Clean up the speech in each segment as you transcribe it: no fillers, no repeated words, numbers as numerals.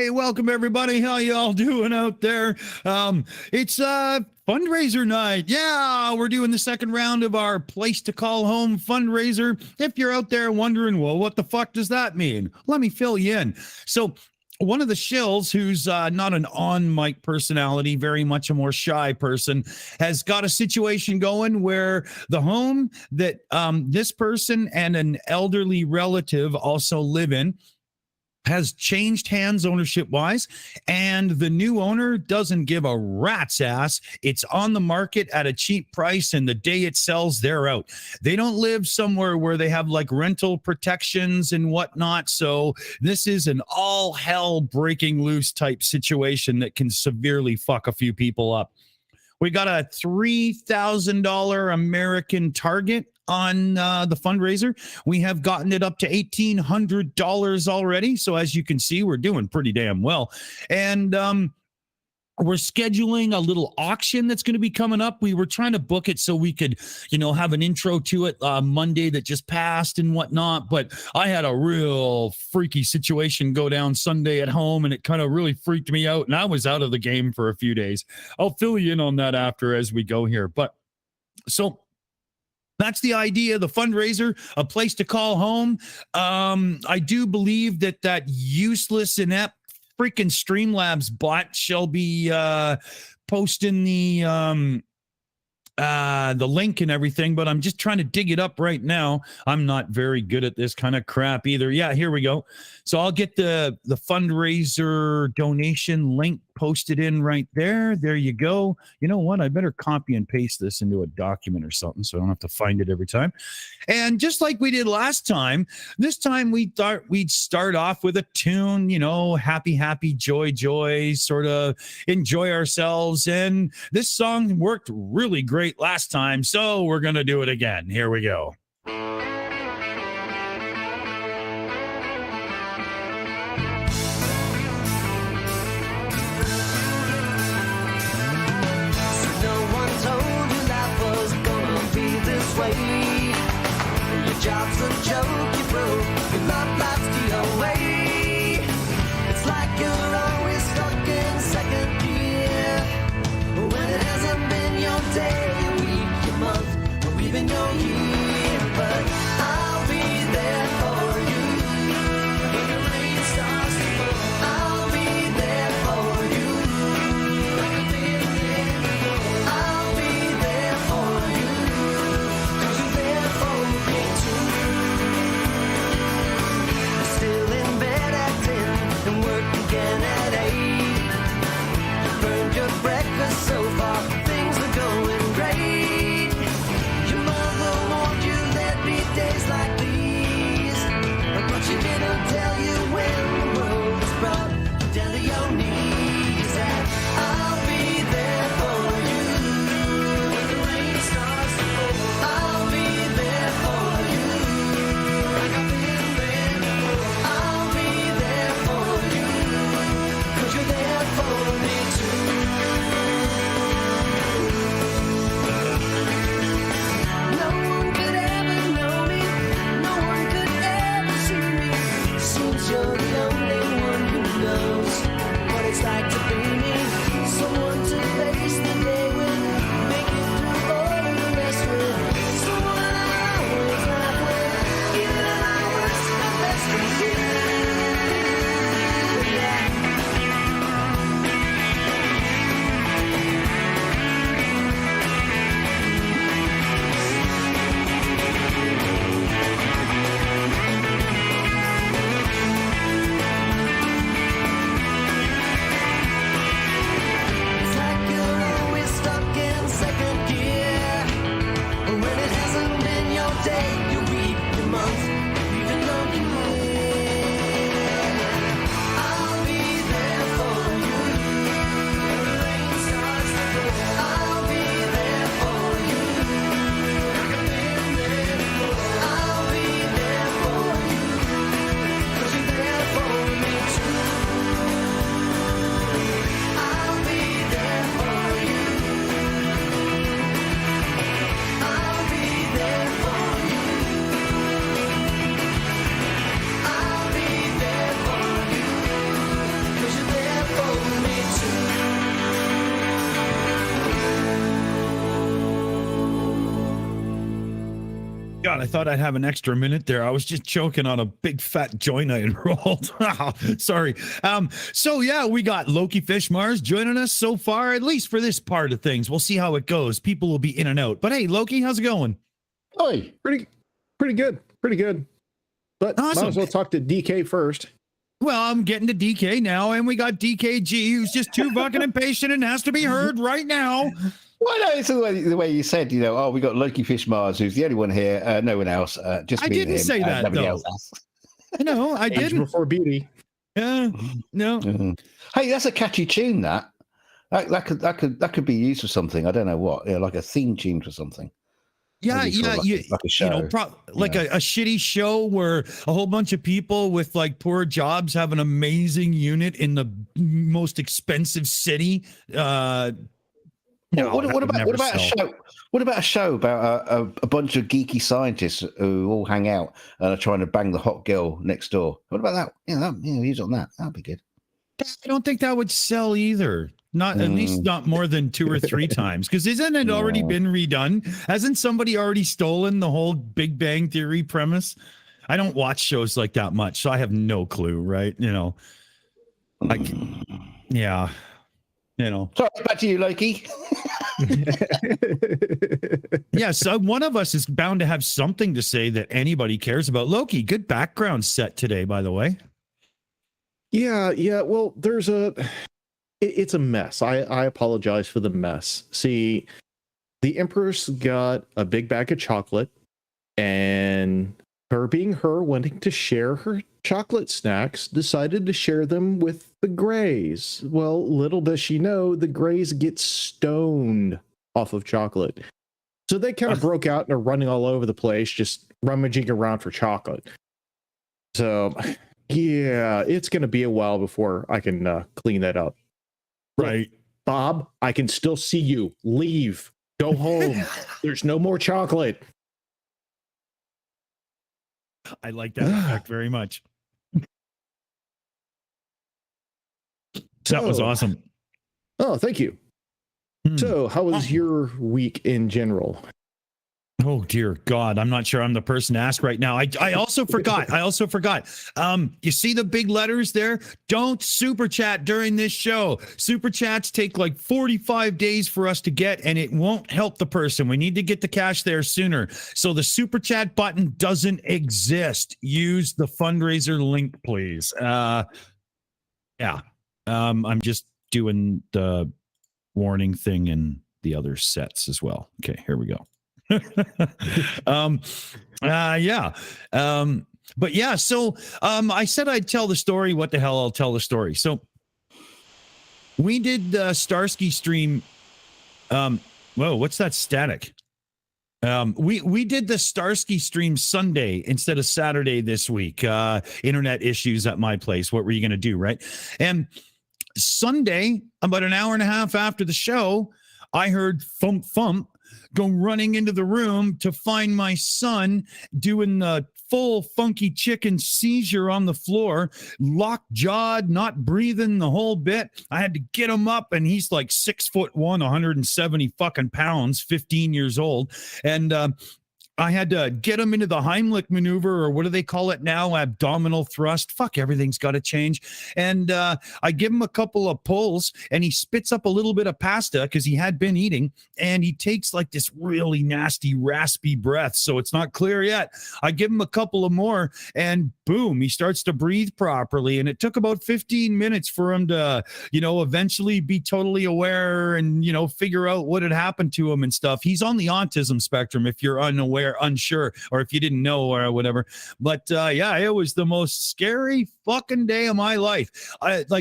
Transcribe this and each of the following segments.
Hey, welcome everybody. How y'all doing out there? It's fundraiser night. Yeah, we're doing the second round of our Place to Call Home fundraiser. If you're out there wondering, well, what the fuck does that mean? Let me fill you in. So one of the Shills, who's not an on-mic personality, very much a more shy person, has got a situation going where the home that this person and an elderly relative also live in has changed hands ownership-wise, and the new owner doesn't give a rat's ass. It's on the market at a cheap price, and the day it sells, they're out. They don't live somewhere where they have like rental protections and whatnot, so this is an all hell breaking loose type situation that can severely fuck a few people up. We got a $3,000 American target on the fundraiser. We have gotten it up to $1,800 already. So as you can see, we're doing pretty damn well. And we're scheduling a little auction that's going to be coming up. We were trying to book it so we could, have an intro to it Monday that just passed and whatnot. But I had a real freaky situation go down Sunday at home, and it kind of really freaked me out. And I was out of the game for a few days. I'll fill you in on that after as we go here. But so that's the idea, the fundraiser, a place to call home. I do believe that useless, inept freaking Streamlabs bot shall be posting the link and everything, but I'm just trying to dig it up right now. I'm not very good at this kind of crap either. Yeah, here we go. So I'll get the fundraiser donation link posted in right there. There you go. You know what? I better copy and paste this into a document or something so I don't have to find it every time. And just like we did last time, this time we thought we'd start off with a tune, happy, happy, joy, joy, sort of enjoy ourselves. And this song worked really great last time, so we're going to do it again. Here we go. Your job's a joke, you broke, your love life's the away. It's like you're always stuck in second gear, when it hasn't been your day, your week, your month, or even your year. But I'll be there for you when the rain starts to fall. I'll be there for you. I'll be there for you, 'cause you're there for me too. Still in bed acting and work again God, I thought I'd have an extra minute there. I was just choking on a big fat joint I had rolled. Sorry. So yeah, we got Lokifish Marz joining us so far, at least for this part of things. We'll see how it goes. People will be in and out. But hey, Loki, how's it going? Hey, pretty good. But Awesome. might as well talk to DK first. Well, I'm getting to DK now, and we got DKG, who's just too fucking impatient and has to be heard right now. Well, no, it's the way you said, oh, we got Lokifish Marz, who's the only one here, no one else. Just I me didn't and him, say that, nobody though. else. No, I Age didn't. before beauty. No. Hey, that's a catchy tune. That could be used for something. I don't know what, like a theme tune for something. Yeah, Maybe sort of like a show. A shitty show where a whole bunch of people with like poor jobs have an amazing unit in the most expensive city. What about a show? What about a show about a bunch of geeky scientists who all hang out and are trying to bang the hot girl next door? What about that? Use on that. That'd be good. I don't think that would sell either. Not at least not more than 2 or 3 times. Because isn't it already been redone? Hasn't somebody already stolen the whole Big Bang Theory premise? I don't watch shows like that much, so I have no clue, right? Yeah. Sorry, back to you, Loki. Yeah, so one of us is bound to have something to say that anybody cares about. Loki, good background set today, by the way. Yeah. Well, it's a mess. I apologize for the mess. See, the Empress got a big bag of chocolate, and her being her, wanting to share her chocolate snacks, decided to share them with the Greys. Well, little does she know, the Greys get stoned off of chocolate. So they kind of broke out and are running all over the place, just rummaging around for chocolate. So, yeah, it's going to be a while before I can clean that up. Right. Bob, I can still see you. Leave. Go home. There's no more chocolate. I like that effect very much. That was awesome. Oh, thank you. So, how was your week in general? Oh dear God, I'm not sure I'm the person to ask right now. I also forgot. You see the big letters there? Don't super chat during this show. Super chats take like 45 days for us to get, and it won't help the person. We need to get the cash there sooner. So the super chat button doesn't exist. Use the fundraiser link, please. Yeah. I'm just doing the warning thing in the other sets as well. Okay, here we go. But yeah, so I said I'd tell the story. What the hell, I'll tell the story. So we did the Starsky stream. Whoa, what's that static? We did the Starsky stream Sunday instead of Saturday this week. Internet issues at my place. What were you going to do, right? And Sunday, about an hour and a half after the show, I heard thump thump, go running into the room to find my son doing the full funky chicken seizure on the floor, lockjawed, not breathing the whole bit. I had to get him up, and he's like 6'1", 170 fucking pounds, 15 years old. And I had to get him into the Heimlich maneuver, or what do they call it now? Abdominal thrust. Fuck, everything's got to change. And I give him a couple of pulls, and he spits up a little bit of pasta because he had been eating, and he takes like this really nasty, raspy breath. So it's not clear yet. I give him a couple of more, and boom, he starts to breathe properly. And it took about 15 minutes for him to, eventually be totally aware and, figure out what had happened to him and stuff. He's on the autism spectrum, if you're unsure, or if you didn't know or whatever. But yeah, it was the most scary fucking day of my life.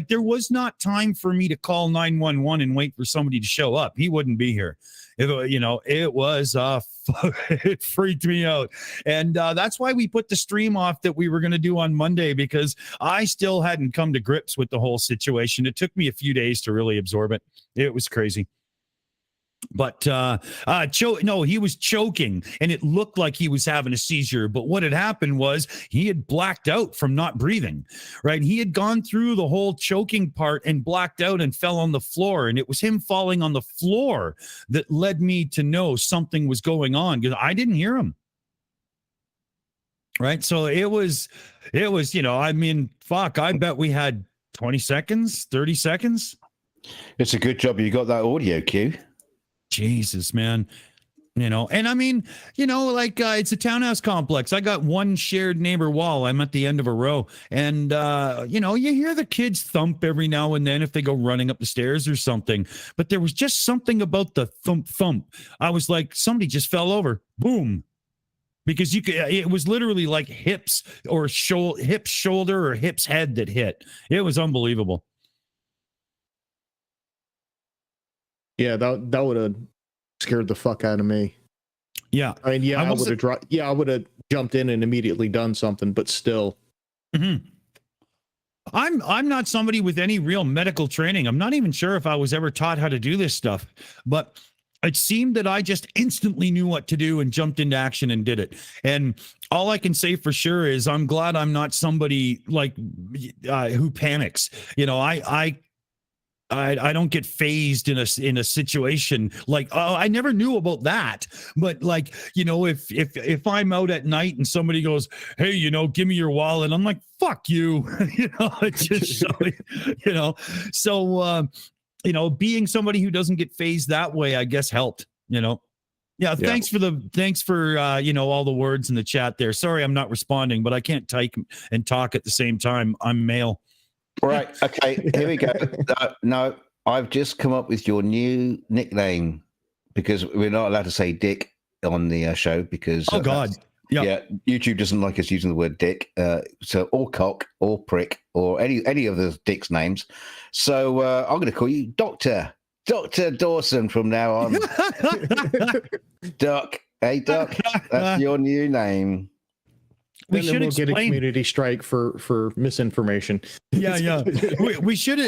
There was not time for me to call 911 and wait for somebody to show up. He wouldn't be here. It was it freaked me out. And that's why we put the stream off that we were going to do on Monday, because I still hadn't come to grips with the whole situation. It took me a few days to really absorb it. It was crazy. But he was choking, and it looked like he was having a seizure. But what had happened was he had blacked out from not breathing, right? He had gone through the whole choking part and blacked out and fell on the floor. And it was him falling on the floor that led me to know something was going on, because I didn't hear him. Right. So it was, I mean, fuck, I bet we had 20 seconds, 30 seconds. It's a good job you got that audio cue. Jesus, man. And I mean, it's a townhouse complex. I got one shared neighbor wall. I'm at the end of a row. And, you hear the kids thump every now and then if they go running up the stairs or something. But there was just something about the thump. I was like, somebody just fell over. Boom. Because it was literally like hips or shoulder or hips head that hit. It was unbelievable. Yeah, that would have scared the fuck out of me. Yeah. I mean, I would have jumped in and immediately done something, but still. Mm-hmm. I'm not somebody with any real medical training. I'm not even sure if I was ever taught how to do this stuff, but it seemed that I just instantly knew what to do and jumped into action and did it. And all I can say for sure is I'm glad I'm not somebody like who panics. I don't get phased in a situation like, oh, I never knew about that. But like, if I'm out at night and somebody goes, hey, give me your wallet, I'm like, fuck you. It's just so, being somebody who doesn't get phased that way, I guess helped, Yeah. Thanks for all the words in the chat there. Sorry, I'm not responding, but I can't type and talk at the same time. I'm male. Right. Okay. Here we go. No, I've just come up with your new nickname because we're not allowed to say dick on the show because. Oh God. Yeah. YouTube doesn't like us using the word dick. So or cock or prick or any of the dick's names. So I'm going to call you Dr. Dawson from now on. Doc. Hey, Doc. That's your new name. We should get a community strike for misinformation. Yeah. we should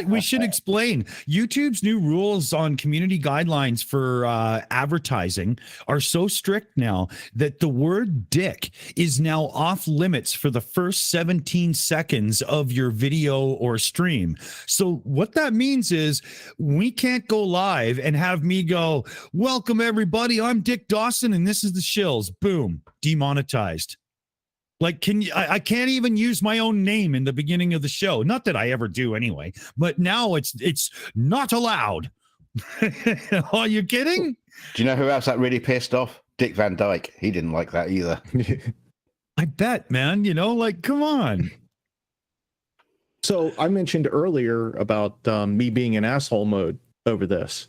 explain YouTube's new rules on community guidelines for advertising are so strict now that the word dick is now off limits for the first 17 seconds of your video or stream. So what that means is we can't go live and have me go, welcome everybody, I'm Dick Dawson and this is the Shills. Boom, demonetized. Like, I can't even use my own name in the beginning of the show. Not that I ever do anyway, but now it's not allowed. Are you kidding? Do you know who else that really pissed off? Dick Van Dyke. He didn't like that either. I bet, man. Come on. So I mentioned earlier about me being in asshole mode over this.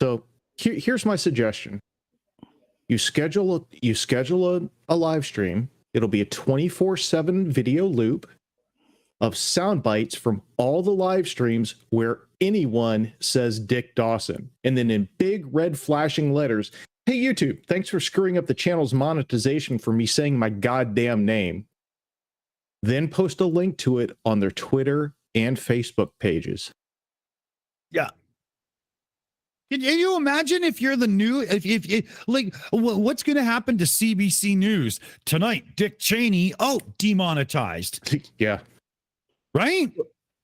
So here's my suggestion. You schedule a live stream. It'll be a 24/7 video loop of sound bites from all the live streams where anyone says Dick Dawson. And then in big red flashing letters, hey, YouTube, thanks for screwing up the channel's monetization for me saying my goddamn name. Then post a link to it on their Twitter and Facebook pages. Yeah. Can you imagine if you're the new, what's going to happen to CBC News tonight? Dick Cheney, demonetized. Yeah. Right?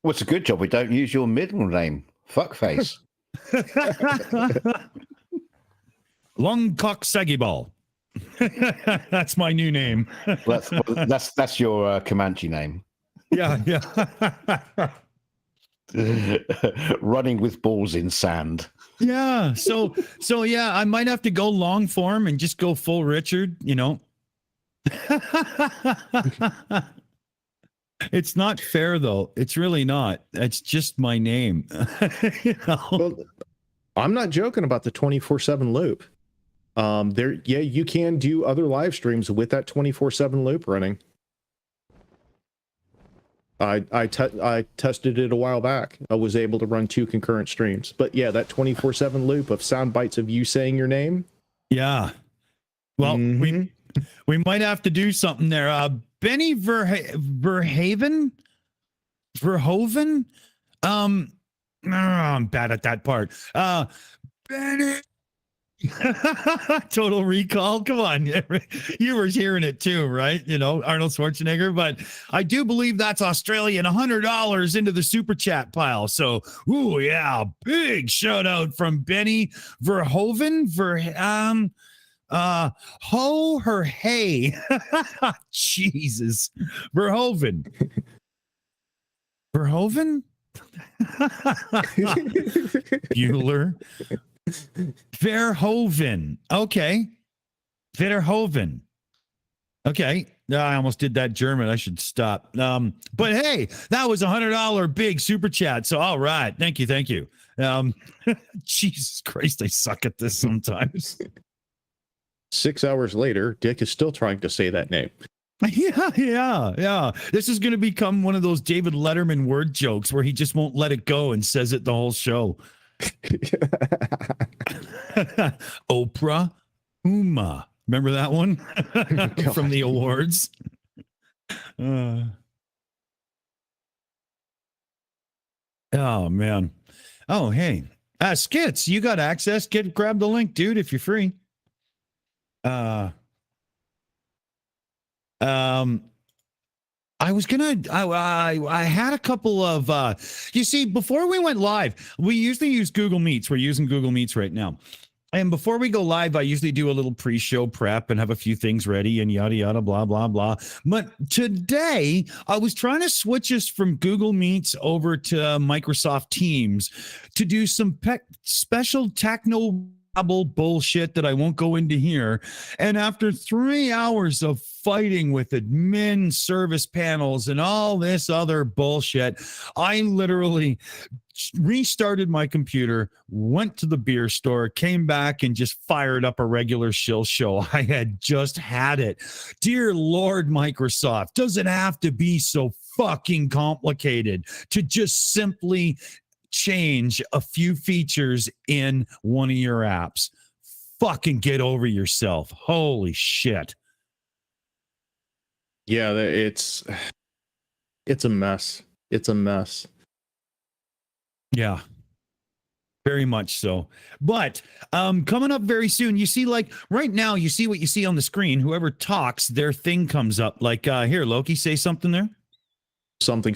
Well, it's a good job we don't use your middle name. Fuckface. Longcock Sagiball. That's my new name. That's your Comanche name. Yeah. Running with balls in sand. Yeah. So yeah, I might have to go long form and just go full Richard, It's not fair though. It's really not. It's just my name. Well, I'm not joking about the 24/7 loop. You can do other live streams with that 24/7 loop running. I tested it a while back. I was able to run 2 concurrent streams. But yeah, that 24/7 loop of sound bites of you saying your name. Yeah. Well, we might have to do something there. Benny Verhoeven? I'm bad at that part. Benny. Total Recall. Come on. You were hearing it too, right? Arnold Schwarzenegger. But I do believe that's Australian $100 into the super chat pile. So, ooh, yeah, big shout out from Benny Verhoeven. Ho her hey. Jesus. Verhoeven. Verhoeven? Bueller. Verhoeven. Okay. Verhoeven. Okay. I almost did that German. I should stop. But hey, that was $100 big super chat. So all right. Thank you. Thank you. Jesus Christ, I suck at this sometimes. 6 hours later, Dick is still trying to say that name. Yeah. This is going to become one of those David Letterman word jokes where he just won't let it go and says it the whole show. Oprah Uma. Remember that one from the awards? Oh, man. Oh, hey. Skits, you got access. Grab the link, dude, if you're free. I was gonna. I had a couple of. You see, before we went live, we usually use Google Meets. We're using Google Meets right now, and before we go live, I usually do a little pre-show prep and have a few things ready and yada yada blah blah blah. But today, I was trying to switch us from Google Meets over to Microsoft Teams to do some special techno bullshit that I won't go into here. And after 3 hours of fighting with admin service panels and all this other bullshit, I literally restarted my computer, went to the beer store, came back and just fired up a regular shill show. I had just had it. Dear Lord, Microsoft, does it have to be so fucking complicated to just simply change a few features in one of your apps? Fucking get over yourself. Holy shit. Yeah, it's a mess. It's a mess. Yeah. Very much so. But coming up very soon, you see, like right now, you see what you see on the screen. Whoever talks, their thing comes up. Like here, Loki, say something there. Something.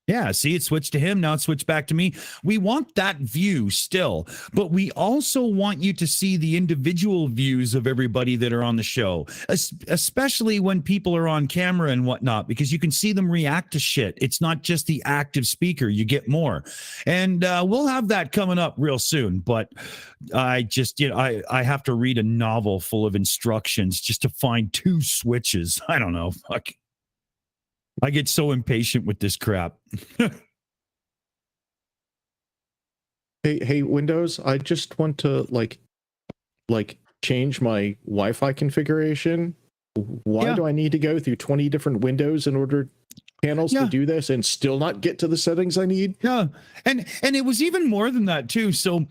Yeah, see, it switched to him. Now it switched back to me. We want that view still, but we also want you to see the individual views of everybody that are on the show, especially when people are on camera and whatnot, because you can see them react to shit. It's not just the active speaker. You get more. And we'll have that coming up real soon. But I just, I have to read a novel full of instructions just to find 2 switches. I don't know. Fuck. I get so impatient with this crap. Hey, Windows, I just want to like change my Wi-Fi configuration. Why do I need to go through 20 different windows in order channels to do this and still not get to the settings I need? Yeah. And it was even more than that too. So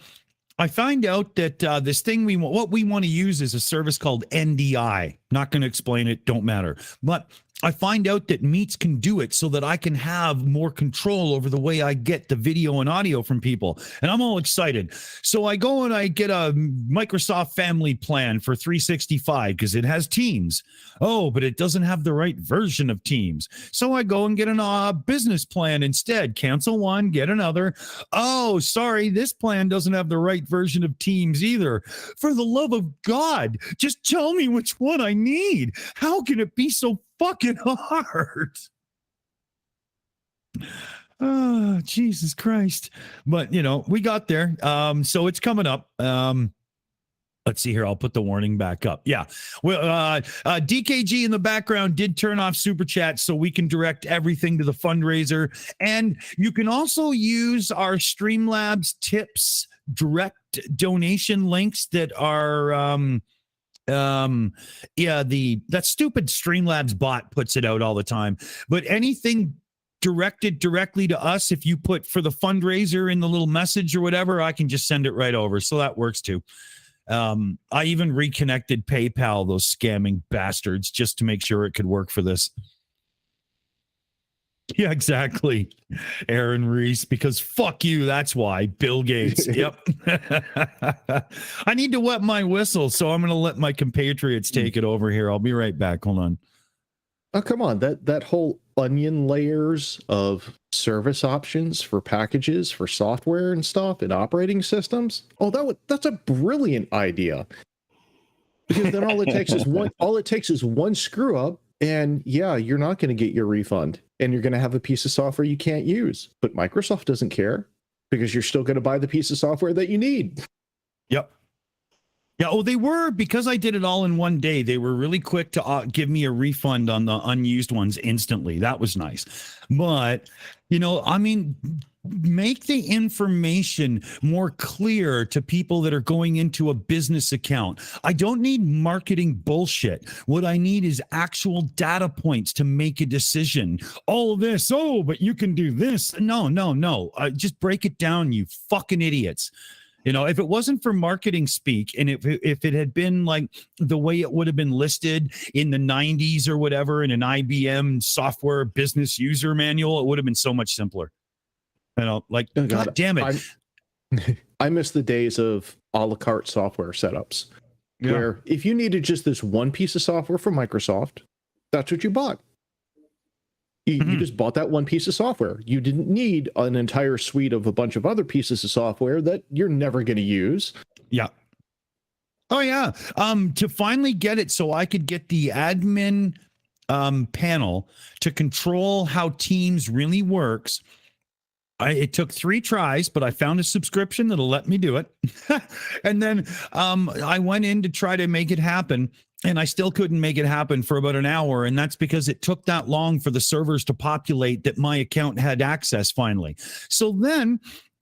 I find out that this thing what we want to use is a service called NDI. Not going to explain it. Don't matter. But I find out that Meets can do it so that I can have more control over the way I get the video and audio from people. And I'm all excited. So I go and I get a Microsoft Family Plan for 365 because it has Teams. Oh, but it doesn't have the right version of Teams. So I go and get a business plan instead. Cancel one, get another. Oh, sorry, this plan doesn't have the right version of Teams either. For the love of God, just tell me which one I need. How can it be so fucking hard? Oh, Jesus Christ. But we got there. So it's coming up. Let's see here. I'll put the warning back up. Yeah. Well, DKG in the background did turn off super chat so we can direct everything to the fundraiser. And you can also use our Streamlabs tips direct donation links that are that stupid Streamlabs bot puts it out all the time, but anything directed directly to us, if you put for the fundraiser in the little message or whatever, I can just send it right over. So that works too. I even reconnected PayPal, those scamming bastards, just to make sure it could work for this. Yeah, exactly. Aaron Reese, because fuck you. That's why. Bill Gates. Yep. I need to wet my whistle, so I'm going to let my compatriots take it over here. I'll be right back. Hold on. Oh, come on. That whole onion layers of service options for packages for software and stuff and operating systems. Oh, that's a brilliant idea. Because then all it takes is one screw up, and yeah, you're not going to get your refund, and you're going to have a piece of software you can't use. But Microsoft doesn't care, because you're still going to buy the piece of software that you need. Yep. Yeah. Oh, they were, because I did it all in one day. They were really quick to give me a refund on the unused ones instantly. That was nice. But, I mean, make the information more clear to people that are going into a business account. I don't need marketing bullshit. What I need is actual data points to make a decision. All this, but you can do this. No. Just break it down, you fucking idiots. If it wasn't for marketing speak, and if it had been like the way it would have been listed in the 90s or whatever in an IBM software business user manual, it would have been so much simpler. God damn it. I miss the days of a la carte software setups, where if you needed just this one piece of software from Microsoft, that's what you bought. You just bought that one piece of software. You didn't need an entire suite of a bunch of other pieces of software that you're never going to use. Yeah. Oh, yeah. To finally get it so I could get the admin panel to control how Teams really works. It took 3 tries, but I found a subscription that'll let me do it. And then I went in to try to make it happen, and I still couldn't make it happen for about an hour. And that's because it took that long for the servers to populate that my account had access finally. So then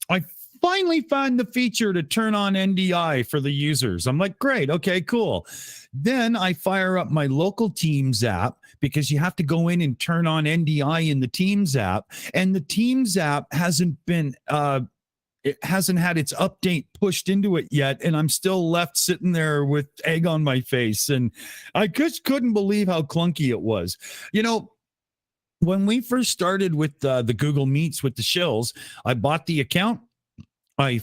I finally found the feature to turn on NDI for the users. I'm like, great. Okay, cool. Then I fire up my local Teams app, because you have to go in and turn on NDI in the Teams app. And the Teams app hasn't been, it hasn't had its update pushed into it yet. And I'm still left sitting there with egg on my face. And I just couldn't believe how clunky it was. When we first started with the Google Meets with the Shills, I bought the account. I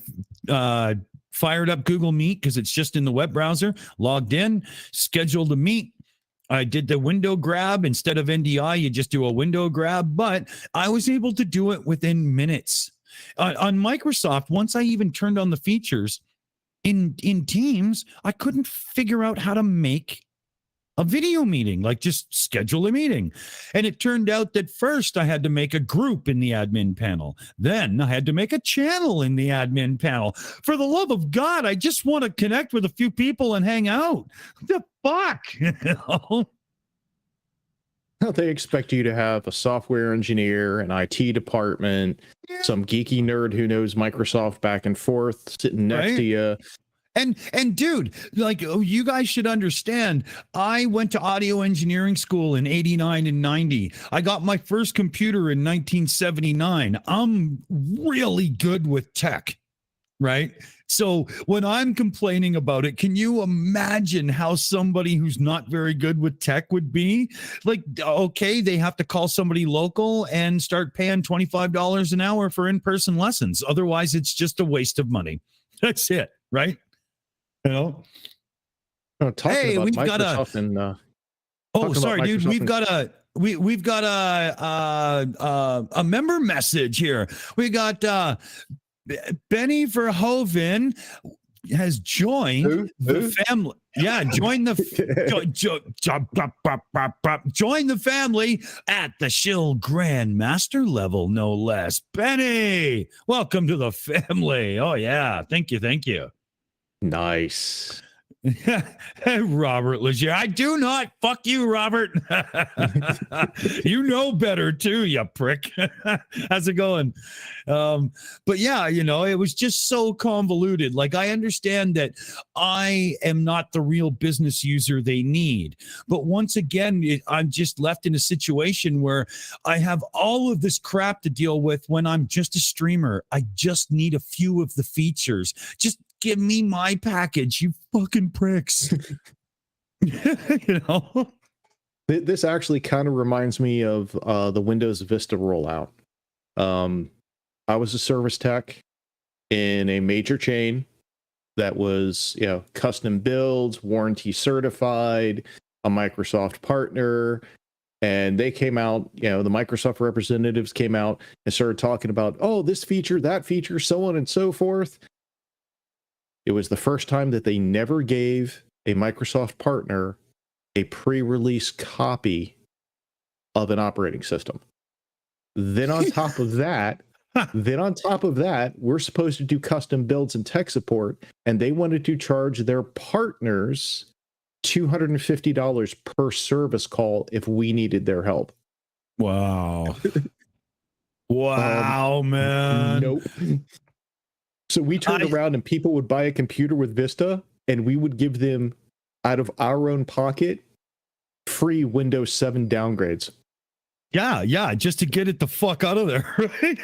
fired up Google Meet because it's just in the web browser, logged in, scheduled a meet. I did the window grab. Instead of NDI, you just do a window grab, but I was able to do it within minutes. On Microsoft, once I even turned on the features in Teams, I couldn't figure out how to make a video meeting, like just schedule a meeting. And it turned out that first I had to make a group in the admin panel. Then I had to make a channel in the admin panel. For the love of God, I just want to connect with a few people and hang out. What the fuck? They expect you to have a software engineer, an IT department, some geeky nerd who knows Microsoft back and forth sitting next to you. And dude, you guys should understand, I went to audio engineering school in 89 and 90. I got my first computer in 1979. I'm really good with tech, right? So when I'm complaining about it, can you imagine how somebody who's not very good with tech would be? Okay, they have to call somebody local and start paying $25 an hour for in-person lessons. Otherwise, it's just a waste of money. That's it, right? Hey, we've got a. Sorry, dude. We've got a member message here. We got Benny Verhoeven has joined the family. Yeah, join the join the family at the Shill Grandmaster level, no less. Benny, welcome to the family. Oh yeah, thank you. Nice. Robert Legier. I do not. Fuck you, Robert. You know better too, you prick. How's it going? But yeah, it was just so convoluted. I understand that I am not the real business user they need. But once again, I'm just left in a situation where I have all of this crap to deal with when I'm just a streamer. I just need a few of the features. Just give me my package, you fucking pricks. This actually kind of reminds me of the Windows Vista rollout. I was a service tech in a major chain that was, custom builds, warranty certified, a Microsoft partner. And they came out, the Microsoft representatives came out and started talking about, this feature, that feature, so on and so forth. It was the first time that they never gave a Microsoft partner a pre-release copy of an operating system. Then on top of that, we're supposed to do custom builds and tech support, and they wanted to charge their partners $250 per service call if we needed their help. Wow. Wow, man. Nope. So we turned around and people would buy a computer with Vista, and we would give them, out of our own pocket, free Windows 7 downgrades. Yeah, just to get it the fuck out of there, right?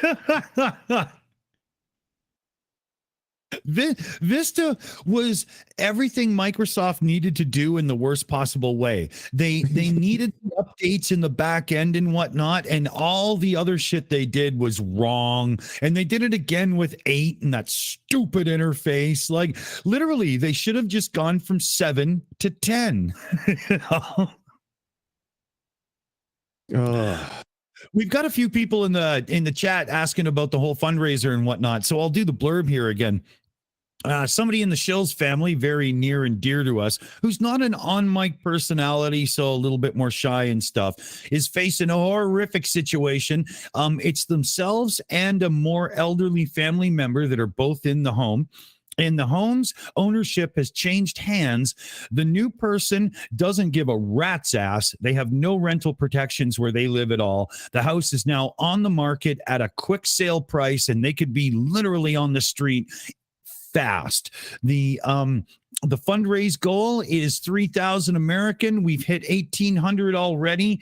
Vista was everything Microsoft needed to do in the worst possible way. They needed updates in the back end and whatnot, and all the other shit they did was wrong. And they did it again with 8 and that stupid interface. Like, literally, they should have just gone from 7 to 10. We've got a few people in the chat asking about the whole fundraiser and whatnot, so I'll do the blurb here again. Somebody in the Shills family, very near and dear to us, who's not an on-mic personality, so a little bit more shy and stuff, is facing a horrific situation. It's themselves and a more elderly family member that are both in the home. And the home's ownership has changed hands. The new person doesn't give a rat's ass. They have no rental protections where they live at all. The house is now on the market at a quick sale price, and they could be literally on the street fast. The fundraise goal is 3,000 American. We've hit 1,800 already.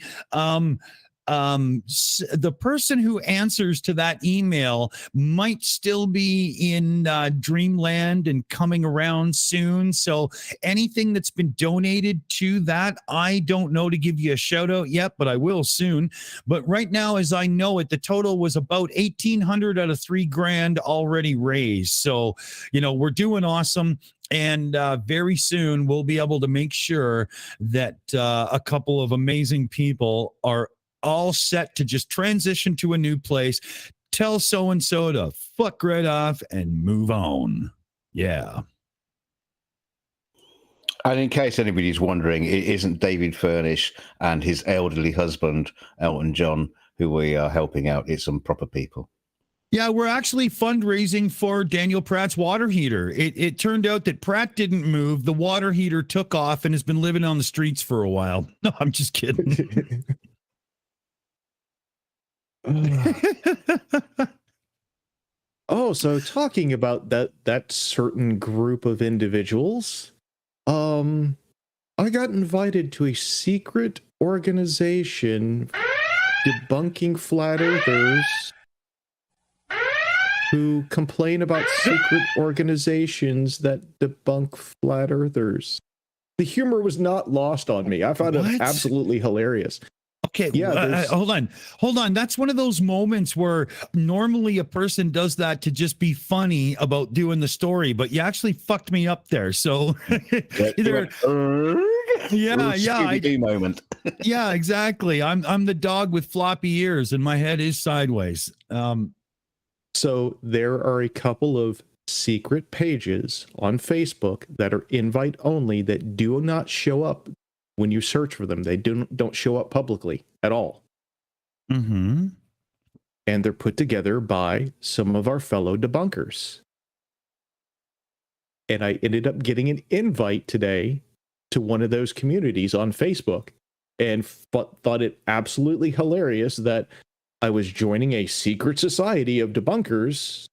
The person who answers to that email might still be in dreamland and coming around soon. So anything that's been donated to that, I don't know to give you a shout out yet, but I will soon. But right now, as I know it, the total was about 1,800 out of $3,000 already raised. So, we're doing awesome. And very soon we'll be able to make sure that a couple of amazing people are all set to just transition to a new place, tell so-and-so to fuck right off and move on. Yeah. And in case anybody's wondering, it isn't David Furnish and his elderly husband, Elton John, who we are helping out. It's some proper people. Yeah, we're actually fundraising for Daniel Pratt's water heater. It turned out that Pratt didn't move. The water heater took off and has been living on the streets for a while. No, I'm just kidding. So talking about that certain group of individuals, I got invited to a secret organization debunking flat earthers who complain about secret organizations that debunk flat earthers. The humor was not lost on me. I found it absolutely hilarious. Okay, yeah. Hold on. That's one of those moments where normally a person does that to just be funny about doing the story, but you actually fucked me up there. So, moment. Yeah, exactly. I'm the dog with floppy ears, and my head is sideways. So there are a couple of secret pages on Facebook that are invite only that do not show up. When you search for them, they don't show up publicly at all. Mm-hmm. And they're put together by some of our fellow debunkers. And I ended up getting an invite today to one of those communities on Facebook, and thought it absolutely hilarious that I was joining a secret society of debunkers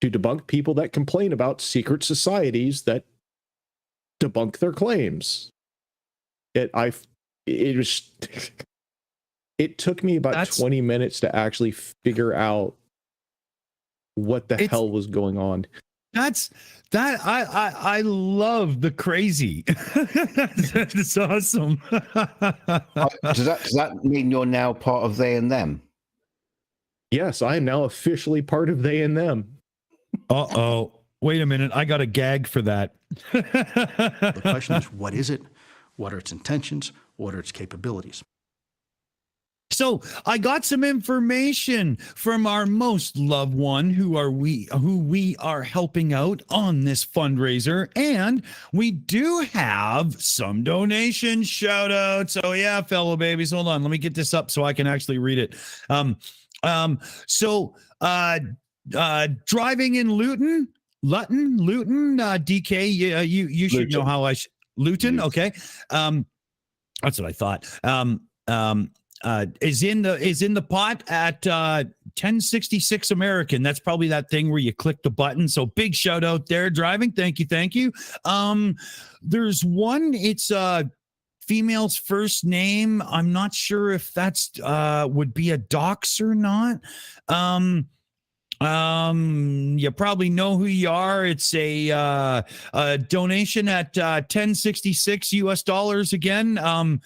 to debunk people that complain about secret societies that debunk their claims. It took me about 20 minutes to actually figure out what the hell was going on. I love the crazy. That's awesome. Does that mean you're now part of they and them? Yes, I am now officially part of they and them. Uh-oh. Wait a minute. I got a gag for that. The question is, what is it? What are its intentions? What are its capabilities? So I got some information from our most loved one who we are helping out on this fundraiser, and we do have some donation shout outs. Oh yeah, fellow babies, hold on, let me get this up so I can actually read it. Driving in Luton, DK, you should know how Luton, okay. That's what I thought. Is in the pot at 1066 American. That's probably that thing where you click the button. So big shout out there, driving. Thank you. There's one, it's female's first name. I'm not sure if that's would be a dox or not. You probably know who you are. It's a donation at 1066 US dollars again.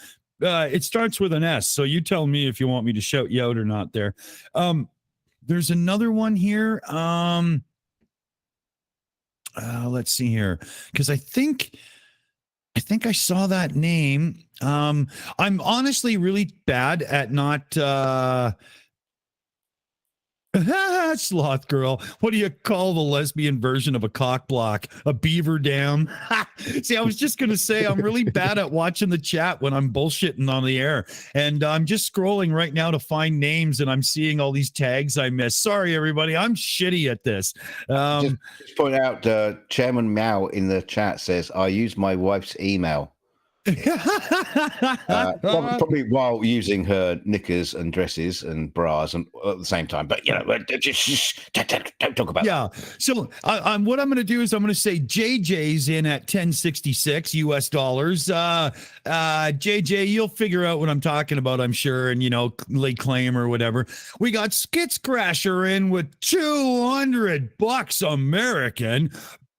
It starts with an S, so you tell me if you want me to shout you out or not there. There's another one here. Let's see here, because I think I saw that name. I'm honestly really bad at not Sloth girl. What do you call the lesbian version of a cock block? A beaver dam. See, I was just going to say I'm really bad at watching the chat when I'm bullshitting on the air. And I'm just scrolling right now to find names, and I'm seeing all these tags I missed. Sorry, everybody. I'm shitty at this. Just point out, Chairman Meow in the chat says, I use my wife's email. Probably while using her knickers and dresses and bras and at the same time, but just don't talk about that. So what I'm going to do is I'm going to say JJ's in at 1066 US dollars. JJ, you'll figure out what I'm talking about, I'm sure, and lay claim or whatever. We got Skits Crasher in with $200 American.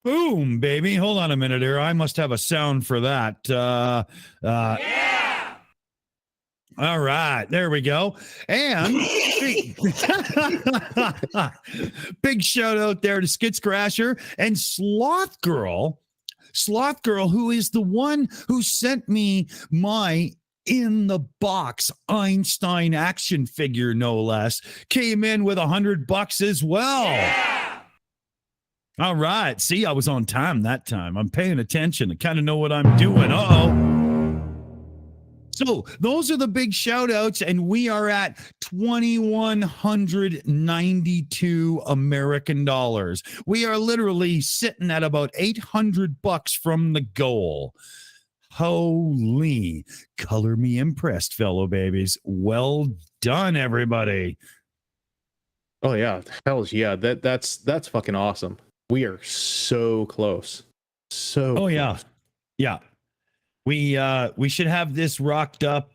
Boom, baby. Hold on a minute here. I must have a sound for that. Yeah. All right. There we go. And big shout out there to Skits Crasher and Sloth Girl, who is the one who sent me my in the box Einstein action figure, no less, came in with $100 as well. Yeah. All right. See, I was on time that time. I'm paying attention. I kind of know what I'm doing. So those are the big shout outs, and we are at 2,192 American dollars. We are literally sitting at about $800 from the goal. Holy, color me impressed, fellow babies. Well done, everybody. Oh yeah, hells yeah. That's fucking awesome. We are so close. So close. Yeah. We should have this rocked up.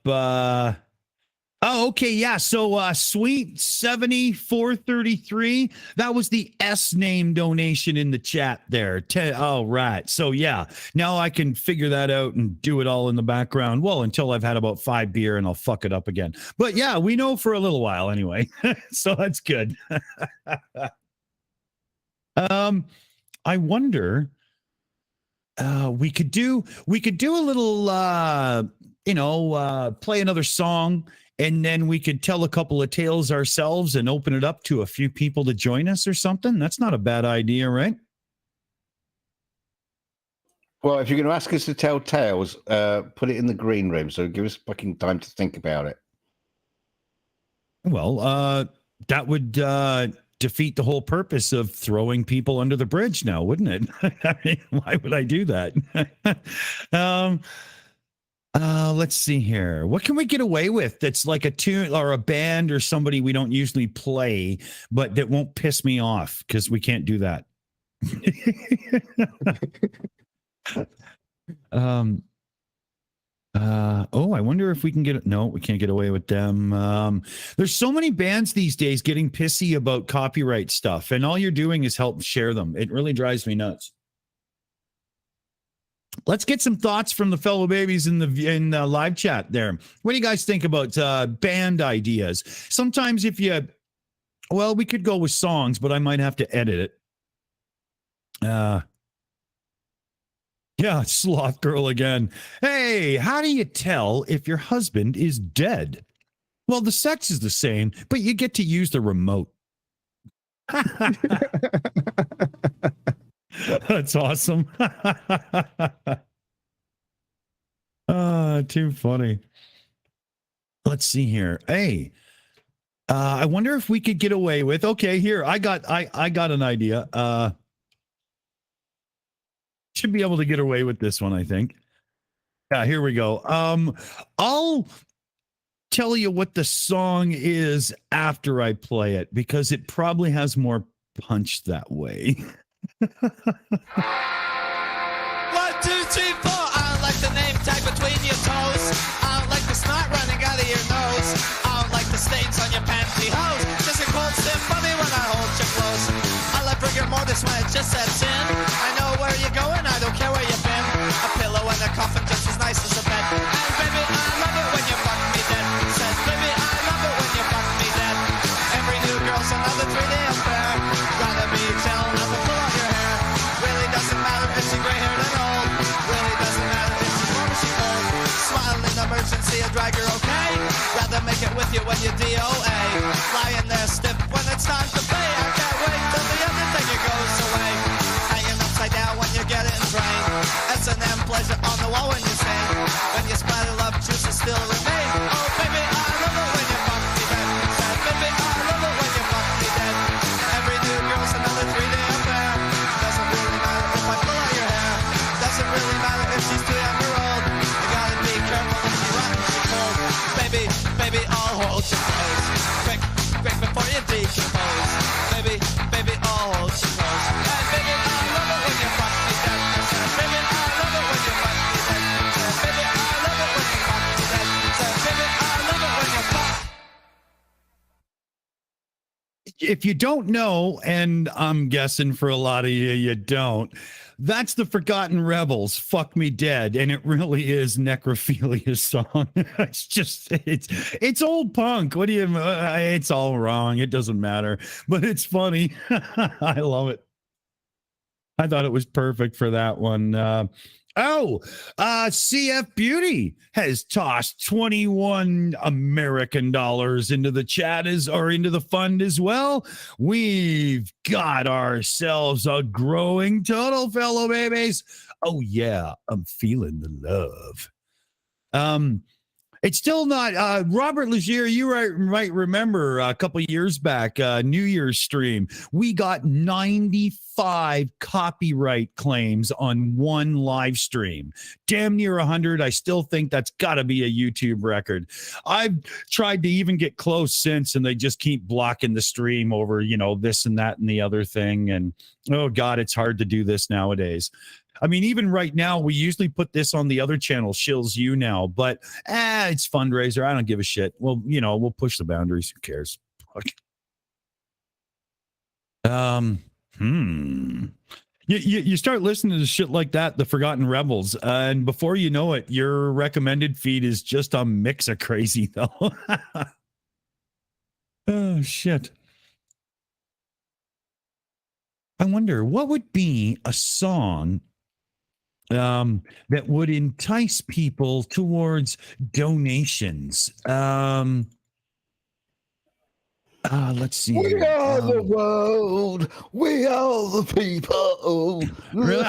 Okay, yeah. So Sweet 7433. That was the S name donation in the chat there. Oh, right. So yeah, now I can figure that out and do it all in the background. Well, until I've had about 5 beer and I'll fuck it up again. But yeah, we know for a little while anyway. So that's good. I wonder, we could do a little, play another song, and then we could tell a couple of tales ourselves and open it up to a few people to join us or something. That's not a bad idea, right? Well, if you're going to ask us to tell tales, put it in the green room. So give us fucking time to think about it. Well, that would defeat the whole purpose of throwing people under the bridge now, wouldn't it? I mean, why would I do that? Let's see here. What can we get away with that's like a tune or a band or somebody we don't usually play, but that won't piss me off, because we can't do that. I wonder if we can get no, we can't get away with them. There's so many bands these days getting pissy about copyright stuff, and all you're doing is help share them. It really drives me nuts. Let's get some thoughts from the fellow babies in the live chat there. What do you guys think about band ideas? Sometimes we could go with songs, but I might have to edit it. Yeah, Sloth Girl again. Hey, how do you tell if your husband is dead? Well, the sex is the same, but you get to use the remote. That's awesome. Too funny. Let's see here. Hey, I wonder if we could get away with. Okay, here I got an idea. Should be able to get away with this one, I think. Yeah, here we go. I'll tell you what the song is after I play it because it probably has more punch that way. 1, 2, 3, 4. I don't like the name tag between your toes. I don't like the snot running out of your nose. I don't like the stains on your pantyhose. Just a cold stiff funny when I hold you close. I like rigor mortis when it just sets in. I know where you're going, I don't care where you've been. A pillow and a coffin just as nice as a bed. And baby, I love it when you fuck me dead. Says baby, I love it when you fuck me dead. Every new girl's another 3-day affair. Rather be chill, not to pull out your hair. Really doesn't matter if she's gray-haired and old. Really doesn't matter if she's warm or she's cold. Smile in emergency, a dragger, okay? Rather make it with you when you're DOA. Lying there stiff when it's time to pay. I can't wait till the undertaker goes away. Hanging upside down when you're getting drained. S&M pleasure on the wall when you sing. When you splatter love juices still remain. Oh baby, I love it when you fuck me dead. Said baby, I love it when you fuck me dead. Every new girl's another 3-day affair. Doesn't really matter if I pull out your hair. Doesn't really matter if she's too young or old. You gotta be careful if you run too cold. Baby, baby, I'll hold you close. Quick, quick before you decompose. Baby, baby, I'll hold you close. And baby, I love it when you fuck me dead. Said, baby, I love it when you fuck me dead. Said, baby, I love it when you fuck me dead. Said, baby, I love it when you fuck. If you don't know, and I'm guessing for a lot of you don't, that's the Forgotten Rebels, Fuck Me Dead, and it really is Necrophilia's song. It's old punk. What do you, it's all wrong. It doesn't matter, but it's funny. I love it. I thought it was perfect for that one. CF Beauty has tossed 21 American dollars into the chat into the fund as well. We've got ourselves a growing total, fellow babies. Oh yeah, I'm feeling the love. It's still not Robert Legier. You might remember a couple years back, New Year's stream, we got 95 copyright claims on one live stream. Damn near 100. I still think that's got to be a YouTube record. I've tried to even get close since, and they just keep blocking the stream over, this and that and the other thing. And oh God, it's hard to do this nowadays. I mean, even right now, we usually put this on the other channel, Shills U now, but it's fundraiser. I don't give a shit. Well, we'll push the boundaries. Who cares? You start listening to shit like that, the Forgotten Rebels, and before you know it, your recommended feed is just a mix of crazy, though. Oh, shit. I wonder what would be a song that would entice people towards donations. Let's see. We here. are the world. We are the people. Really?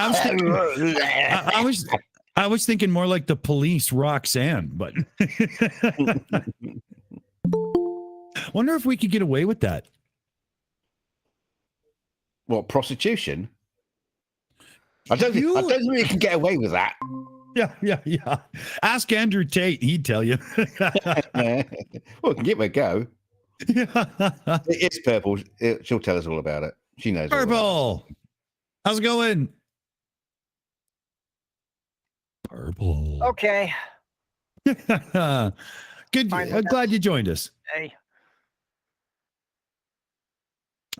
I was thinking more like the Police, Roxanne, but wonder if we could get away with that. What, prostitution? I don't think we can get away with that. Yeah. Ask Andrew Tate. He'd tell you. Well, we can give it a go. It's Purple. She'll tell us all about it. She knows. Purple. How's it going? Purple. Okay. Good. Glad you joined us. Hey.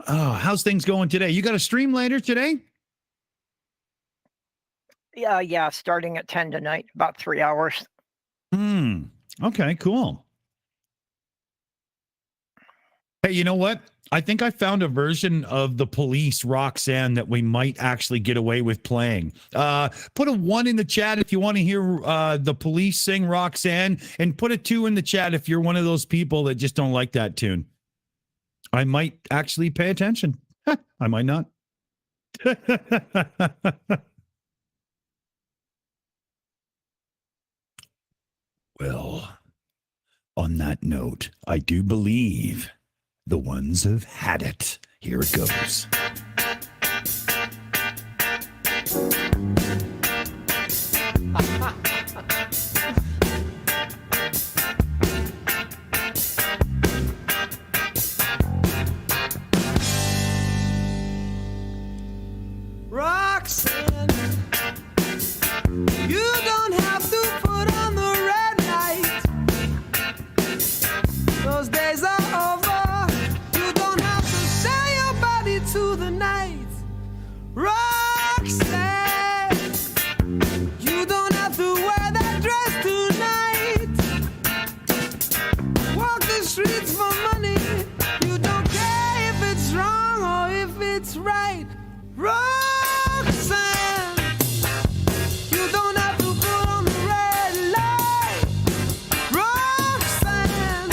Oh, how's things going today? You got a stream later today? Yeah, starting at 10 tonight, about 3 hours. Okay, cool. Hey, you know what? I think I found a version of the Police Roxanne that we might actually get away with playing. Put a 1 in the chat if you want to hear the Police sing Roxanne, and put a 2 in the chat if you're one of those people that just don't like that tune. I might actually pay attention. I might not. Well, on that note, I do believe the ones have had it. Here it goes. Roxanne, you don't have to put on the red light. Those days are over. You don't have to sell your body to the night. Roxanne, you don't have to wear that dress tonight. Walk the streets for money. You don't care if it's wrong or if it's right. Roxanne, you don't have to put on the red light. Roxanne,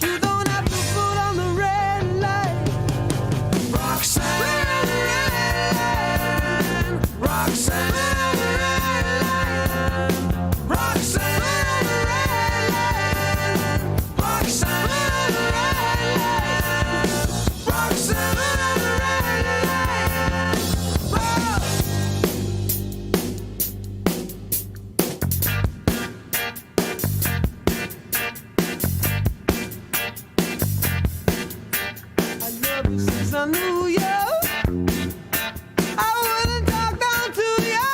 you don't have to put on the red light. Roxanne, Roxanne, Roxanne, Roxanne, Roxanne, Roxanne. Since I knew you, I wouldn't talk down to you.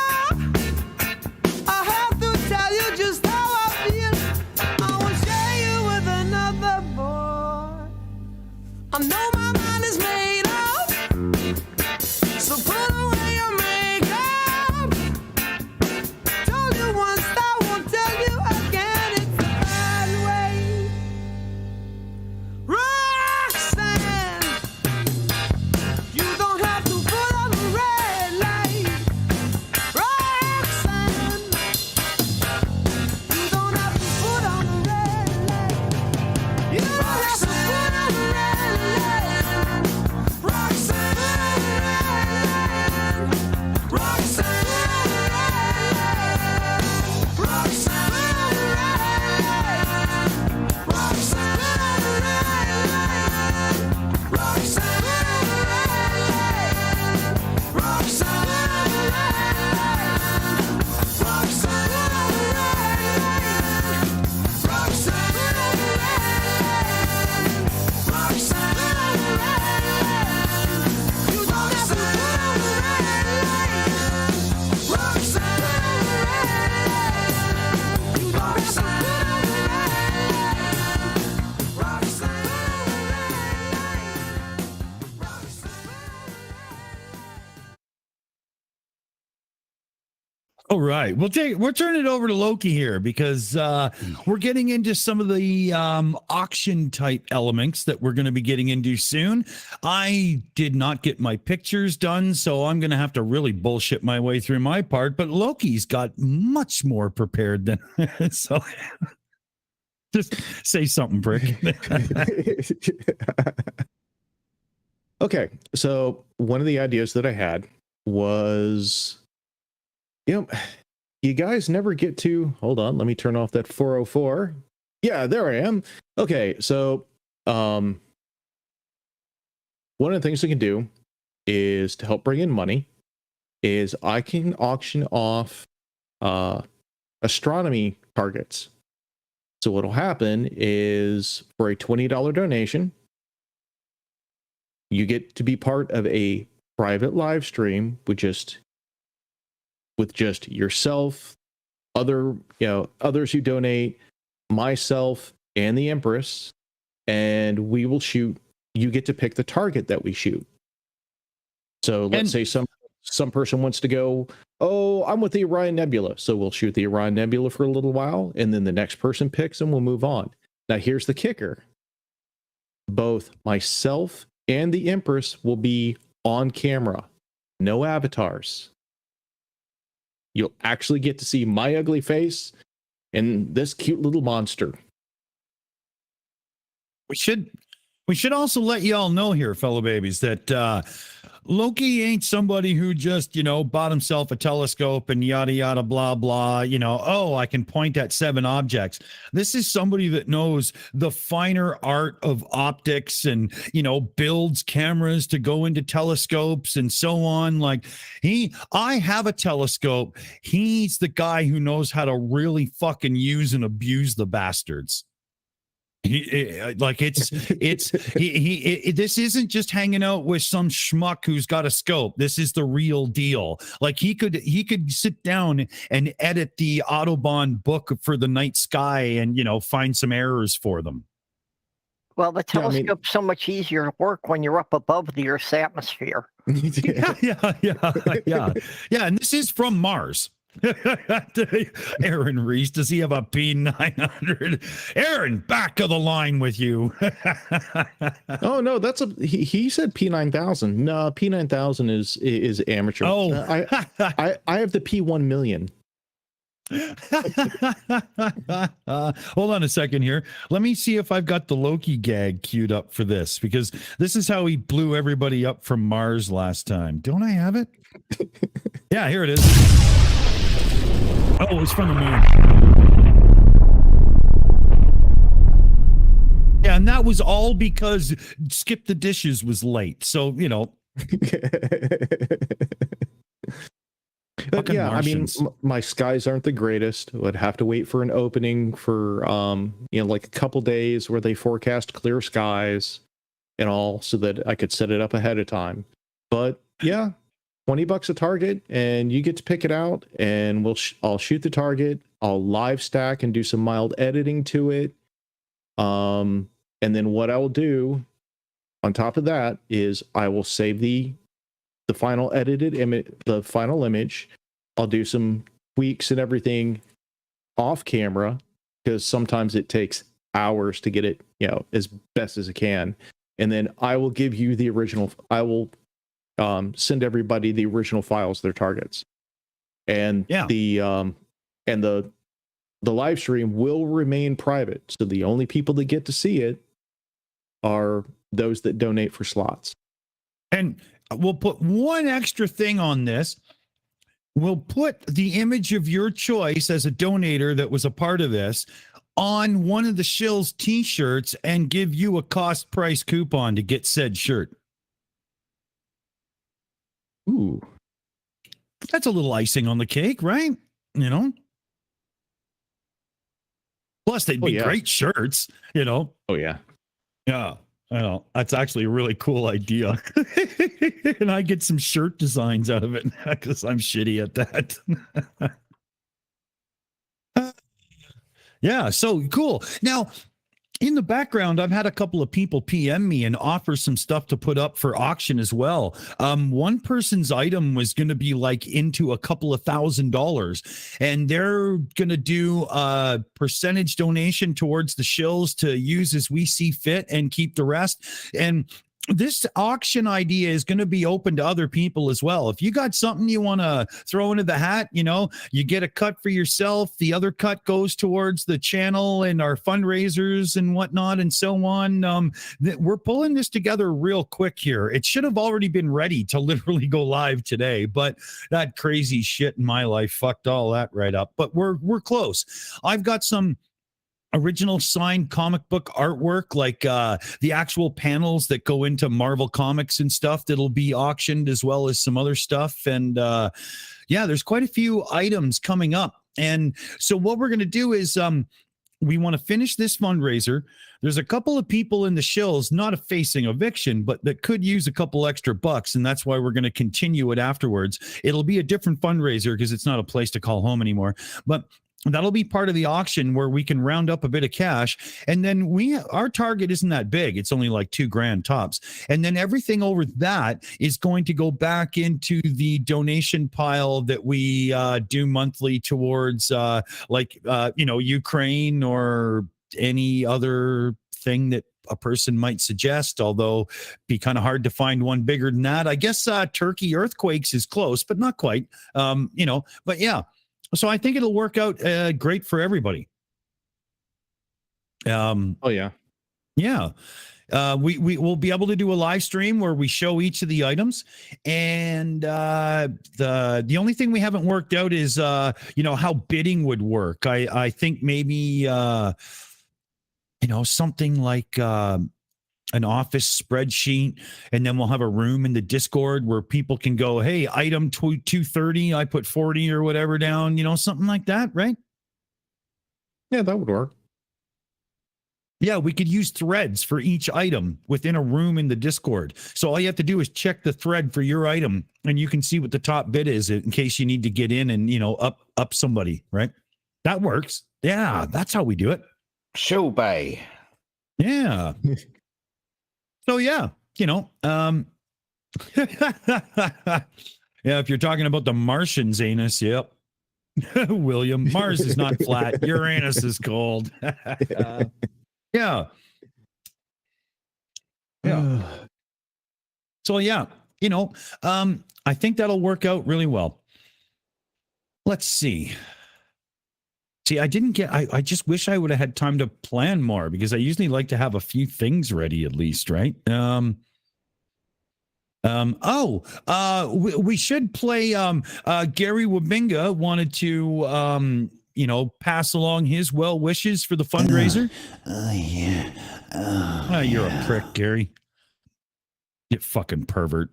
I have to tell you just how I feel. I won't share you with another boy. I know my mind is made up, so put away your makeup. Told you once, I won't tell you again. It's the bad way. Roxanne, you don't have to put on the red light. Roxanne, you don't have to put on the red light. You don't have to put on the red light. Roxanne, Roxanne, Roxanne, All right, we'll turn it over to Loki here because we're getting into some of the auction type elements that we're going to be getting into soon. I did not get my pictures done, so I'm going to have to really bullshit my way through my part. But Loki's got much more prepared than so. Just say something, Brick. Okay, so one of the ideas that I had was, you guys never get to, hold on, let me turn off that 404. Yeah, there I am. Okay, so one of the things I can do is to help bring in money is I can auction off astronomy targets. So what'll happen is for a $20 donation, you get to be part of a private live stream with just yourself, others who donate, myself, and the Empress, and we will shoot. You get to pick the target that we shoot. So let's say some person wants to go, oh, I'm with the Orion Nebula, so we'll shoot the Orion Nebula for a little while, and then the next person picks and we'll move on. Now here's the kicker. both myself and the Empress will be on camera. No avatars. You'll actually get to see my ugly face and this cute little monster. We should also let you all know here, fellow babies, that Loki ain't somebody who just, bought himself a telescope and yada, yada, blah, blah, oh, I can point at 7 objects. This is somebody that knows the finer art of optics and, builds cameras to go into telescopes and so on. Like I have a telescope. He's the guy who knows how to really fucking use and abuse the bastards. This isn't just hanging out with some schmuck who's got a scope. This is the real deal. Like he could sit down and edit the Autobahn book for the night sky and find some errors for them. Well, the telescope's so much easier to work when you're up above the Earth's atmosphere. Yeah. And this is from Mars. Aaron Reese, does he have a P900? Aaron, back of the line with you. Oh no, he said P9000. No, P9000 is amateur. Oh, I have the P1 million. Hold on a second here. Let me see if I've got the Loki gag queued up for this, because this is how he blew everybody up from Mars last time. Don't I have it? Yeah, here it is. Oh, it's from the moon. Yeah, and that was all because Skip the Dishes was late. So, But yeah, Martians. I mean, my skies aren't the greatest. Would have to wait for an opening for, like a couple days where they forecast clear skies and all, so that I could set it up ahead of time. But yeah, $20 a target, and you get to pick it out, and I'll shoot the target. I'll live stack and do some mild editing to it. And then what I will do on top of that is I will save the final edited image, the final image. I'll do some tweaks and everything off camera, because sometimes it takes hours to get it, as best as it can. And then I will give you the original. I will send everybody the original files, their targets, and the live stream will remain private. So the only people that get to see it are those that donate for slots. And we'll put one extra thing on this. We'll put the image of your choice as a donator that was a part of this on one of the Shills t-shirts and give you a cost price coupon to get said shirt. Ooh, that's a little icing on the cake, right? Plus, they'd be great shirts, Oh, yeah. Yeah. Well, that's actually a really cool idea. And I get some shirt designs out of it because I'm shitty at that. Yeah, so cool. Now, in the background, I've had a couple of people PM me and offer some stuff to put up for auction as well. One person's item was going to be like into a couple of $1,000s, and they're going to do a percentage donation towards the Shills to use as we see fit and keep the rest. And this auction idea is going to be open to other people as well. If you got something you want to throw into the hat, you get a cut for yourself. The other cut goes towards the channel and our fundraisers and whatnot and so on. We're pulling this together real quick here. It should have already been ready to literally go live today, but that crazy shit in my life fucked all that right up. But we're close. I've got some original signed comic book artwork, like the actual panels that go into Marvel Comics and stuff, that'll be auctioned, as well as some other stuff. And there's quite a few items coming up. And so what we're going to do is we want to finish this fundraiser. There's a couple of people in the Shills not facing eviction, but that could use a couple extra bucks, and that's why we're going to continue it afterwards. It'll be a different fundraiser because it's not a place to call home anymore, but that'll be part of the auction where we can round up a bit of cash. And then our target isn't that big. It's only like $2,000 tops. And then everything over that is going to go back into the donation pile that we do monthly towards Ukraine or any other thing that a person might suggest, although be kind of hard to find one bigger than that. I guess Turkey Earthquakes is close, but not quite. But yeah. So I think it'll work out great for everybody. Oh yeah. Yeah. We will be able to do a live stream where we show each of the items, and the only thing we haven't worked out is how bidding would work. I think maybe something like an office spreadsheet, and then we'll have a room in the Discord where people can go, hey, item 230, I put 40 or whatever down, something like that, right? Yeah, that would work. Yeah, we could use threads for each item within a room in the Discord. So all you have to do is check the thread for your item, and you can see what the top bid is in case you need to get in and, up somebody, right? That works. Yeah, that's how we do it. Show Bay. Yeah. So yeah, yeah, if you're talking about the Martians anus, yep. William, Mars is not flat. Uranus is cold. Yeah. Yeah. So yeah, I think that'll work out really well. Let's see. I just wish I would have had time to plan more, because I usually like to have a few things ready at least, right? We should play Gary Wabinga wanted to pass along his well wishes for the fundraiser. Yeah. You're a prick, Gary. You fucking pervert.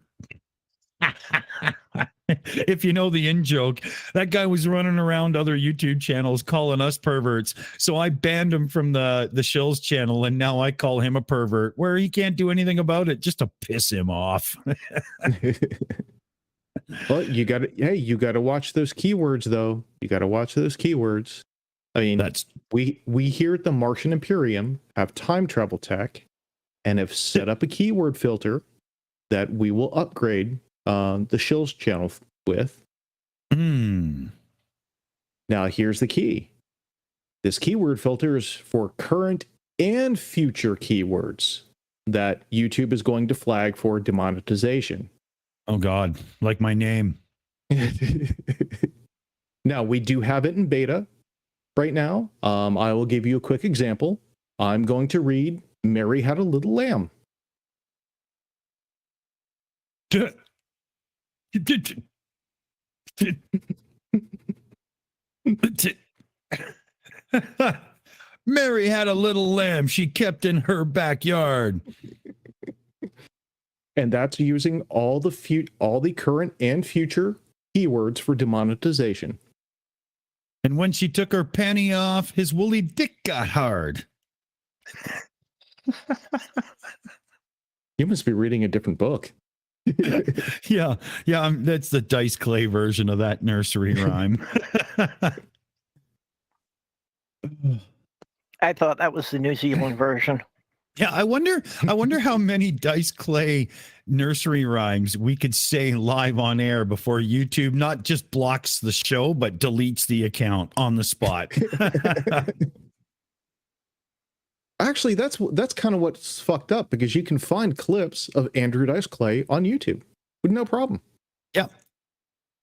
If you know the in-joke, that guy was running around other YouTube channels calling us perverts. So I banned him from the Shills channel, and now I call him a pervert, where he can't do anything about it, just to piss him off. Well, you got to watch those keywords, though. You got to watch those keywords. I mean, we here at the Martian Imperium have time travel tech, and have set up a keyword filter that we will upgrade the Shills channel with. Now, here's the key. This keyword filter is for current and future keywords that YouTube is going to flag for demonetization. Oh, God. Like my name. Now, we do have it in beta right now. I will give you a quick example. I'm going to read Mary Had a Little Lamb. Mary had a little lamb she kept in her backyard. And that's using all the current and future keywords for demonetization. And when she took her panty off, his woolly dick got hard. You must be reading a different book. Yeah, that's the Dice Clay version of that nursery rhyme. I thought that was the New Zealand version. Yeah, I wonder how many Dice Clay nursery rhymes we could say live on air before YouTube not just blocks the show, but deletes the account on the spot. Actually, that's kind of what's fucked up, because you can find clips of Andrew Dice Clay on YouTube with no problem.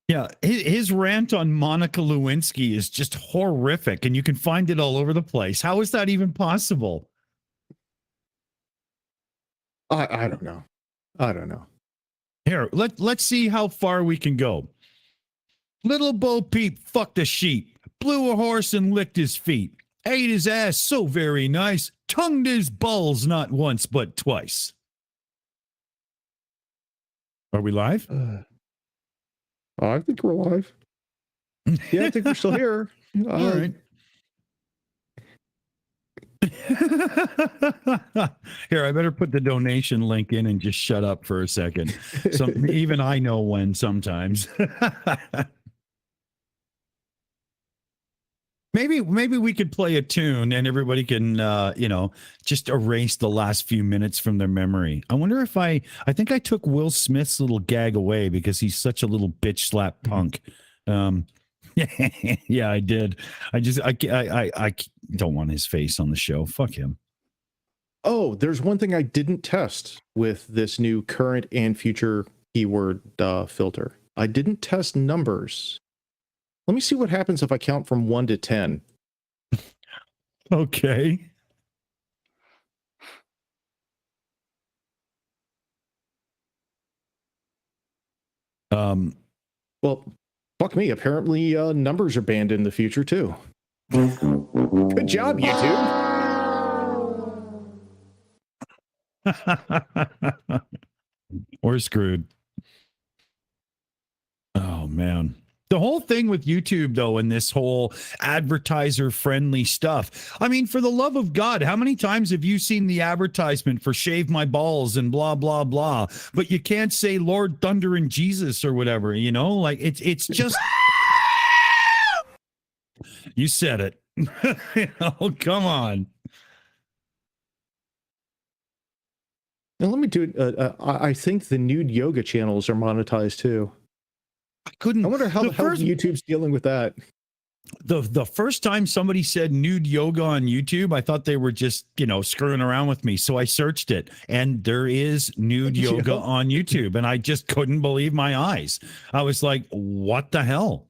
Yeah, his rant on Monica Lewinsky is just horrific, and you can find it all over the place. How is that even possible? I don't know. I don't know. Here, let's see how far we can go. Little Bo Peep fucked a sheep, blew a horse and licked his feet, ate his ass so very nice, tongued his balls not once but twice. Are we live? I think we're live. Yeah, I think we're still here. All right. Here, I better put the donation link in and just shut up for a second. Even I know when sometimes. Maybe we could play a tune and everybody can, just erase the last few minutes from their memory. I wonder if I think I took Will Smith's little gag away because he's such a little bitch slap punk. Yeah, I did. I don't want his face on the show. Fuck him. Oh, there's one thing I didn't test with this new current and future keyword filter. I didn't test numbers. Let me see what happens if I count from 1 to 10. Okay. Well, fuck me. Apparently, numbers are banned in the future too. Good job, YouTube. We're screwed. Oh man. The whole thing with YouTube, though, and this whole advertiser-friendly stuff. I mean, for the love of God, how many times have you seen the advertisement for shave my balls and blah, blah, blah, but you can't say Lord Thunder and Jesus or whatever, you know? Like, it's just... You said it. You know, come on. Now, let me do it. I think the nude yoga channels are monetized too. I wonder how the hell YouTube's dealing with that. The first time somebody said nude yoga on YouTube, I thought they were just, you know, screwing around with me. So I searched it, and there is nude yoga on YouTube, and I just couldn't believe my eyes. I was like, what the hell?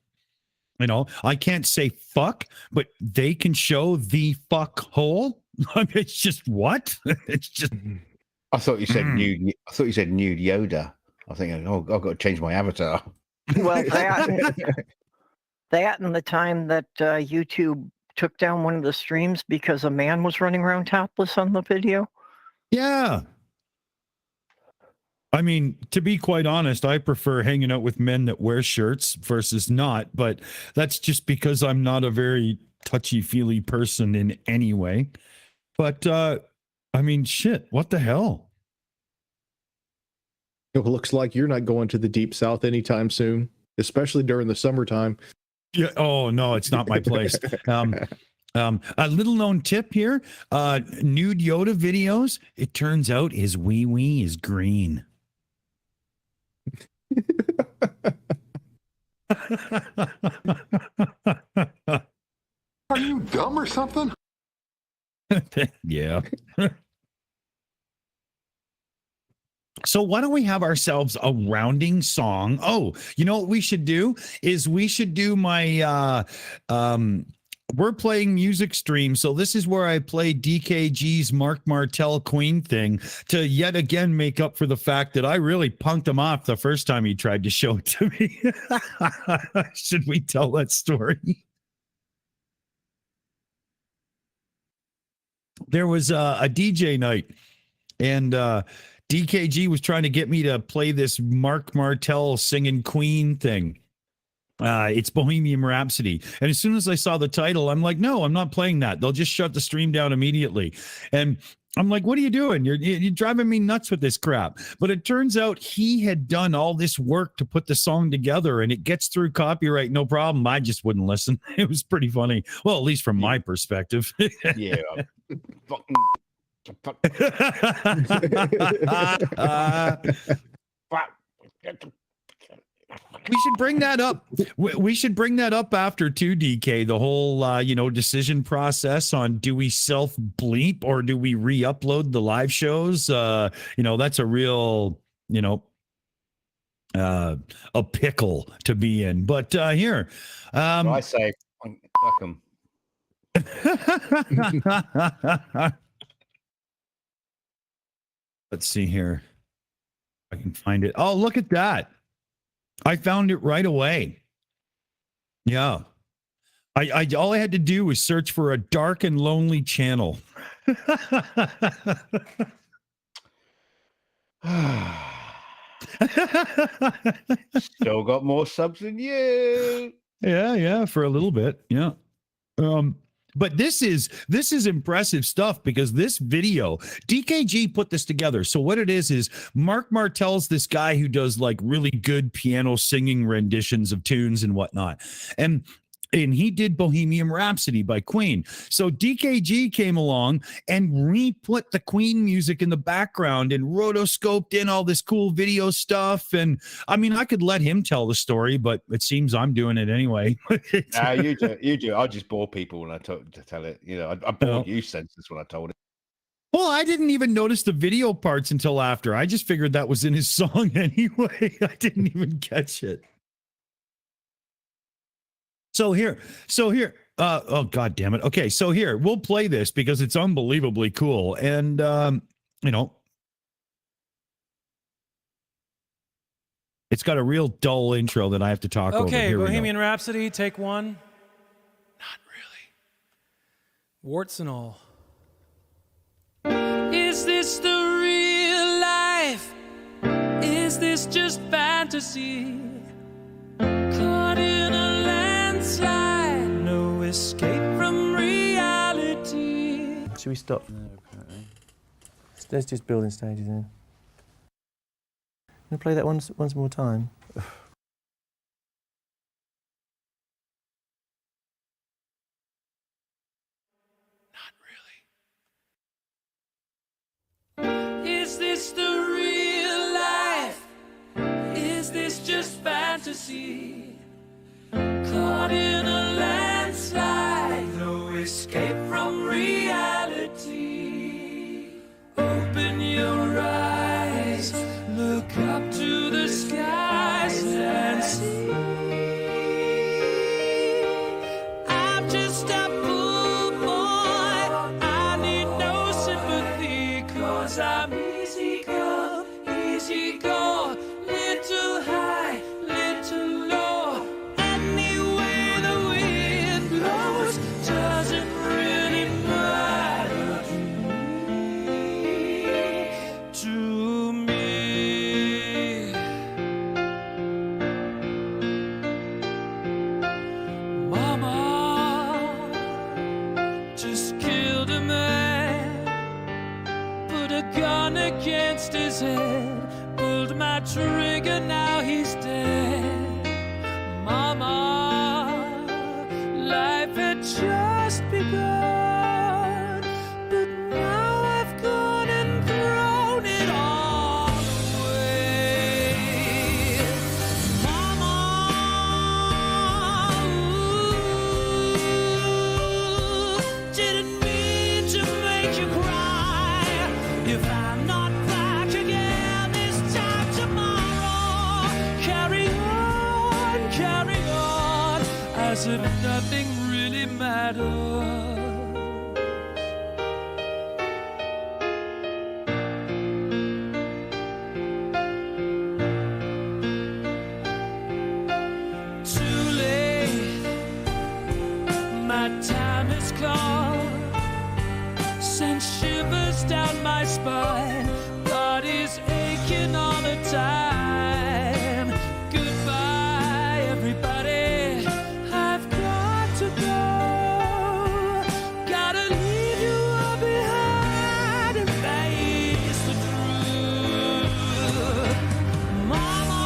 You know, I can't say fuck, but they can show the fuck hole. I mean, it's just what? It's just. I thought you said nude. I thought you said nude Yoda. I think, oh, I've got to change my avatar. Well, that and the time that YouTube took down one of the streams because a man was running around topless on the video. Yeah. I mean, to be quite honest, I prefer hanging out with men that wear shirts versus not, but that's just because I'm not a very touchy-feely person in any way. But, I mean, shit, what the hell? It looks like you're not going to the Deep South anytime soon, especially during the summertime. Yeah. Oh, no, it's not my place. A little known tip here, nude Yoda videos, it turns out his wee-wee is green. Are you dumb or something? Yeah. So why don't we have ourselves a rounding song? Oh, you know what we should do is we should do my we're playing music stream. So this is where I play DKG's Mark Martell Queen thing to yet again make up for the fact that I really punked him off the first time he tried to show it to me. Should we tell that story? There was a DJ night, and DKG was trying to get me to play this Mark Martell singing Queen thing. It's Bohemian Rhapsody. And as soon as I saw the title, I'm like, no, I'm not playing that. They'll just shut the stream down immediately. And I'm like, what are you doing? You're driving me nuts with this crap. But it turns out he had done all this work to put the song together, and it gets through copyright, no problem. I just wouldn't listen. It was pretty funny. Well, at least from my perspective. Yeah. Fucking. We should bring that up. We should bring that up after 2DK, the whole, decision process on do we self bleep or do we re-upload the live shows? That's a real, a pickle to be in. But here, I say, fuck them. Let's see here. I can find it. Oh, look at that. I found it right away. Yeah. I all I had to do was search for a dark and lonely channel. Still got more subs than you. Yeah, for a little bit. Yeah. But this is impressive stuff because this video, DKG put this together. So what it is Mark Martell's this guy who does like really good piano singing renditions of tunes and whatnot. And he did Bohemian Rhapsody by Queen. So DKG came along and re-put the Queen music in the background and rotoscoped in all this cool video stuff. And I mean, I could let him tell the story, but it seems I'm doing it anyway. You do. I just bore people when I tell it. I bored you senseless when I told it. Well, I didn't even notice the video parts until after. I just figured that was in his song anyway. I didn't even catch it. So here, oh God damn it. Okay, so here, we'll play this because it's unbelievably cool. And you know, it's got a real dull intro that I have to talk over. Okay, Here we go. Bohemian Rhapsody, take one. Not really. Warts and all. Is this the real life? Is this just fantasy? Caught in a landslide, no escape from reality. Should we stop? No, apparently. Let's just building stages in. Can I play that once more time? Is this the real life? Is this just fantasy? Caught in a landslide, no escape from reality. Open your eyes, look up to the skies and see. I'm just a fool boy, I need no sympathy, 'cause I'm easy come, easy go, little high, little low. Anyway the wind blows doesn't really matter to me. Mama just killed a man, put a gun against his head, pulled my trigger, now he's dead. Mama, life had just begun, but now I've gone and thrown it all away. Mama, didn't mean to make you cry. If I'm not back again this time tomorrow, carry on, as if nothing really mattered. Too late, my time has come, sent shivers down my spine, body's aching all the time. Goodbye, everybody, I've got to go. Gotta leave you all behind and face the truth. Mama,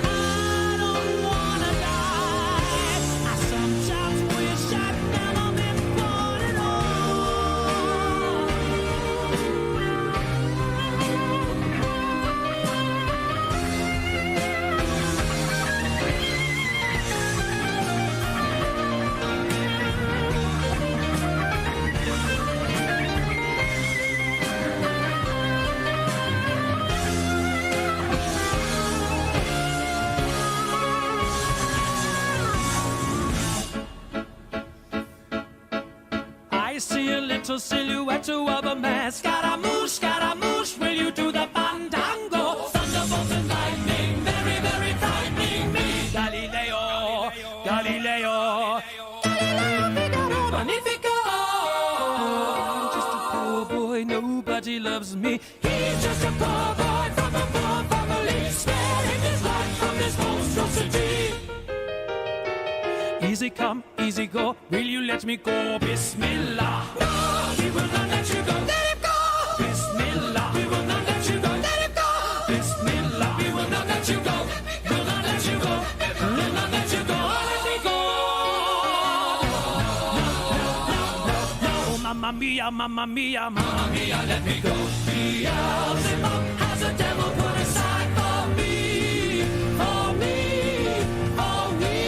I don't wanna die. I sometimes wish I'd never been born at all. I see a little silhouette of a man. Scaramouche, will you do the fandango? Thunderbolt and lightning, very, very frightening me. Galileo, Magnifico. I'm just a poor boy, nobody loves me. He's just a poor boy from a poor family, sparing his life from this monstrosity. Easy come, easy go, will you let me go? Bismillah. No, we will not let you go. Let him go. Bismillah. We will not let you go. Let him go. Bismillah. We will not let you go. Will not let you go. Will not let you go. Let me go. No. Oh, mamma mia, mamma mia, mamma mia, let me go. Beelzebub has a devil put aside for me, for me, for me.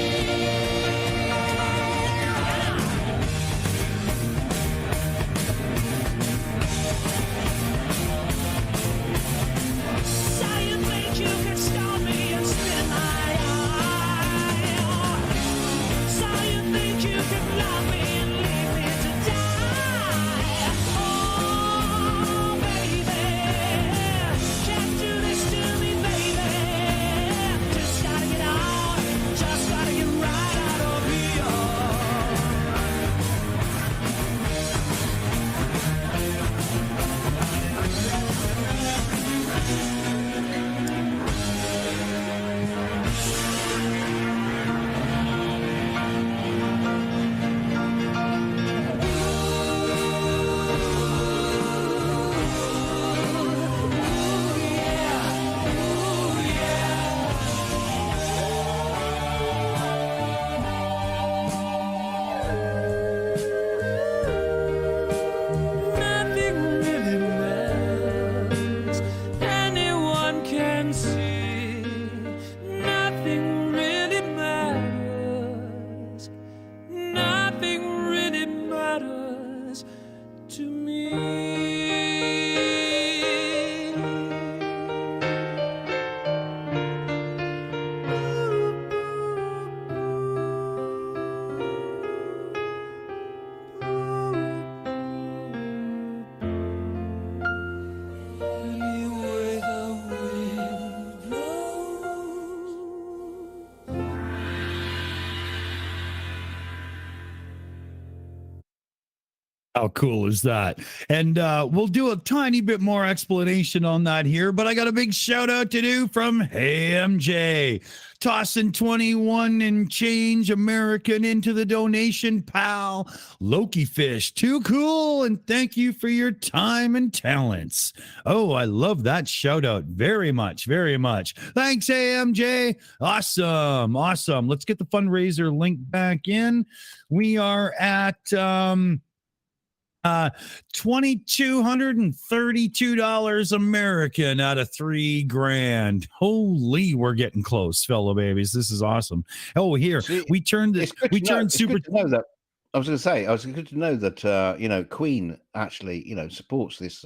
How cool is that? And we'll do a tiny bit more explanation on that here, but I got a big shout out to do from Hey MJ. Tossing 21 and change American into the donation, pal. Lokifish, too cool, and thank you for your time and talents. Oh, I love that shout out very much, very much. Thanks, AMJ. Awesome, awesome. Let's get the fundraiser link back in. We are at $2,232 American out of $3,000. Holy, we're getting close, fellow babies. This is awesome. Oh, here See, we turned this. We turned super. Good to know that. I was going to say, I was good to know that you know, Queen actually, you know, supports this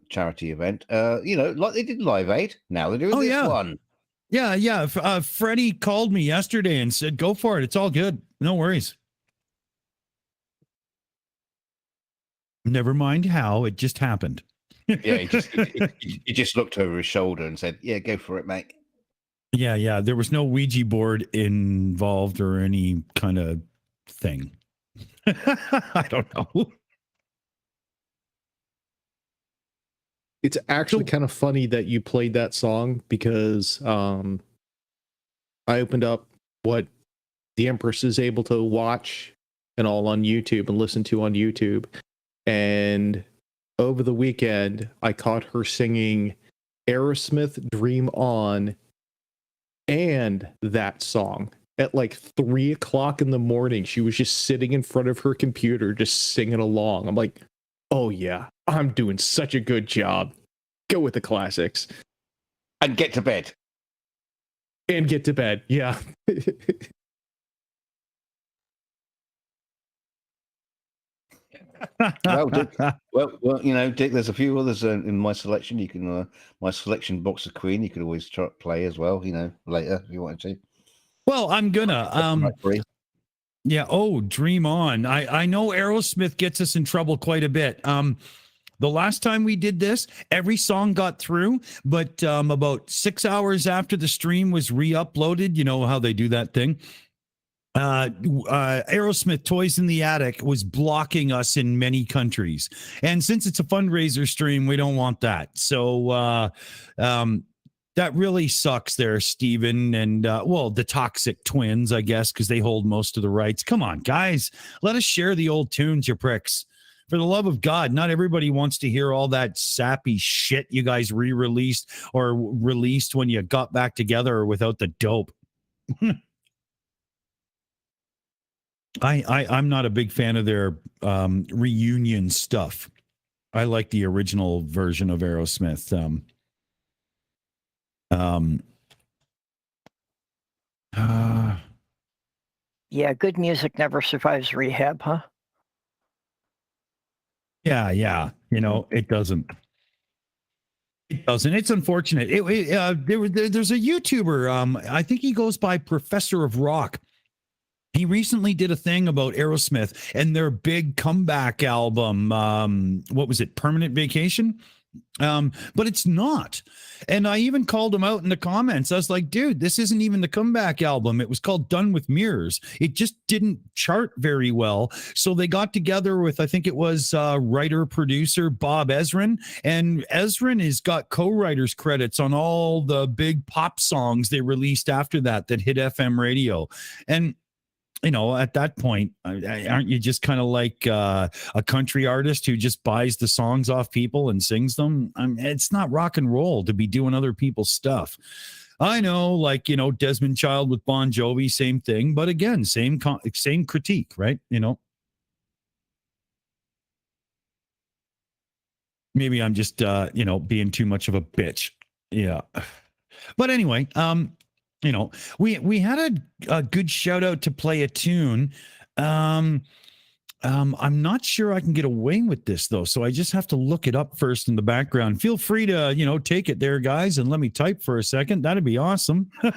charity event. You know, like they did Live Aid. Now they're doing this one. Yeah. Freddie called me yesterday and said, "Go for it. It's all good. No worries." Never mind how, it just happened. Yeah, he just looked over his shoulder and said, "Yeah, go for it, mate." Yeah. There was no Ouija board involved or any kind of thing. I don't know. It's actually kind of funny that you played that song because I opened up what the Empress is able to watch and all on YouTube and listen to on YouTube. And over the weekend, I caught her singing Aerosmith Dream On and that song at like 3 o'clock in the morning. She was just sitting in front of her computer, just singing along. I'm like, oh yeah, I'm doing such a good job. Go with the classics. And get to bed. And get to bed, yeah. well, you know, Dick, there's a few others in my selection. You can my selection box of Queen. You could always try play as well. You know, later if you wanted to. Well, I'm gonna yeah. Oh, Dream On. I know Aerosmith gets us in trouble quite a bit. The last time we did this, every song got through, but about 6 hours after the stream was re-uploaded, you know how they do that thing. Aerosmith Toys in the Attic was blocking us in many countries. And since it's a fundraiser stream, we don't want that. So that really sucks there, Steven. And well, the Toxic Twins, I guess, because they hold most of the rights. Come on, guys, let us share the old tunes, you pricks. For the love of God, not everybody wants to hear all that sappy shit you guys re-released or released when you got back together or without the dope. I'm not a big fan of their reunion stuff. I like the original version of Aerosmith. Yeah, good music never survives rehab, huh? Yeah. You know, it doesn't. It doesn't. It's unfortunate. There's a YouTuber. I think he goes by Professor of Rock. He recently did a thing about Aerosmith and their big comeback album. What was it? Permanent Vacation? But it's not. And I even called him out in the comments. I was like, dude, this isn't even the comeback album. It was called Done with Mirrors. It just didn't chart very well. So they got together with, I think it was writer-producer Bob Ezrin. And Ezrin has got co-writers credits on all the big pop songs they released after that hit FM radio. And you know, at that point, aren't you just kind of like a country artist who just buys the songs off people and sings them? It's not rock and roll to be doing other people's stuff. I know, like, you know, Desmond Child with Bon Jovi, same thing. But again, same critique, right? You know, maybe I'm just, you know, being too much of a bitch. Yeah. But anyway, you know, we had a good shout out to play a tune. I'm not sure I can get away with this though, so I just have to look it up first in the background. Feel free to, you know, take it there, guys, and let me type for a second. That'd be awesome. Hey,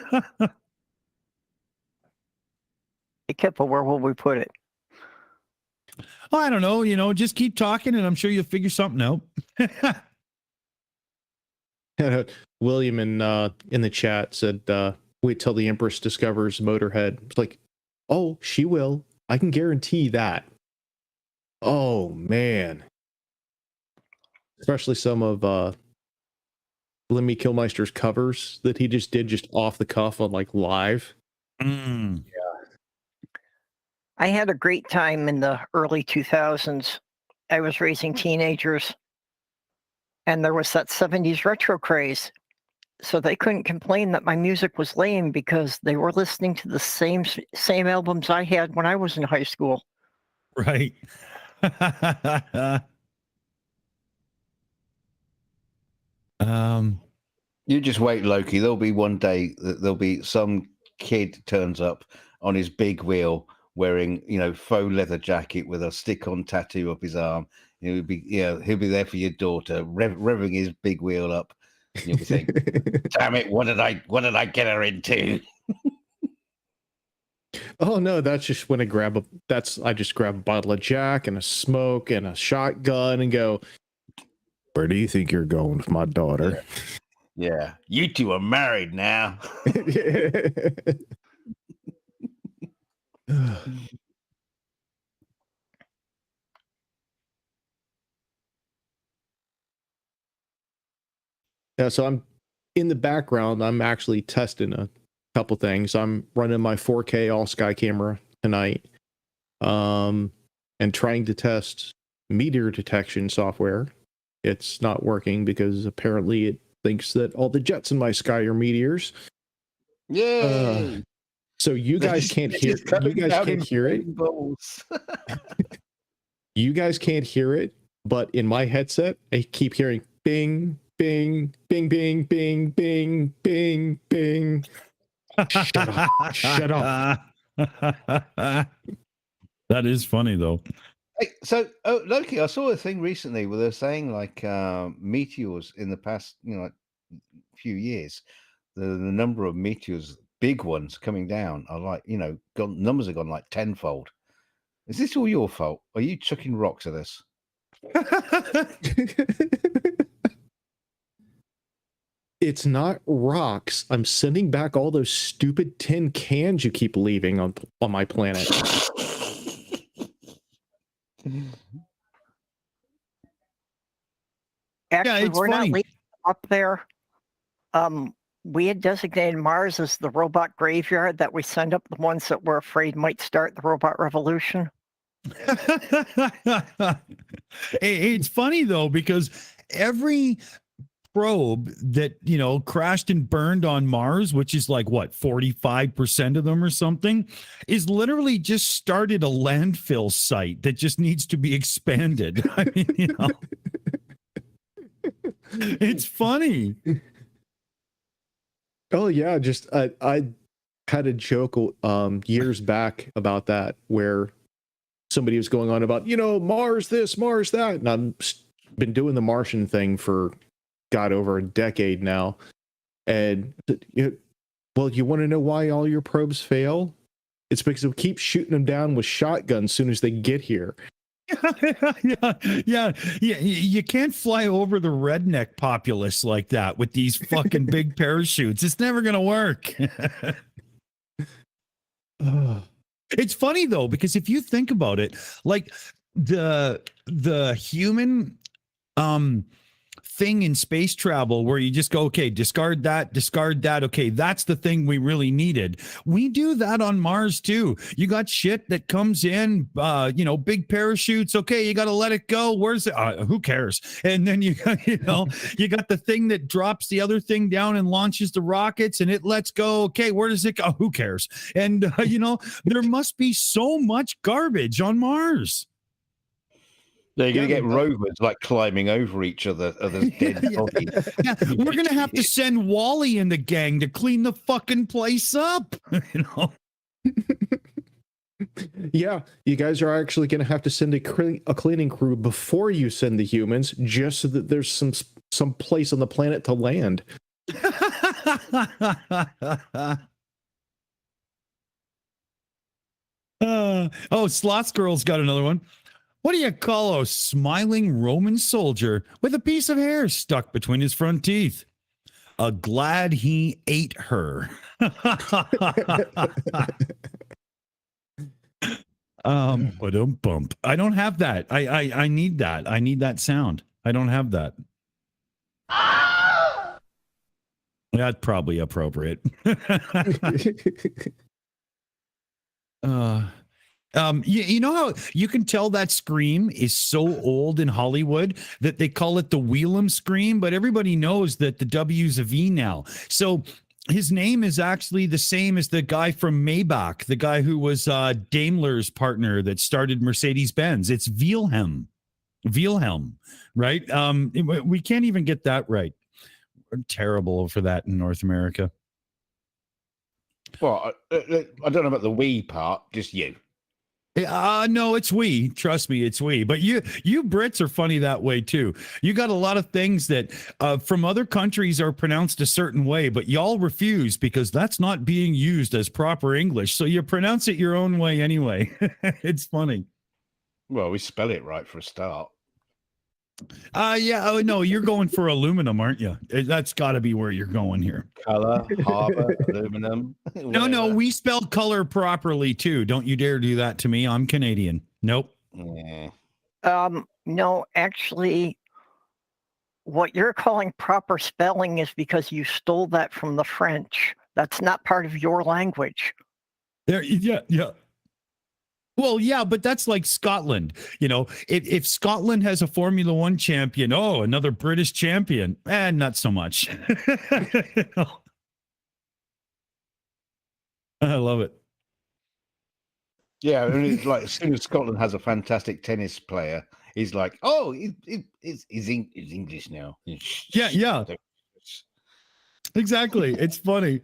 Kipple, where will we put it? I don't know, you know, just keep talking, and I'm sure you'll figure something out. William in the chat said, wait till the Empress discovers Motorhead. It's like, oh, she will. I can guarantee that. Oh man. Especially some of Lemmy Kilmeister's covers that he just did just off the cuff on like live. Mm. I had a great time in the early 2000s. I was raising teenagers, and there was that 70s retro craze. So they couldn't complain that my music was lame because they were listening to the same albums I had when I was in high school. Right. You just wait, Loki. There'll be one day that there'll be some kid turns up on his big wheel wearing, faux leather jacket with a stick-on tattoo up his arm. He'll be there for your daughter, revving his big wheel up. And you'll be thinking, "Damn it! What did I get her into?" Oh no, that's just when I just grab a bottle of Jack and a smoke and a shotgun and go, "Where do you think you're going with my daughter?" Yeah, you two are married now. Yeah, so I'm in the background. I'm actually testing a couple things. I'm running my 4K all sky camera tonight, and trying to test meteor detection software. It's not working because apparently it thinks that all the jets in my sky are meteors. Yay! So you guys can't hear. You guys can't hear it. You guys can't hear it, but in my headset, I keep hearing bing, bing, bing, bing, bing, bing, bing, bing. Shut up! Shut up! That is funny though. Hey, so, Loki, I saw a thing recently where they're saying like meteors in the past, few years, the number of meteors, big ones coming down, are like, numbers have gone like tenfold. Is this all your fault? Are you chucking rocks at us? It's not rocks. I'm sending back all those stupid tin cans you keep leaving on my planet. Actually, it's we're funny. not leaving up there. We had designated Mars as the robot graveyard that we send up the ones that we're afraid might start the robot revolution. It's funny though, because every probe that crashed and burned on Mars, which is like what 45% of them or something, is literally just started a landfill site that just needs to be expanded. I mean, it's funny. Oh yeah, just I had a joke years back about that, where somebody was going on about Mars this, Mars that, and I've been doing the Martian thing for over a decade now, and well, you want to know why all your probes fail? It's because we keep shooting them down with shotguns as soon as they get here. Yeah. You can't fly over the redneck populace like that with these fucking big parachutes. It's never gonna work. It's funny though, because if you think about it, like the human thing in space travel where you just go, okay, discard that, okay, that's the thing we really needed. We do that on Mars too. You got shit that comes in, big parachutes, okay, you got to let it go. Where's it? Who cares? And then you got the thing that drops the other thing down and launches the rockets, and it lets go. Okay, where does it go? Who cares? And there must be so much garbage on Mars. They're going to get rovers like climbing over each other's dead bodies. Yeah, we're going to have to send Wally and the gang to clean the fucking place up. Yeah, you guys are actually going to have to send a cleaning crew before you send the humans, just so that there's some place on the planet to land. Slots Girl's got another one. What do you call a smiling Roman soldier with a piece of hair stuck between his front teeth? A glad he ate her. Bump. I don't have that. I need that. I need that sound. I don't have that. That's probably appropriate. You know how you can tell that scream is so old in Hollywood that they call it the Wheelum scream, but everybody knows that the W's a V now. So his name is actually the same as the guy from Maybach, the guy who was Daimler's partner that started Mercedes-Benz. It's Wilhelm, right? We can't even get that right. We're terrible for that in North America. Well, I don't know about the we part, just you. No, it's we. Trust me, it's we. But you Brits are funny that way too. You got a lot of things that from other countries are pronounced a certain way, but y'all refuse because that's not being used as proper English. So you pronounce it your own way anyway. It's funny. Well, we spell it right for a start. Yeah. Oh no, you're going for aluminum, aren't you? That's got to be where you're going here. Color, harbor, aluminum. No, we spell color properly too. Don't you dare do that to me. I'm Canadian. Nope. Yeah. No, actually, what you're calling proper spelling is because you stole that from the French. That's not part of your language. There, yeah. Well, yeah, but that's like Scotland. You know, if Scotland has a Formula One champion, oh, another British champion, not so much. You know? I love it. Yeah, I mean, it's like as soon as Scotland has a fantastic tennis player, he's like, oh, he's English now. Yeah. Exactly. It's funny.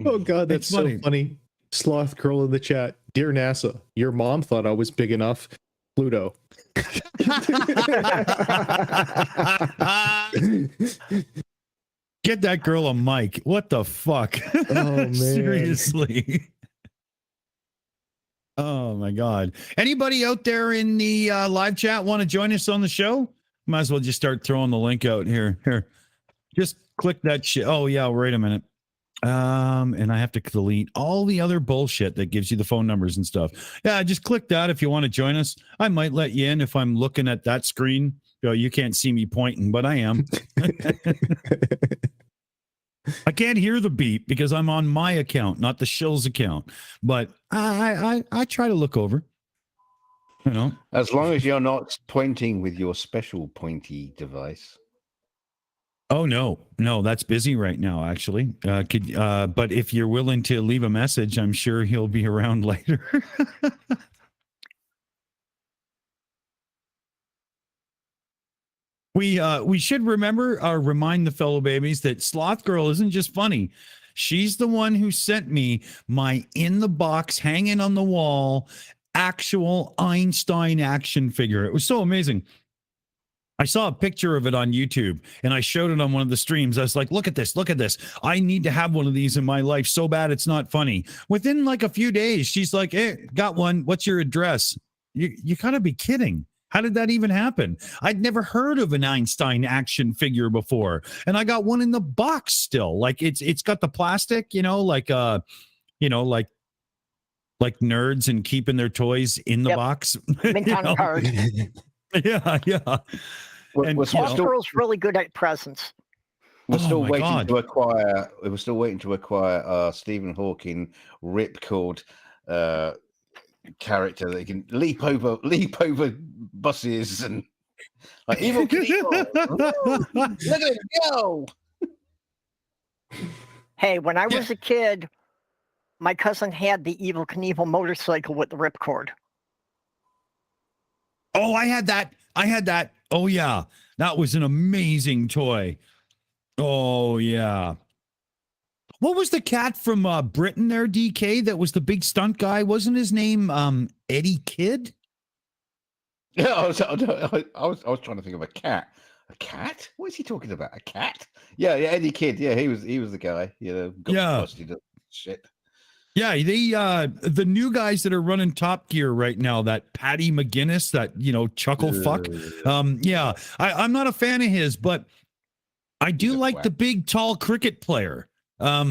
Oh God, that's It's funny. so funny. Sloth girl in the chat. Dear NASA, your mom thought I was big enough. Pluto. Get that girl a mic. What the fuck? Oh, man. Seriously. Oh my God. Anybody out there in the live chat want to join us on the show? Might as well just start throwing the link out here. Here. Just click that shit. Oh yeah, wait a minute. And I have to delete all the other bullshit that gives you the phone numbers and stuff. Yeah, just click that if you want to join us. I might let you in if I'm looking at that screen. You can't see me pointing, but I am. I can't hear the beep because I'm on my account, not the Shills account. But I try to look over. You know, As long as you're not pointing with your special pointy device. oh no, that's busy right now. Actually, but if you're willing to leave a message, I'm sure he'll be around later. We should remember or remind the fellow babies that Sloth Girl isn't just funny. She's the one who sent me my in the box, hanging on the wall, actual Einstein action figure. It was so amazing. I saw a picture of it on YouTube and I showed it on one of the streams. I was like, look at this. I need to have one of these in my life so bad it's not funny. Within like a few days, she's like, hey, got one. What's your address? You gotta be kidding. How did that even happen? I'd never heard of an Einstein action figure before. And I got one in the box still. Like it's got the plastic, like nerds and keeping their toys in the box. Mint on card. Yeah. And Sloth Girl's really good at presents. We're still my waiting God. to acquire. We're still waiting to acquire Stephen Hawking ripcord character that can leap over buses and like evil people. Look at him go! Hey, when I was a kid, my cousin had the Evil Knievel motorcycle with the ripcord. Oh, I had that. Oh, yeah. That was an amazing toy. Oh, yeah. What was the cat from Britain there, DK, that was the big stunt guy? Wasn't his name Eddie Kidd? Yeah, I was trying to think of a cat. A cat? What is he talking about? A cat? Yeah, Eddie Kidd. Yeah, he was the guy. Got busted up. Shit. Yeah, the new guys that are running Top Gear right now, that Patty McGinnis, that chuckle fuck. Yeah, I'm not a fan of his, but I do like the big tall cricket player. Yeah,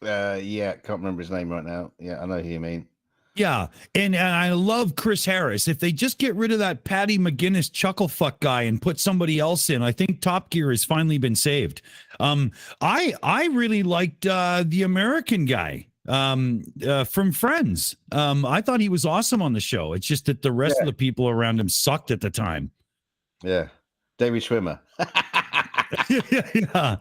can't remember his name right now. Yeah, I know who you mean. Yeah, and I love Chris Harris. If they just get rid of that Patty McGinnis chucklefuck guy and put somebody else in, I think Top Gear has finally been saved. I really liked the American guy from Friends. I thought he was awesome on the show. It's just that the rest of the people around him sucked at the time. Yeah, David Schwimmer. Yeah.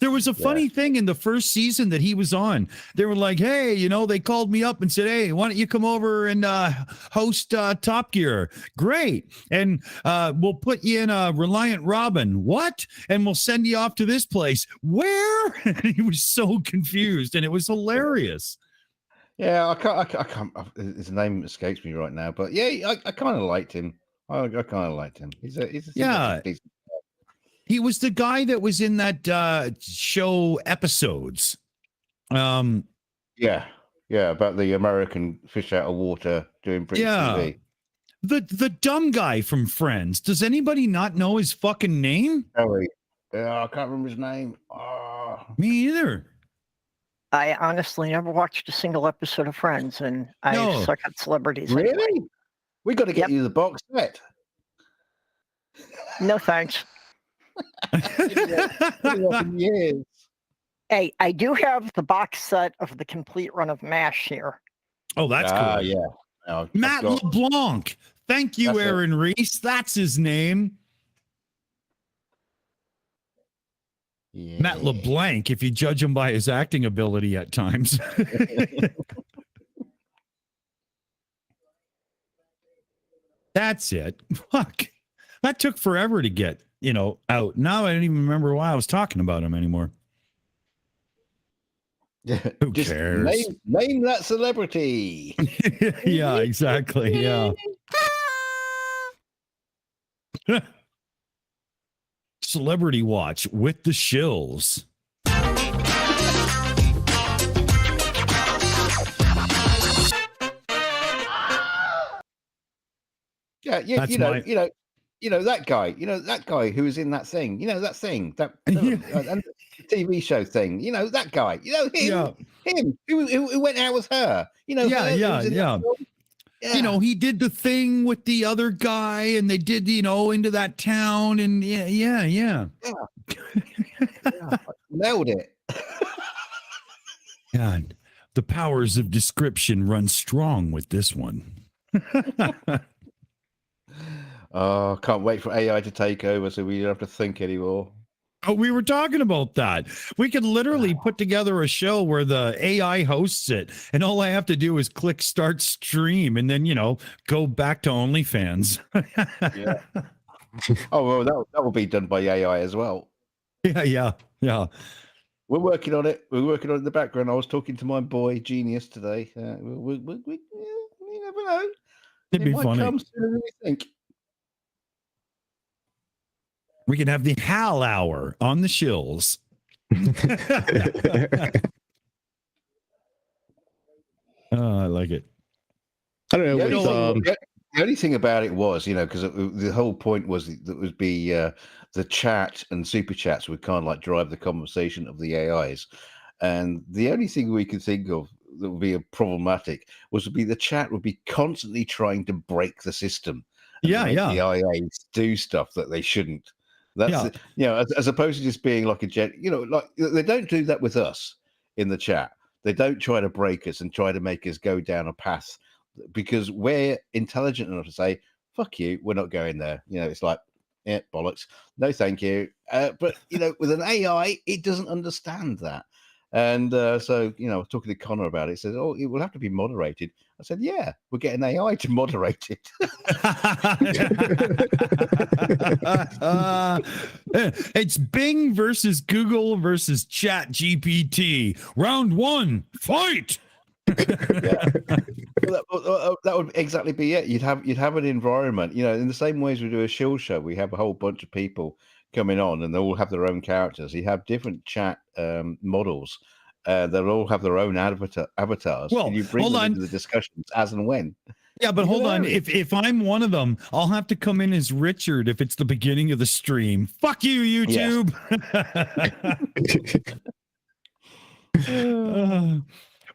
There was a funny thing in the first season that he was on. They were like, hey, you know, they called me up and said, hey, why don't you come over and host Top Gear? Great. And we'll put you in a Reliant Robin. What? And we'll send you off to this place. Where? And he was so confused, and it was hilarious. Yeah, I can't. His name escapes me right now, but yeah, I kind of liked him. I kind of liked him. He's a decent. He was the guy that was in that show Episodes. Yeah, about the American fish out of water doing British TV. The dumb guy from Friends. Does anybody not know his fucking name? Harry. Yeah, I can't remember his name. Oh. Me either. I honestly never watched a single episode of Friends, and I suck at celebrities. Really? Anyway. We got to get you the box set. No thanks. Years. Hey, I do have the box set of the complete run of MASH here. Oh, that's cool. Yeah. Matt LeBlanc. Thank you, Aaron Reese. That's his name. Yeah. Matt LeBlanc, if you judge him by his acting ability at times. That's it. Fuck. That took forever to get, out. Now I don't even remember why I was talking about him anymore. Yeah. Who cares? Name that celebrity. Yeah, exactly. Yeah. Celebrity Watch with the Shills. Yeah, that guy who was in that thing, that and the TV show thing, that guy, him who went out with her, yeah. He did the thing with the other guy, and they did, into that town, and yeah. Nailed it. God, the powers of description run strong with this one. Oh, can't wait for AI to take over so we don't have to think anymore. Oh, we were talking about that. We could literally put together a show where the AI hosts it, and all I have to do is click start stream and then, go back to OnlyFans. Yeah. Oh, well, that will be done by AI as well. Yeah. We're working on it. We're working on it in the background. I was talking to my boy Genius today. We you never know. It'd be funny. Come sooner than we think. We can have the Hal Hour on the Shills. I like it. I don't know. The only thing about it was, because the whole point was that it would be the chat and super chats would kind of like drive the conversation of the AIs. And the only thing we could think of that would be problematic would be the chat would be constantly trying to break the system. Yeah. The AIs do stuff that they shouldn't. That's as opposed to just being like like they don't do that with us in the chat. They don't try to break us and try to make us go down a path because we're intelligent enough to say, fuck you, we're not going there. It's like, yeah, bollocks. No, thank you. But with an AI, it doesn't understand that. And so, I was talking to Connor about it. He says, it will have to be moderated. I said, yeah, we're getting AI to moderate it. It's Bing versus Google versus Chat GPT. Round 1, fight. Well, that would exactly be it. You'd have an environment, in the same way as we do a shield show, we have a whole bunch of people coming on and they all have their own characters. You have different chat models. They'll all have their own avatars. Well, and you bring them into the discussions as and when. Yeah, but hold on. If I'm one of them, I'll have to come in as Richard if it's the beginning of the stream. Fuck you, YouTube.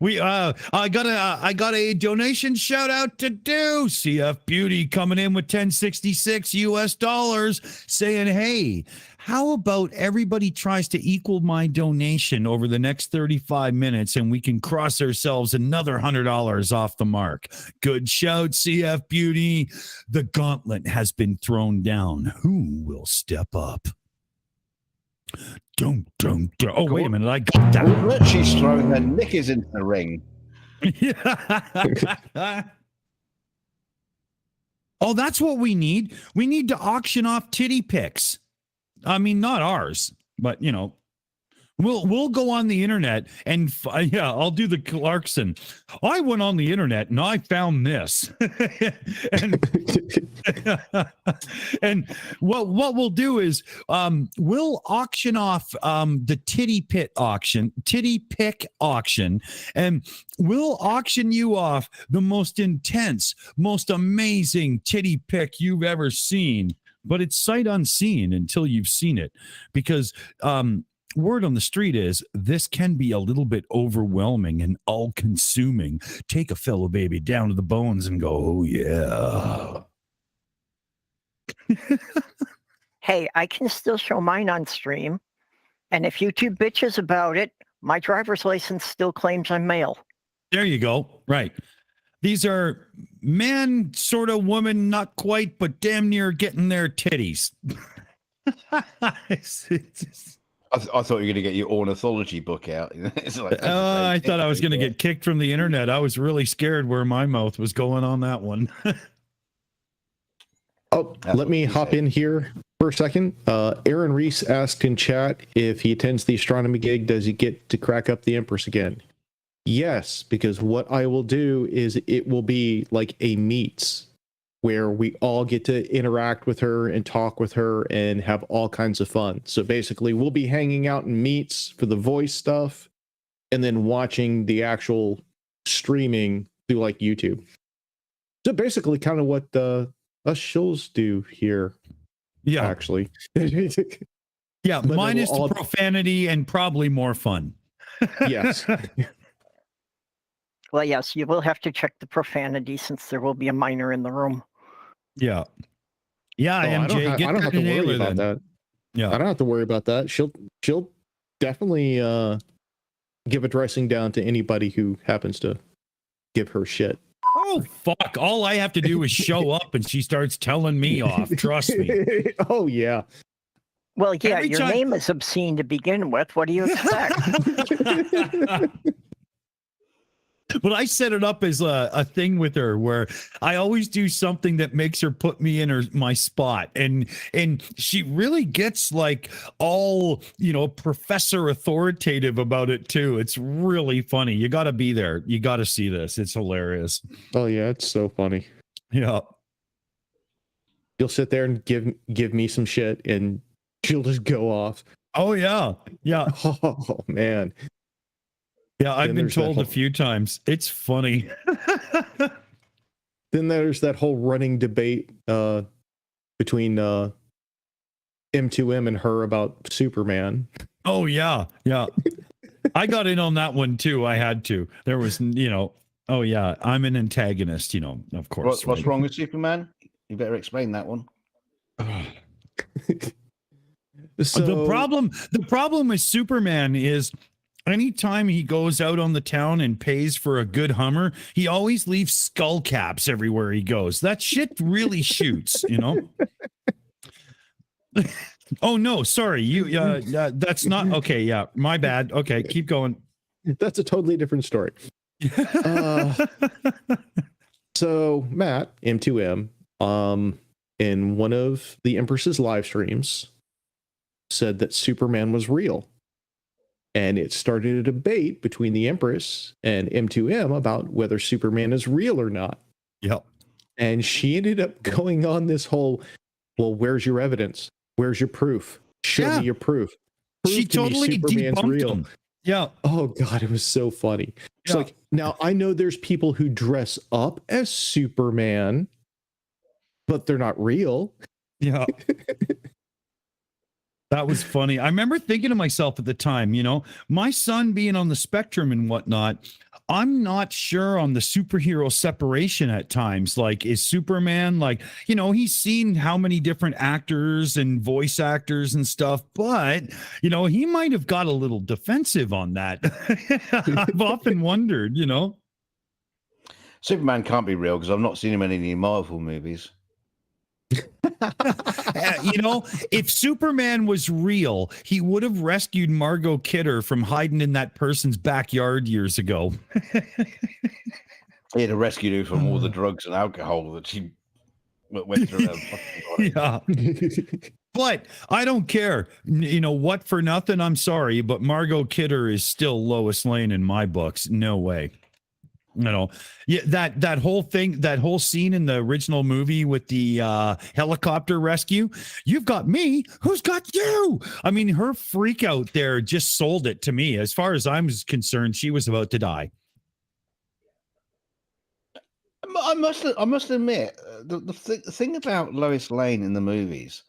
I got a donation shout out to do. CF Beauty coming in with 1066 US dollars saying, hey, how about everybody tries to equal my donation over the next 35 minutes and we can cross ourselves another $100 off the mark. Good shout, CF Beauty. The gauntlet has been thrown down. Who will step up? Don't. Oh, wait a minute. I got that. She's throwing her knickers into the ring. Oh, that's what we need. We need to auction off titty pics. I mean, not ours, but you know, we'll go on the internet and I'll do the Clarkson. I went on the internet and I found this. and what we'll do is we'll auction off the titty pic auction, and we'll auction you off the most intense, most amazing titty pic you've ever seen. But it's sight unseen until you've seen it, because word on the street is this can be a little bit overwhelming and all-consuming. Take a fellow baby down to the bones and go, oh, yeah. Hey, I can still show mine on stream. And if YouTube bitches about it, my driver's license still claims I'm male. There you go. Right. These are man, sort of, woman, not quite, but damn near getting their titties. I thought you were going to get your ornithology book out. It's like, I thought I was going to get kicked from the internet. I was really scared where my mouth was going on that one. Let me hop in here for a second. Aaron Reese asked in chat if he attends the astronomy gig, does he get to crack up the Empress again? Yes, because what I will do is it will be like a meets where we all get to interact with her and talk with her and have all kinds of fun. So basically we'll be hanging out in meets for the voice stuff and then watching the actual streaming through like YouTube. So basically kind of what us Shills do here. Yeah, actually. Yeah, minus the profanity and probably more fun. Yes. Well, yes, you will have to check the profanity since there will be a minor in the room. Yeah. Yeah, MJ, I don't have to worry about that. Yeah. I don't have to worry about that. She'll definitely give a dressing down to anybody who happens to give her shit. Oh, fuck. All I have to do is show up and she starts telling me off. Trust me. Oh, yeah. Well, yeah, your name is obscene to begin with. What do you expect? But I set it up as a thing with her where I always do something that makes her put me in my spot. And she really gets like all, professor authoritative about it too. It's really funny. You got to be there. You got to see this. It's hilarious. Oh yeah. It's so funny. Yeah. You'll sit there and give me some shit and she'll just go off. Oh yeah. Yeah. Oh man. Yeah, I've been told a few times. It's funny. Then there's that whole running debate between M2M and her about Superman. Oh, yeah. Yeah. I got in on that one, too. I had to. There was, oh, yeah, I'm an antagonist, of course. What's wrong with Superman? You better explain that one. So, the problem with Superman is anytime he goes out on the town and pays for a good Hummer, he always leaves skull caps everywhere he goes. That shit really shoots, Oh no, sorry. That's not okay. Yeah, my bad. Okay, keep going. That's a totally different story. So Matt, M2M, in one of the Empress's live streams, said that Superman was real. And it started a debate between the Empress and M2M about whether Superman is real or not. Yep. And she ended up going on this whole, well, where's your evidence? Where's your proof? Show me your proof. She totally debunked him. Yeah. Oh, God, it was so funny. It's like, now I know there's people who dress up as Superman, but they're not real. Yeah. That was funny. I remember thinking to myself at the time, my son being on the spectrum and whatnot, I'm not sure on the superhero separation at times. Like, is Superman like, he's seen how many different actors and voice actors and stuff, but, he might have got a little defensive on that. I've often wondered, Superman can't be real because I've not seen him in any Marvel movies. If Superman was real, he would have rescued Margot Kidder from hiding in that person's backyard years ago. He had rescued her from all the drugs and alcohol that she went through. Yeah. But I don't care. What for nothing? I'm sorry, but Margot Kidder is still Lois Lane in my books. No way. Yeah, that whole thing, that whole scene in the original movie with the helicopter rescue, you've got me, who's got you? I mean, her freak out there just sold it to me. As far as I'm concerned, she was about to die. I must admit, the thing about Lois Lane in the movies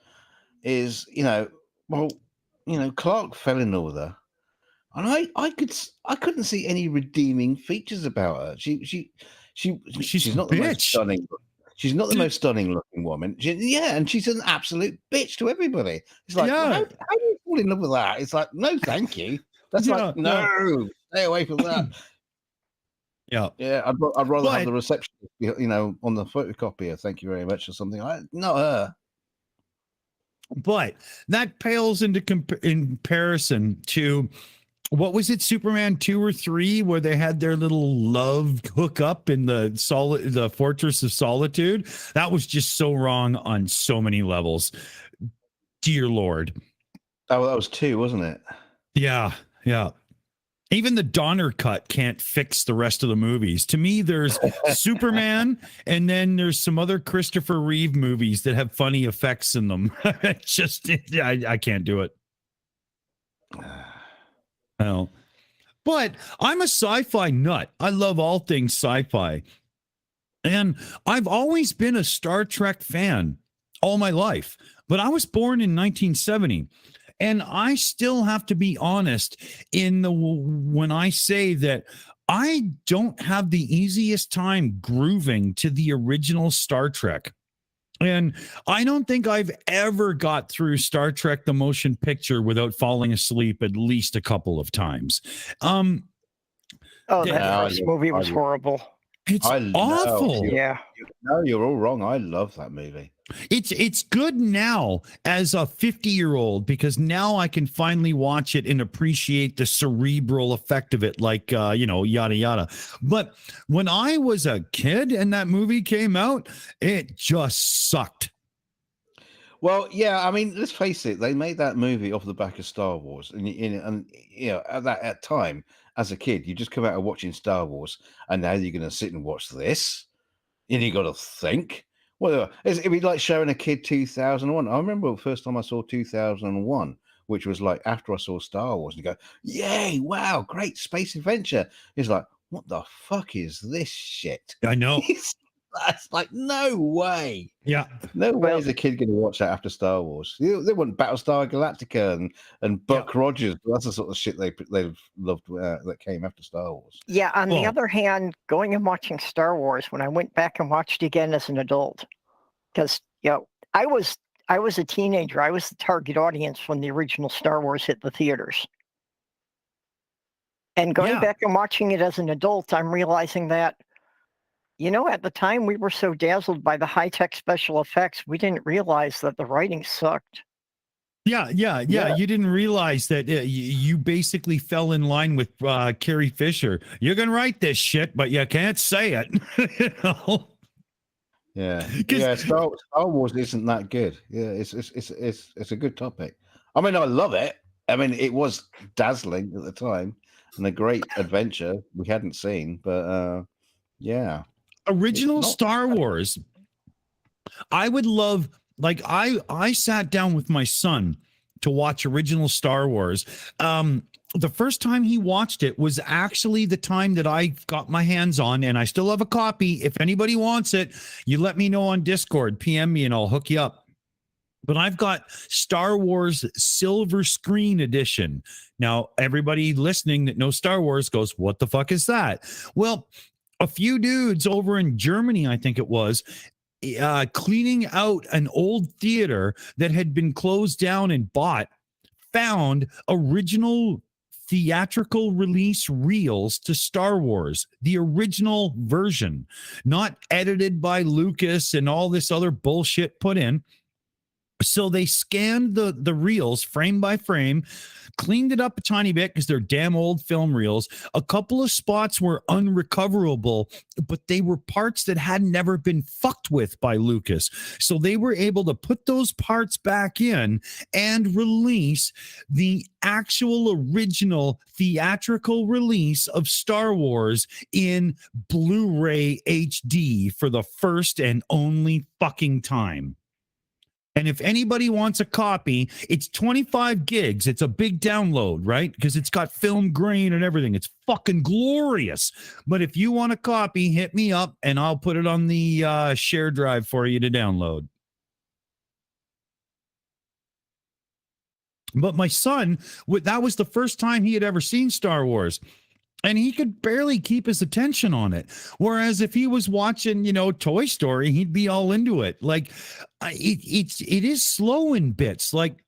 is, Clark fell in love with her. And I couldn't see any redeeming features about her. She's not the most stunning. She's not the most stunning looking woman. And she's an absolute bitch to everybody. It's like, how do you fall in love with that? It's like, no, thank you. That's like, no, stay away from that. I'd rather have the receptionist, on the photocopier. Thank you very much, or something. Not her. But that pales into comparison to. What was it, Superman 2 or 3, where they had their little love hookup in the Fortress of Solitude? That was just so wrong on so many levels. Dear Lord. Oh, that was 2, wasn't it? Yeah. Even the Donner cut can't fix the rest of the movies. To me, there's Superman, and then there's some other Christopher Reeve movies that have funny effects in them. I can't do it. No. But I'm a sci-fi nut. I love all things sci-fi. And I've always been a Star Trek fan all my life. But I was born in 1970. And I still have to be honest when I say that I don't have the easiest time grooving to the original Star Trek. And I don't think I've ever got through Star Trek the motion picture without falling asleep at least a couple of times. That first movie was horrible. It's awful. No, you're all wrong. I love that movie. It's good now as a 50-year-old because now I can finally watch it and appreciate the cerebral effect of it, like yada yada. But when I was a kid and that movie came out, it just sucked. Well, yeah, I mean, let's face it, they made that movie off the back of Star Wars, and at that time as a kid, you just come out of watching Star Wars, and now you're going to sit and watch this, and you got to think. Well, it'd be like showing a kid 2001. I remember the first time I saw 2001, which was like after I saw Star Wars, and you go, yay, wow, great space adventure. It's like, what the fuck is this shit? I know. That's like, no way. Yeah. No way is a kid going to watch that after Star Wars. They want Battlestar Galactica and Buck Rogers. That's the sort of shit they loved that came after Star Wars. Yeah. On the other hand, going and watching Star Wars, when I went back and watched it again as an adult, because I was a teenager. I was the target audience when the original Star Wars hit the theaters. And going back and watching it as an adult, I'm realizing that, at the time we were so dazzled by the high-tech special effects, we didn't realize that the writing sucked. Yeah. You didn't realize that you basically fell in line with Carrie Fisher. You can write this shit, but you can't say it. Yeah. Star Wars isn't that good. Yeah, it's a good topic. I mean, I love it. I mean, it was dazzling at the time and a great adventure we hadn't seen, but yeah. Original Star Wars. I would love, like, I sat down with my son to watch original Star Wars. The first time he watched it was actually the time that I got my hands on, and I still have a copy. If anybody wants it, you let me know on Discord, PM me, and I'll hook you up. but I've got Star Wars Silver Screen Edition. Now, everybody listening that knows Star Wars goes, what the fuck is that? Well, a few dudes over in Germany, I think it was, cleaning out an old theater that had been closed down and bought, found original theatrical release reels to Star Wars, the original version, not edited by Lucas and all this other bullshit put in. So they scanned the reels frame by frame, cleaned it up a tiny bit because they're damn old film reels. A couple of spots were unrecoverable, but they were parts that had never been fucked with by Lucas. So they were able to put those parts back in and release the actual original theatrical release of Star Wars in Blu-ray HD for the first and only fucking time. And if anybody wants a copy, it's 25 gigs. It's a big download, right? Because it's got film grain and everything. It's fucking glorious. But if you want a copy, hit me up and I'll put it on the share drive for you to download. But my son, that was the first time he had ever seen Star Wars. And he could barely keep his attention on it. Whereas if he was watching, Toy Story, he'd be all into it. Like, it is slow in bits. Like,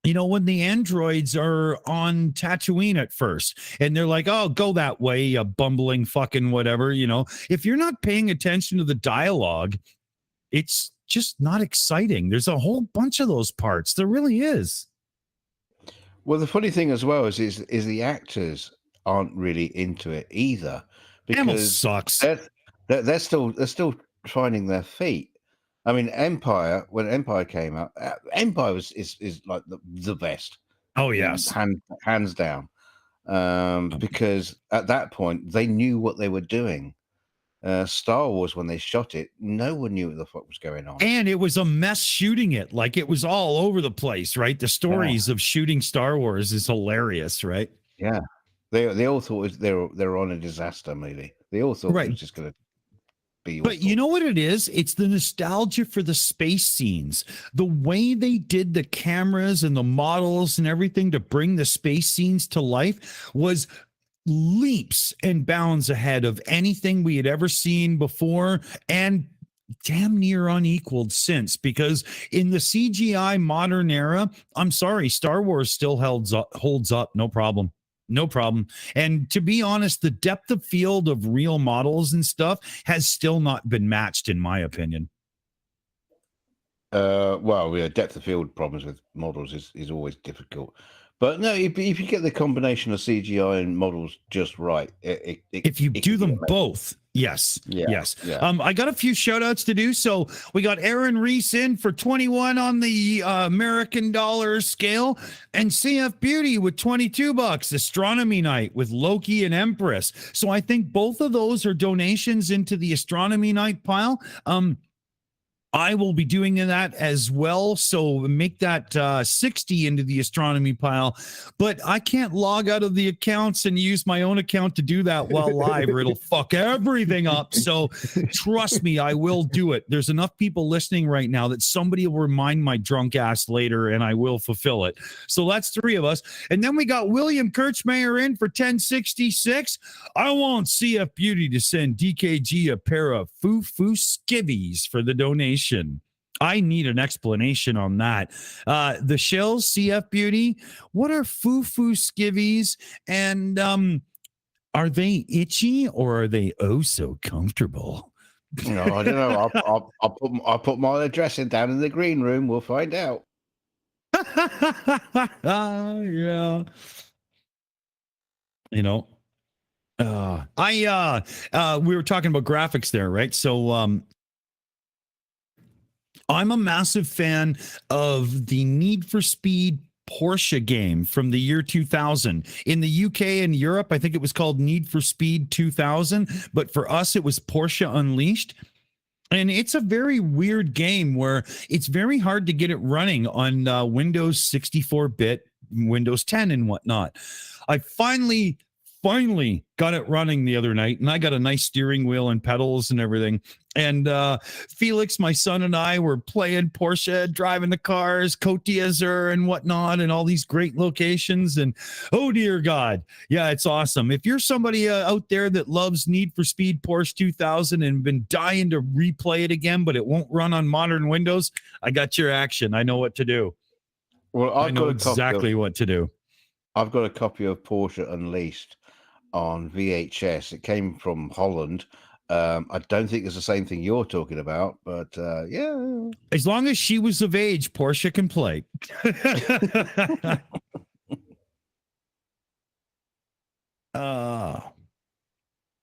when the androids are on Tatooine at first, and they're like, "Oh, go that way, you bumbling fucking whatever." If you're not paying attention to the dialogue, it's just not exciting. There's a whole bunch of those parts. There really is. Well, the funny thing as well is the actors aren't really into it either, because sucks. They're still finding their feet. I mean, Empire, when Empire came out, Empire is like the best. Oh yes, hands down. Because at that point they knew what they were doing. Star Wars, when they shot it, no one knew what the fuck was going on, and it was a mess shooting it. Like, it was all over the place, right? The stories of shooting Star Wars is hilarious, right? Yeah. They all thought they were on a disaster movie. They all thought it was just going to be. But you know what it is? It's the nostalgia for the space scenes. The way they did the cameras and the models and everything to bring the space scenes to life was leaps and bounds ahead of anything we had ever seen before, and damn near unequaled since. Because in the CGI modern era, I'm sorry, Star Wars still holds up, no problem. No problem. And to be honest, the depth of field of real models and stuff has still not been matched, in my opinion. Well, depth of field problems with models is always difficult. But no, if you get the combination of CGI and models just right, if you do them both, yes. I got a few shout outs to do. So we got Aaron Reese in for 21 on the American dollar scale, and CF Beauty with $22. Astronomy Night with Loki and Empress. So I think both of those are donations into the Astronomy Night pile. I will be doing that as well. So make that 60 into the astronomy pile. But I can't log out of the accounts and use my own account to do that while live, or it'll fuck everything up. So trust me, I will do it. There's enough people listening right now that somebody will remind my drunk ass later, and I will fulfill it. So that's 3 of us. And then we got William Kirchmayer in for 1066. I want CF Beauty to send DKG a pair of foo-foo skivvies for the donation. I need an explanation on that. The Shills, CF Beauty, what are foo-foo skivvies? And are they itchy, or are they oh so comfortable? No, I don't know. I'll put my address in down in the green room. We'll find out. Yeah. We were talking about graphics there, right? So I'm a massive fan of the Need for Speed Porsche game from the year 2000. In the UK and Europe, I think it was called Need for Speed 2000, but for us, it was Porsche Unleashed. And it's a very weird game where it's very hard to get it running on Windows 64-bit, Windows 10 and whatnot. I finally finally got it running the other night, and I got a nice steering wheel and pedals and everything. And Felix, my son, and I were playing Porsche, driving the cars, Côte d'Azur and whatnot, and all these great locations. And oh dear God, yeah, it's awesome. If you're somebody out there that loves Need for Speed Porsche 2000 and been dying to replay it again, but it won't run on modern Windows, I got your action. I know what to do. Well, I know exactly what to do. I've got a copy of Porsche Unleashed on VHS. It came from Holland. I don't think it's the same thing you're talking about, but yeah. As long as she was of age, Porsche can play.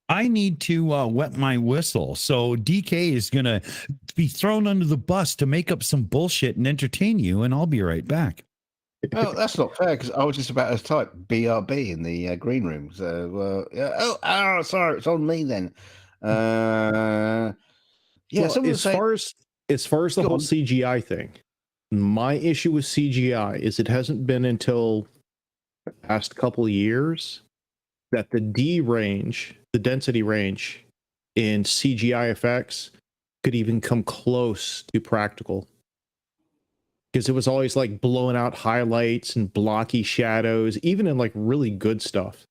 I need to wet my whistle. So DK is going to be thrown under the bus to make up some bullshit and entertain you, and I'll be right back. Oh, that's not fair, because I was just about to type BRB in the green room. So, yeah. Sorry, it's on me then. Yeah. Well, as far as the whole CGI thing, my issue with CGI is it hasn't been until the past couple of years that the density range in CGI effects could even come close to practical. Because it was always like blowing out highlights and blocky shadows, even in like really good stuff.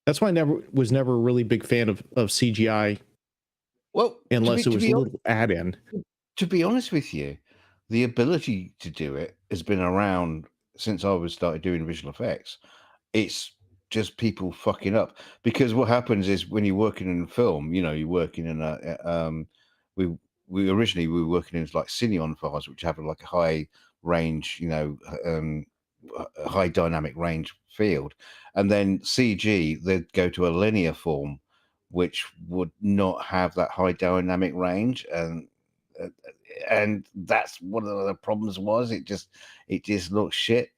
That's why I was never a really big fan of CGI. Well, unless it was a little add-in. To be honest with you, the ability to do it has been around since I started doing visual effects. It's just people fucking up, because what happens is when you're working in film, you're working in a we originally were working in like Cineon files, which have like a high range, a high dynamic range field, and then CG they'd go to a linear form, which would not have that high dynamic range, and that's one of the problems. Was it just looked shit.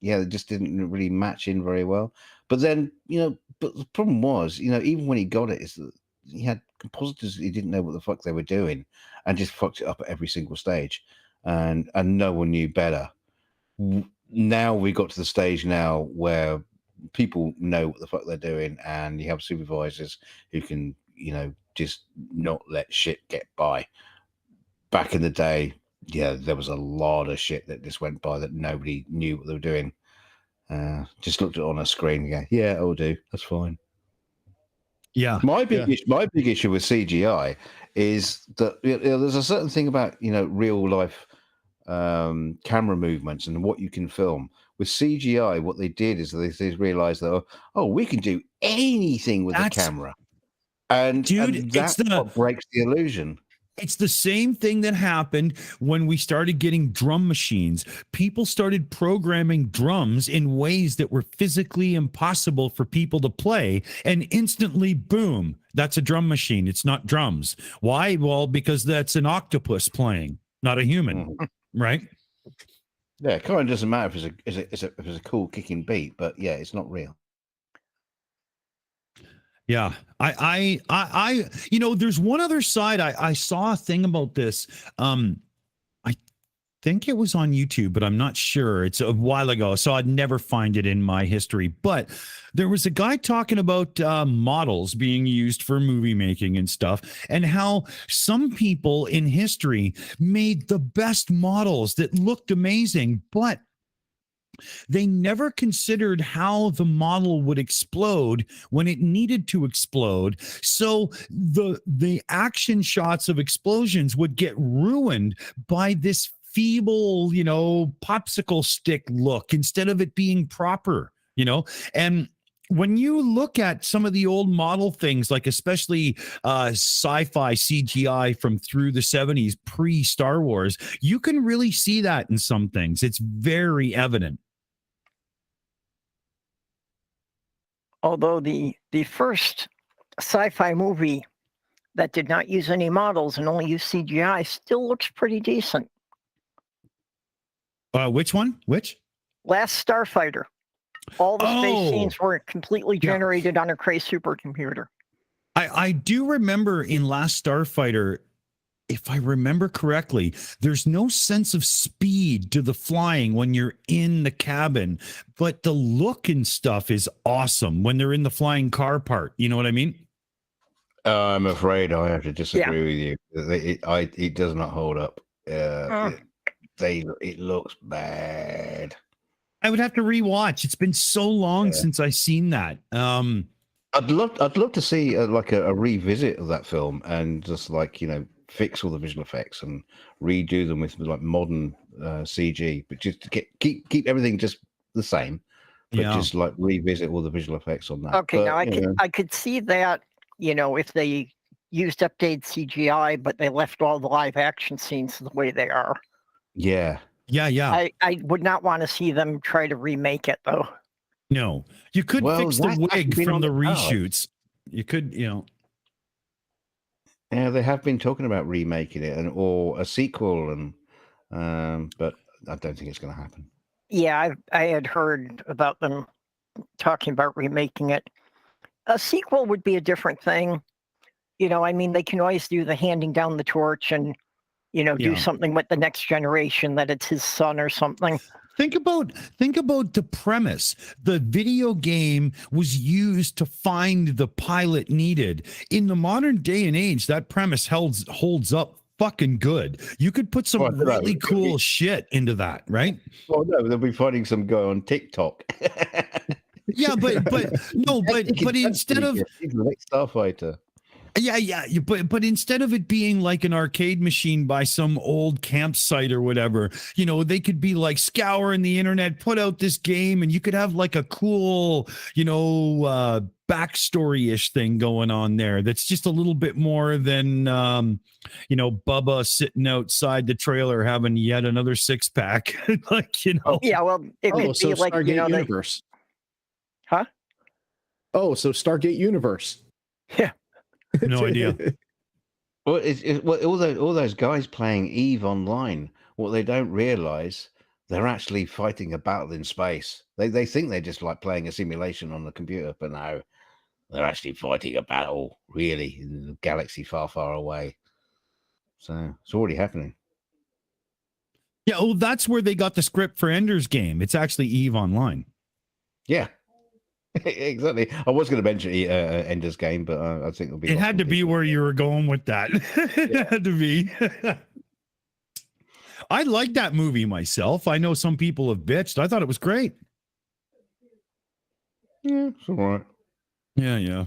It just didn't really match in very well. But then but the problem was, even when he got it, is that he had compositors he didn't know what the fuck they were doing and just fucked it up at every single stage, and no one knew better. Now we got to the stage now where people know what the fuck they're doing, and you have supervisors who can just not let shit get by. Back in the day, there was a lot of shit that just went by that nobody knew what they were doing. Just looked at it on a screen and go, yeah, it'll do, that's fine. Yeah. My big issue with CGI is that there's a certain thing about real life camera movements and what you can film. With CGI, what they did is they realized that we can do anything with the camera, and that's what breaks the illusion. It's the same thing that happened when we started getting drum machines. People started programming drums in ways that were physically impossible for people to play, and instantly, boom, that's a drum machine. It's not drums. Why? Well, because that's an octopus playing, not a human, right? Yeah, it kind of doesn't matter if it's a cool kicking beat, but yeah, it's not real. Yeah, I there's one other side. I saw a thing about this. I think it was on YouTube, but I'm not sure. It's a while ago, so I'd never find it in my history. But there was a guy talking about models being used for movie making and stuff, and how some people in history made the best models that looked amazing, but they never considered how the model would explode when it needed to explode. So the action shots of explosions would get ruined by this feeble, popsicle stick look instead of it being proper, and when you look at some of the old model things, like especially sci-fi CGI from through the 70s, pre-Star Wars, you can really see that in some things. It's very evident. Although the first sci-fi movie that did not use any models and only used CGI still looks pretty decent. Which one? Which? Last Starfighter. All the space scenes were completely generated on a Cray supercomputer. I do remember in Last Starfighter, if I remember correctly, there's no sense of speed to the flying when you're in the cabin, but the look and stuff is awesome when they're in the flying car part. You know what I mean? I'm afraid I have to disagree with you. It does not hold up. It looks bad. I would have to rewatch. It's been so long since I seen that. I'd love to see like a revisit of that film and just like, you know, fix all the visual effects and redo them with like modern CG, but just to keep everything just the same, but just like revisit all the visual effects on that. Okay, but, now I could see that, you know, if they used updated CGI, but they left all the live action scenes the way they are. Yeah. I would not want to see them try to remake it though. No, you could fix the wig from the reshoots. You could, you know. Yeah, they have been talking about remaking it or a sequel, and but I don't think it's going to happen. Yeah, I had heard about them talking about remaking it. A sequel would be a different thing. You know, I mean, they can always do the handing down the torch and, you know, do something with the next generation that it's his son or something. Think about the premise. The video game was used to find the pilot needed. In the modern day and age, that premise holds up fucking good. You could put some really cool shit into that, right? Well, no, they'll be finding some guy on TikTok. Yeah, but instead of he's the next Starfighter. Yeah, but instead of it being like an arcade machine by some old campsite or whatever, you know, they could be like scouring the internet, put out this game, and you could have like a cool, you know, backstory-ish thing going on there that's just a little bit more than, you know, Bubba sitting outside the trailer having yet another six-pack. Like, you know. Yeah, well, it could be like, Stargate you know, Universe. Huh? Oh, so Stargate Universe. Yeah. No idea. Well, all those guys playing Eve online, what they don't realize, they're actually fighting a battle in space. They think they're just like playing a simulation on the computer, but no, they're actually fighting a battle, really, in a galaxy far, far away. So it's already happening. Yeah, well, that's where they got the script for Ender's Game. It's actually Eve Online. Yeah. Exactly. I was going to mention Ender's Game, but I think it'll be. It had to be where you were going with that. It had to be. I like that movie myself. I know some people have bitched. I thought it was great. Yeah, it's all right. Yeah.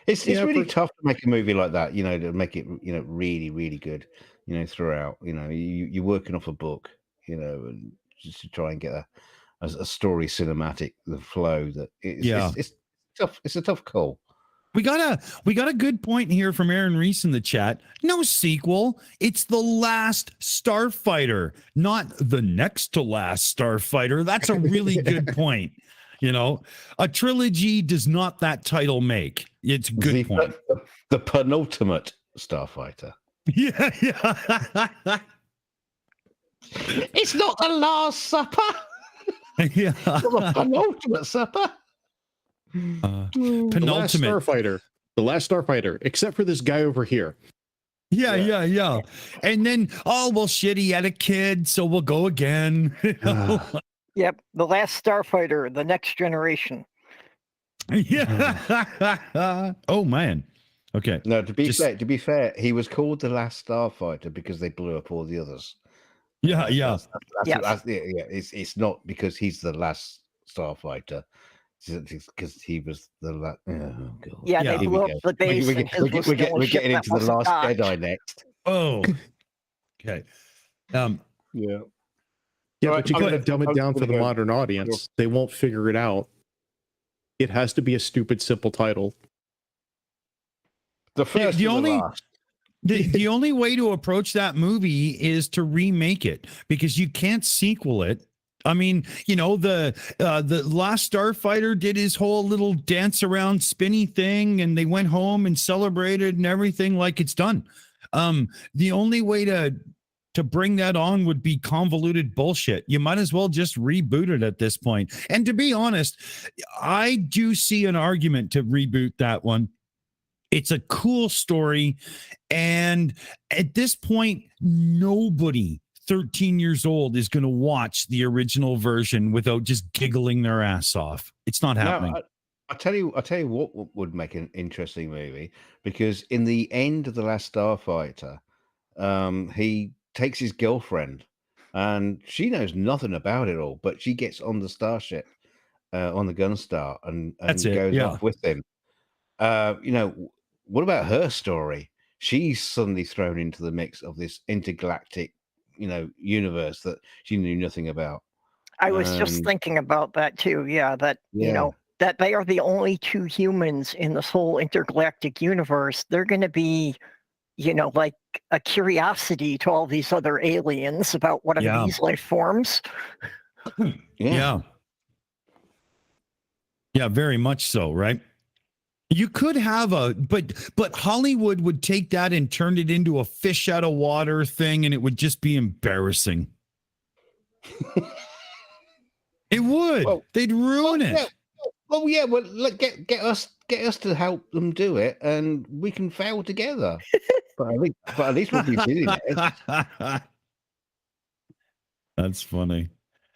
It's really tough to make a movie like that, you know, to make it, you know, really, really good, you know, throughout. You know, you're working off a book, you know, and just to try and get a story cinematic, the flow that it's tough. It's a tough call. We got a good point here from Aaron Reese in the chat. No sequel. It's the last Starfighter, not the next to last Starfighter. That's a really good point. You know, a trilogy does not that title make. It's a good point. The penultimate Starfighter. Yeah. It's not the Last Supper. Yeah. The penultimate supper. Penultimate. The last Starfighter, except for this guy over here. Yeah. And then, well, shit, he had a kid, so we'll go again. Yep, the last Starfighter, the next generation. Yeah. Oh man. Okay. No, to be fair, he was called the last Starfighter because they blew up all the others. Yeah. It's not because he's the last Starfighter. It's because he was the last. Oh, God. Yeah, they blew up the base. We're getting into the Last Jedi next. Oh. Okay. Yeah. Yeah, but you got to dumb it down for the modern audience. They won't figure it out. It has to be a stupid, simple title. The first, the only way to approach that movie is to remake it, because you can't sequel it. I mean, you know, the last Starfighter did his whole little dance around spinny thing, and they went home and celebrated and everything like it's done. The only way to bring that on would be convoluted bullshit. You might as well just reboot it at this point. And to be honest, I do see an argument to reboot that one. It's a cool story. And at this point, nobody 13 years old is going to watch the original version without just giggling their ass off. It's not happening. No, I tell you what would make an interesting movie, because in the end of The Last Starfighter, he takes his girlfriend, and she knows nothing about it all, but she gets on the starship, on the Gunstar, and goes off with him. You know, what about her story? She's suddenly thrown into the mix of this intergalactic, you know, universe that she knew nothing about. I was just thinking about that too. Yeah, you know, that they are the only two humans in this whole intergalactic universe. They're going to be, you know, like a curiosity to all these other aliens about what are these life forms. Yeah, very much so, right? You could have but Hollywood would take that and turn it into a fish out of water thing, and it would just be embarrassing. It would. Well, they'd ruin it. Yeah. Well, yeah. Well, look, get us to help them do it, and we can fail together. but at least we'll be doing it. That's funny.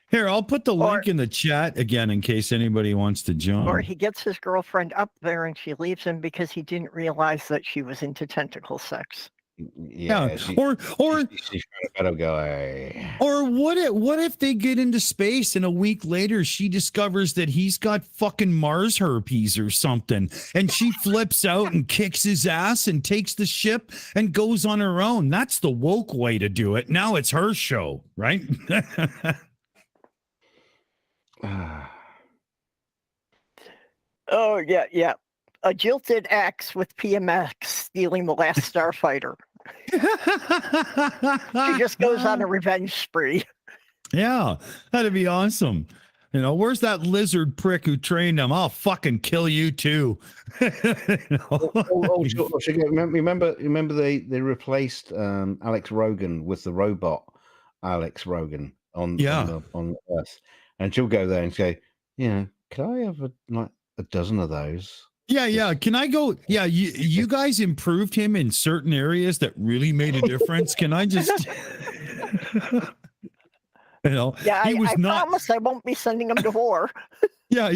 Here, I'll put the link in the chat again in case anybody wants to join. Or he gets his girlfriend up there and she leaves him because he didn't realize that she was into tentacle sex. Yeah. She's or a better guy. Or what if they get into space and a week later she discovers that he's got fucking Mars herpes or something, and she flips out and kicks his ass and takes the ship and goes on her own. That's the woke way to do it. Now it's her show, right? Oh, yeah. A jilted ex with PMX stealing the last Starfighter. She just goes on a revenge spree. Yeah, that'd be awesome. You know, where's that lizard prick who trained him? I'll fucking kill you too. Remember they replaced Alex Rogan with the robot Alex Rogan on Earth. And she'll go there and say, can I have a dozen of those? Yeah. Can I go? Yeah, you guys improved him in certain areas that really made a difference. Can I just, Yeah, I promise I won't be sending him to war. Yeah.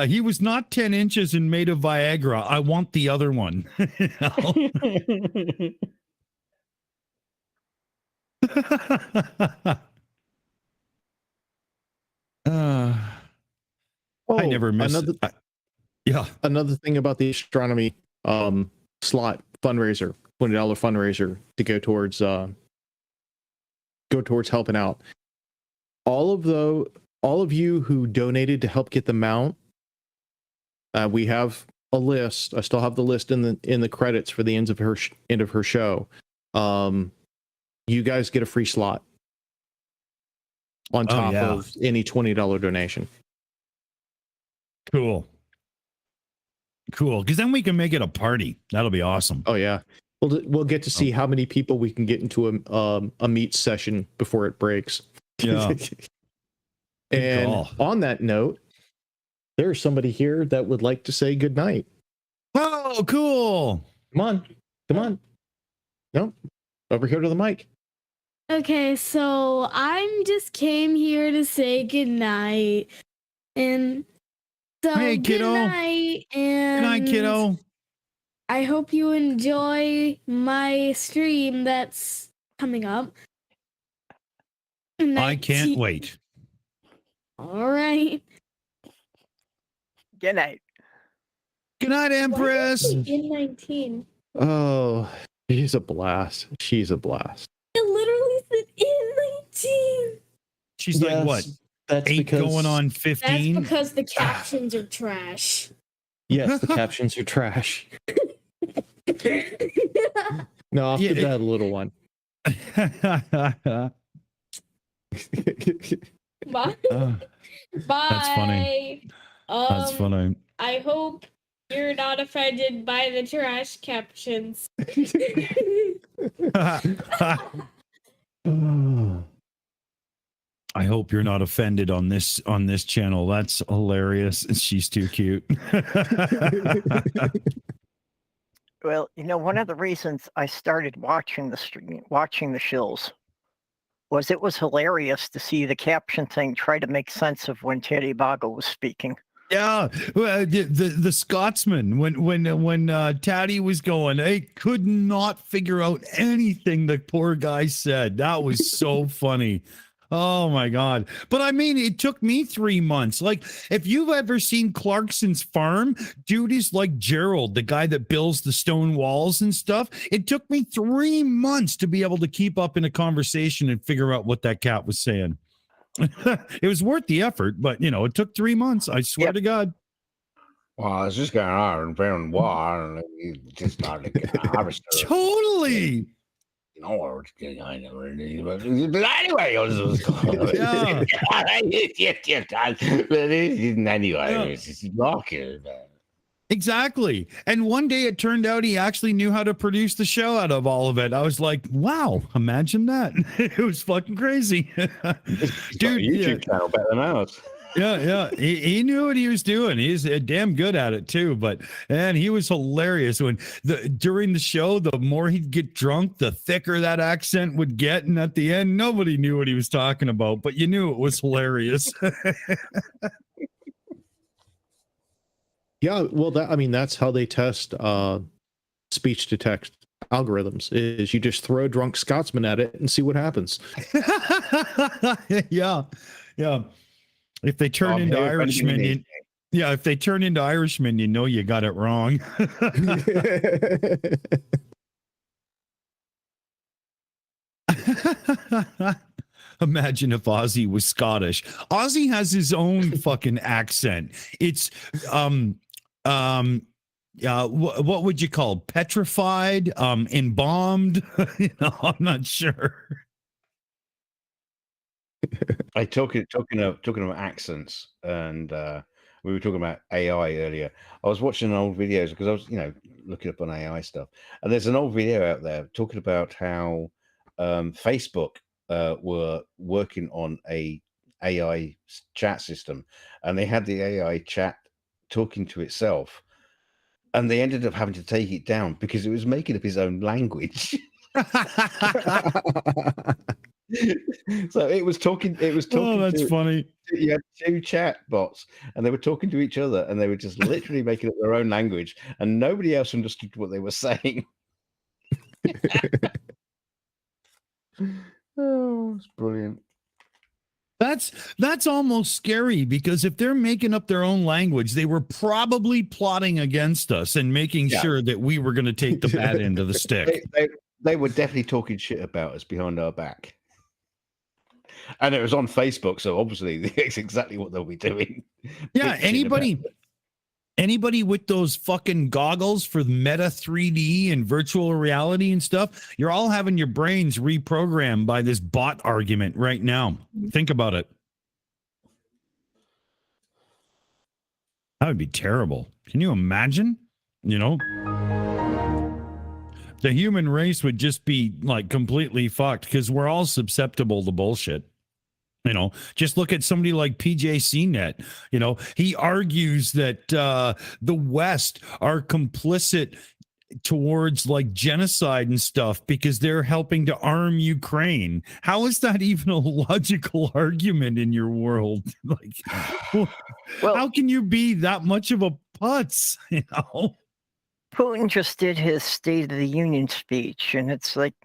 He was not 10 inches and made of Viagra. I want the other one. I never missed another thing about the astronomy slot fundraiser, $20 fundraiser to go towards helping out. All of you who donated to help get the mount, we have a list. I still have the list in the credits for the end of her show. You guys get a free slot on top of any $20 donation. Cool. Because then we can make it a party. That'll be awesome. Oh yeah, we'll get to see how many people we can get into a meet session before it breaks. Yeah. And on that note, there's somebody here that would like to say good night. Oh, cool. Come on. No, over here to the mic. Okay, so I'm just came here to say good night. And so hey, kiddo. Good night, and good night, kiddo. I hope you enjoy my stream that's coming up. I can't wait. All right. Good night. Good night, Empress. In 19. Oh, she's a blast. It literally said in 19. She's like, what? That's 8 going on 15? That's because the captions are trash. Yes, the captions are trash. No, I'll give that a little one. Bye. Bye. That's funny. That's funny. I hope you're not offended by the trash captions. I hope you're not offended on this channel. That's hilarious. She's too cute. Well, one of the reasons I started watching the Shills was it was hilarious to see the caption thing try to make sense of when Teddy Bago was speaking. Yeah, the Scotsman when Taddy was going, they could not figure out anything the poor guy said. That was so funny. Oh my God. But I mean, it took me 3 months. Like, if you've ever seen Clarkson's Farm, dude is like Gerald, the guy that builds the stone walls and stuff. It took me 3 months to be able to keep up in a conversation and figure out what that cat was saying. It was worth the effort, but it took 3 months. I swear to God. Well, it's just going on and found war, and you just started to harvest. Totally. But anyway, Exactly. And one day it turned out he actually knew how to produce the show out of all of it. I was like, wow, imagine that. It was fucking crazy. Dude, YouTube channel better than ours. Yeah. He knew what he was doing. He's damn good at it too. But he was hilarious during the show. The more he'd get drunk, the thicker that accent would get, and at the end, nobody knew what he was talking about. But you knew it was hilarious. Yeah, well, that's how they test speech to text algorithms. Is you just throw a drunk Scotsman at it and see what happens. Yeah. If they turn into Irishmen, if they turn into Irishmen, you got it wrong. Imagine if Ozzy was Scottish. Ozzy has his own fucking accent. It's what would you call it? Petrified, embalmed? I'm not sure. I talking about accents, and we were talking about AI earlier. I was watching old videos because I was, looking up on AI stuff, and there's an old video out there talking about how Facebook were working on a AI chat system, and they had the AI chat talking to itself, and they ended up having to take it down because it was making up his own language. So it was talking. Oh, that's funny. You had 2 chat bots, and they were talking to each other, and they were just literally making up their own language, and nobody else understood what they were saying. Oh, it's brilliant. That's almost scary, because if they're making up their own language, they were probably plotting against us and making sure that we were going to take the bad end of the stick. They were definitely talking shit about us behind our back. And it was on Facebook, so obviously it's exactly what they'll be doing. Yeah, anybody with those fucking goggles for Meta 3D and virtual reality and stuff, you're all having your brains reprogrammed by this bot argument right now. Think about it. That would be terrible. Can you imagine? The human race would just be like completely fucked, because we're all susceptible to bullshit. Just look at somebody like PJ CNET. He argues that the West are complicit towards like genocide and stuff because they're helping to arm Ukraine. How is that even a logical argument in your world? Like, well, how can you be that much of a putz? Putin just did his State of the Union speech, and it's like,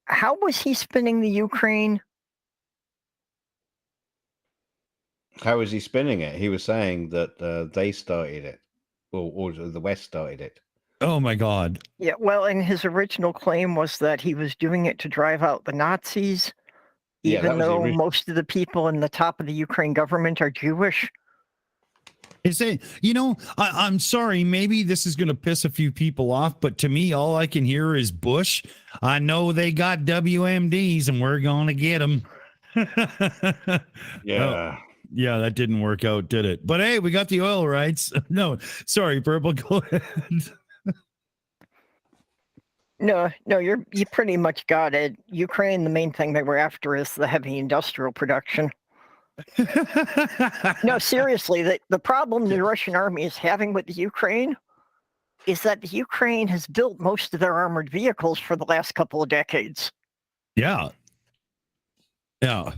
how was he spinning the Ukraine? How was he spinning it? He was saying that they started it, or the West started it. Oh my God. Yeah, well, and his original claim was that he was doing it to drive out the Nazis, even though most of the people in the top of the Ukraine government are Jewish. Is it, I'm sorry, maybe this is going to piss a few people off, but to me, all I can hear is Bush. I know they got WMDs and we're going to get them. Yeah. Yeah, that didn't work out, did it? But hey, we got the oil rights. No, sorry, Purple, go ahead. No, you pretty much got it. Ukraine, the main thing they were after is the heavy industrial production. No, seriously, the problem the Russian army is having with the Ukraine is that Ukraine has built most of their armored vehicles for the last couple of decades. Yeah. Yeah.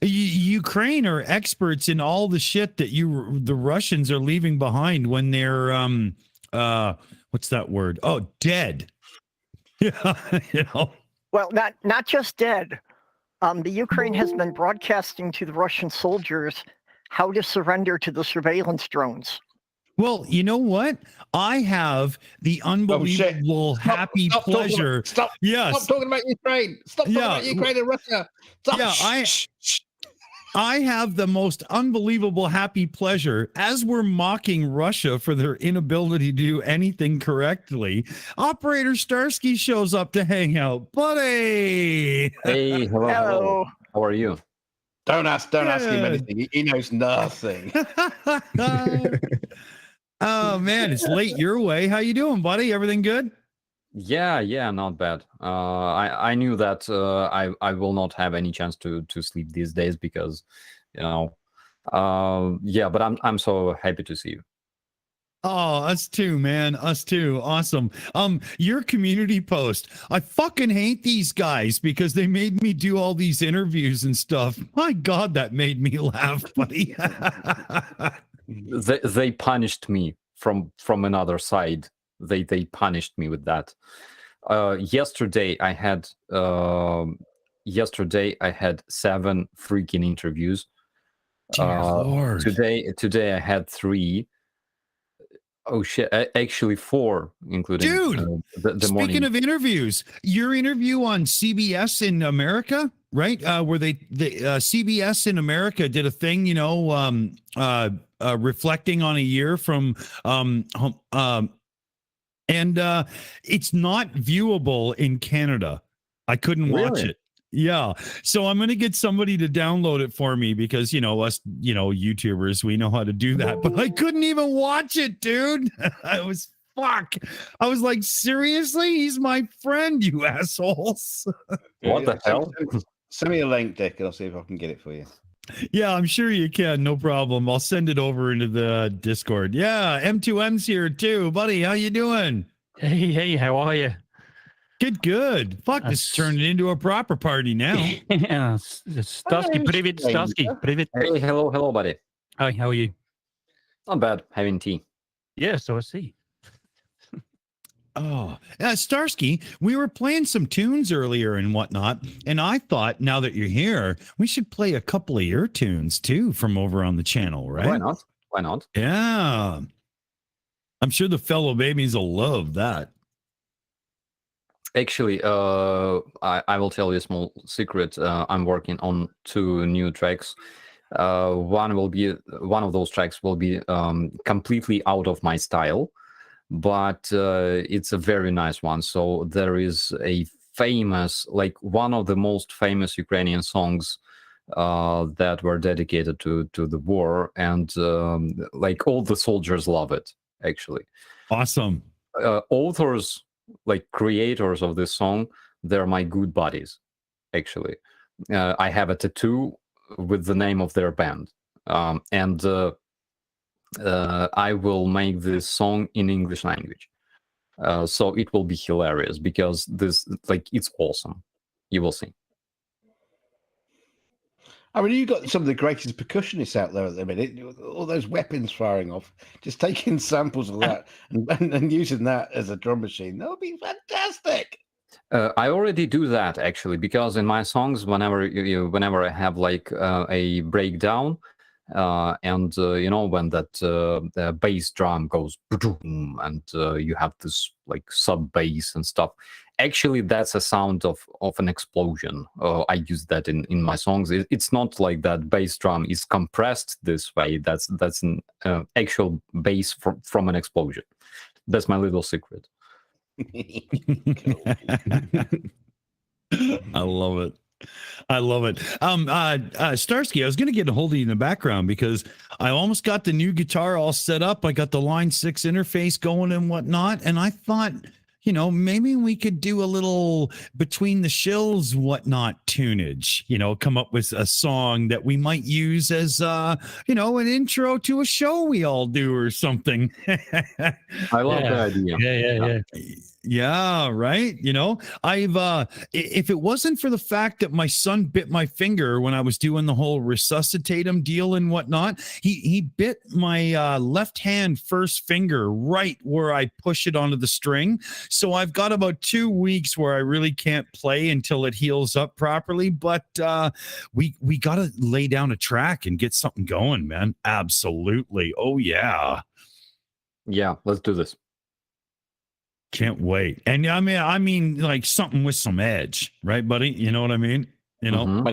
Ukraine are experts in all the shit that the Russians are leaving behind when they're what's that word? Oh, dead. Yeah, you know. Well, not just dead. The Ukraine has been broadcasting to the Russian soldiers how to surrender to the surveillance drones. Well, you know what? I have the unbelievable happy pleasure. Stop talking about Ukraine. Stop talking about Ukraine and Russia. Stop. Yeah, I have the most unbelievable happy pleasure as we're mocking Russia for their inability to do anything correctly. Operator Starsky shows up to hang out. Buddy! Hey, hello. How are you? Don't ask him anything. He knows nothing. Oh, man, it's late your way. How you doing, buddy? Everything good? Yeah, not bad. I knew that I will not have any chance to sleep these days because, but I'm so happy to see you. Oh, us too, man. Us too. Awesome. Your community post. I fucking hate these guys because they made me do all these interviews and stuff. My God, that made me laugh, buddy. They punished me from another side. They punished me with that. Yesterday I had 7 freaking interviews. Lord. Today I had 3. Oh shit! Actually 4, including the Speaking morning. of interviews, your interview on CBS in America, right? Where the CBS in America did a thing, reflecting on a year from and it's not viewable in Canada. I couldn't watch it. Yeah. So I'm going to get somebody to download it for me because, us, YouTubers, we know how to do that. But I couldn't even watch it, dude. I was like, seriously? He's my friend, you assholes. What the hell? Send me a link, Dick, and I'll see if I can get it for you. Yeah, I'm sure you can. No problem. I'll send it over into the Discord. Yeah, M2M's here too. Buddy, how you doing? Hey, how are you? Good. Fuck, this is turning into a proper party now. Yeah, Starsky, привет, Starsky, привет. Hey, hello, buddy. Hi, how are you? Not bad, having tea. Yeah, so I see. Oh, Starsky, we were playing some tunes earlier and whatnot, and I thought now that you're here, we should play a couple of your tunes too from over on the channel, right? Why not? Yeah. I'm sure the fellow babies will love that. Actually, I will tell you a small secret. I'm working on 2 new tracks. One of those tracks will be completely out of my style, but it's a very nice one. So there is a famous, like one of the most famous Ukrainian songs that were dedicated to the war, and like all the soldiers love it. Actually, awesome. Authors, like creators of this song, they're my good buddies. Actually, I have a tattoo with the name of their band, and I will make this song in English language, so it will be hilarious because this, like, it's awesome. You will see. I mean, you've got some of the greatest percussionists out there at the minute. All those weapons firing off, just taking samples of that and using that as a drum machine. That would be fantastic. I already do that actually, because in my songs, whenever I have like a breakdown, and when that bass drum goes and you have this like sub bass and stuff. Actually, that's a sound of an explosion. I use that in my songs. It's not like that bass drum is compressed this way. That's an actual bass from an explosion. That's my little secret. I love it. Starsky, I was going to get a hold of you in the background because I almost got the new guitar all set up. I got the Line 6 interface going and whatnot. And I thought, maybe we could do a little between the shills, whatnot tunage, come up with a song that we might use as, an intro to a show we all do or something. I love the idea. Yeah. Yeah, right. If it wasn't for the fact that my son bit my finger when I was doing the whole resuscitate him deal and whatnot, he bit my left hand first finger right where I push it onto the string. So I've got about 2 weeks where I really can't play until it heals up properly. But we got to lay down a track and get something going, man. Absolutely. Oh yeah. Yeah, let's do this. Can't wait. And I mean, like something with some edge, right, buddy? You know what I mean? Down.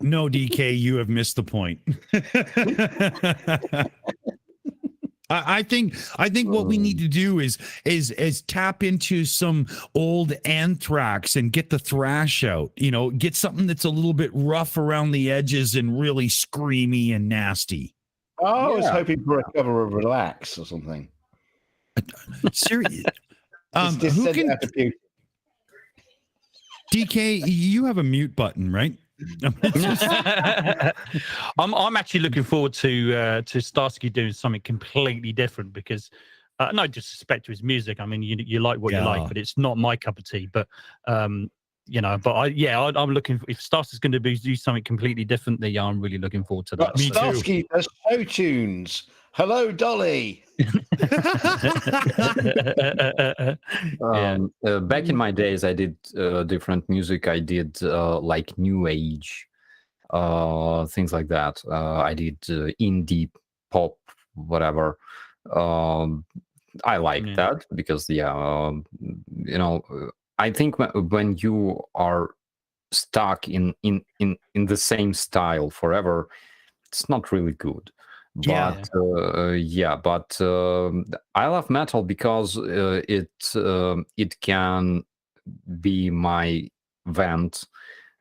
No, DK, you have missed the point. I think what we need to do is tap into some old Anthrax and get the thrash out. Get something that's a little bit rough around the edges and really screamy and nasty. Oh, I was hoping for a cover of Relax or something. Seriously, who can? DK, you have a mute button, right? I'm actually looking forward to Starsky doing something completely different because no disrespect to his music. I mean, you like what you like, but it's not my cup of tea. But I'm looking. If Starsky's going to do something completely different, I'm really looking forward to that. Starsky does show tunes. Hello, Dolly. Back in my days, I did different music. I did like new age, things like that. I did indie pop, whatever. I like that because, I think when you are stuck in the same style forever, it's not really good. But I love metal because it can be my vent.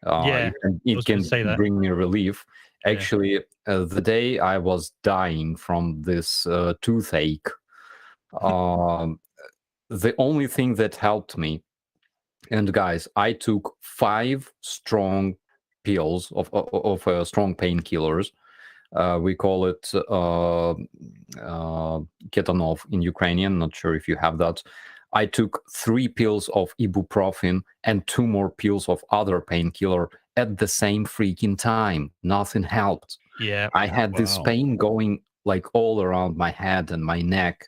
It can bring me relief. Actually, the day I was dying from this toothache, the only thing that helped me, and guys, I took 5 strong pills of strong painkillers. We call it ketanov in Ukrainian. Not sure if you have that. I took 3 pills of ibuprofen and 2 more pills of other painkiller at the same freaking time. Nothing helped. Yeah, I had this pain going like all around my head and my neck.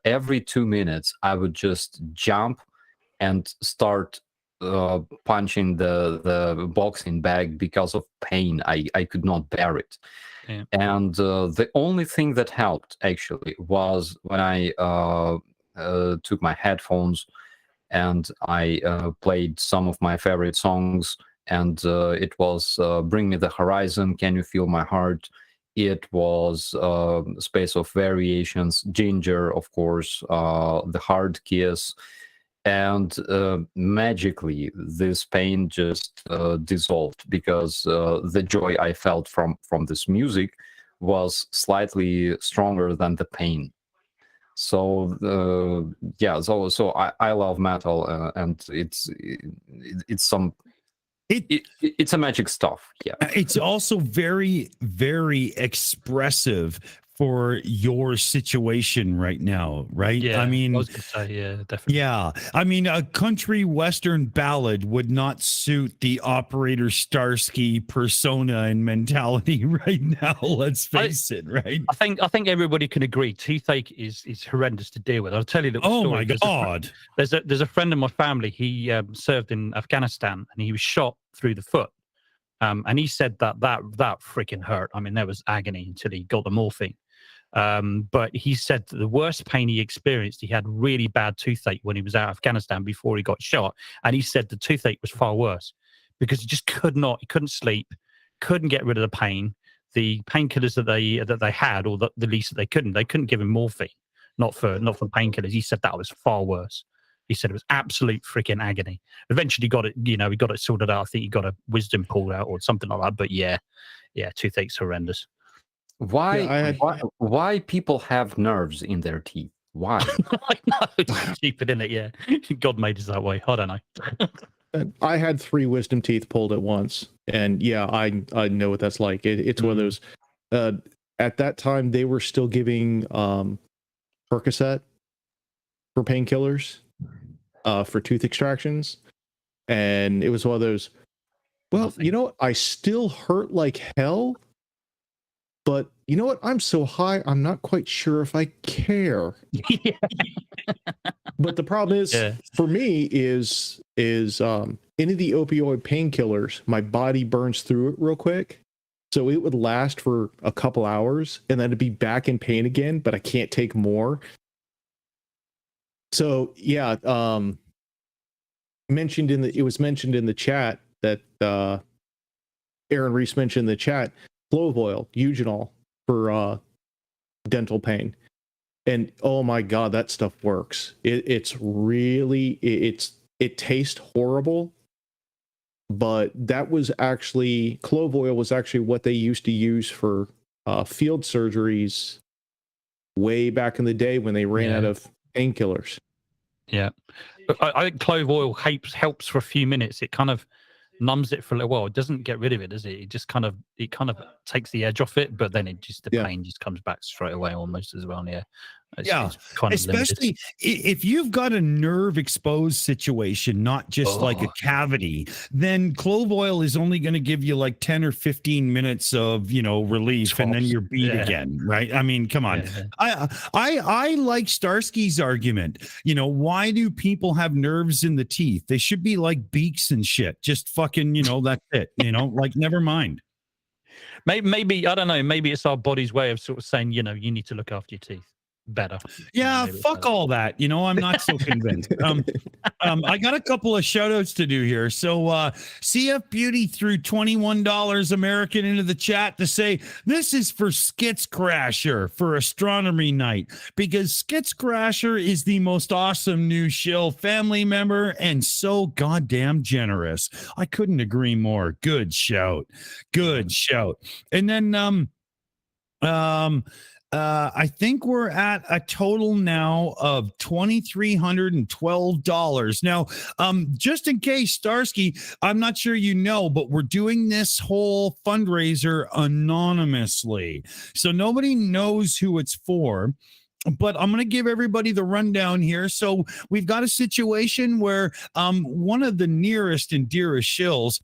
Every 2 minutes, I would just jump and start punching the boxing bag because of pain. I could not bear it. And the only thing that helped actually was when I took my headphones and I played some of my favorite songs, and it was Bring Me the Horizon, Can You Feel My Heart. It was Space of Variations, Ginger, of course, The Hard Kiss. And magically, this pain just dissolved because the joy I felt from this music was slightly stronger than the pain. So I love metal, and it's a magic stuff. Yeah, it's also very, very expressive for your situation right now, right? Yeah, I mean, I was gonna say, yeah, definitely. Yeah, I mean, a country western ballad would not suit the operator Starsky persona and mentality right now. Let's face it, right? I think everybody can agree toothache is horrendous to deal with. I'll tell you a little story. Oh my God! There's a friend of my family. He served in Afghanistan and he was shot through the foot. And he said that freaking hurt. I mean, there was agony until he got the morphine. But he said that the worst pain he experienced, he had really bad toothache when he was out of Afghanistan before he got shot. And he said the toothache was far worse because he just he couldn't sleep, couldn't get rid of the pain. The painkillers that they had, or the least that they couldn't give him morphine, not for painkillers. He said that was far worse. He said it was absolute freaking agony. Eventually got it, he got it sorted out. I think he got a wisdom pulled out or something like that. But yeah, toothache's horrendous. Why? Yeah, I had- why people have nerves in their teeth? Why? I know, it's stupid, isn't it? Yeah, God made us that way. I don't know. I had 3 wisdom teeth pulled at once, and yeah, I know what that's like. It's one of those. At that time, they were still giving Percocet for painkillers, for tooth extractions, and it was one of those. Well, Nothing. you know what? I still hurt like hell, but you know what? I'm so high, I'm not quite sure if I care. Yeah. But the problem is, Yeah. for me, is any of the opioid painkillers, my body burns through it real quick. So it would last for a couple hours and then it'd be back in pain again, but I can't take more. So yeah, it was mentioned in the chat that Aaron Reese mentioned in the chat, clove oil, eugenol for dental pain. And oh my God, that stuff works. It tastes horrible, but that was actually, clove oil was actually what they used to use for field surgeries way back in the day when they ran out of painkillers. Yeah, I think clove oil helps for a few minutes. It kind of numbs it for a little while. It doesn't get rid of it, does it? It just kind of takes the edge off it, but then the pain just comes back straight away almost as well. Yeah. It's kind of especially if you've got a nerve exposed situation, not just like a cavity, then clove oil is only going to give you like 10 or 15 minutes of, relief, and then you're beat again, right? I mean, come on. Yeah. I like Starsky's argument. Why do people have nerves in the teeth? They should be like beaks and shit. Just fucking, that's it. Like never mind. Maybe I don't know. Maybe it's our body's way of sort of saying, you need to look after your teeth better. Yeah, fuck all that. I'm not so convinced. I got a couple of shout outs to do here. So CF Beauty threw $21 American into the chat to say this is for Skits Crasher for Astronomy Night, because Skits Crasher is the most awesome new shill family member and so goddamn generous. I couldn't agree more. Good shout. And then I think we're at a total now of $2,312. Now, just in case, Starsky, I'm not sure but we're doing this whole fundraiser anonymously. So nobody knows who it's for. But I'm going to give everybody the rundown here. So we've got a situation where one of the nearest and dearest shills,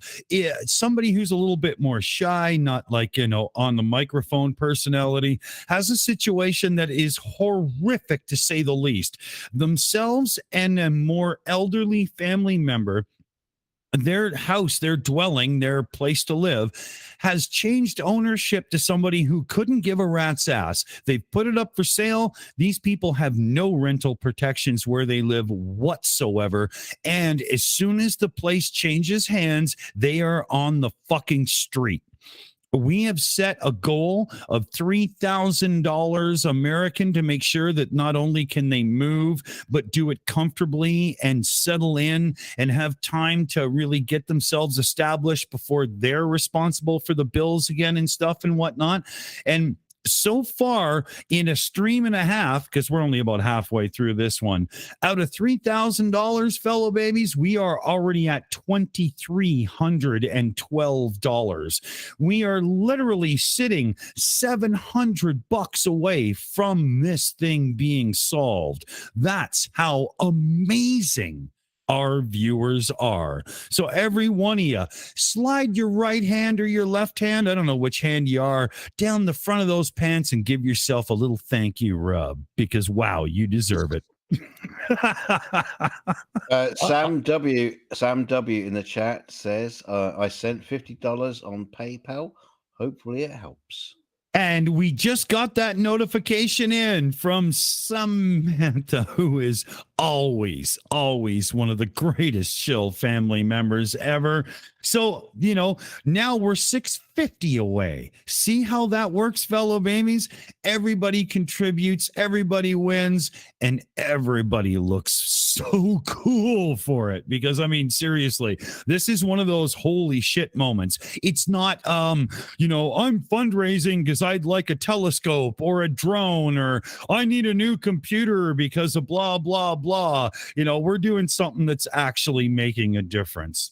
somebody who's a little bit more shy, not like, on the microphone personality, has a situation that is horrific to say the least. Themselves and a more elderly family member, their house, their dwelling, their place to live has changed ownership to somebody who couldn't give a rat's ass. They've put it up for sale. These people have no rental protections where they live whatsoever. And as soon as the place changes hands, they are on the fucking street. We have set a goal of $3,000 American to make sure that not only can they move, but do it comfortably and settle in and have time to really get themselves established before they're responsible for the bills again and stuff and whatnot. And so far in a stream and a half, because we're only about halfway through this one, out of $3,000, fellow babies, we are already at $2,312. We are literally sitting $700 away from this thing being solved. That's how amazing our viewers are. So every one of you, slide your right hand or your left hand, I don't know which hand you are, down the front of those pants and give yourself a little thank you rub, because wow, you deserve it. Sam W in the chat says, I sent $50 on PayPal. Hopefully it helps. And we just got that notification in from Samantha, who is always one of the greatest shill family members ever. So, now we're $650 away. See how that works, fellow babies? Everybody contributes, everybody wins, and everybody looks so cool for it because I mean, seriously, this is one of those holy shit moments. It's not, you know, I'm fundraising because I'd like a telescope or a drone, or I need a new computer because of blah, blah, blah. You know, we're doing something that's actually making a difference.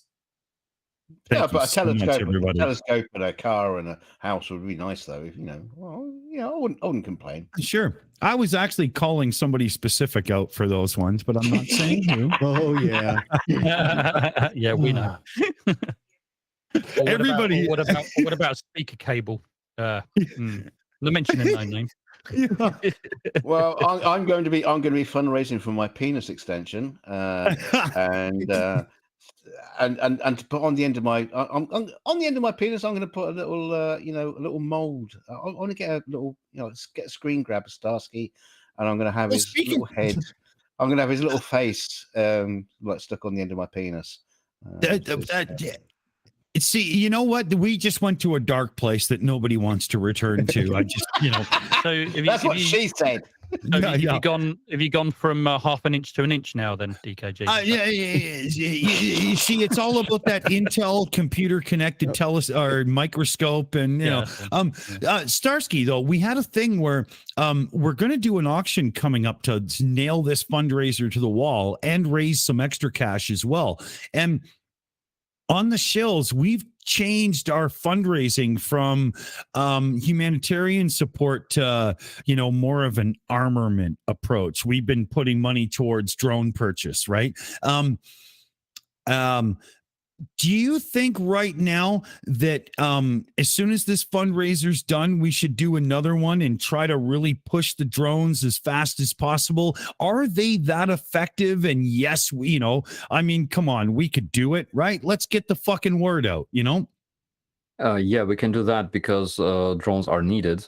Yeah, but a telescope and a car and a house would be nice, though. You know, well, yeah, I wouldn't complain. Sure. I was actually calling somebody specific out for those ones, but I'm not saying who. Oh yeah. Yeah, we know. Everybody. What about speaker cable? Not mentioning no name. Yeah. Well, I'm going to be fundraising for my penis extension, and to put on the end of my on the end of my penis, I'm going to put a little a little mold. I want to get a little get a screen grab of Starsky, and I'm going to have his little head. I'm going to have his little face like stuck on the end of my penis. See, you know what? We just went to a dark place that nobody wants to return to. I just, So that's what she said. So have you gone from half an inch to an inch now then, DKG? Yeah. You see, it's all about that Intel computer connected microscope, and Starsky, though, we had a thing where we're going to do an auction coming up to nail this fundraiser to the wall and raise some extra cash as well. And on the Shills, we've changed our fundraising from humanitarian support to, more of an armament approach. We've been putting money towards drone purchase, right? Do you think right now that as soon as this fundraiser's done, we should do another one and try to really push the drones as fast as possible? Are they that effective? And yes, come on, we could do it, right? Let's get the fucking word out, Yeah, we can do that because drones are needed.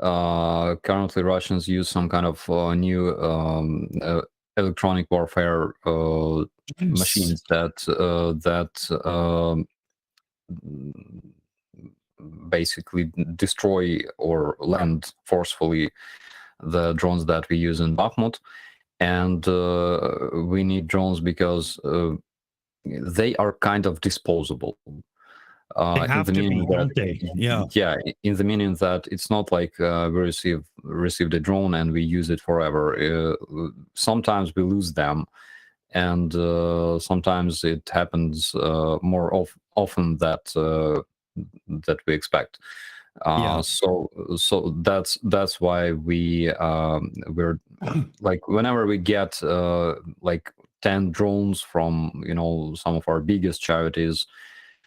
Currently, Russians use some kind of new electronic warfare machines that basically destroy or land forcefully the drones that we use in Bakhmut. And we need drones because they are kind of disposable. They have to be, don't they? Yeah. Yeah, in the meaning that it's not like we received a drone and we use it forever. Sometimes we lose them, and sometimes it happens more often that we expect. So that's why we're like, whenever we get like 10 drones from some of our biggest charities,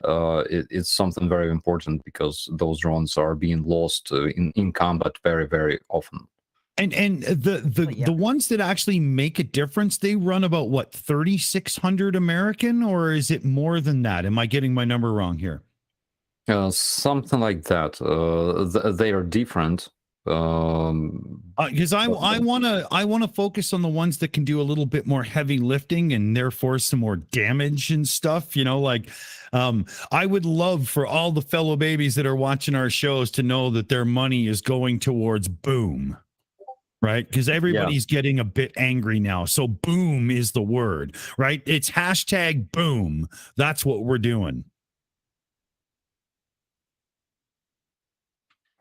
it's something very important because those drones are being lost in combat very, very often. And the ones that actually make a difference, they run about what, 3,600 American, or is it more than that? Am I getting my number wrong here? Something like that. They are different. Because I want to focus on the ones that can do a little bit more heavy lifting and therefore some more damage and stuff. I would love for all the fellow babies that are watching our shows to know that their money is going towards boom, right? Because everybody's getting a bit angry now. So boom is the word, right? It's hashtag boom. That's what we're doing.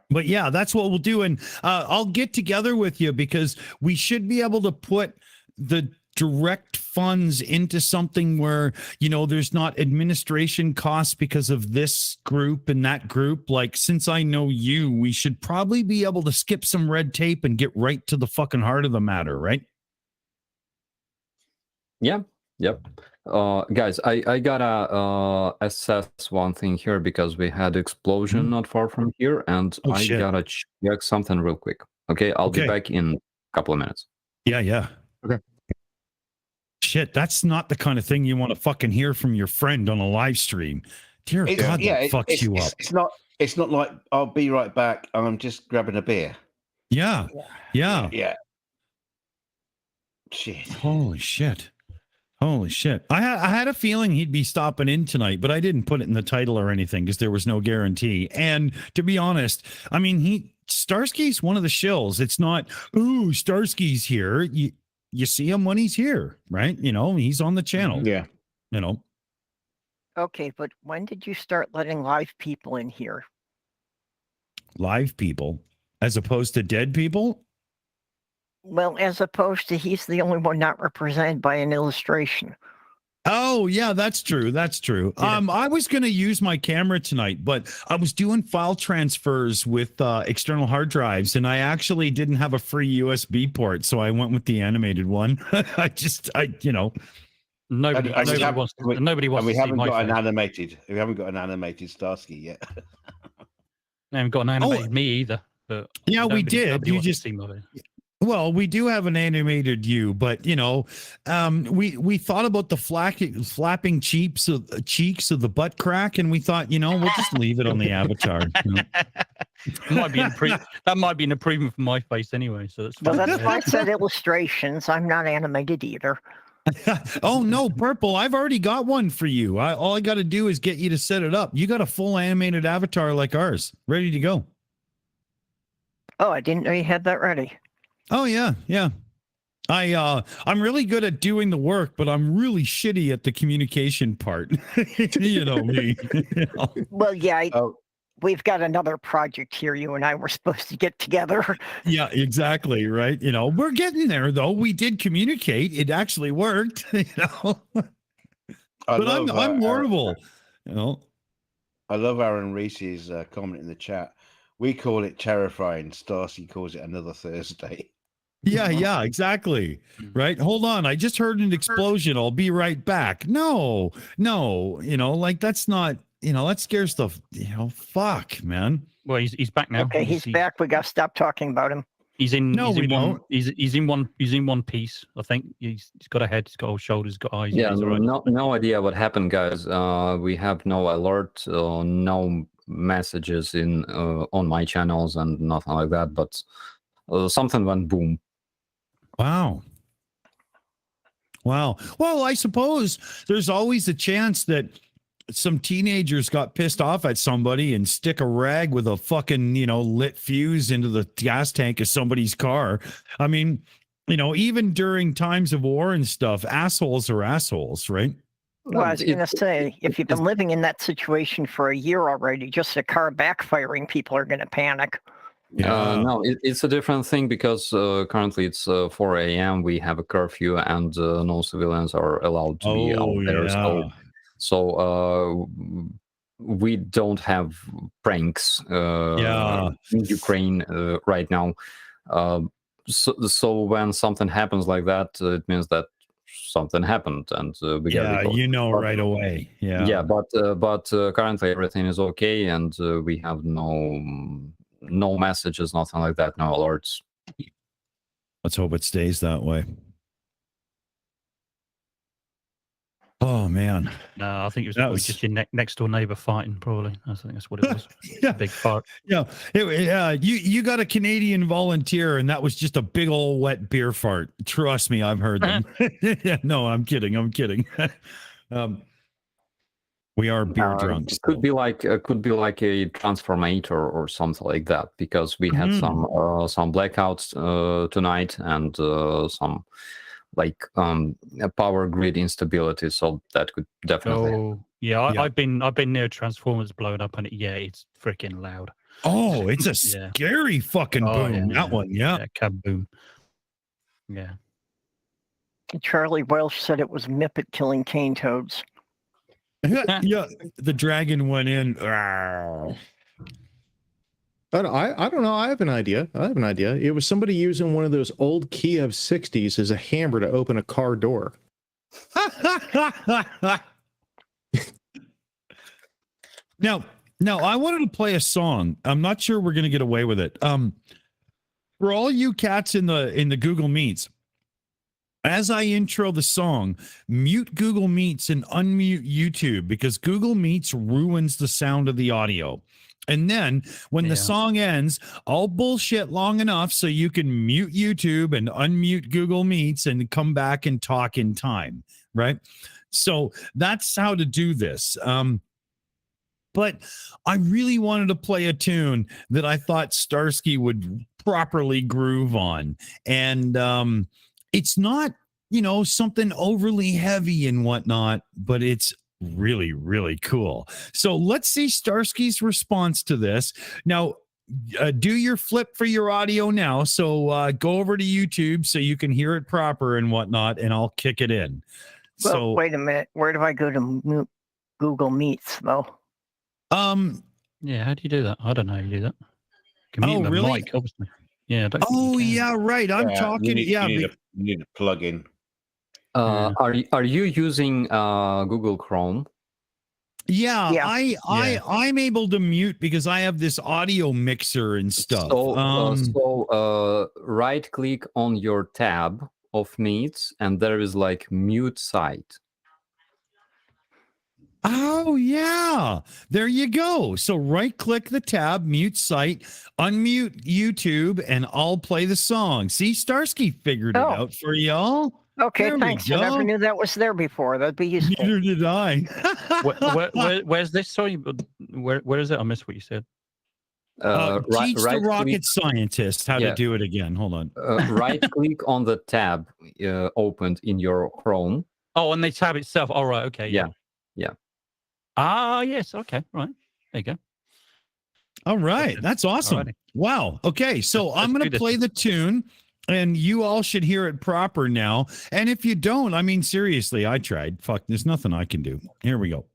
But yeah, that's what we'll do. And I'll get together with you because we should be able to put the direct funds into something where, there's not administration costs because of this group and that group. Like, since I know you, we should probably be able to skip some red tape and get right to the fucking heart of the matter, right? Yeah. Yep. Guys, I gotta assess one thing here because we had explosion not far from here, and I gotta check something real quick. Okay, I'll be back in a couple of minutes. Yeah. Okay. Shit, that's not the kind of thing you want to fucking hear from your friend on a live stream. Dear God, that fucks you up. It's not like I'll be right back. I'm just grabbing a beer. Yeah. Shit. Holy shit. I had a feeling he'd be stopping in tonight, but I didn't put it in the title or anything because there was no guarantee. And to be honest, I mean, Starsky's one of the Shills. It's not, ooh, Starsky's here. you see him when he's here, right? You know, he's on the channel. Yeah. You know, Okay, but when did you start letting live people in here? live people as opposed to dead people. Well, as opposed to he's the only one not represented by an illustration. Oh yeah, that's true. That's true. Yeah. I was going to use my camera tonight, but I was doing file transfers with external hard drives, and I actually didn't have a free USB port, so I went with the animated one. Nobody And we have- wants we- nobody wants And we to see haven't my got face. an animated. We haven't got an animated Starsky yet. I haven't got an animated me either. But Yeah, we did. nobody You wants to just see my face. Well, we do have an animated you, but you know, we thought about the flapping cheeks of the butt crack, and we thought, you know, we'll just leave it on the avatar. You know? That might be an improvement for my face anyway. So that's Well, fine. that's why I said illustrations. I'm not animated either. Oh no, Purple! I've already got one for you. All I got to do is get you to set it up. You got a full animated avatar like ours, ready to go. Oh, I didn't know you had that ready. Oh yeah, yeah. I'm really good at doing the work, but I'm really shitty at the communication part. You know me. You know? Well, yeah, Oh, we've got another project here. You and I were supposed to get together. Yeah, exactly. Right. You know, we're getting there though. We did communicate. It actually worked. You know, but I'm horrible. You know. I love Aaron Reese's comment in the chat. We call it terrifying. Starsky calls it another Thursday. Yeah, yeah, exactly. Right. Hold on. I just heard an explosion. I'll be right back. No, you know, like that's not, you know, that scares the, you know, fuck, man. Well, he's back now. Okay, he's back. We got to stop talking about him. He's in. No, he's we in one. don't. He's in one piece. I think he's got a head. He's got shoulders. He's got eyes. Yeah, he's all right. no idea what happened, guys. We have no alert, no messages in on my channels and nothing like that. But something went boom. Wow. Well, I suppose there's always a chance that some teenagers got pissed off at somebody and stick a rag with a fucking, you know, lit fuse into the gas tank of somebody's car. I mean, you know, even during times of war and stuff, assholes are assholes, right? Well, I was going to say, if you've been living in that situation for a year already, just a car backfiring, people are going to panic. No, it's a different thing because currently it's 4 a.m. We have a curfew and no civilians are allowed to be out there. Yeah. So we don't have pranks in Ukraine right now. So when something happens like that, it means that something happened, and we Yeah, you know right away. Yeah. Yeah, but currently everything is okay, and we have no messages, nothing like that, no alerts. Let's hope it stays that way. Oh man. No, I think it was That probably was- just your next door neighbor fighting. Probably, I think that's what it was. Yeah. Big fart. Yeah, you got a Canadian volunteer, and that was just a big old wet beer fart. Trust me, I've heard them. Yeah, no, I'm kidding. We are beer drunks. It could be like a transformator or something like that, because we had some blackouts tonight and some like power grid instability, so that could definitely happen. Oh, yeah, I've been near transformers blowing up, and it's freaking loud. Oh, it's a Yeah. scary fucking Oh, boom. yeah, That one, yeah. kaboom. Yeah. Charlie Welch said it was Mipet killing cane toads. Yeah, the dragon went in. Arr. But I don't know. I have an idea. It was somebody using one of those old Kiev 60s as a hammer to open a car door. Now, I wanted to play a song. I'm not sure we're going to get away with it. For all you cats in the Google Meets, as I intro the song, mute Google Meets and unmute YouTube, because Google Meets ruins the sound of the audio. And then when the song ends, I'll bullshit long enough so you can mute YouTube and unmute Google Meets and come back and talk in time, right? So that's how to do this. But I really wanted to play a tune that I thought Starsky would properly groove on. And it's not, something overly heavy and whatnot, but it's really, really cool. So let's see Starsky's response to this. Now, do your flip for your audio now. So go over to YouTube so you can hear it proper and whatnot, and I'll kick it in. Well, So wait a minute. Where do I go to Google Meets, though? Yeah, how do you do that? I don't know how you do that. Can mute the really? mic, obviously. Yeah. I don't think Oh you can. yeah, right. I'm talking. You need a plug-in. Are you using Google Chrome? Yeah, I'm able to mute because I have this audio mixer and stuff. So right click on your tab of Meets, and there is like mute site. Oh yeah, there you go. So right click the tab, mute site, unmute YouTube, and I'll play the song. See, Starsky figured it out for y'all. Okay, There we thanks. I go. never knew that was there before. That'd be useful. Neither did I. Where's this? Sorry, where is it? I missed what you said. Teach the rocket scientist how to do it again. Hold on. Right click on the tab opened in your Chrome. Oh, on the tab itself. All right. Okay. Yeah. Ah, yes. Okay. Right. There you go. All right. That's awesome. Alrighty. Wow. Okay. So I'm going to play the tune, and you all should hear it proper now. And if you don't, I mean, seriously, I tried. Fuck, there's nothing I can do. Here we go.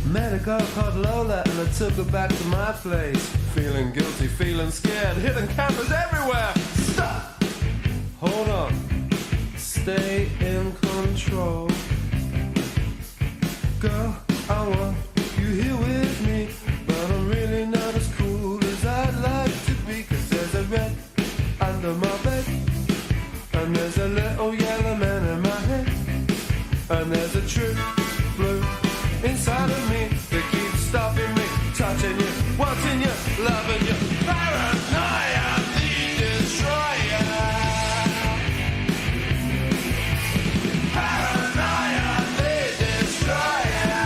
Met a girl called Lola and I took her back to my place. Feeling guilty, feeling scared, hidden cameras everywhere. Stop! Hold on. Stay in control. Girl, I want you here with me, but I'm really not as cool as I'd like to be. 'Cause there's a red under my bed, and there's a little yellow man in my head, and there's a true blue inside of me that keeps stopping me, touching you, wanting you, loving you. Paranoia, the destroyer. Paranoia, the destroyer.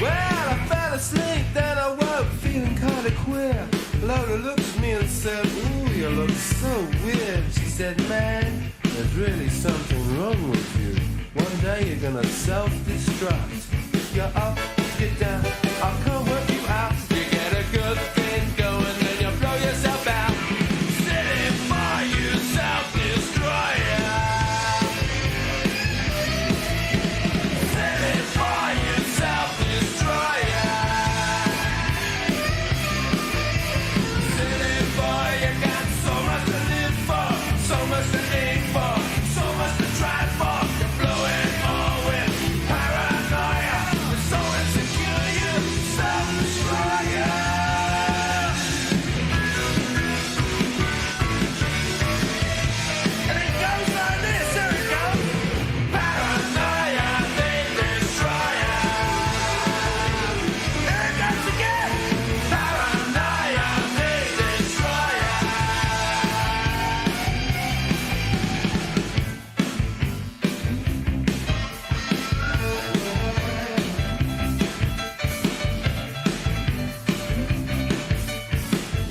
Well, I fell asleep, then I woke feeling kind of queer. Lola looked at me and said, "Ooh, you look so weird." She said, "Man, there's really something wrong with you. One day you're gonna self-destruct. You're up, you're down, I'll come work you out. You get a good thing going, then you blow yourself out. Sitting by you, self-destroyer. Sitting by you, self-destroyer. Sitting by you, got so much to live for, so much to aim for, so much to try for. You're blowing all with paranoia. You're so insecure, you self-destroyer. And it goes like this, here it goes. Paranoia, the destroyer. Here it goes again. Paranoia, the destroyer.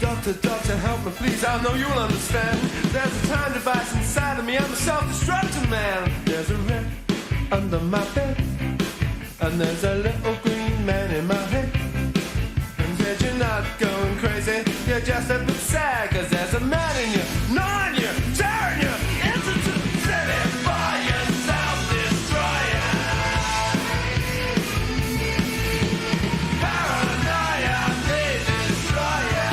Doctor, doctor, help me please, I know you'll understand. There's a time device inside of me, I'm a self-destructive man. There's a red under my bed, and there's a little green man in my head. And said you're not going crazy, you're just a bit sad. 'Cause there's a man in you, gnawing you, tearing you into two. Sitting by you, self-destroyer. Paranoia, the destroyer.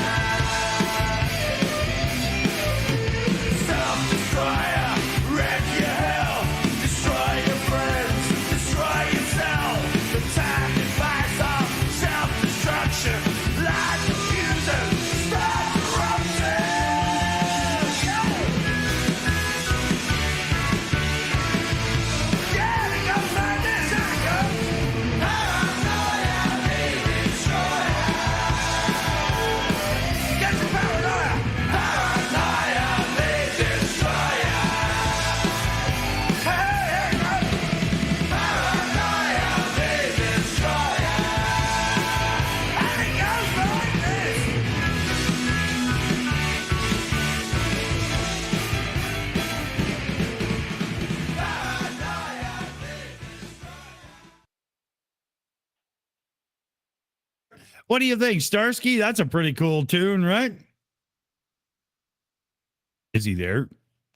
Self-destroyer, wreck your hell, destroy your friends, destroy yourself. The time device of self-destruction, light diffusion, start erupting. What do you think, Starsky? That's a pretty cool tune, right? Is he there?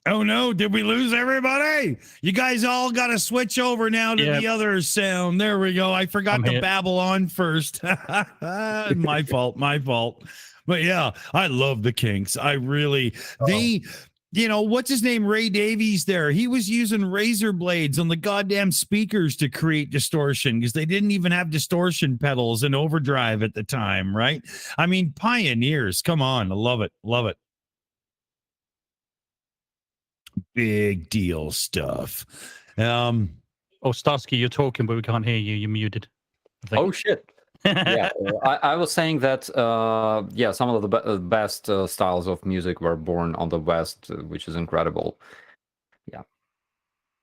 Oh no, did we lose everybody? You guys all got to switch over now to the other sound. There we go. I forgot to babble on first. My fault. But yeah, I love the Kinks. I really, what's his name? Ray Davies there. He was using razor blades on the goddamn speakers to create distortion because they didn't even have distortion pedals in overdrive at the time, right? I mean, pioneers. Come on. I love it. Love it. Big deal stuff. Starsky, you're talking, but we can't hear you. You're muted. Oh, shit. Yeah, I was saying that, some of the best styles of music were born on the West, which is incredible. Yeah.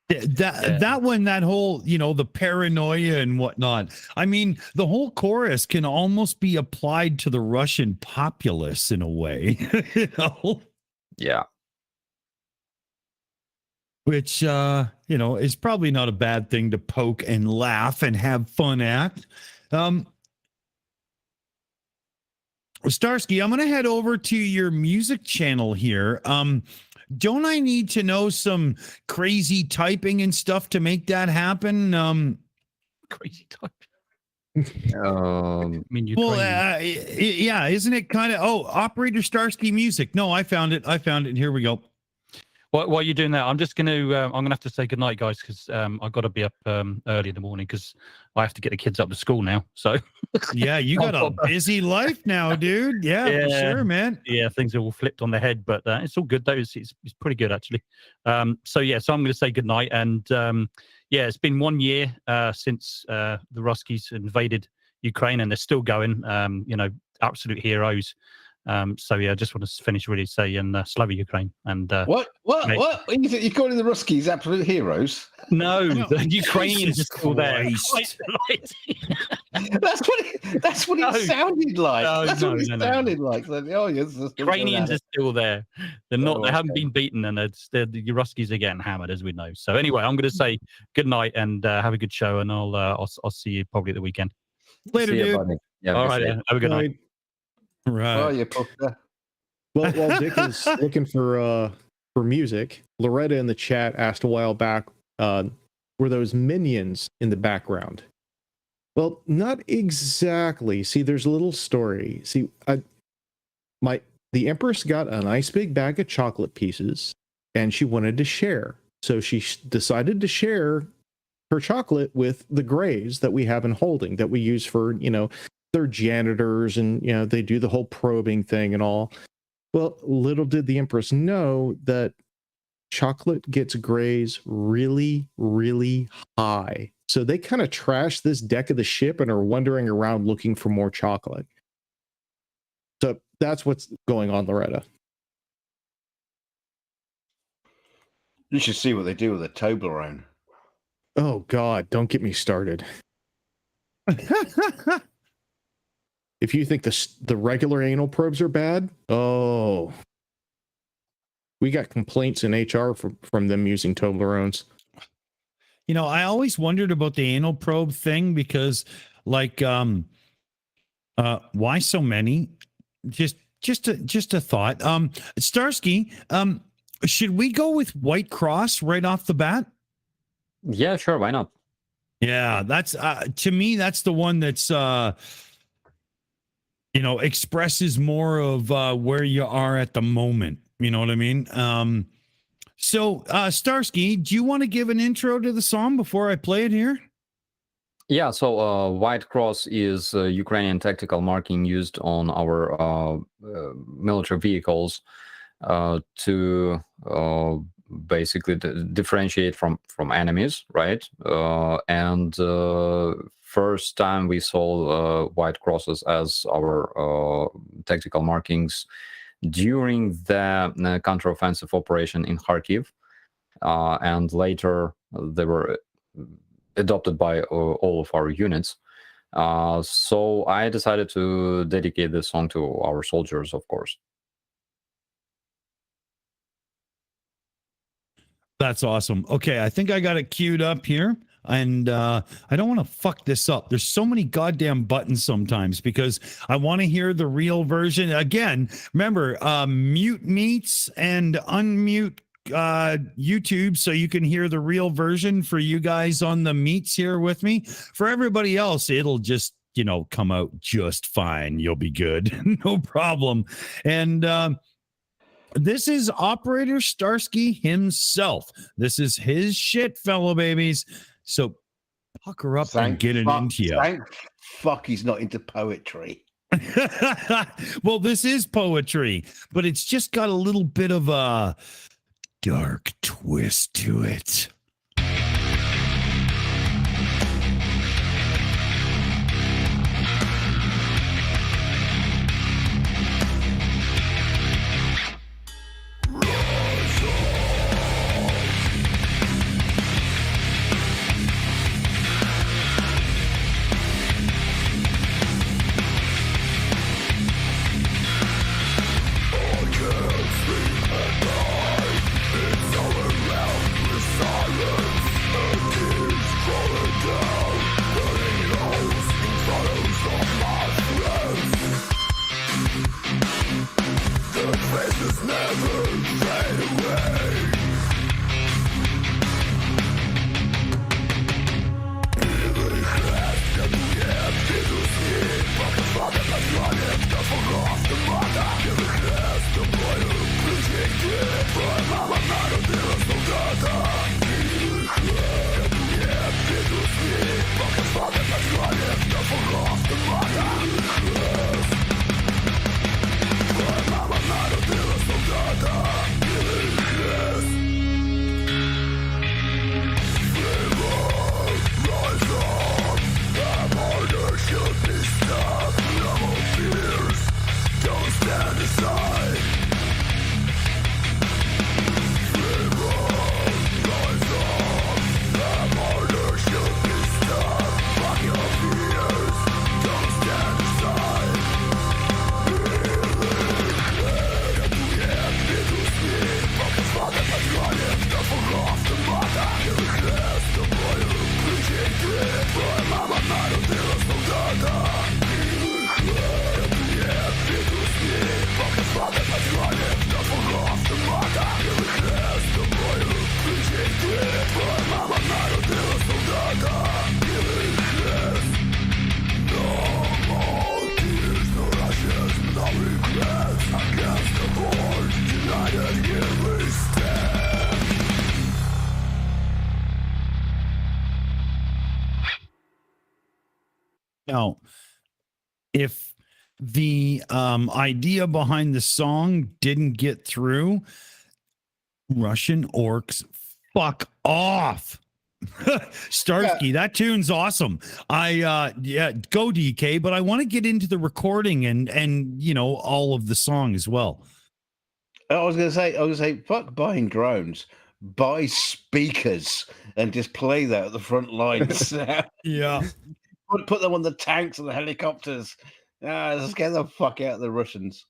That one, that whole, the paranoia and whatnot. I mean, the whole chorus can almost be applied to the Russian populace in a way. Yeah. Which, is probably not a bad thing to poke and laugh and have fun at. Starsky, I'm going to head over to your music channel here. Don't I need to know some crazy typing and stuff to make that happen? Crazy typing. Yeah, isn't it kind of, Operator Starsky music. No, I found it. Here we go. While you're doing that, I'm just going to, I'm going to have to say goodnight, guys, because I've got to be up early in the morning because I have to get the kids up to school now. So yeah, you got a busy life now, dude. Yeah, for sure, man. Yeah, things are all flipped on their head, but it's all good though. It's pretty good actually. So I'm going to say goodnight, and it's been 1 year since the Ruskies invaded Ukraine, and they're still going. Absolute heroes. I just want to finish really saying Slava Ukraine. And what? You're calling the Ruskies absolute heroes? No, the Ukrainians are still there. That's what it sounded like. That's what it sounded like. Ukrainians are still there. They're not. They haven't been beaten, and the Ruskies are getting hammered, as we know. So anyway, I'm going to say good night and have a good show, and I'll see you probably at the weekend. Later, dude. Yeah, all right. Have a good night. Right. While Dick is looking for music, Loretta in the chat asked a while back, were those minions in the background? Well, not exactly. See, there's a little story. See, the Empress got a nice big bag of chocolate pieces, and she wanted to share. So she decided to share her chocolate with the Greys that we have in holding, that we use for, they're janitors, and they do the whole probing thing and all. Well, little did the Empress know that chocolate gets Greys really, really high. So they kind of trash this deck of the ship and are wandering around looking for more chocolate. So that's what's going on, Loretta. You should see what they do with a Toblerone. Oh God, don't get me started. If you think the regular anal probes are bad, we got complaints in HR from them using Toblerones. I always wondered about the anal probe thing because, why so many? Just a thought. Starsky, should we go with White Cross right off the bat? Yeah, sure. Why not? Yeah, that's to me, that's the one that's expresses more of where you are at the moment. You know what I mean? So Starsky, do you want to give an intro to the song before I play it here? Yeah, so White Cross is Ukrainian tactical marking used on our military vehicles to basically differentiate from enemies, right? And first time we saw white crosses as our tactical markings during the counteroffensive operation in Kharkiv, and later they were adopted by all of our units. So I decided to dedicate this song to our soldiers, of course. That's awesome. Okay, I think I got it queued up here. and I don't want to fuck this up. There's so many goddamn buttons sometimes because I want to hear the real version. Again, remember, mute meets and unmute YouTube so you can hear the real version for you guys on the meets here with me. For everybody else, it'll just, you know, come out just fine. You'll be good. No problem. And this is Operator Starsky himself. This is his shit, fellow babies. So pucker up and get it into you. Thank fuck he's not into poetry. Well, this is poetry, but it's just got a little bit of a dark twist to it. Now, if the idea behind the song didn't get through, Russian orcs, fuck off. Starsky, that tune's awesome. Yeah, go DK, but I want to get into the recording and you know, all of the song as well. I was gonna say, fuck buying drones. Buy speakers and just play that at the front lines. Yeah. Put them on the tanks and the helicopters. Let's get the fuck out of the Russians.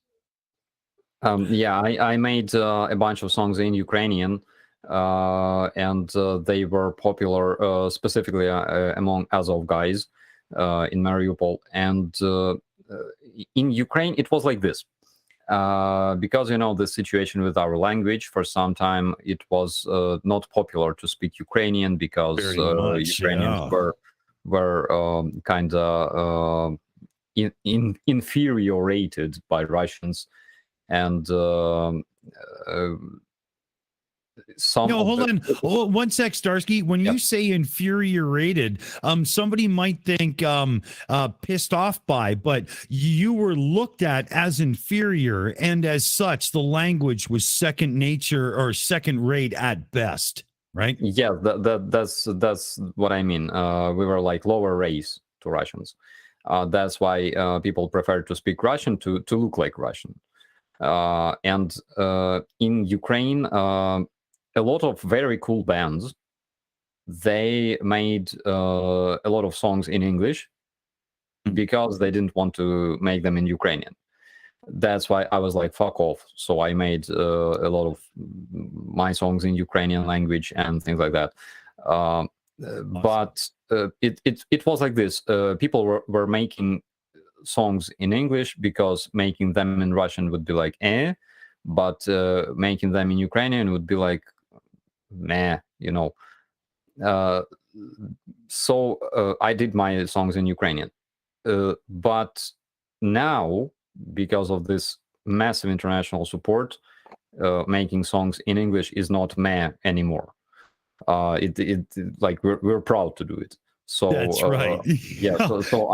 Yeah, I made a bunch of songs in Ukrainian, and they were popular specifically among Azov guys in Mariupol. And in Ukraine, it was like this. Because, you know, the situation with our language, for some time, it was not popular to speak Ukrainian because Ukrainians were kind of infuriated by Russians, and some. No, hold on. One sec, Starsky. When you say infuriated, somebody might think pissed off by, but you were looked at as inferior, and as such, the language was second nature or second rate at best. Right? Yeah, that's what I mean. We were like lower race to Russians. That's why people prefer to speak Russian to look like Russian. And in Ukraine, a lot of very cool bands, they made a lot of songs in English because they didn't want to make them in Ukrainian. That's why I was like, fuck off. So I made a lot of my songs in Ukrainian language and things like that. But it was like this. People were making songs in English because making them in Russian would be like but making them in Ukrainian would be like meh, you know. So I did my songs in Ukrainian. But now, because of this massive international support, making songs in English is not meh anymore. It like we're proud to do it. So that's right. Yeah. So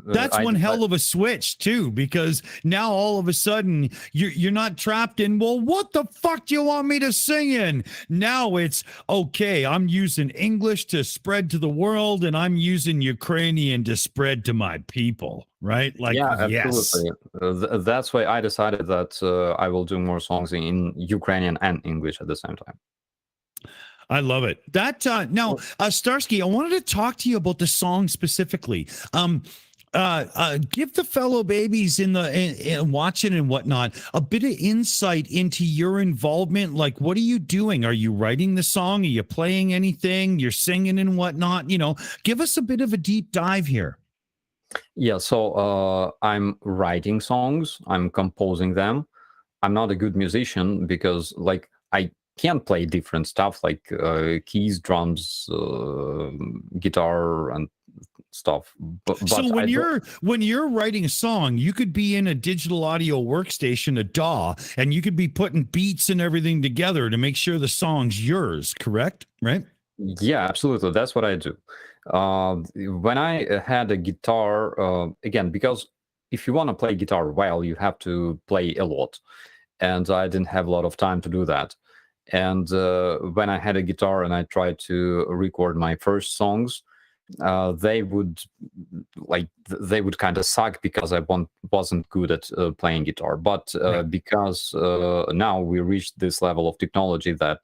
that's one hell of a switch too, because now all of a sudden you're not trapped in, well, what the fuck do you want me to sing in? Now it's okay, I'm using English to spread to the world, and I'm using Ukrainian to spread to my people, right? Like, yeah, yes. Absolutely. That's why I decided that I will do more songs in Ukrainian and English at the same time. I love it. That now, Starsky, I wanted to talk to you about the song specifically. Give the fellow babies in watching and whatnot a bit of insight into your involvement. Like, what are you doing? Are you writing the song? Are you playing anything? You're singing and whatnot? You know, give us a bit of a deep dive here. Yeah, so I'm writing songs. I'm composing them. I'm not a good musician because, like, I can't play different stuff like keys, drums, guitar, and stuff. But so when you're writing a song, you could be in a digital audio workstation, a DAW, and you could be putting beats and everything together to make sure the song's yours, correct? Right? Yeah, absolutely. That's what I do. When I had a guitar, again, because if you want to play guitar well, you have to play a lot. And I didn't have a lot of time to do that. And when I had a guitar and I tried to record my first songs, they would kind of suck because I wasn't good at playing guitar. But because now we reached this level of technology that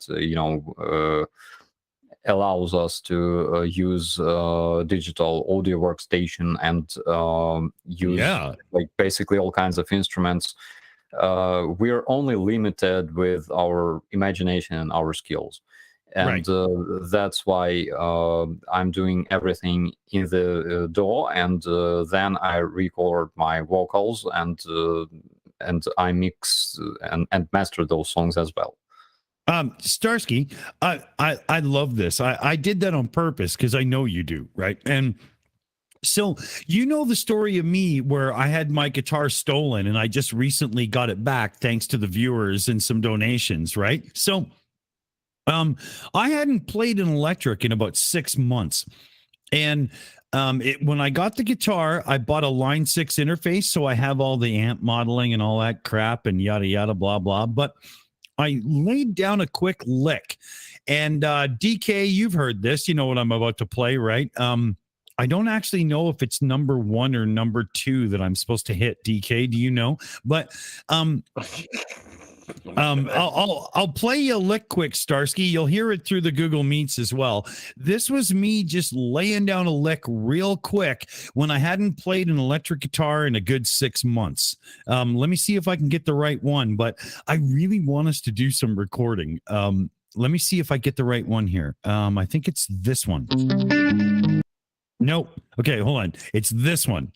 allows us to use digital audio workstation and use like basically all kinds of instruments. We're only limited with our imagination and our skills. And that's why I'm doing everything in the DAW, and then I record my vocals and I mix and master those songs as well. Starsky, I love this. I did that on purpose because I know you do, right? And so you know the story of me where I had my guitar stolen and I just recently got it back thanks to the viewers and some donations, right? So I hadn't played an electric in about 6 months. And when I got the guitar, I bought a Line 6 interface, so I have all the amp modeling and all that crap and yada, yada, blah, blah. But I laid down a quick lick. And DK, you've heard this. You know what I'm about to play, right? I don't actually know if it's number 1 or number 2 that I'm supposed to hit. DK, do you know? But I'll play you a lick quick, Starsky. You'll hear it through the Google Meets as well. This was me just laying down a lick real quick when I hadn't played an electric guitar in a good 6 months. Let me see if I can get the right one, but I really want us to do some recording. Let me see if I get the right one here. I think it's this one. Nope. Okay, hold on. It's this one.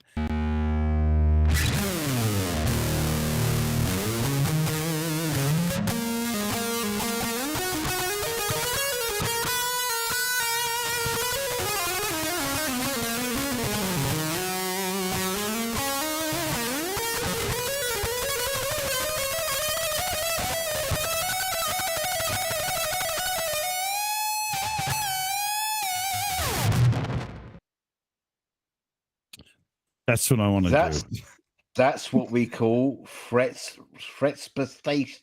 That's what I want to do. That's what we call fretbustation.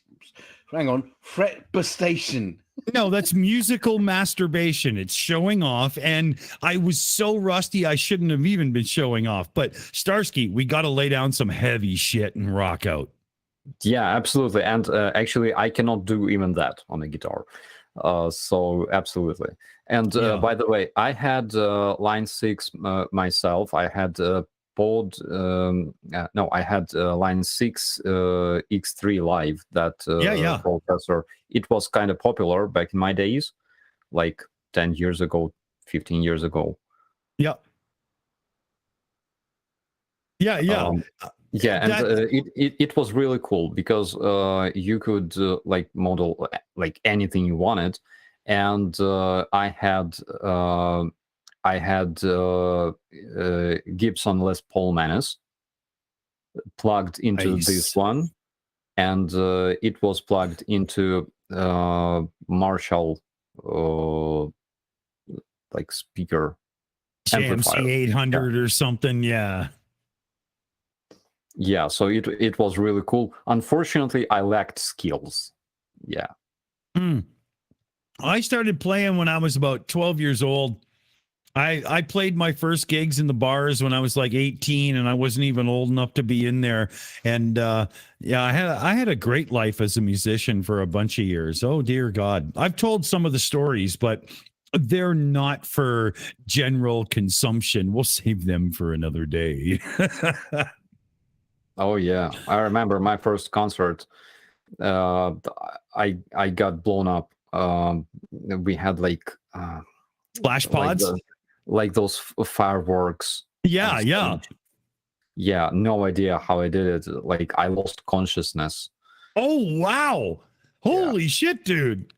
Hang on, fretbustation. No, that's musical masturbation. It's showing off, and I was so rusty I shouldn't have even been showing off. But Starsky, we got to lay down some heavy shit and rock out. Yeah, absolutely. And actually, I cannot do even that on a guitar. So absolutely. And by the way, I had Line 6 myself. I had I had Line 6 X3 Live, that processor. It was kind of popular back in my days, like 10 years ago, 15 years ago. Yeah. Yeah. Yeah, and it was really cool because you could like model like anything you wanted, and I had Gibson Les Paul Menace plugged into this one, and it was plugged into Marshall like speaker JMC 800 or something. Yeah. Yeah, so it was really cool. Unfortunately, I lacked skills. Yeah. I started playing when I was about 12 years old. I played my first gigs in the bars when I was like 18, and I wasn't even old enough to be in there. And yeah, I had a great life as a musician for a bunch of years. Oh dear God, I've told some of the stories, but they're not for general consumption. We'll save them for another day. Oh yeah, I remember my first concert. I got blown up. We had like flash pods, like those fireworks. Yeah. Yeah, no idea how I did it. Like I lost consciousness. Oh wow! Holy shit, dude!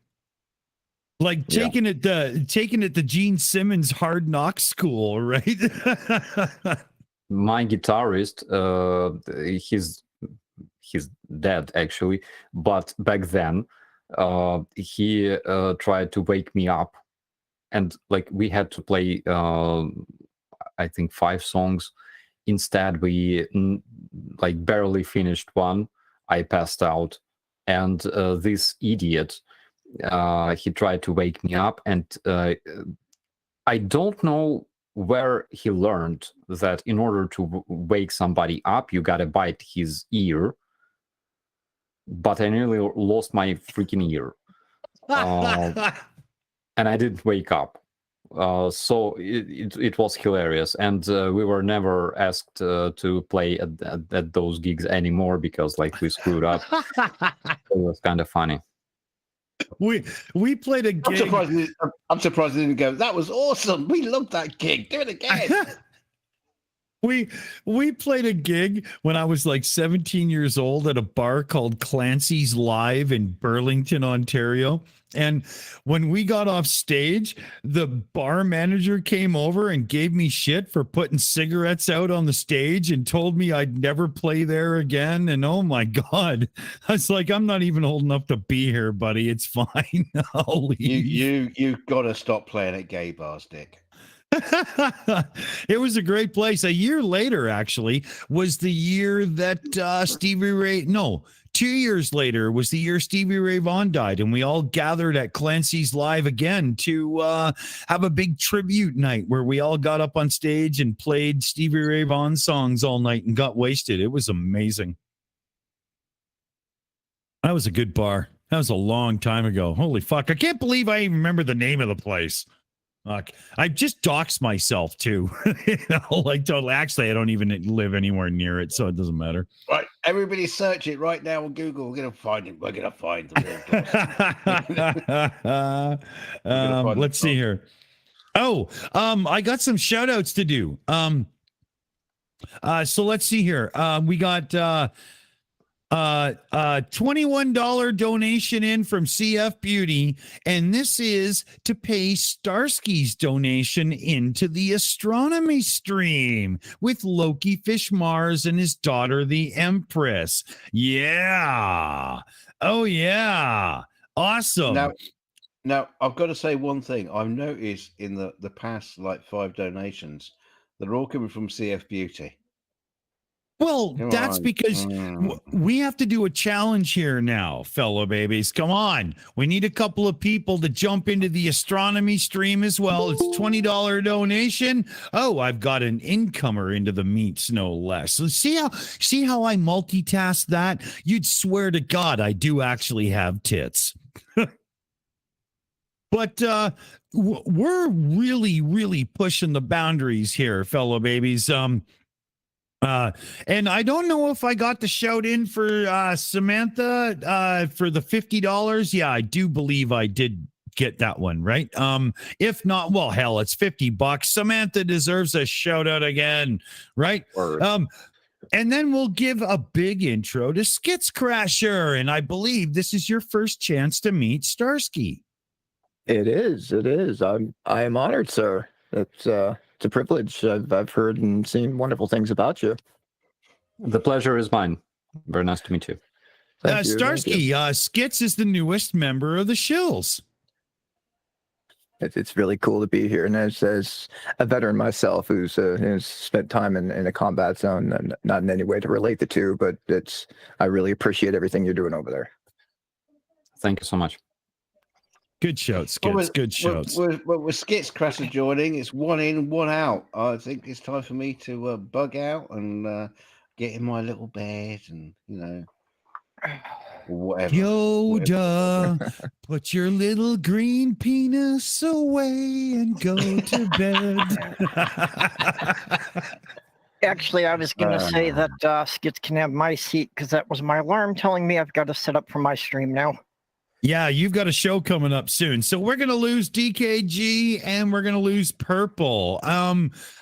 Like taking it to Gene Simmons Hard Knock School, right? My guitarist, he's dead actually, but back then he tried to wake me up, and like we had to play I think 5 songs. Instead we like barely finished one. I passed out, and this idiot he tried to wake me up, and I don't know where he learned that in order to wake somebody up, you gotta bite his ear. But I nearly lost my freaking ear. And I didn't wake up. So it was hilarious. And we were never asked to play at those gigs anymore because like we screwed up. It was kind of funny. We played a gig. I'm surprised they didn't go, that was awesome. We loved that gig. Do it again. We played a gig when I was like 17 years old at a bar called Clancy's Live in Burlington, Ontario. And when we got off stage, the bar manager came over and gave me shit for putting cigarettes out on the stage and told me I'd never play there again. And oh my God, I was like, I'm not even old enough to be here, buddy. It's fine. I'll leave. You've got to stop playing at gay bars, Dick. It was a great place. A year later, actually, was the year that Stevie Ray. No, 2 years later was the year Stevie Ray Vaughan died, and we all gathered at Clancy's Live again to have a big tribute night where we all got up on stage and played Stevie Ray Vaughan songs all night and got wasted. It was amazing. That was a good bar. That was a long time ago. Holy fuck! I can't believe I even remember the name of the place. I just doxed myself too. Like totally. Actually, I don't even live anywhere near it, so it doesn't matter. Right, everybody, search it right now on Google. We're gonna find it. We're gonna find the let's see here. Oh, I got some shout outs to do. So let's see here. We got $21 donation in from CF Beauty, and this is to pay Starsky's donation into the astronomy stream with Lokifish Marz and his daughter the Empress. Yeah. Oh yeah. Awesome. Now I've got to say one thing. I've noticed in the past like 5 donations, they're all coming from CF Beauty. Well, that's because we have to do a challenge here now, fellow babies. Come on. We need a couple of people to jump into the astronomy stream as well. It's $20 donation. Oh, I've got an incomer into the meets, no less. So see how I multitask that? You'd swear to God I do actually have tits. But we're really, really pushing the boundaries here, fellow babies. And I don't know if I got the shout in for Samantha for the $50. Yeah, I do believe I did get that one, right? If not, well, hell, it's $50. Samantha deserves a shout out again, right? And then we'll give a big intro to Skits Crasher, and I believe this is your first chance to meet Starsky. It is. I am honored, sir. It's a privilege. I've heard and seen wonderful things about you. The pleasure is mine. Very nice to meet you. Thank you, Starsky, Skits is the newest member of the Shills. It's really cool to be here, and as a veteran myself who's spent time in a combat zone, and not in any way to relate the two, but I really appreciate everything you're doing over there. Thank you so much. Good shouts, Skits. Good shouts. With Skits Crasher joining, it's 1 in, 1 out. I think it's time for me to bug out and get in my little bed and, whatever. Yoda, put your little green penis away and go to bed. Actually, I was going to say that Skits can have my seat because that was my alarm telling me I've got to set up for my stream now. Yeah, you've got a show coming up soon. So we're going to lose DKG and we're going to lose Purple.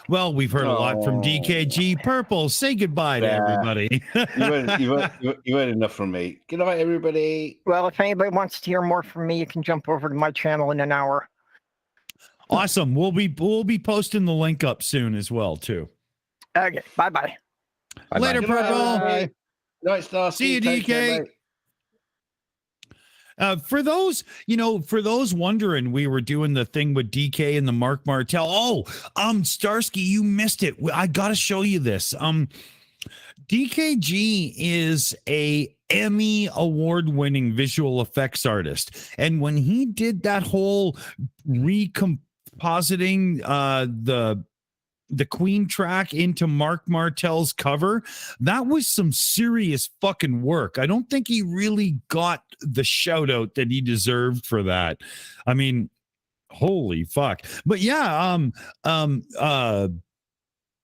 Well, we've heard a lot from DKG. Purple, say goodbye to everybody. you heard enough from me. Good night, everybody. Well, if anybody wants to hear more from me, you can jump over to my channel in an hour. Awesome. We'll be posting the link up soon as well, too. Okay, bye-bye. Later, Purple. Night, Starsky. See you, DK. For those wondering, we were doing the thing with DK and the Mark Martel. Starsky, you missed it. I got to show you this. DKG is a Emmy award-winning visual effects artist. And when he did that whole recompositing the Queen track into Mark Martel's cover, that was some serious fucking work. I don't think he really got the shout out that he deserved for that. I mean, holy fuck. But yeah,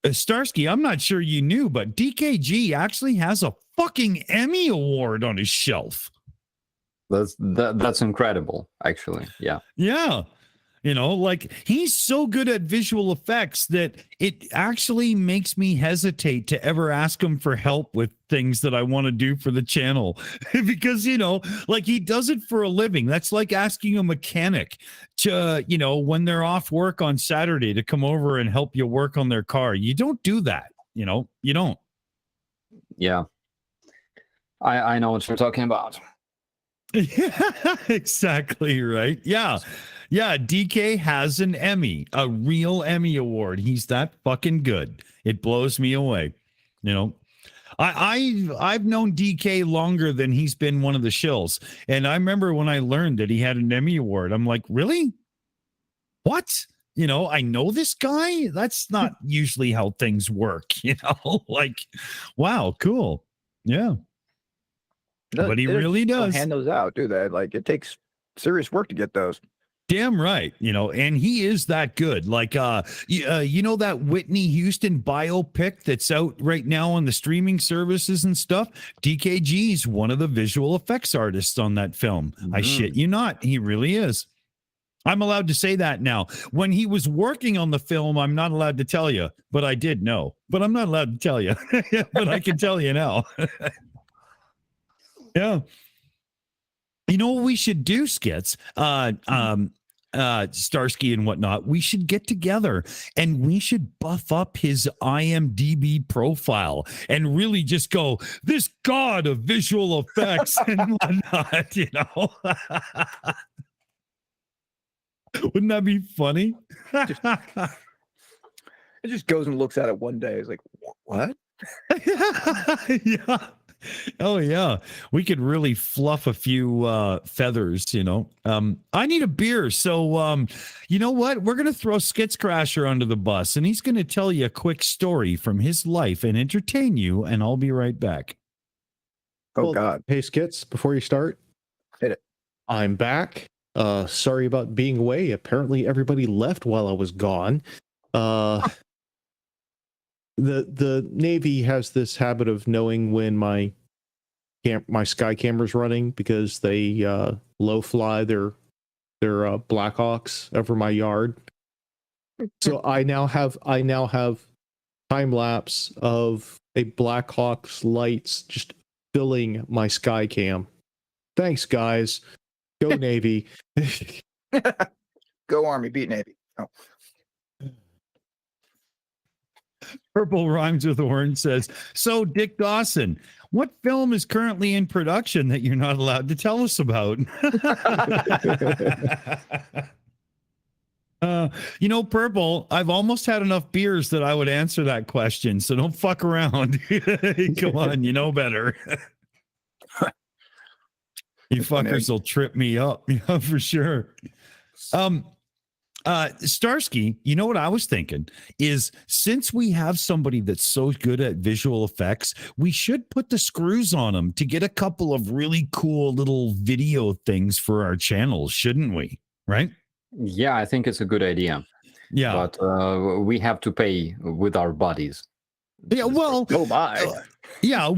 Starsky, I'm not sure you knew, but DKG actually has a fucking Emmy award on his shelf. That's incredible, actually. Yeah. Yeah. He's so good at visual effects that it actually makes me hesitate to ever ask him for help with things that I want to do for the channel. Because, he does it for a living. That's like asking a mechanic to, when they're off work on Saturday to come over and help you work on their car. You don't do that. You don't. Yeah. I know what you're talking about. Yeah, exactly right. Yeah. DK has an Emmy, a real Emmy award. He's that fucking good. It blows me away. I've known DK longer than he's been one of the Shills. And I remember when I learned that he had an Emmy award, I'm like, really? What? I know this guy. That's not usually how things work, wow, cool. Yeah. But he really does hand those out, do they? It takes serious work to get those. Damn right, and he is that good. That Whitney Houston biopic that's out right now on the streaming services and stuff. DKG's one of the visual effects artists on that film. I shit you not, he really is. I'm allowed to say that now. When he was working on the film, I'm not allowed to tell you, but I did know. But I'm not allowed to tell you. But I can tell you now. Yeah. You know what we should do, Skits? Starsky and whatnot. We should get together and we should buff up his IMDb profile and really just go, this god of visual effects and whatnot, Wouldn't that be funny? It just goes and looks at it one day. It's like, what? Yeah. Oh yeah, we could really fluff a few feathers, I need a beer, so you know what? We're gonna throw Skits Crasher under the bus, and he's gonna tell you a quick story from his life and entertain you. And I'll be right back. Oh God! Hey Skits, before you start, hit it. I'm back. Sorry about being away. Apparently, everybody left while I was gone. The Navy has this habit of knowing when my sky camera's running because they low fly their Blackhawks over my yard. So I now have time lapse of a Blackhawks lights just filling my sky cam. Thanks, guys. Go Navy. Go Army, beat Navy. Oh. Purple Rhymes with Horn says, so Dick Dawson, what film is currently in production that you're not allowed to tell us about? Purple, I've almost had enough beers that I would answer that question, so don't fuck around. Come on, you know better. You fuckers will trip me up, for sure. Starsky, you know what I was thinking is, since we have somebody that's so good at visual effects, we should put the screws on them to get a couple of really cool little video things for our channels, shouldn't we? Right? Yeah, I think it's a good idea. Yeah. But we have to pay with our bodies. Yeah, well, oh my. Yeah,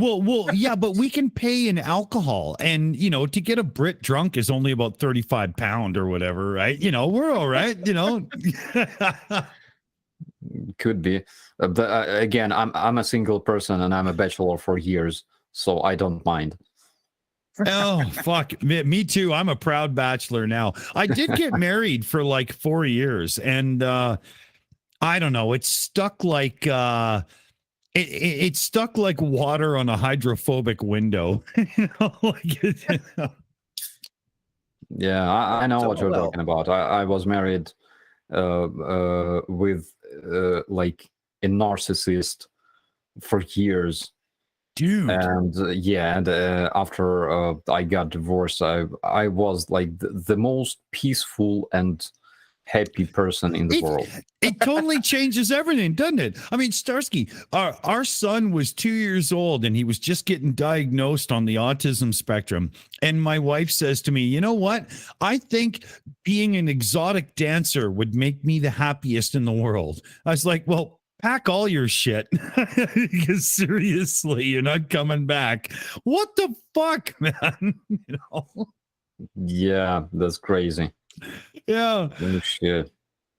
but we can pay in alcohol, and to get a Brit drunk is only about 35 pound or whatever, right? We're all right. Could be. Again, I'm a single person and I'm a bachelor for years, so I don't mind. Oh fuck, me too. I'm a proud bachelor now. I did get married for like 4 years, and I don't know. It's stuck like. It's stuck like water on a hydrophobic window. Yeah, I know what you're talking about. I was married with like a narcissist for years. Dude. And after I got divorced, I was like the most peaceful and happy person in the world. It totally changes everything, doesn't it? I mean, Starsky, our son was 2 years old and he was just getting diagnosed on the autism spectrum. And my wife says to me, you know what? I think being an exotic dancer would make me the happiest in the world. I was like, well, pack all your shit, because seriously, you're not coming back. What the fuck, man? Yeah, that's crazy. Yeah. Oh, shit.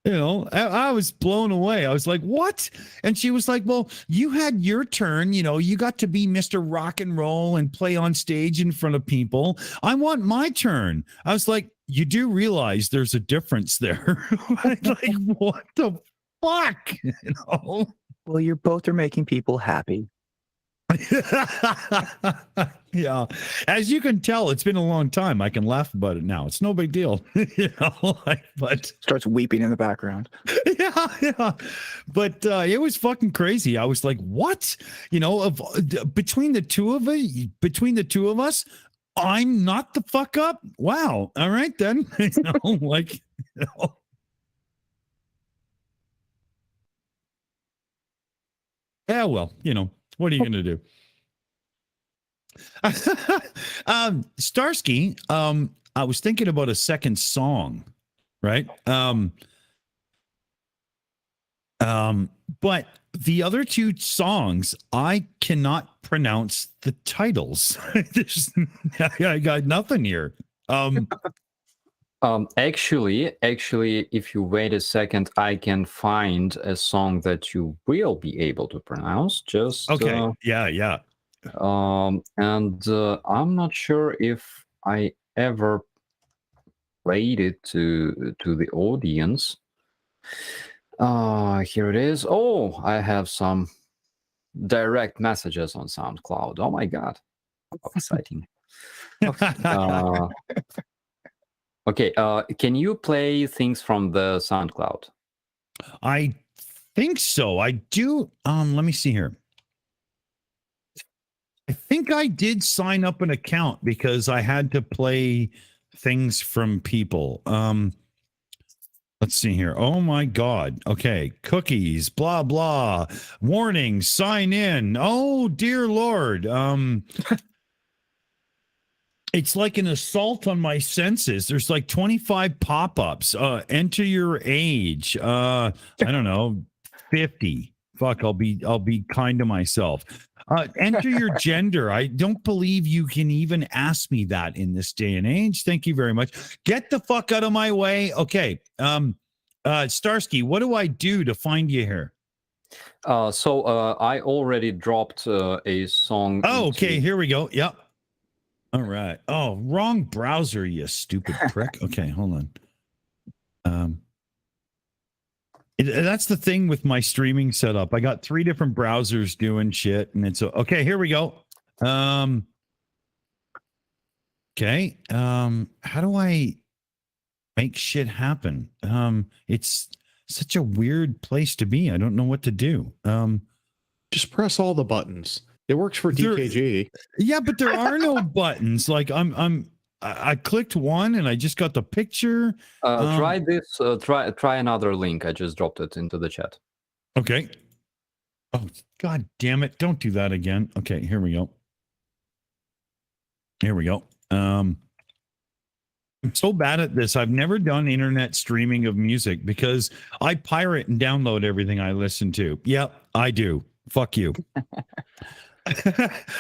I was blown away. I was like, what? And she was like, well, you had your turn. You got to be Mr. Rock and Roll and play on stage in front of people. I want my turn. I was like, you do realize there's a difference there. Like, what the fuck? Well, you both are making people happy. Yeah, as you can tell, it's been a long time. I can laugh about it now. It's no big deal. But starts weeping in the background. Yeah. But it was fucking crazy. I was like, what? Between the two of us, I'm not the fuck up. Wow. All right then. Yeah, well, what are you going to do? Starsky, I was thinking about a second song, right? But the other two songs, I cannot pronounce the titles. I got nothing here. Actually, if you wait a second, I can find a song that you will be able to pronounce. Just okay. Yeah. And I'm not sure if I ever played it to the audience. Here it is. Oh, I have some direct messages on SoundCloud. Oh my god, how exciting! Okay, can you play things from the SoundCloud? I think so. I do. Let me see here. I think I did sign up an account because I had to play things from people. Let's see here. Oh my God. Okay. Cookies, blah, blah. Warning, sign in. Oh, dear Lord. It's like an assault on my senses. There's like 25 pop-ups. Enter your age. I don't know, 50. Fuck, I'll be kind to myself. Enter your gender. I don't believe you can even ask me that in this day and age. Thank you very much. Get the fuck out of my way. Okay. Starsky, what do I do to find you here? So I already dropped a song. Oh, okay. Here we go. Yep. All right. Oh, wrong browser, you stupid prick. Okay, hold on. That's the thing with my streaming setup. I got 3 different browsers doing shit, and it's okay. Here we go. Okay. How do I make shit happen? It's such a weird place to be. I don't know what to do. Just press all the buttons. It works for DKG. Yeah, but there are no buttons. Like I clicked one and I just got the picture. Try this. Try another link. I just dropped it into the chat. Okay. Oh, God damn it. Don't do that again. Okay, here we go. Here we go. I'm so bad at this. I've never done internet streaming of music because I pirate and download everything I listen to. Yep, I do. Fuck you.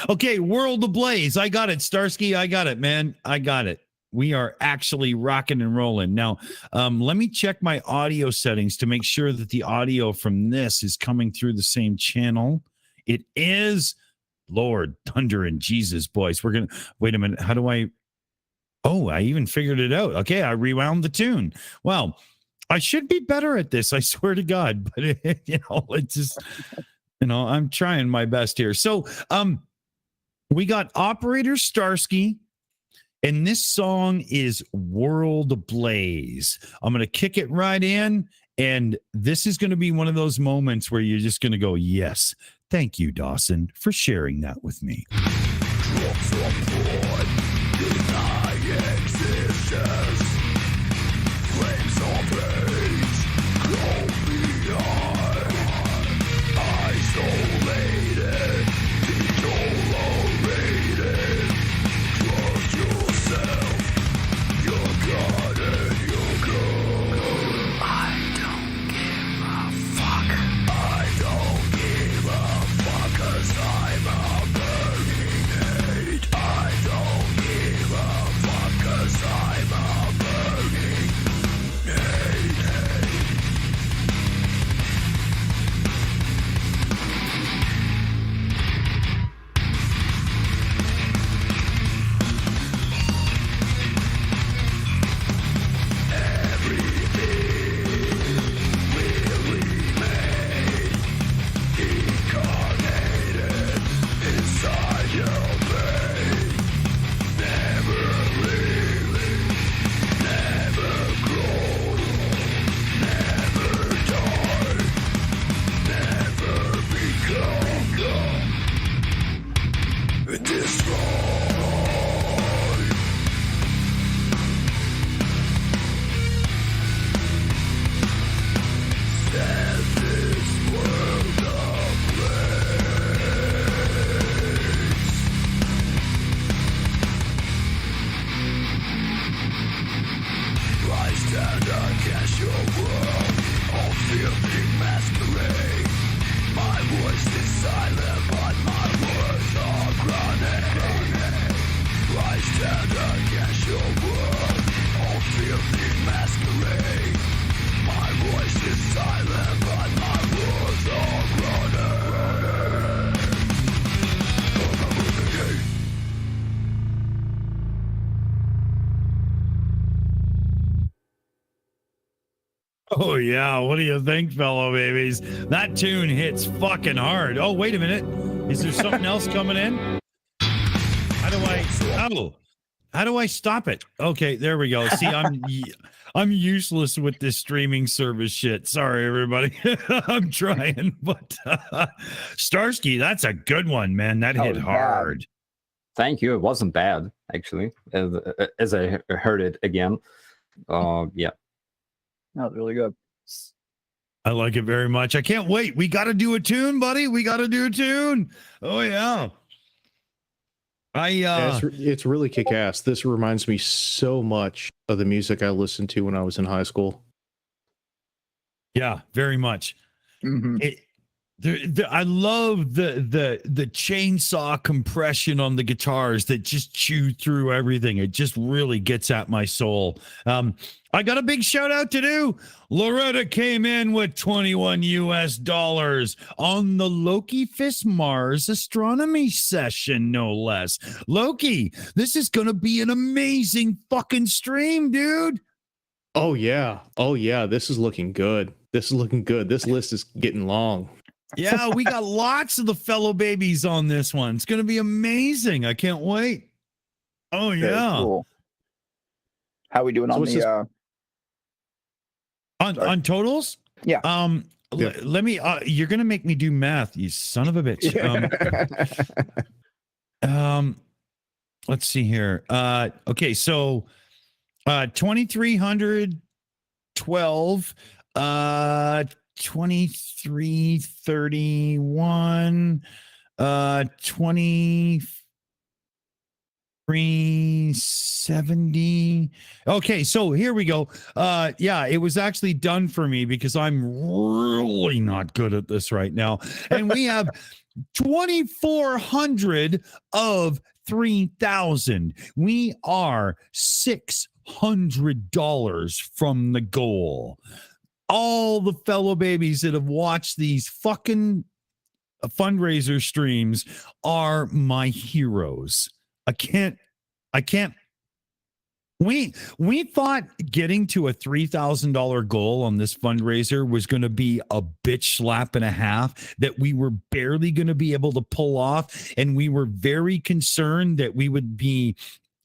Okay, World Ablaze. I got it, Starsky. I got it, man. I got it. We are actually rocking and rolling. Now, let me check my audio settings to make sure that the audio from this is coming through the same channel. It is. Lord, thunder and Jesus, boys. We're going to... Wait a minute. How do I... Oh, I even figured it out. Okay, I rewound the tune. Well, I should be better at this, I swear to God. But, it's just... I'm trying my best here. So, we got Operator Starsky, and this song is World Ablaze. I'm going to kick it right in, and this is going to be one of those moments where you're just going to go, yes, thank you, Dawson, for sharing that with me. Oh, yeah. What do you think, fellow babies? That tune hits fucking hard. Oh, wait a minute. Is there something else coming in? How do I stop it? Okay, there we go. See, I'm useless with this streaming service shit. Sorry, everybody. I'm trying, but Starsky, that's a good one, man. That hit hard. Thank you. It wasn't bad, actually, as I heard it again. Yeah. That was really good. I like it very much. I can't wait. We got to do a tune, buddy. We got to do a tune. Oh, yeah. It's really kick-ass. This reminds me so much of the music I listened to when I was in high school. Yeah, very much. Mm-hmm. I love the chainsaw compression on the guitars that just chew through everything. It just really gets at my soul. I got a big shout out to do. Loretta came in with $21 on the Lokifish Marz astronomy session, no less. Loki, this is gonna be an amazing fucking stream, dude. Oh yeah. This is looking good. This list is getting long. Yeah, we got lots of the fellow babies on this one. It's going to be amazing. I can't wait. Oh, Very yeah. cool. How we doing So on what's the On totals? Yeah. Yeah. Let me you're going to make me do math, you son of a bitch. Let's see here. Okay, so 2312 2331 2370. Okay, so here we go. Yeah, it was actually done for me because I'm really not good at this right now. And we have 2400 of 3000. We are $600 from the goal. All the fellow babies that have watched these fucking fundraiser streams are my heroes. I can't. We thought getting to a $3,000 goal on this fundraiser was going to be a bitch slap and a half that we were barely going to be able to pull off. And we were very concerned that we would be,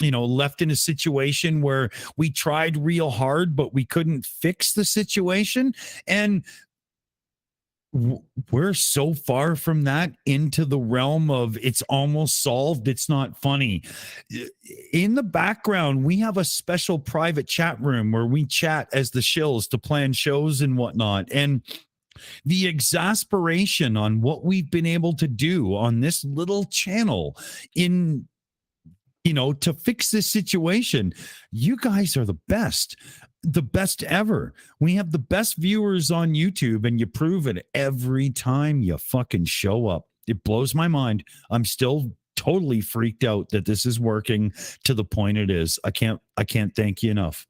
left in a situation where we tried real hard, but we couldn't fix the situation. And we're so far from that into the realm of it's almost solved. It's not funny. In the background, we have a special private chat room where we chat as the Shills to plan shows and whatnot. And the exasperation on what we've been able to do on this little channel to fix this situation. You guys are the best ever. We have the best viewers on YouTube, and you prove it every time you fucking show up. It blows my mind. I'm still totally freaked out that this is working to the point it is. I can't thank you enough.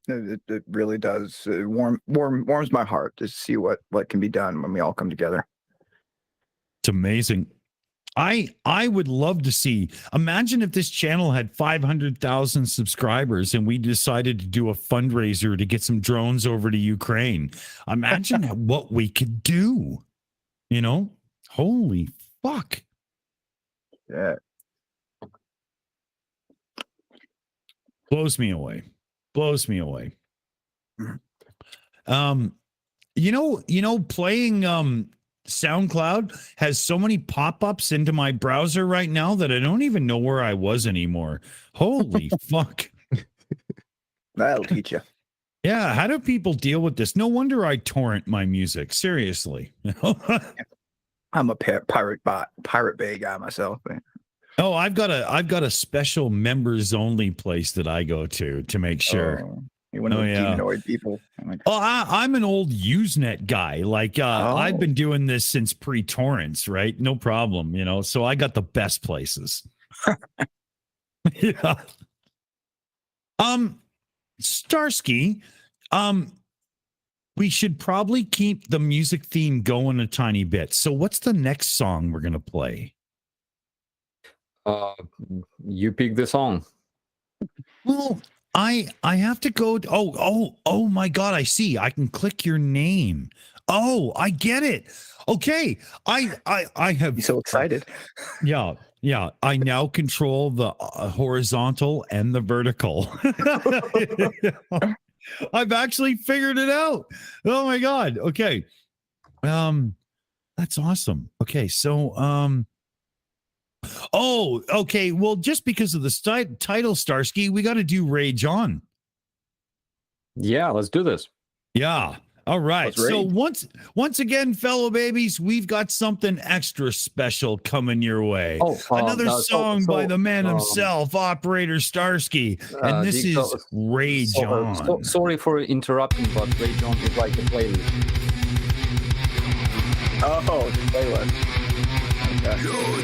It really does. It warms my heart to see what can be done when we all come together. It's amazing. I would love to see. Imagine if this channel had 500,000 subscribers and we decided to do a fundraiser to get some drones over to Ukraine. Imagine what we could do. Holy fuck. Yeah. Blows me away. Playing SoundCloud has so many pop-ups into my browser right now that I don't even know where I was anymore. Holy fuck. That'll teach you. Yeah, how do people deal with this? No wonder I torrent my music. Seriously. I'm a Pirate Bay guy myself. Oh, I've got a special members only place that I go to make sure. You one of those humanoid people. I'm an old Usenet guy. I've been doing this since pre-torrents, right? No problem, so I got the best places. Yeah. Starsky, we should probably keep the music theme going a tiny bit. So what's the next song we're going to play? You pick the song. Well, I have to go. Oh my God. I see. I can click your name. Oh, I get it. Okay. I have. You're so excited. Yeah. I now control the horizontal and the vertical. I've actually figured it out. Oh my God. Okay. That's awesome. Okay. So, okay. Well, just because of the title, Starsky, we got to do Rage On. Yeah, let's do this. Yeah. All right. Let's So raid. once again, fellow babies, we've got something extra special coming your way. Oh, Another song by the man himself, Operator Starsky, and this is Rage On. Sorry for interrupting, but Rage On is like a playlist. Oh, the playlist. Okay.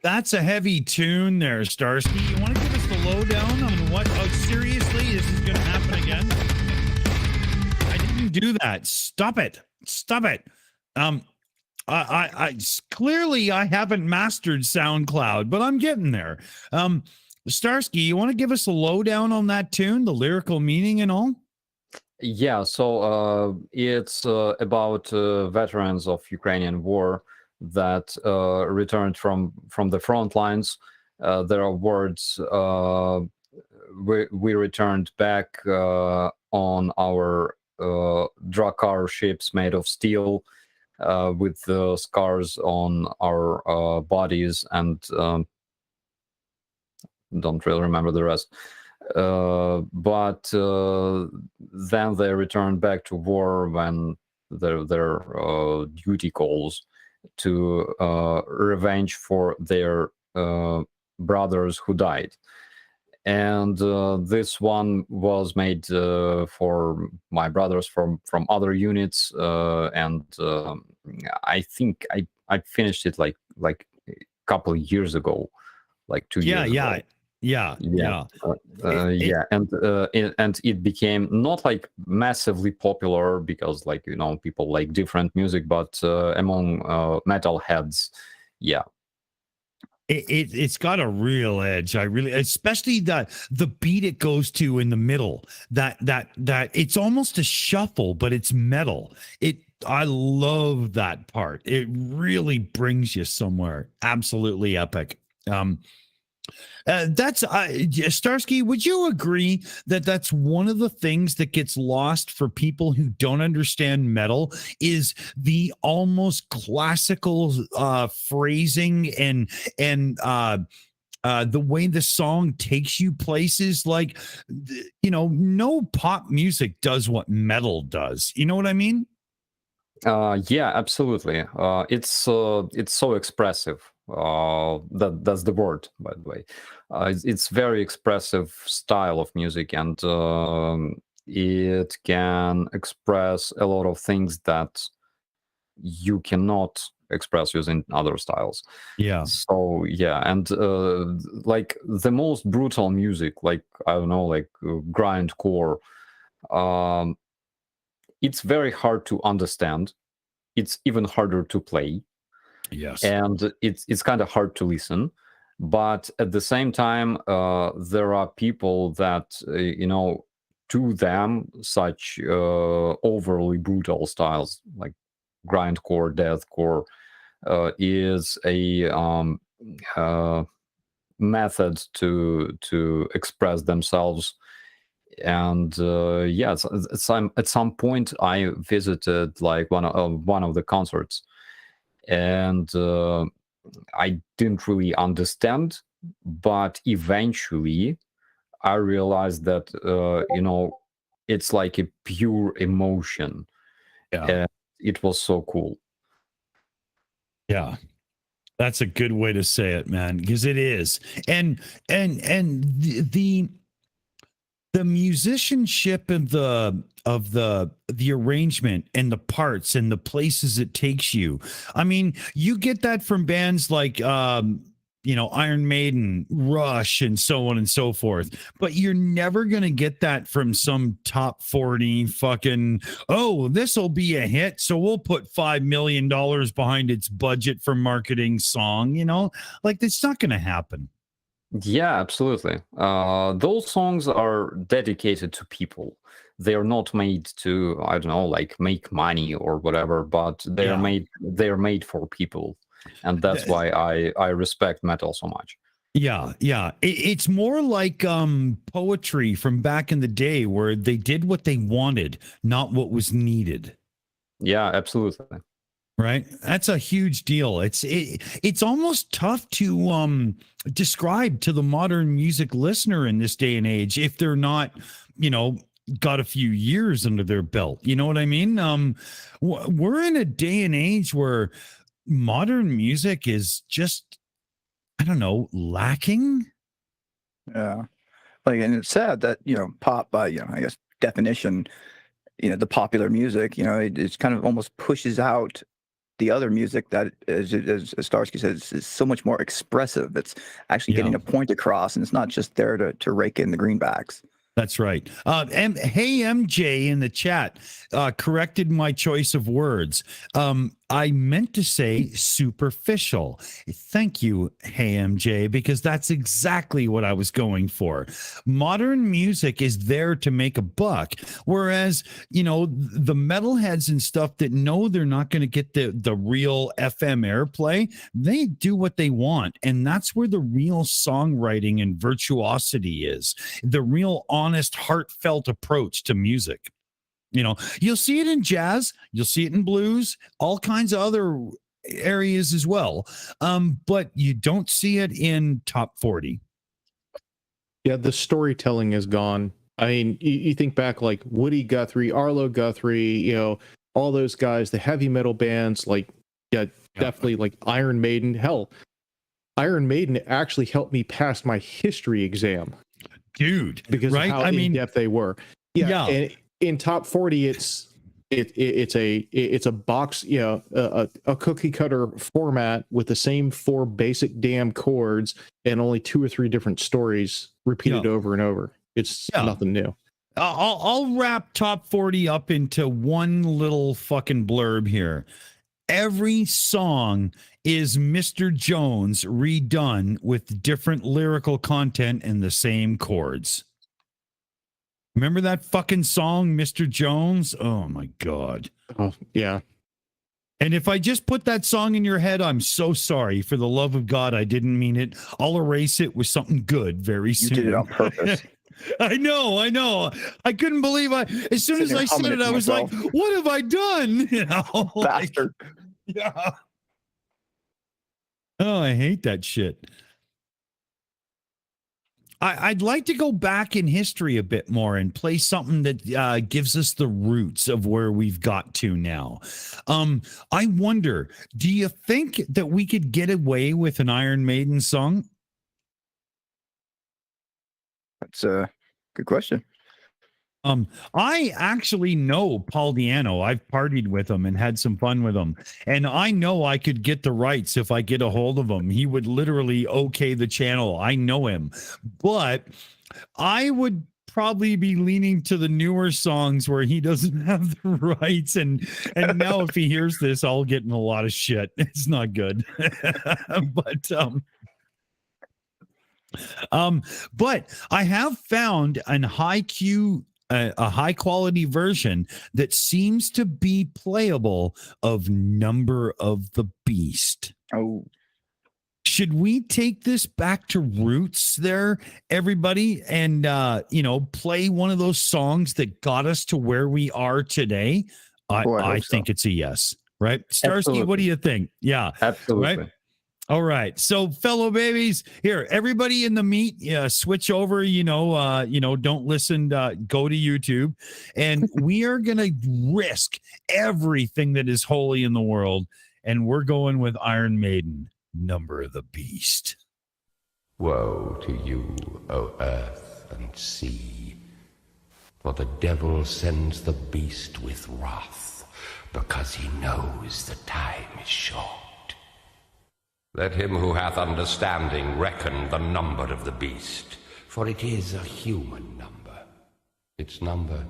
That's a heavy tune there, Starsky. You want to give us the lowdown on what? Oh, seriously, this is going to happen again? I didn't do that. Stop it. Stop it. I clearly I haven't mastered SoundCloud, but I'm getting there. Starsky, you want to give us a lowdown on that tune, the lyrical meaning and all? Yeah, so it's about veterans of Ukrainian war that returned from the front lines. There are words, we returned back on our drug car ships made of steel with the scars on our bodies, and don't really remember the rest. But then they returned back to war when their duty calls to revenge for their brothers who died. And this one was made for my brothers from other units, and I think I finised it like a couple of years ago, like 2 years ago. Yeah. And it became not like massively popular because, like, you know, people like different music, but among metalheads, yeah. It's got a real edge. Especially the beat it goes to in the middle. That it's almost a shuffle, but it's metal. I love that part. It really brings you somewhere. Absolutely epic. Starsky, would you agree that that's one of the things that gets lost for people who don't understand metal is the almost classical phrasing and the way the song takes you places? Like, you know, no pop music does what metal does. You know what I mean? Yeah, absolutely. It's so expressive. That's the word, by the way. It's very expressive style of music, and it can express a lot of things that you cannot express using other styles. Yeah. So yeah, and like the most brutal music, like I don't know, like grindcore, it's very hard to understand. It's even harder to play. Yes. And it's kind of hard to listen. But at the same time, there are people that, to them, such overly brutal styles like grindcore, deathcore, is a method to express themselves. And yes, at some point I visited like one of the concerts, and I didn't really understand, but eventually I realized that it's like a pure emotion. Yeah. It was so cool. Yeah. That's a good way to say it, man, because it is. And the musicianship and the arrangement and the parts and the places it takes you. I mean, you get that from bands like Iron Maiden, Rush, and so on and so forth. But you're never going to get that from some top 40 fucking, oh, this will be a hit, so we'll put $5 million behind its budget for marketing song, like that's not going to happen. Yeah, absolutely. Those songs are dedicated to people. They are not made to, I don't know, like make money or whatever, but they are made for people. And that's why I respect metal so much. Yeah. It's more like poetry from back in the day where they did what they wanted, not what was needed. Yeah, absolutely. Right. That's a huge deal. It's almost tough to describe to the modern music listener in this day and age if they're not, got a few years under their belt. You know what I mean? We're in a day and age where modern music is just, I don't know, lacking. Yeah. And it's sad that, pop by, I guess definition, the popular music, it's kind of almost pushes out the other music that, as Starsky says, is so much more expressive. It's actually getting a point across, and it's not just there to rake in the greenbacks. That's right. Hey, MJ in the chat corrected my choice of words. I meant to say superficial. Thank you, Hey, MJ, because that's exactly what I was going for. Modern music is there to make a buck, whereas, the metalheads and stuff that know they're not going to get the real FM airplay, they do what they want. And that's where the real songwriting and virtuosity is, the real honest, heartfelt approach to music. You'll see it in jazz, you'll see it in blues, all kinds of other areas as well. But you don't see it in top 40. Yeah, the storytelling is gone. I mean, you think back like Woody Guthrie, Arlo Guthrie, all those guys, the heavy metal bands, definitely like Iron Maiden. Hell, Iron Maiden actually helped me pass my history exam. Dude, because of how in-depth they were. Yeah. And in top 40, it's a box, a cookie cutter format with the same 4 basic damn chords and only 2 or 3 different stories repeated over and over. It's nothing new. I'll wrap top 40 up into one little fucking blurb here. Every song is Mr. Jones redone with different lyrical content and the same chords. Remember that fucking song, Mr. Jones? Oh my God. Oh, yeah. And if I just put that song in your head, I'm so sorry. For the love of God, I didn't mean it. I'll erase it with something good very soon. You did it on purpose. I know. I couldn't believe as soon as I said it, I was like, what have I done? Bastard. Yeah. Oh, I hate that shit. I'd like to go back in history a bit more and play something that gives us the roots of where we've got to now. I wonder, do you think that we could get away with an Iron Maiden song? That's a good question. I actually know Paul Diano. I've partied with him and had some fun with him. And I know I could get the rights if I get a hold of him. He would literally okay the channel. I know him. But I would probably be leaning to the newer songs where he doesn't have the rights. And now if he hears this, I'll get in a lot of shit. It's not good. But I have found a high quality version that seems to be playable of Number of the Beast. Oh, should we take this back to roots there, everybody, and play one of those songs that got us to where we are today? I think it's a yes, right? Starsky, Absolutely. what do you think? Yeah, Absolutely. right? All right. So, fellow babies, here, everybody in the meet, switch over, don't listen, go to YouTube. And we are going to risk everything that is holy in the world. And we're going with Iron Maiden, Number of the Beast. Woe to you, O earth and sea, for the devil sends the beast with wrath, because he knows the time is short. Let him who hath understanding reckon the number of the beast, for it is a human number. Its number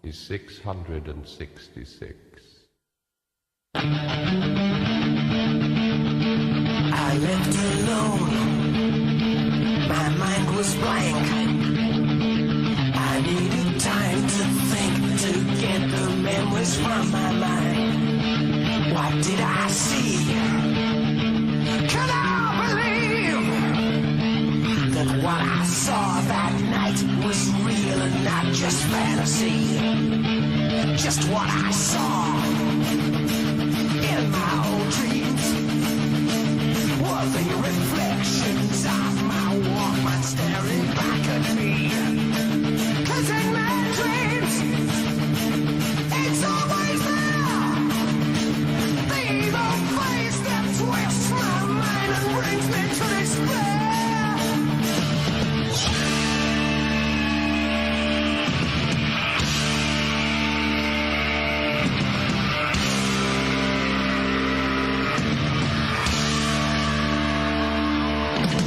is 666. I left alone. My mind was blank. I needed time to think, to get the memories from my mind. What did I see? Can I believe that what I saw that night was real and not just fantasy? Just what I saw in my old dreams were the reflections of my Walkman staring back at me. 'Cause in my dreams, it's always there, the evil face that twists my mind and brings me to despair.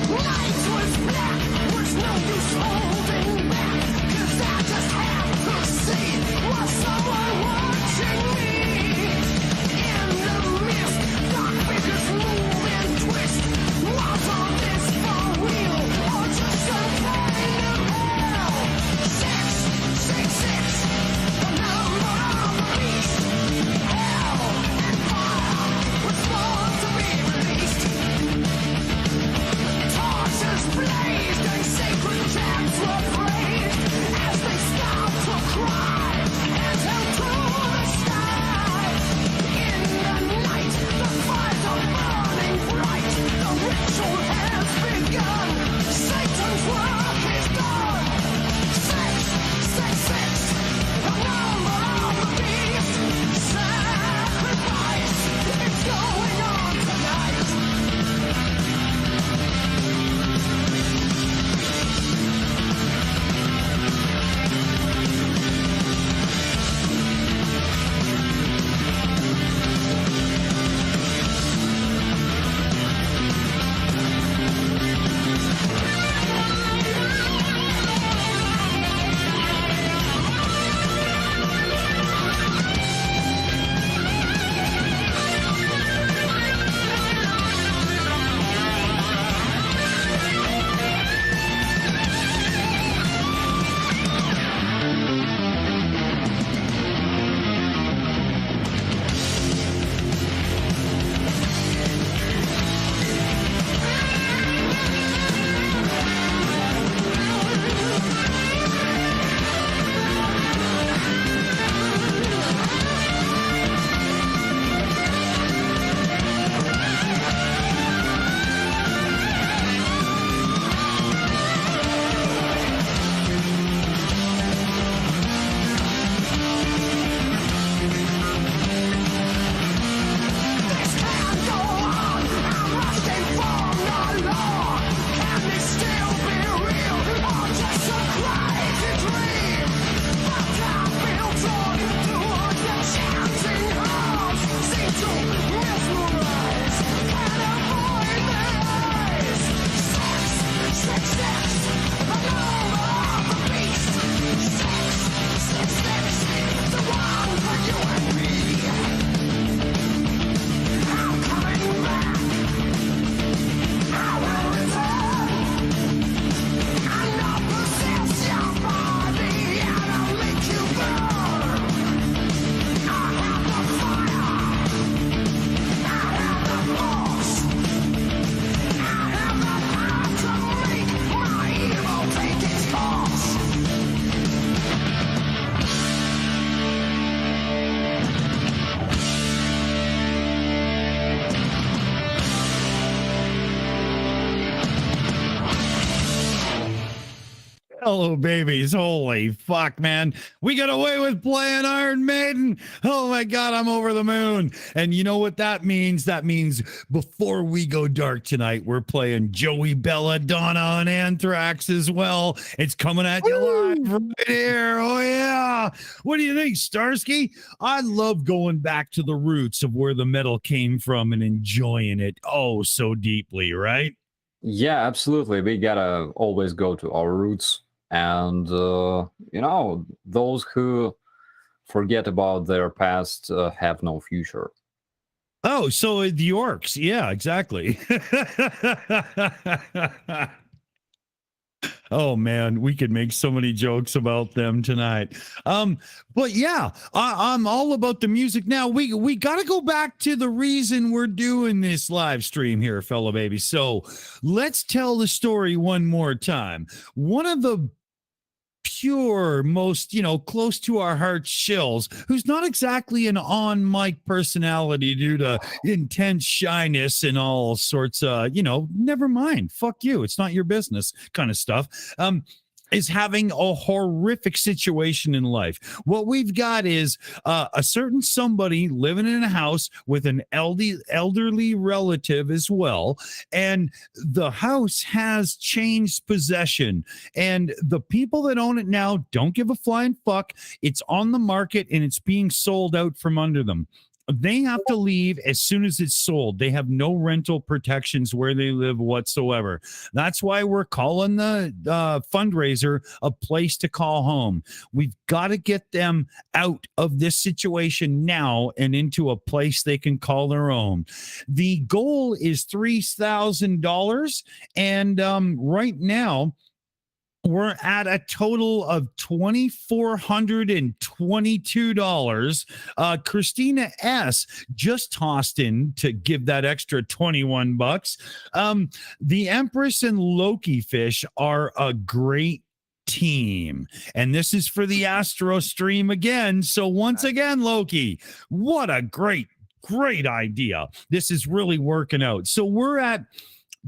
Night was black. Hello, babies. Holy fuck, man. We got away with playing Iron Maiden. Oh my God, I'm over the moon. And you know what that means? That means before we go dark tonight, we're playing Joey Belladonna on Anthrax as well. It's coming at you live right here. Oh yeah. What do you think, Starsky? I love going back to the roots of where the metal came from and enjoying it oh so deeply, right? Yeah, absolutely. We gotta always go to our roots. And, you know, those who forget about their past have no future. Oh, so the orcs. Yeah, exactly. Oh man, we could make so many jokes about them tonight. But yeah, I'm all about the music. Now we got to go back to the reason we're doing this live stream here, fellow babies. So let's tell the story one more time. One of the pure, most, close to our hearts, Shills, who's not exactly an on mic personality due to intense shyness and all sorts of, never mind, fuck you, it's not your business kind of stuff, is having a horrific situation in life. What we've got is a certain somebody living in a house with an elderly relative as well, and the house has changed possession, and the people that own it now don't give a flying fuck. It's on the market and it's being sold out from under them. They have to leave as soon as it's sold. They have no rental protections where they live whatsoever. That's why we're calling the fundraiser a place to call home. We've got to get them out of this situation now and into a place they can call their own. The goal is $3,000. And right now, we're at a total of $2,422. Christina S. just tossed in to give that extra $21. The Empress and Lokifish are a great team, and this is for the Astro stream again. So once again, Loki, what a great idea. This is really working out. So we're at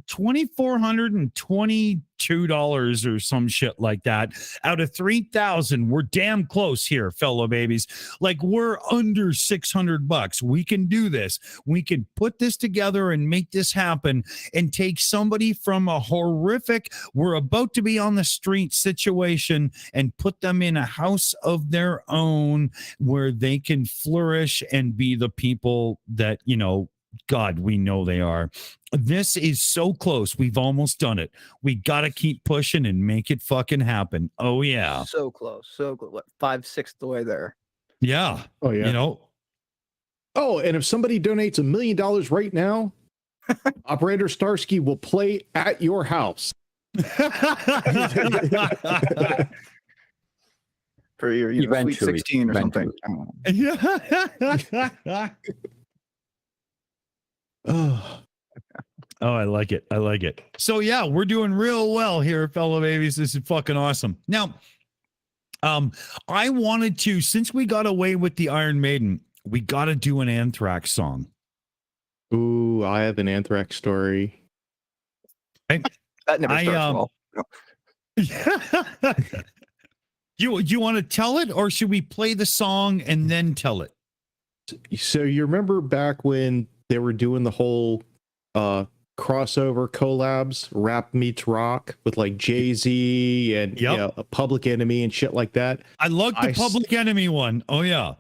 $2,422 or some shit like that out of 3,000. We're damn close here, fellow babies. Like, we're under $600. We can do this. We can put this together and make this happen and take somebody from a horrific, we're about to be on the street situation and put them in a house of their own where they can flourish and be the people that, God, we know they are. This is so close. We've almost done it. We got to keep pushing and make it fucking happen. Oh, yeah. So close. So close. What, 5/6 the way there? Yeah. Oh, yeah. Oh, and if somebody donates $1 million right now, Operator Starsky will play at your house. For your Sweet 16 or something. Yeah. Oh, I like it. I like it. So yeah, we're doing real well here, fellow babies. This is fucking awesome. Now, I wanted to, since we got away with the Iron Maiden, we got to do an Anthrax song. Ooh, I have an Anthrax story. That never starts well. You want to tell it, or should we play the song and then tell it? So you remember back when they were doing the whole crossover collabs, rap meets rock, with like Jay-Z and a Public Enemy and shit like that? I love the Public Enemy one. Oh yeah.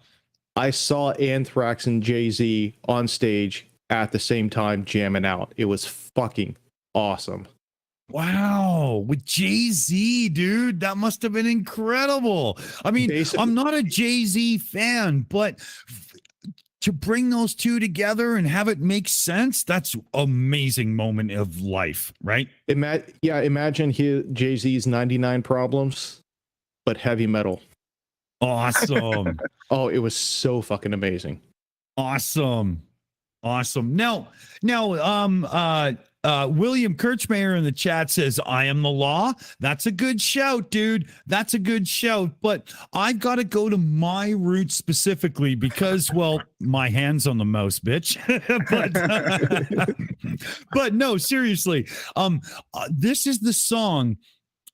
I saw Anthrax and Jay-Z on stage at the same time jamming out. It was fucking awesome. Wow, with Jay-Z, dude, that must have been incredible. I mean, I'm not a Jay-Z fan, but to bring those two together and have it make sense, that's amazing moment of life, right? Imagine Jay-Z's 99 Problems, but heavy metal. Awesome. Oh, it was so fucking amazing. Awesome. Now, William Kirchmayer in the chat says, I am the law. That's a good shout, dude. That's a good shout. But I got to go to my roots specifically because, well, my hand's on the mouse, bitch. but no, seriously. This is the song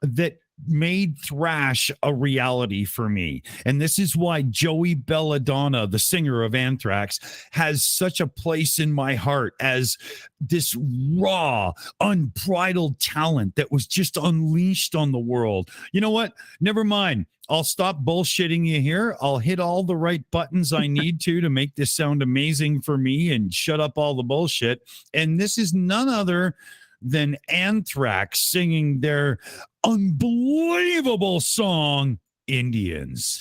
that made thrash a reality for me. And this is why Joey Belladonna, the singer of Anthrax, has such a place in my heart as this raw, unbridled talent that was just unleashed on the world. You know what? Never mind. I'll stop bullshitting you here. I'll hit all the right buttons I need to make this sound amazing for me and shut up all the bullshit. And this is none other than Anthrax singing their unbelievable song, Indians.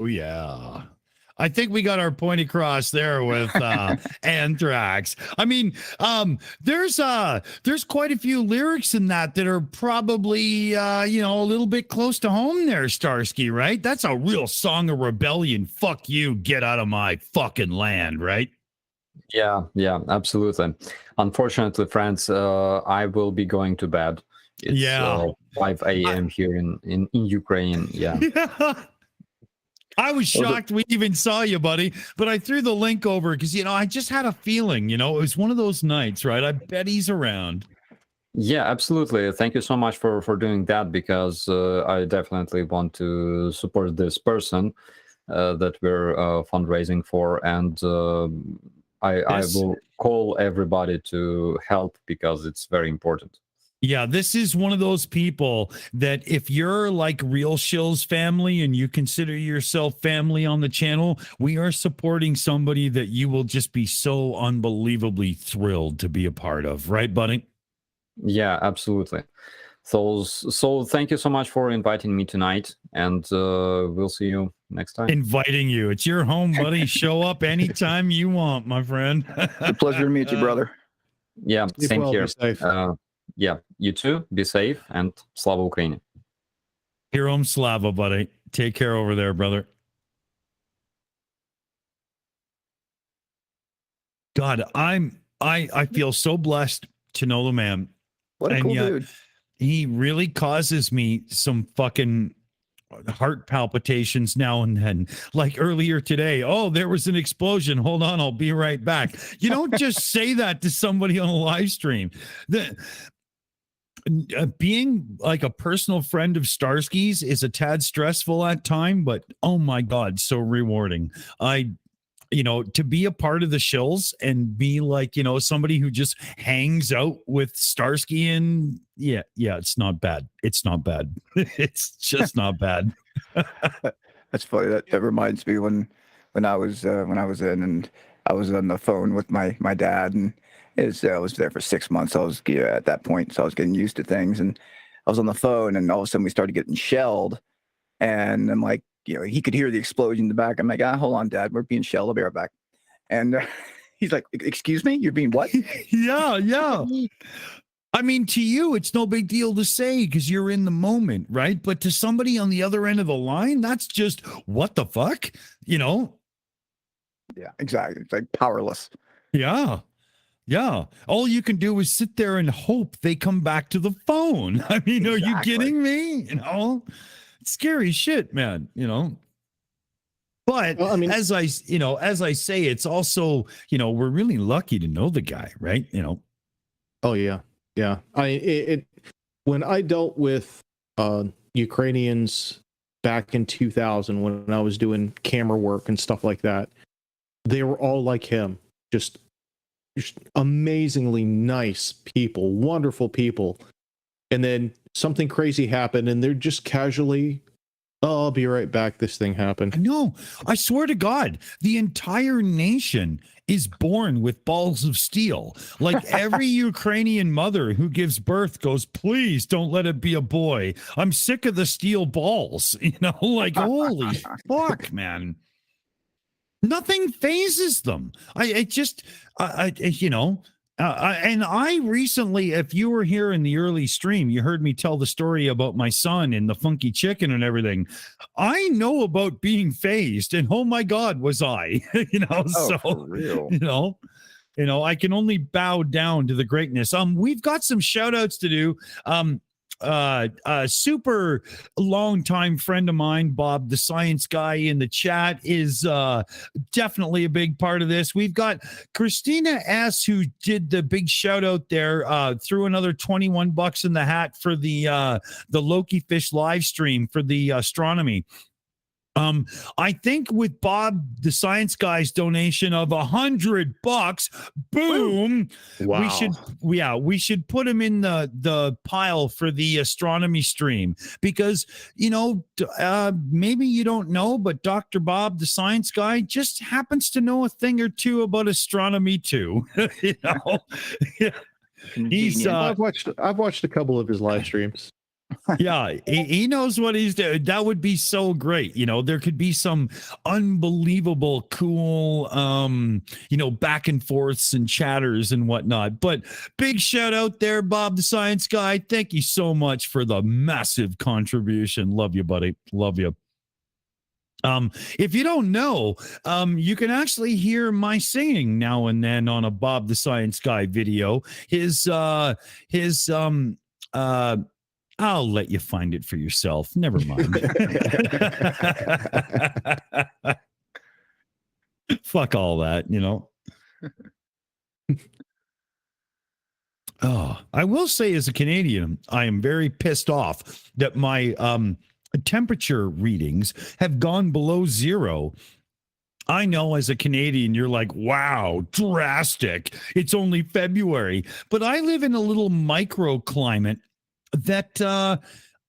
Oh yeah. I think we got our point across there with Anthrax. I mean, there's quite a few lyrics in that are probably a little bit close to home there, Starsky, right? That's a real song of rebellion. Fuck you, get out of my fucking land, right? Yeah, absolutely. Unfortunately, friends, I will be going to bed. It's 5 a.m. here in Ukraine. Yeah. I was shocked we even saw you, buddy, but I threw the link over because, I just had a feeling, it was one of those nights, right? I bet he's around. Yeah, absolutely. Thank you so much for doing that, because I definitely want to support this person that we're fundraising for. And I will call everybody to help, because it's very important. Yeah, this is one of those people that if you're like real Shills family and you consider yourself family on the channel, we are supporting somebody that you will just be so unbelievably thrilled to be a part of. Right, buddy? Yeah, absolutely. So thank you so much for inviting me tonight, and we'll see you next time. Inviting you. It's your home, buddy. Show up anytime you want, my friend. It's a pleasure to meet you, brother. Yeah, same well, here. be safe. Yeah, you too. Be safe, and Slava Ukraini. Heroam Slava, buddy. Take care over there, brother. God, I feel so blessed to know the man. What a cool dude. He really causes me some fucking heart palpitations now and then. Like earlier today, there was an explosion. Hold on, I'll be right back. You don't just say that to somebody on a live stream. Being like a personal friend of Starsky's is a tad stressful at time, but oh my God, so rewarding. To be a part of the Shills and be like, somebody who just hangs out with Starsky, and yeah, it's not bad. It's not bad. It's just not bad. That's funny. That reminds me when I was in, and I was on the phone with my dad, and I was there for 6 months. I was at that point, so I was getting used to things, and I was on the phone, and all of a sudden we started getting shelled, and I'm like, he could hear the explosion in the back. I'm like, hold on, Dad, we're being shelled. I'll be right back. And he's like, excuse me, you're being what? Yeah. I mean, to you, it's no big deal to say because you're in the moment, right? But to somebody on the other end of the line, that's just what the fuck, Yeah, exactly. It's like powerless. Yeah. All you can do is sit there and hope they come back to the phone. I mean, Are you kidding me? It's scary shit, man. But as I say, it's also, we're really lucky to know the guy, right? Oh yeah. When I dealt with Ukrainians back in 2000, when I was doing camera work and stuff like that, they were all like him, just amazingly nice people, wonderful people. And then something crazy happened, and they're just casually, I'll be right back. This thing happened. No, I swear to God, the entire nation is born with balls of steel. Like every Ukrainian mother who gives birth goes, please don't let it be a boy. I'm sick of the steel balls. Like, holy fuck, man. Nothing phases them. And I recently, if you were here in the early stream, you heard me tell the story about my son and the funky chicken and everything. I know about being phased, and oh my God, was I, For real. I can only bow down to the greatness. We've got some shout outs to do. A super long time friend of mine, Bob, the science guy in the chat, is definitely a big part of this. We've got Christina S, who did the big shout out there, threw another $21 in the hat for the Lokifish live stream for the astronomy. I think with Bob, the science guy's donation of $100, boom, wow. we should put him in the pile for the astronomy stream, because, maybe you don't know, but Dr. Bob, the science guy, just happens to know a thing or two about astronomy too. He's I've watched a couple of his live streams. Yeah, he knows what he's doing. That would be so great. You know, there could be some unbelievable, cool, back and forths and chatters and whatnot. But big shout out there, Bob the Science Guy. Thank you so much for the massive contribution. Love you, buddy. Love you. If you don't know, you can actually hear my singing now and then on a Bob the Science Guy video. I'll let you find it for yourself. Never mind. Fuck all that, you know. Oh, I will say as a Canadian, I am very pissed off that my temperature readings have gone below zero. I know as a Canadian, you're like, wow, drastic. It's only February. But I live in a little microclimate that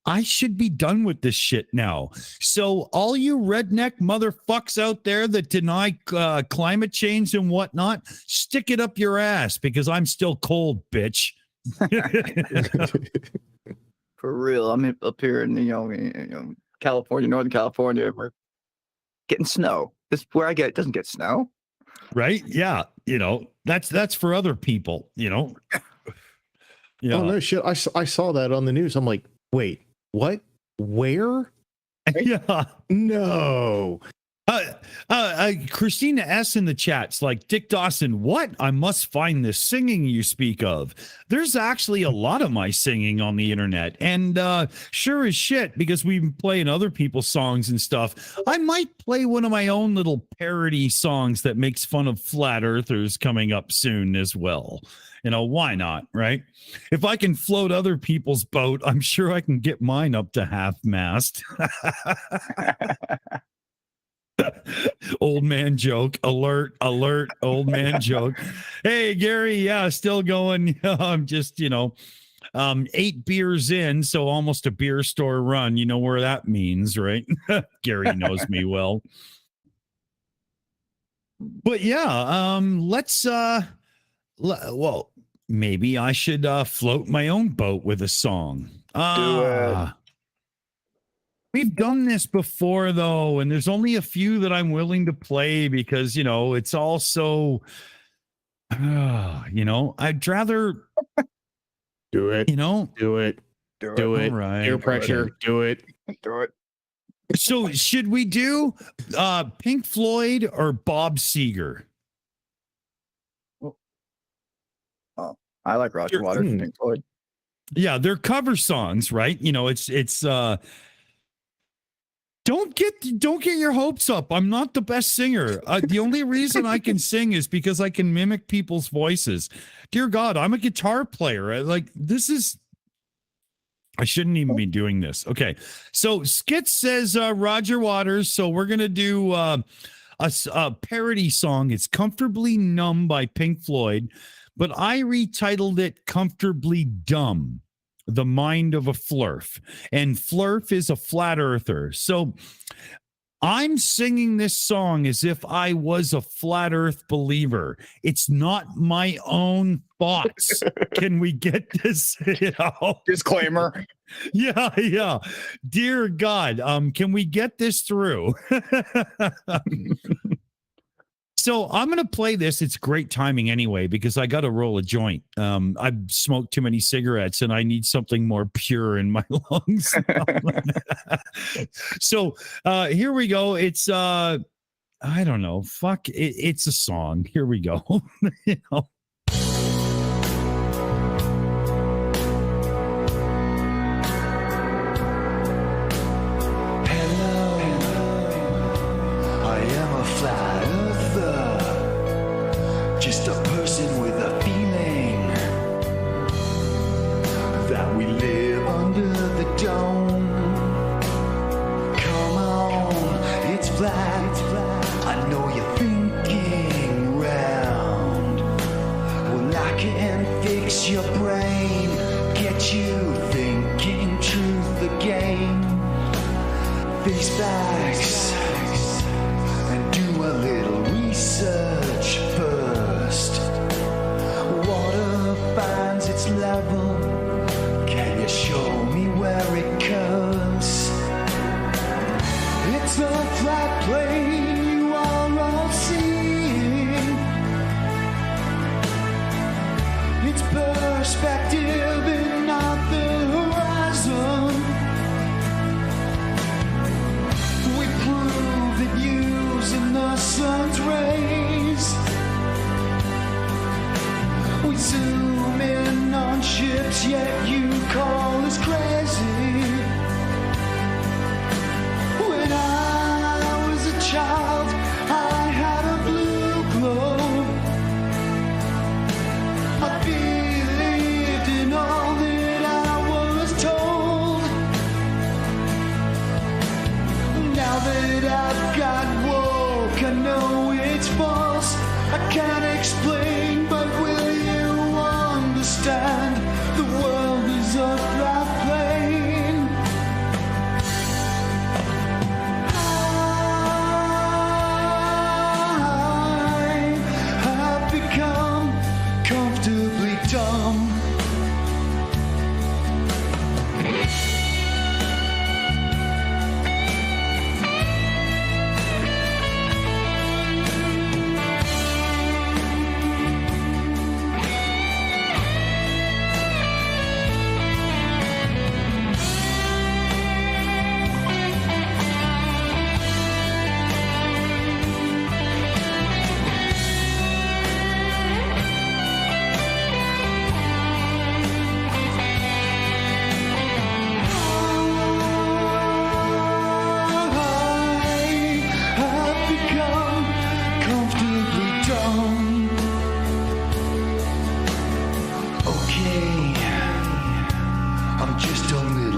I should be done with this shit now. So all you redneck motherfucks out there that deny climate change and whatnot, stick it up your ass because I'm still cold, bitch. For real, I'm up here in California, Northern California. We're getting snow. This is where I get. It doesn't get snow, right? Yeah, that's for other people. Yeah. Oh no shit! I saw that on the news. I'm like, wait, what? Where? Yeah. No. Christina S in the chat's like, Dick Dawson, what? I must find this singing you speak of. There's actually a lot of my singing on the internet, and sure as shit, because we've been playing other people's songs and stuff, I might play one of my own little parody songs that makes fun of flat earthers coming up soon as well. Why not, right? If I can float other people's boat, I'm sure I can get mine up to half-mast. Old man joke. Alert, old man joke. Hey, Gary, yeah, still going. I'm just, 8 beers in, so almost a beer store run. You know where that means, right? Gary knows me well. But yeah, well, maybe I should float my own boat with a song. Do it. We've done this before, though, and there's only a few that I'm willing to play because, it's all so, I'd rather do it. Do it. Do it. All right. Peer pressure. Do it. Do it. So should we do Pink Floyd or Bob Seger? Oh, I like Roger Waters and Pink Floyd. Yeah, they're cover songs, right? It's Don't get your hopes up. I'm not the best singer. The only reason I can sing is because I can mimic people's voices. Dear God, I'm a guitar player. I shouldn't even be doing this. Okay, so Skit says Roger Waters. So we're gonna do a parody song. It's "Comfortably Numb" by Pink Floyd, but I retitled it "Comfortably Dumb." The Mind of a Flurf. And Flurf is a flat earther. So I'm singing this song as if I was a flat earth believer. It's not my own thoughts. Can we get this? Disclaimer. Yeah. Dear God, can we get this through? So I'm going to play this. It's great timing anyway, because I got to roll a joint. I've smoked too many cigarettes and I need something more pure in my lungs. So here we go. It's, I don't know. Fuck. It's a song. Here we go. Just a person with a feeling that we live under the dome. Come on, it's flat. I know you're thinking round. Well, I can fix your brain, get you thinking truth again. Face facts and do a little research first. Water finds its level. Can you show me where it got woke, I know it's false. I can't explain, but will you understand? The world is a flat plane. I have become comfortably dumb.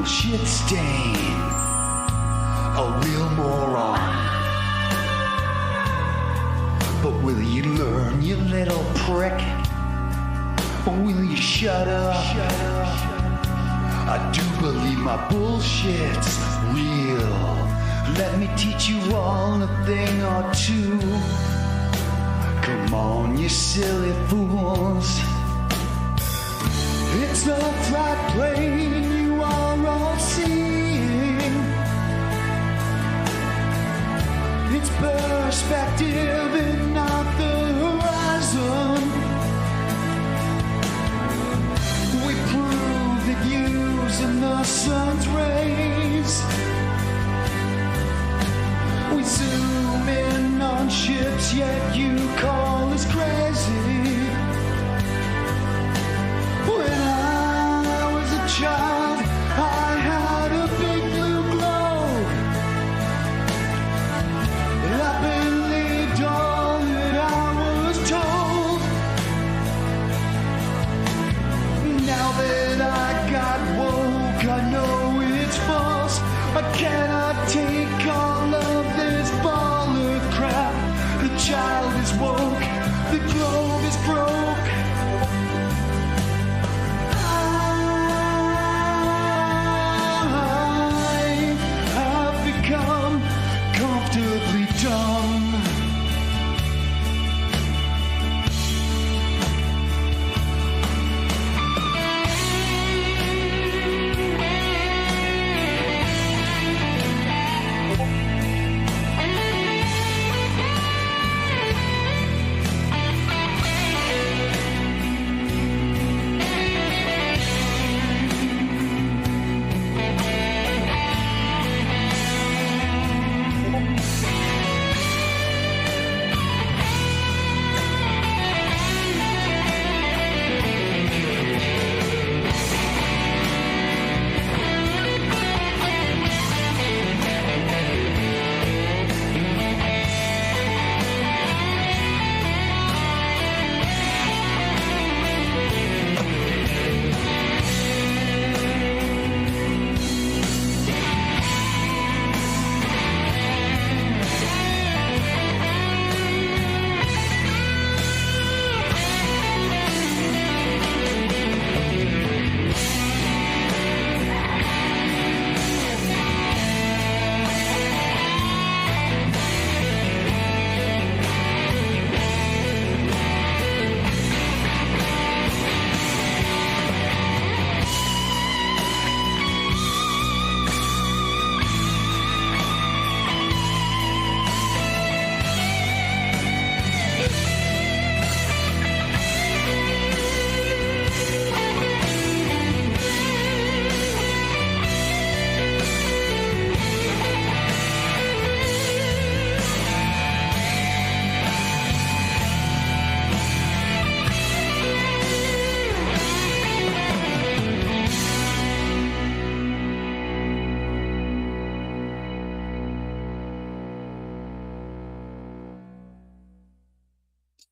Shit stain, a real moron. But will you learn, you little prick? Or will you shut up? I do believe my bullshit's real. Let me teach you all a thing or two. Come on, you silly fools. It's a flat plane you are all seeing. It's perspective and not the horizon. We prove that using the sun's rays, we zoom in on ships, yet you call us crazy. When I was a child, I had a big blue globe, and I believed all that I was told. Now that I got woke, I know it's false. I cannot take all of this ball of crap. The child is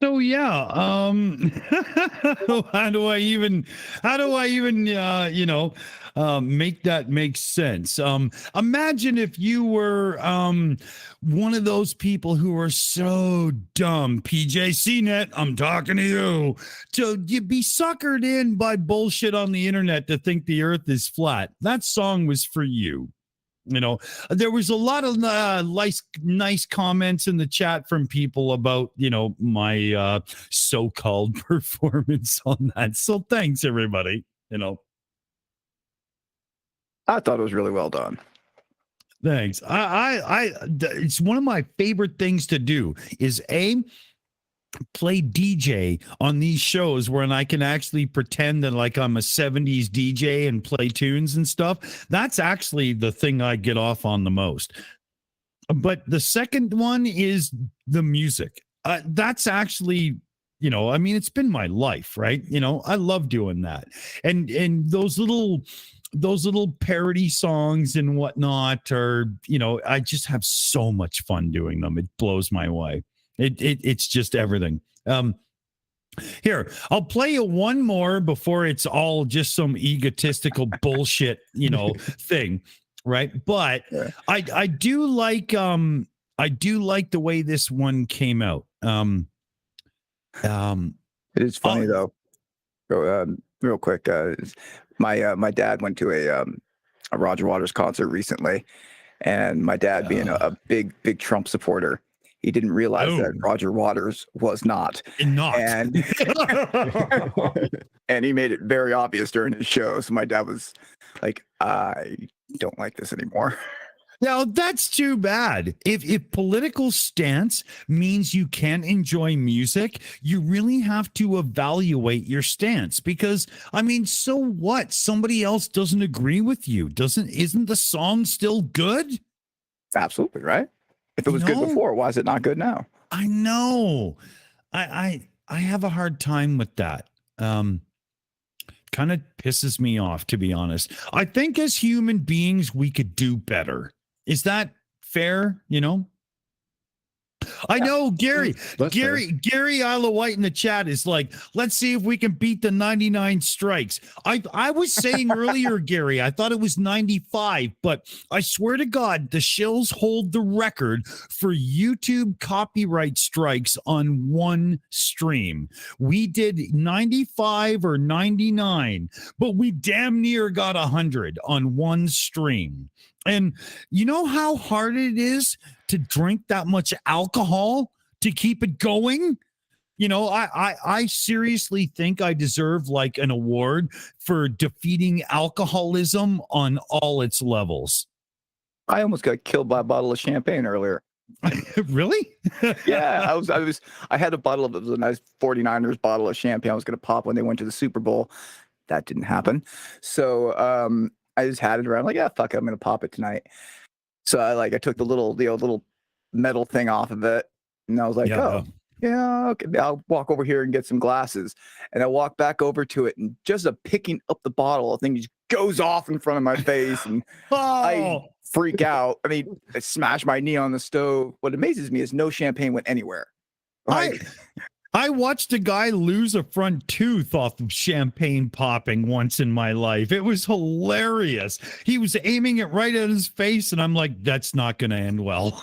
So yeah, how do I even make that make sense? Imagine if you were one of those people who are so dumb, PJ CNET, I'm talking to you, to you be suckered in by bullshit on the internet to think the earth is flat. That song was for you. You know, there was a lot of nice comments in the chat from people about, you know, my so-called performance on that. So thanks, everybody. You know, I thought it was really well done. Thanks. It's one of my favorite things to do is play DJ on these shows when I can actually pretend that like I'm a 70s DJ and play tunes and stuff. That's actually the thing I get off on the most. But the second one is the music. That's actually, you know, I mean, it's been my life, right? You know, I love doing that. And those little parody songs and whatnot are, you know, I just have so much fun doing them. It blows my way. It's just everything. Here, I'll play you one more before it's all just some egotistical bullshit, you know, thing, right? But yeah. I do like the way this one came out. It is funny though. Real quick, my dad went to a Roger Waters concert recently, and my dad being a big Trump supporter, he didn't realize that Roger Waters was not. And and he made it very obvious during his show. So my dad was like, I don't like this anymore. Now, that's too bad. If political stance means you can't enjoy music, you really have to evaluate your stance, because, I mean, so what? Somebody else doesn't agree with you. Isn't the song still good? Absolutely, right? If it was good before, why is it not good now? I know. I have a hard time with that. Kind of pisses me off, to be honest. I think as human beings, we could do better. Is that fair? You know? I know Gary Isla White in the chat is like, let's see if we can beat the 99 strikes. I was saying earlier, Gary, I thought it was 95, but I swear to God, the Shills hold the record for YouTube copyright strikes on one stream. We did 95 or 99, but we damn near got 100 on one stream. And you know how hard it is to drink that much alcohol to keep it going? You know, I seriously think I deserve like an award for defeating alcoholism on all its levels. I almost got killed by a bottle of champagne earlier. Really? Yeah, I had a bottle of, it was a nice 49ers bottle of champagne I was going to pop when they went to the Super Bowl. That didn't happen. So, I just had it around, like, yeah, fuck it, I'm gonna pop it tonight. So I took the little metal thing off of it, and I was like, yeah, okay, I'll walk over here and get some glasses. And I walk back over to it, and just picking up the bottle, the thing just goes off in front of my face, and I freak out. I mean, I smash my knee on the stove. What amazes me is no champagne went anywhere. I watched a guy lose a front tooth off of champagne popping once in my life. It was hilarious. He was aiming it right at his face, and I'm like, that's not going to end well.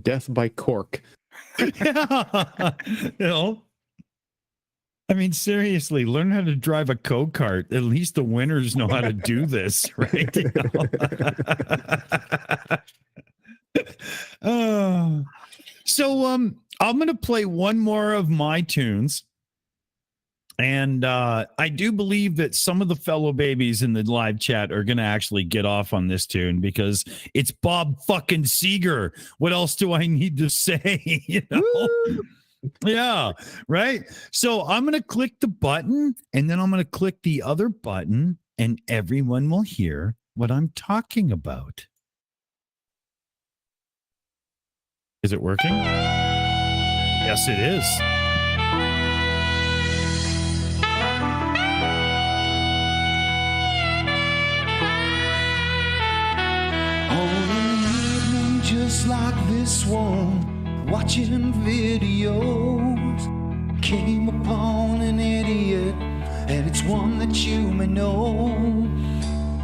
Death by cork. Yeah. You know? I mean, seriously, learn how to drive a go-kart. At least the winners know how to do this, right? You know? So I'm going to play one more of my tunes. And I do believe that some of the fellow babies in the live chat are going to actually get off on this tune because it's Bob fucking Seger. What else do I need to say? You know? Woo! Yeah, right. So I'm going to click the button, and then I'm going to click the other button, and everyone will hear what I'm talking about. Is it working? Yes, it is. On an evening just like this one, watching videos, came upon an idiot, and it's one that you may know.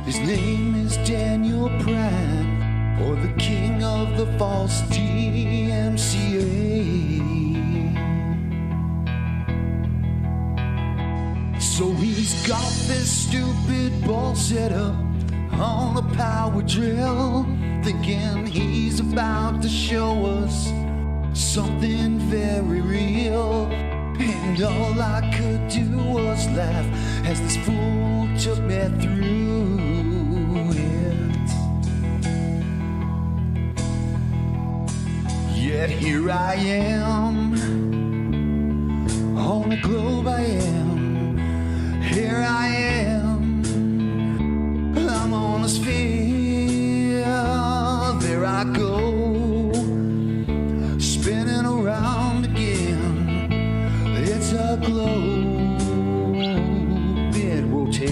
His name is Daniel Pratt, or the king of the false DMCA. So he's got this stupid ball set up on a power drill, thinking he's about to show us something very real. And all I could do was laugh as this fool took me through it. Yet here I am, on the globe I am. Here I am, I'm on a sphere. There I go, spinning around again. It's a globe, it rotates.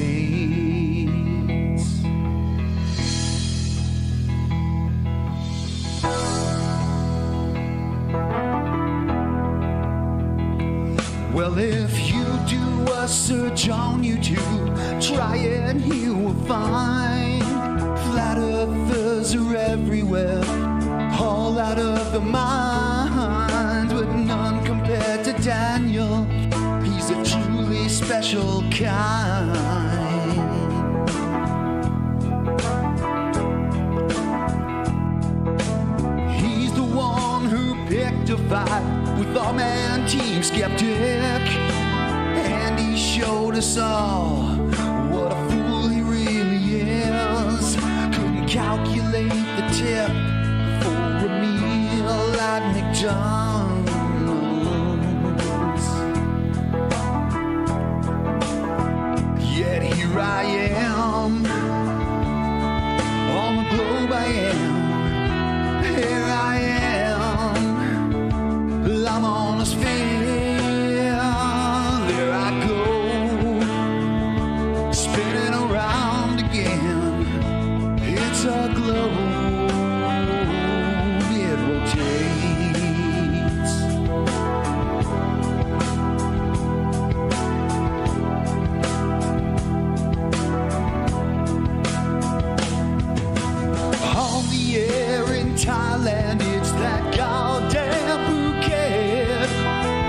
Well, if you do a search on YouTube, try it, you will find flat earthers are everywhere, all out of the mind, but none compared to Daniel. He's a truly special kind. He's the one who picked a fight with our man Team Skeptic, and he showed us all what a fool he really is. Couldn't calculate the tip for a meal at McDonald's. Yet here I am, on the globe I am. Here I am, I'm on a sphere. There I go, spinning around again. It's a globe, it rotates. On the air in Thailand, it's that goddamn Phuket,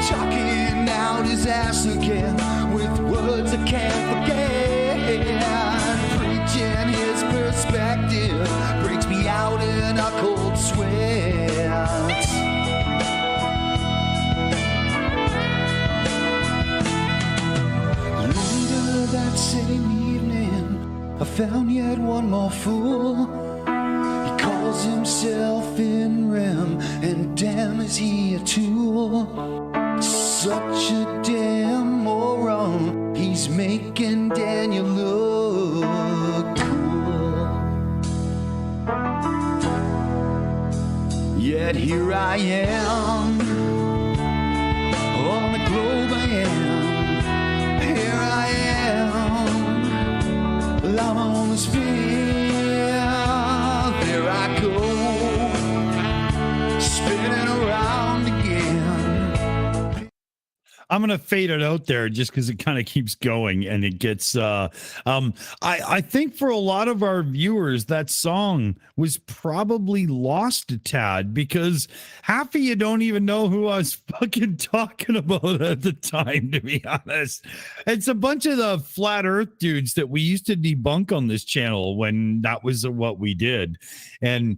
talking out his ass again with words I can't forget. Preaching his perspective breaks me out in a cold sweat. Later that same evening, I found yet one more fool. He calls himself in Rem, and damn is he a tool. Such a damn moron, he's making Daniel look cool. Yet here I am, on the globe I am. Here I am, I'm on the sphere. There I go, spinning around again. I'm gonna fade it out there just because it kind of keeps going and it gets I think for a lot of our viewers that song was probably lost a tad because half of you don't even know who I was fucking talking about at the time, to be honest. It's a bunch of the flat earth dudes that we used to debunk on this channel when that was what we did. And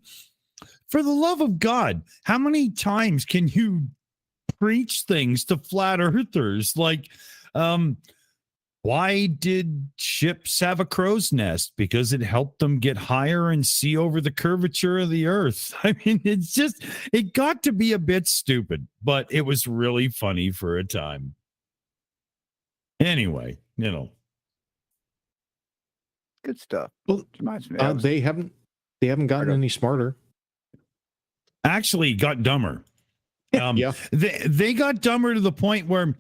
for the love of God, how many times can you preach things to flat earthers like why did ships have a crow's nest? Because it helped them get higher and see over the curvature of the earth. I mean, it's just, it got to be a bit stupid, but it was really funny for a time. Anyway, you know, good stuff. Well, they haven't gotten any smarter. Actually got dumber. Yeah. They got dumber to the point where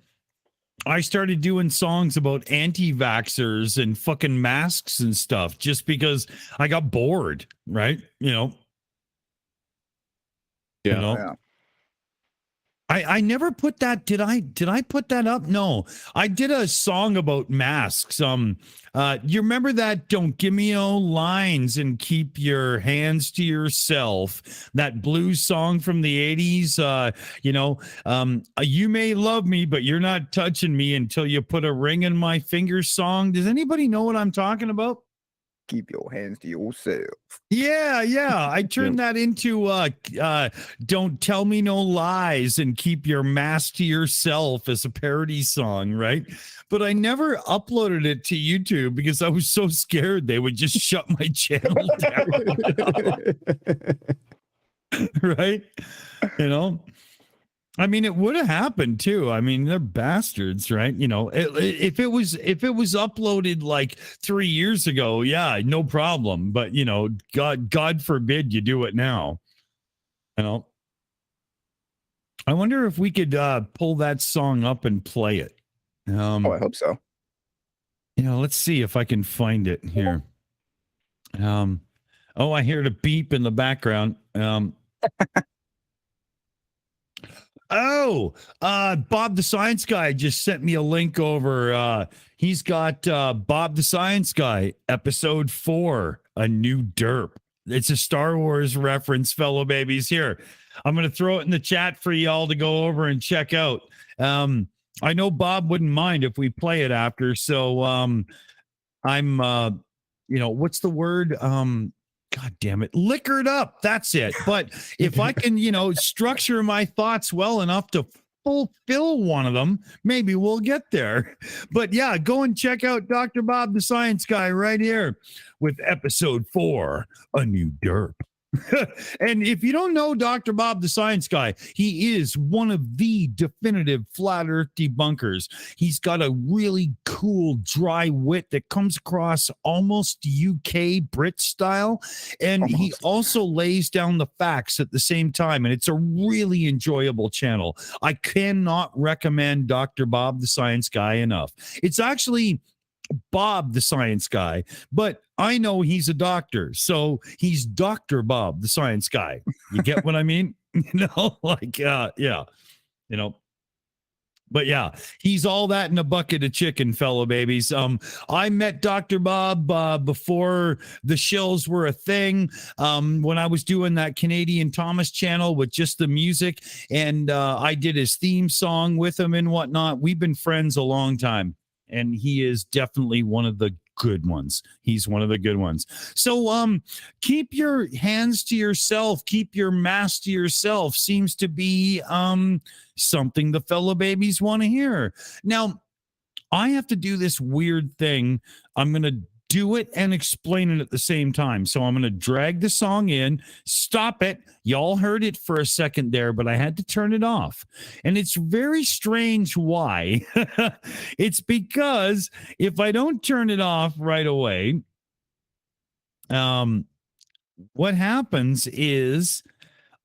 I started doing songs about anti-vaxxers and fucking masks and stuff just because I got bored, right? You know? Yeah. You know? Yeah. I never put that. Did I put that up? No, I did a song about masks. You remember that? Don't give me no lines and keep your hands to yourself. That blues song from the 80s. You may love me, but you're not touching me until you put a ring in my finger song. Does anybody know what I'm talking about? Keep your hands to yourself. Yeah. I turned that into Don't Tell Me No Lies and Keep Your Mask to Yourself as a parody song, right? But I never uploaded it to YouTube because I was so scared they would just shut my channel down. Right? I mean, it would have happened too. I mean, they're bastards, right? If it was uploaded like 3 years ago, yeah, no problem. But God forbid you do it now. I wonder if we could pull that song up and play it. I hope so. Let's see if I can find it here. I hear the beep in the background. Bob the Science Guy just sent me a link over. He's got Bob the Science Guy, episode 4, A New Derp. It's a Star Wars reference, fellow babies. Here, I'm going to throw it in the chat for y'all to go over and check out. I know Bob wouldn't mind if we play it after. So I'm, what's the word? God damn it. Liquored up. That's it. But if I can, structure my thoughts well enough to fulfill one of them, maybe we'll get there. But yeah, go and check out Dr. Bob the Science Guy right here with episode 4, A New Derp. And if you don't know Dr. Bob the Science Guy, he is one of the definitive flat earth debunkers. He's got a really cool dry wit that comes across almost UK Brit style, and he also lays down the facts at the same time, and it's a really enjoyable channel. I cannot recommend Dr. Bob the Science Guy enough. It's actually Bob the Science Guy, but I know he's a doctor, so he's Dr. Bob the Science Guy. You get what I mean? But yeah, he's all that in a bucket of chicken, fellow babies. I met Dr. Bob before the Shills were a thing, when I was doing that Canadian Thomas channel with just the music, and I did his theme song with him and whatnot. We've been friends a long time. And he is definitely one of the good ones. He's one of the good ones. So keep your hands to yourself. Keep your mask to yourself seems to be something the fellow babies want to hear. Now, I have to do this weird thing. I'm going to do it and explain it at the same time. So I'm going to drag the song in, stop it. Y'all heard it for a second there, but I had to turn it off. And it's very strange why. It's because if I don't turn it off right away, what happens is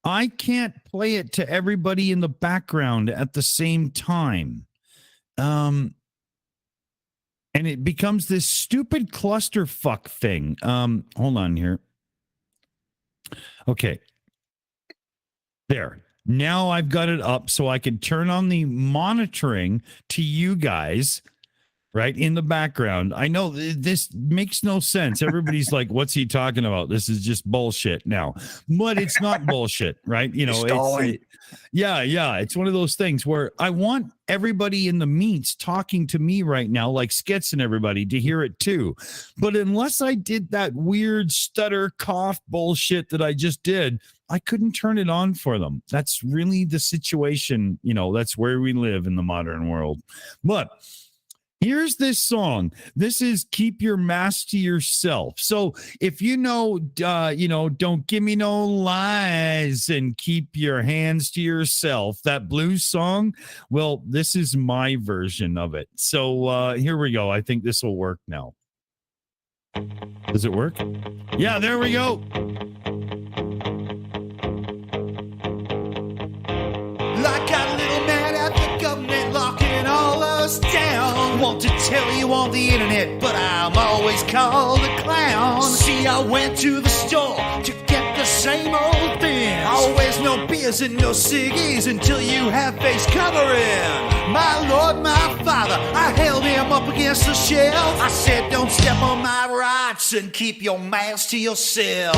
I can't play it to everybody in the background at the same time. And it becomes this stupid clusterfuck thing. Hold on here. Okay. There. Now I've got it up so I can turn on the monitoring to you guys right in the background. I know this makes no sense. Everybody's like, what's he talking about? This is just bullshit now. But it's not bullshit, right? It's one of those things where I want everybody in the meets talking to me right now, like Skits and everybody, to hear it too. But unless I did that weird stutter cough bullshit that I just did, I couldn't turn it on for them. That's really the situation. That's where we live in the modern world. But here's this song. This is Keep Your Mask to Yourself. So if don't give me no lies and keep your hands to yourself, that blues song, well, this is my version of it. So here we go. I think this will work now. Does it work? Yeah, there we go. Like a little mad at the government locking all us down. Want to tell you on the internet, but I'm always called a clown. See, I went to the store to get the same old thing. Always no beers and no ciggies until you have face covering. My Lord, my Father, I held him up against the shelf. I said, don't step on my rights and keep your mouth to yourself.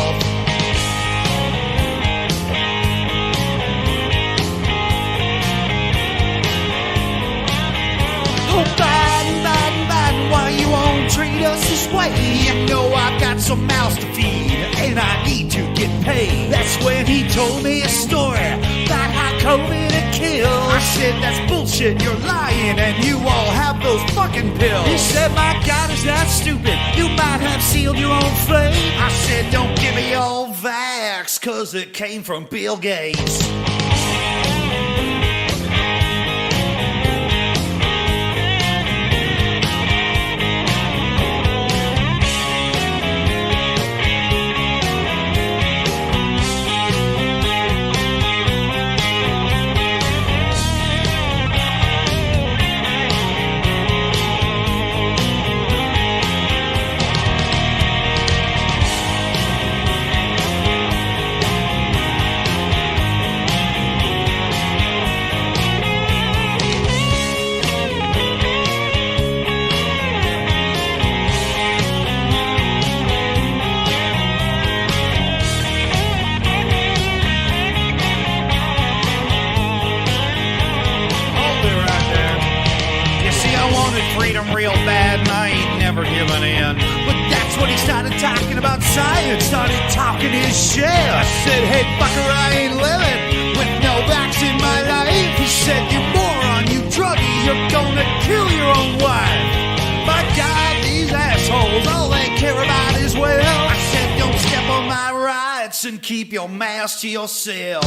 Oh, Biden, Biden, Biden, why you won't treat us this way? You know I've got some mouths to feed, and I need to get paid. That's when he told me a story about how COVID had killed. I said, that's bullshit, you're lying, and you all have those fucking pills. He said, my God, is that stupid? You might have sealed your own fate. I said, don't give me your vax, cause it came from Bill Gates. Real bad, and I ain't never given in. But that's when he started talking about science, started talking his shit. I said, hey, fucker, I ain't living with no vax in my life. He said, you moron, you druggie, you're gonna kill your own wife. My God, these assholes, all they care about is well. I said, don't step on my rights and keep your mouth to yourself.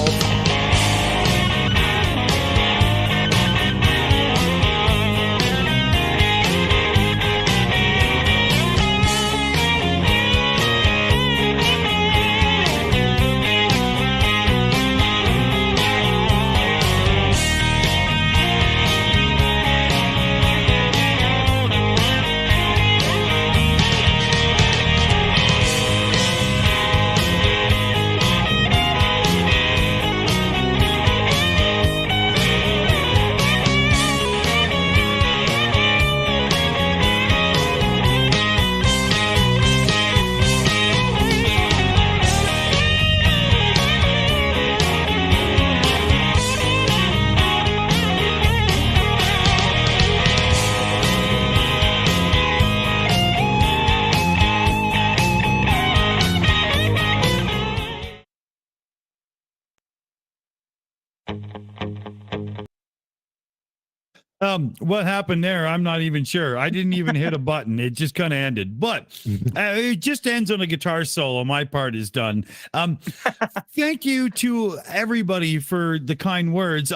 What happened there? I'm not even sure. I didn't even hit a button. It just kind of ended, but it just ends on a guitar solo. My part is done. Thank you to everybody for the kind words.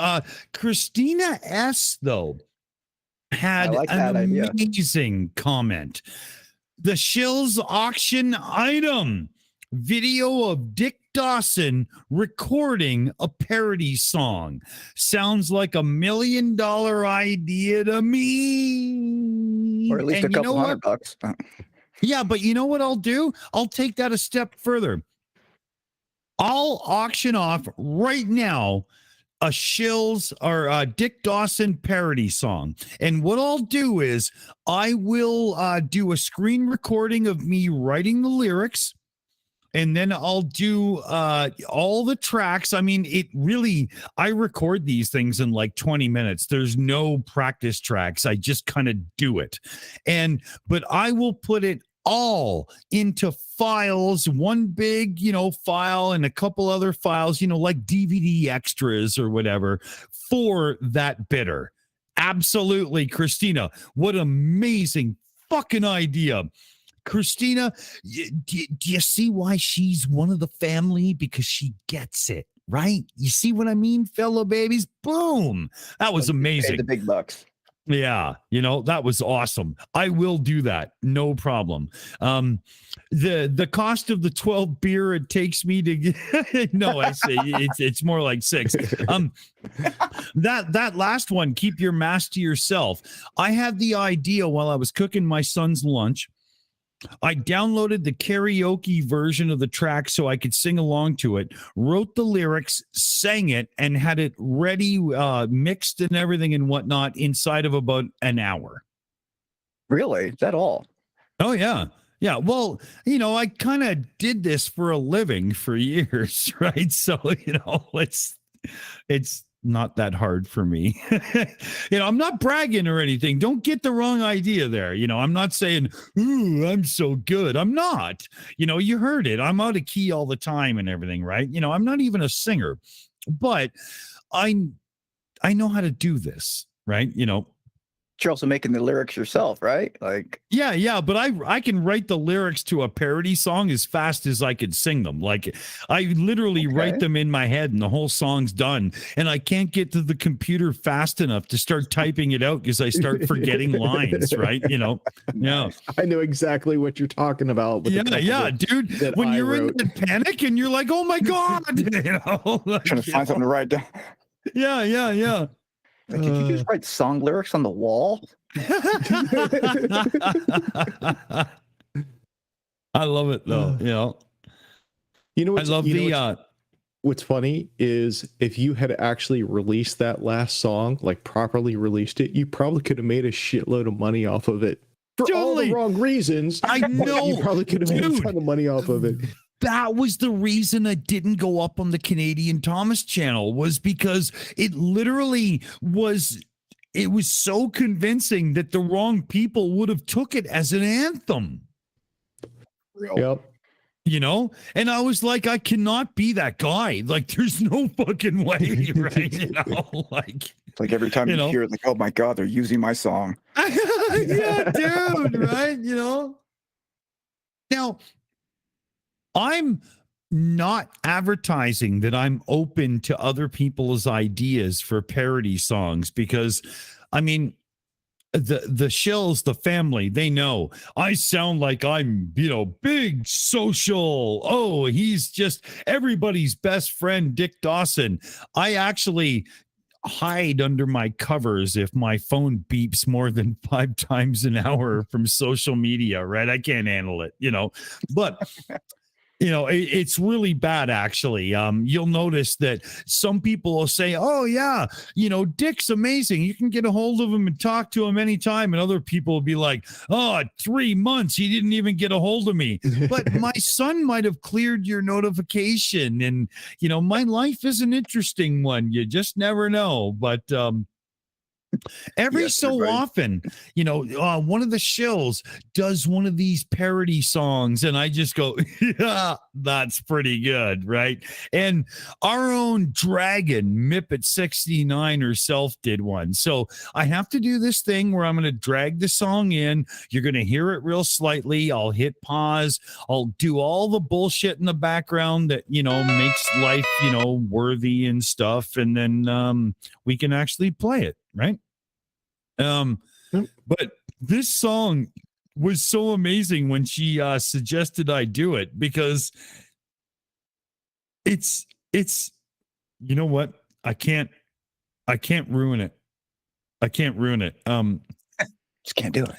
Christina S, though, had an amazing comment. The Shills auction item video of Dick Dawson recording a parody song. Sounds like $1 million idea to me. Or at least a couple $100. Yeah, but you know what I'll do? I'll take that a step further. I'll auction off right now a Shills or a Dick Dawson parody song. And what I'll do is I will do a screen recording of me writing the lyrics. And then I'll do all the tracks. I mean, I record these things in like 20 minutes. There's no practice tracks. I just kind of do it. But I will put it all into files, one big, file and a couple other files, like DVD extras or whatever for that bidder. Absolutely, Christina. What amazing fucking idea. Christina, do you see why she's one of the family? Because she gets it, right? You see what I mean, fellow babies? Boom. That was amazing. The big bucks. Yeah, that was awesome. I will do that. No problem. The cost of the 12 beer it takes me to get no, I say it's more like 6. That last one, keep your mask to yourself. I had the idea while I was cooking my son's lunch. I downloaded the karaoke version of the track so I could sing along to it, wrote the lyrics, sang it, and had it ready, mixed and everything and whatnot inside of about an hour. Really? Is that all? Oh, yeah. Yeah. Well, you know, I kind of did this for a living for years, right? So, you know, it's not that hard for me. You know, I'm not bragging or anything. Don't get the wrong idea there. You know, I'm not saying, ooh, I'm so good. I'm not. You know, you heard it. I'm out of key all the time and everything, right? You know, I'm not even a singer, but I know how to do this, right? You know, You're also making the lyrics yourself, right? Like, yeah, but I can write the lyrics to a parody song as fast as I could sing them. Like, I literally write them in my head and the whole song's done, and I can't get to the computer fast enough to start typing it out because I start forgetting lines, right? You know, yeah. I know exactly what you're talking about. With Yeah, dude. When you're in that panic and you're like, oh my God, you know, like, trying to find something to write down. Yeah. Like, did you just write song lyrics on the wall? I love it though. You know what's, I love what's funny is if you had actually released that last song, like properly released it, you probably could have made a shitload of money off of it for all the wrong reasons. I know. You probably could have made a ton of money off of it. That was the reason I didn't go up on the Canadian Thomas channel, was because it literally was, it was so convincing that the wrong people would have took it as an anthem. Yep. You know, and I was like, I cannot be that guy. Like, there's no fucking way, right? You know, like, it's like every time you hear it, like, oh my God, they're using my song. Yeah, dude, right? You know, now I'm not advertising that I'm open to other people's ideas for parody songs, because I mean, the Shills, the family, they know I sound like I'm, you know, big social. Oh, he's just everybody's best friend, Dick Dawson. I actually hide under my covers if my phone beeps more than 5 times an hour from social media, right? I can't handle it, you know, but you know, it's really bad, actually. You'll notice that some people will say, oh, yeah, you know, Dick's amazing. You can get a hold of him and talk to him anytime. And other people will be like, oh, 3 months, he didn't even get a hold of me. But my son might have cleared your notification. And, you know, my life is an interesting one. You just never know. But every so often, you know, one of the Shills does one of these parody songs, and I just go, yeah, that's pretty good, right? And our own Dragon, Mipet 69 herself, did one. So I have to do this thing where I'm going to drag the song in. You're going to hear it real slightly. I'll hit pause. I'll do all the bullshit in the background that, you know, makes life, you know, worthy and stuff. And then we can actually play it, right? But this song was so amazing when she suggested I do it, because it's you know what, I can't ruin it. I can't ruin it. Just can't do it.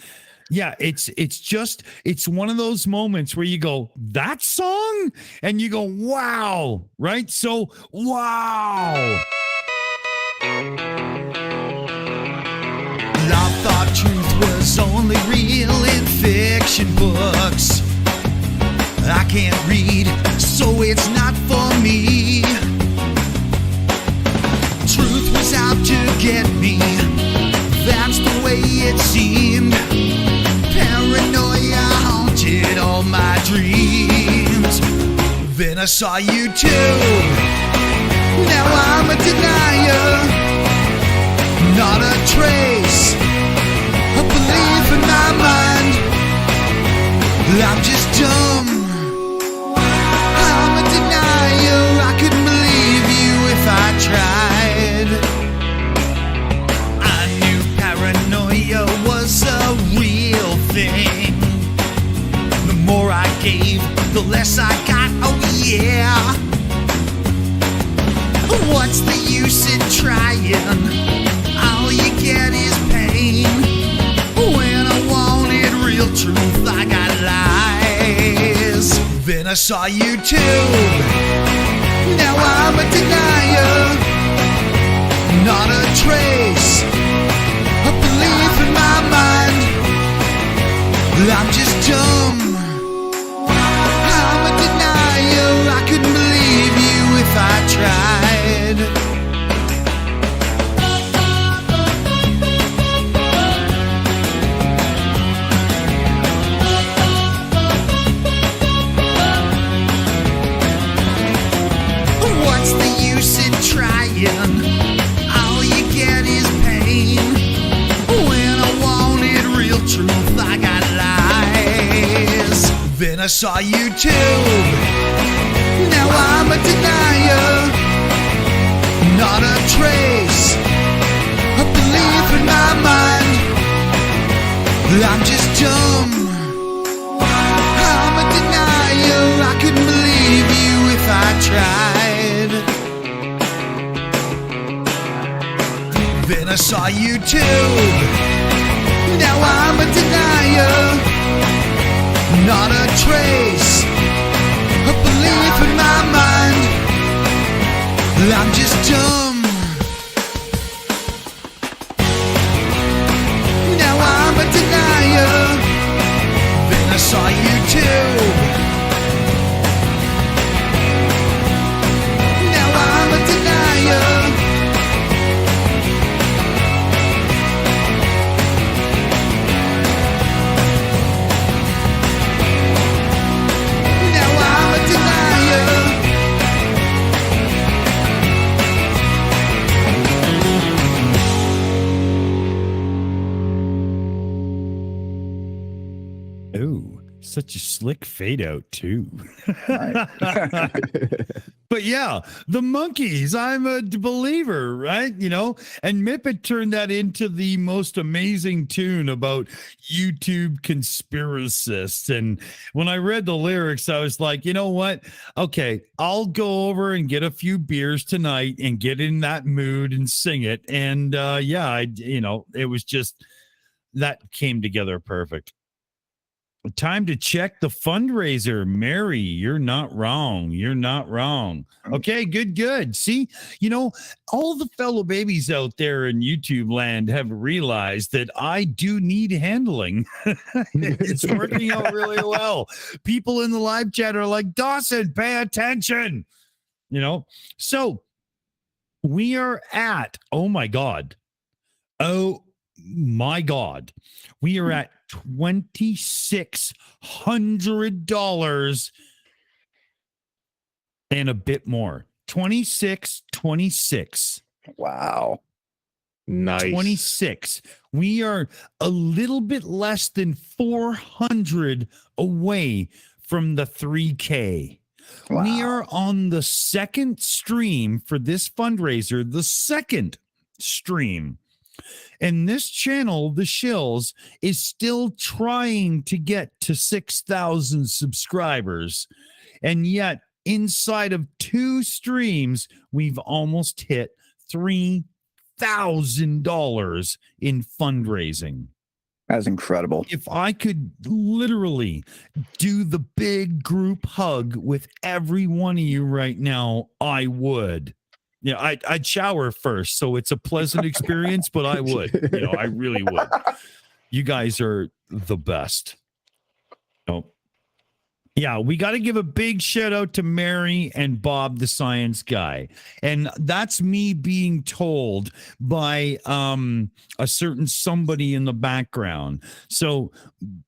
Yeah, it's one of those moments where you go, that song, and you go, wow, right? So wow. I thought truth was only real in fiction books. I can't read, so it's not for me. Truth was out to get me, that's the way it seemed. Paranoia haunted all my dreams. Then I saw you too. Now I'm a denier. Not a trace of belief in my mind. I'm just dumb. I'm a denier. I couldn't believe you if I tried. I knew paranoia was a real thing. The more I gave, the less I got. Oh yeah. What's the use in trying? All you get is pain. When I wanted real truth, I got lies. saw YouTube. Now I'm a denier. Not a trace of belief in my mind. I'm just dumb. I'm a denier. I couldn't believe you if I tried. What's the use in trying? All you get is pain. When I wanted real truth, I got lies. Then I saw YouTube. Now I'm a denier. Not a trace of belief in my mind. I'm just dumb. I'm a denier. I couldn't believe you if I tried. Then I saw YouTube. Now I'm a denier. Not a trace of belief in my mind. I'm just dumb. Now I'm a denier. Then I saw YouTube. Now I'm a denier. Now I'm a denier. Oh, such a slick fade out too. But yeah, the monkeys, I'm a believer, right? You know, and Mipet turned that into the most amazing tune about YouTube conspiracists. And when I read the lyrics, I was like, you know what? Okay, I'll go over and get a few beers tonight and get in that mood and sing it. And yeah, it was just, that came together perfect. Time to check the fundraiser. Mary, you're not wrong. You're not wrong. Okay, good. See, all the fellow babies out there in YouTube land have realized that I do need handling. It's working out really well. People in the live chat are like, Dawson, pay attention. So we are at, oh my God. We are at $2,600 and a bit more. 26. Wow. Nice. 26. We are a little bit less than 400 away from the 3K. Wow. We are on the second stream for this fundraiser, the second stream. And this channel, the Shills, is still trying to get to 6,000 subscribers. And yet, inside of 2 streams, we've almost hit $3,000 in fundraising. That's incredible. If I could literally do the big group hug with every one of you right now, I would. I'd shower first, so it's a pleasant experience, but I would. I really would. You guys are the best. Yeah, we got to give a big shout out to Mary and Bob, the science guy. And that's me being told by a certain somebody in the background. So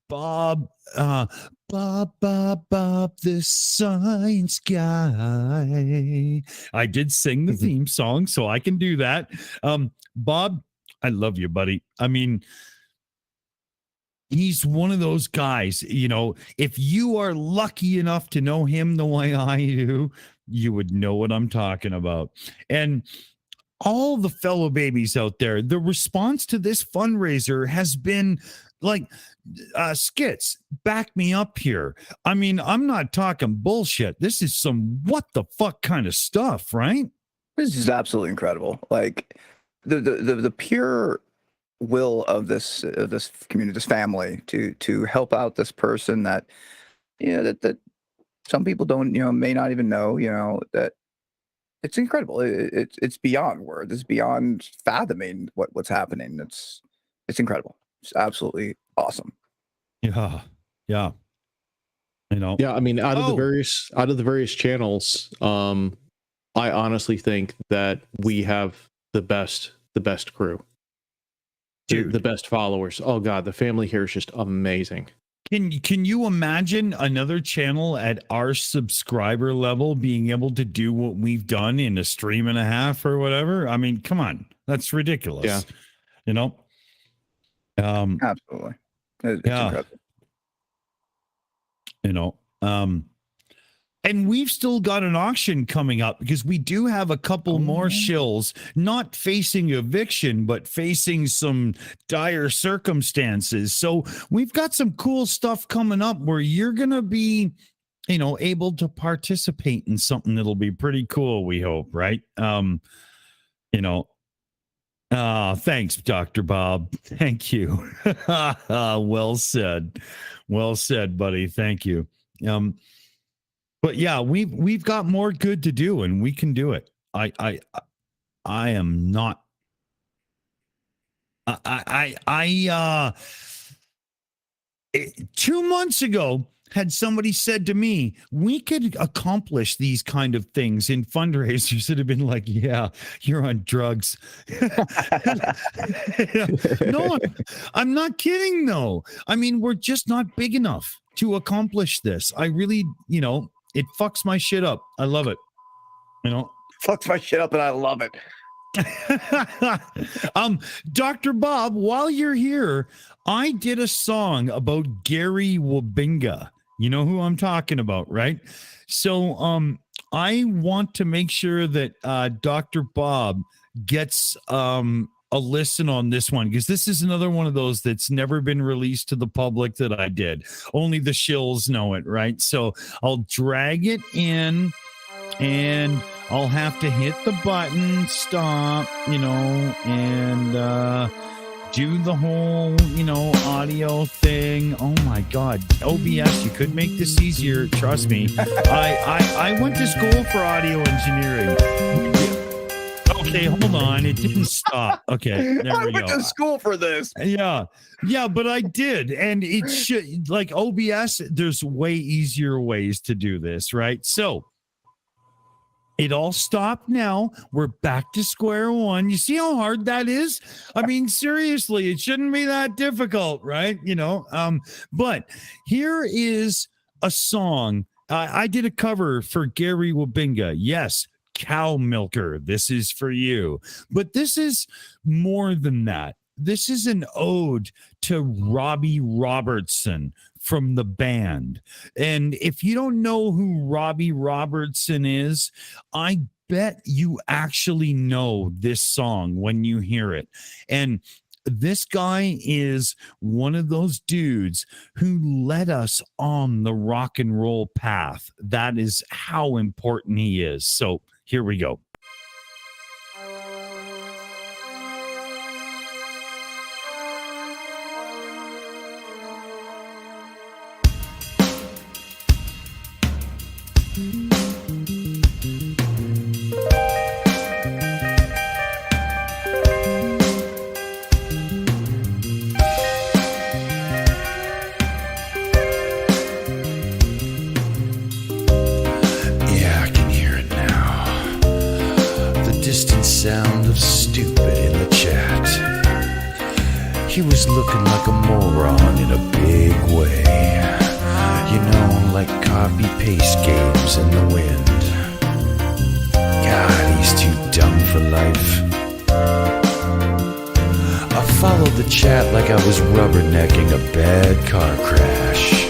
Bob, the science guy. I did sing the theme song, so I can do that. Bob, I love you, buddy. I mean, he's one of those guys, if you are lucky enough to know him the way I do, you would know what I'm talking about. And all the fellow babies out there, the response to this fundraiser has been like, skits, back me up here. I mean, I'm not talking bullshit. This is some what the fuck kind of stuff, right? This is absolutely incredible. Like the pure will of this community, this family, to help out this person that that some people don't, may not even know, that it's incredible. It's beyond words. It's beyond fathoming what's happening. It's incredible. It's absolutely awesome. Yeah. Yeah. Yeah, I mean, out of the various channels, I honestly think that we have the best crew. The best followers. Oh God, the family here is just amazing. Can you imagine another channel at our subscriber level being able to do what we've done in a stream and a half or whatever? I mean, come on, that's ridiculous. Yeah. Absolutely. It's incredible. And we've still got an auction coming up because we do have a couple more shills, not facing eviction, but facing some dire circumstances. So we've got some cool stuff coming up where you're going to be, able to participate in something that'll be pretty cool, we hope, right? Thanks, Dr. Bob. Thank you. Well said. Well said, buddy. Thank you. But yeah, we've got more good to do, and we can do it. I am not. 2 months ago, had somebody said to me, we could accomplish these kind of things in fundraisers, that have been like, yeah, you're on drugs. No, I'm not kidding, though. I mean, we're just not big enough to accomplish this. I really, it fucks my shit up. I love it. Fucks my shit up, and I love it. Dr. Bob, while you're here, I did a song about Gary Wabinga. You know who I'm talking about, right? So I want to make sure that Dr. Bob gets a listen on this one, because this is another one of those that's never been released to the public that I did. Only the shills know it, right? So I'll drag it in, and I'll have to hit the button, stop, and do the whole, audio thing. Oh my God. OBS, you could make this easier. Trust me. I went to school for audio engineering. Okay, hold on. It didn't stop. Okay, there I we went go. to school for this. Yeah, but I did. And it should, like OBS, there's way easier ways to do this, right? So it all stopped now. We're back to square one. You see how hard that is? I mean, seriously, it shouldn't be that difficult, right? But here is a song. I did a cover for Gary Wabinga. Yes, Cow Milker. This is for you. But this is more than that. This is an ode to Robbie Robertson from the band. And if you don't know who Robbie Robertson is, I bet you actually know this song when you hear it. And this guy is one of those dudes who led us on the rock and roll path. That is how important he is. So here we go. Sound of stupid in the chat. He was looking like a moron in a big way. Like copy-paste games in the wind. God, he's too dumb for life. I followed the chat like I was rubbernecking a bad car crash.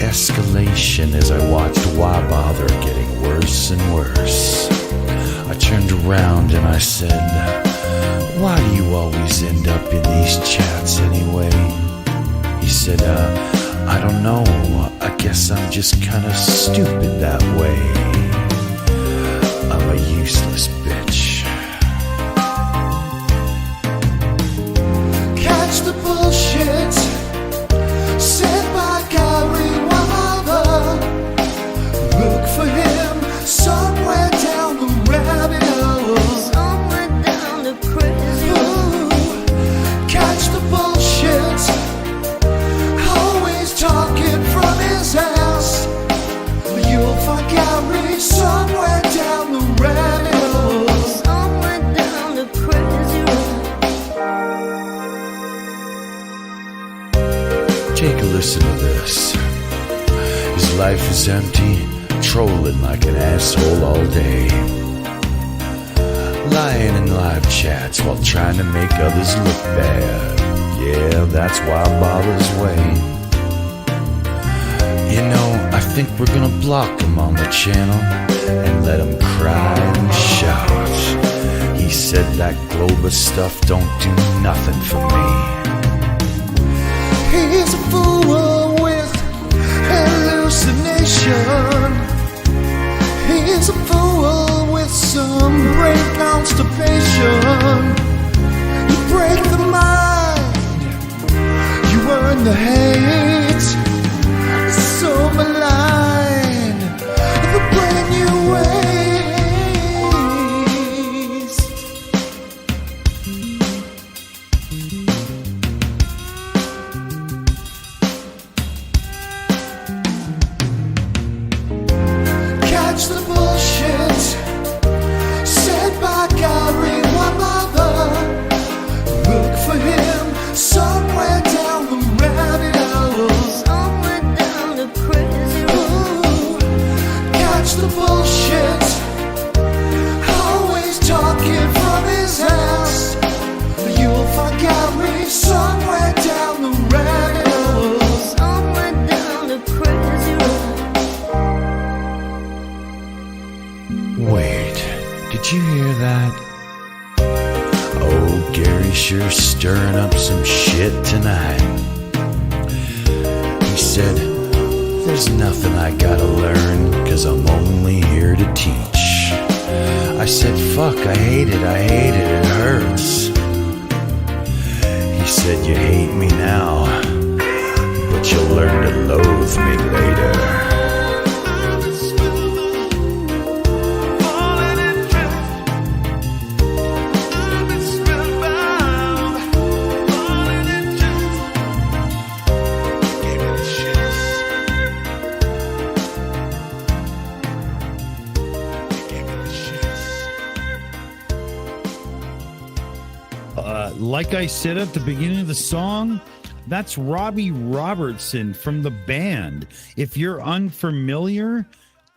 Escalation as I watched Why Bother getting worse and worse. I turned around and I said, why do you always end up in these chats anyway? He said, I don't know. I guess I'm just kind of stupid that way. I'm a useless bitch. Catch the bullshit said by Gary Wilder. forgot me somewhere down the rabbit hole. Somewhere down the crazy road. Take a listen to this. His life is empty, trolling like an asshole all day. Lying in live chats while trying to make others look bad. Yeah, that's why Bob is way. You know, I think we're gonna block him on the channel and let him cry and shout. He said that Globus stuff don't do nothing for me. He's a fool with hallucination. He's a fool with some brain constipation. You break the mind, you earn the hate. So malign, the brand new ways. Catch the bullshit said by Gary Mother. Look for him somewhere down the rabbit hole. Somewhere down the crazy road. Catch the bullshit, always talking from his ass. You'll find Gary somewhere down the rabbit hole. Somewhere down the crazy road. Wait, did you hear that? Oh, Gary's sure stirring up some shit tonight. He said, there's nothing I gotta learn, cause I'm only here to teach. I said, fuck, I hate it, it hurts. He said, you hate me now, but you'll learn to loathe me later. Like I said at the beginning of the song, that's Robbie Robertson from the band. If you're unfamiliar,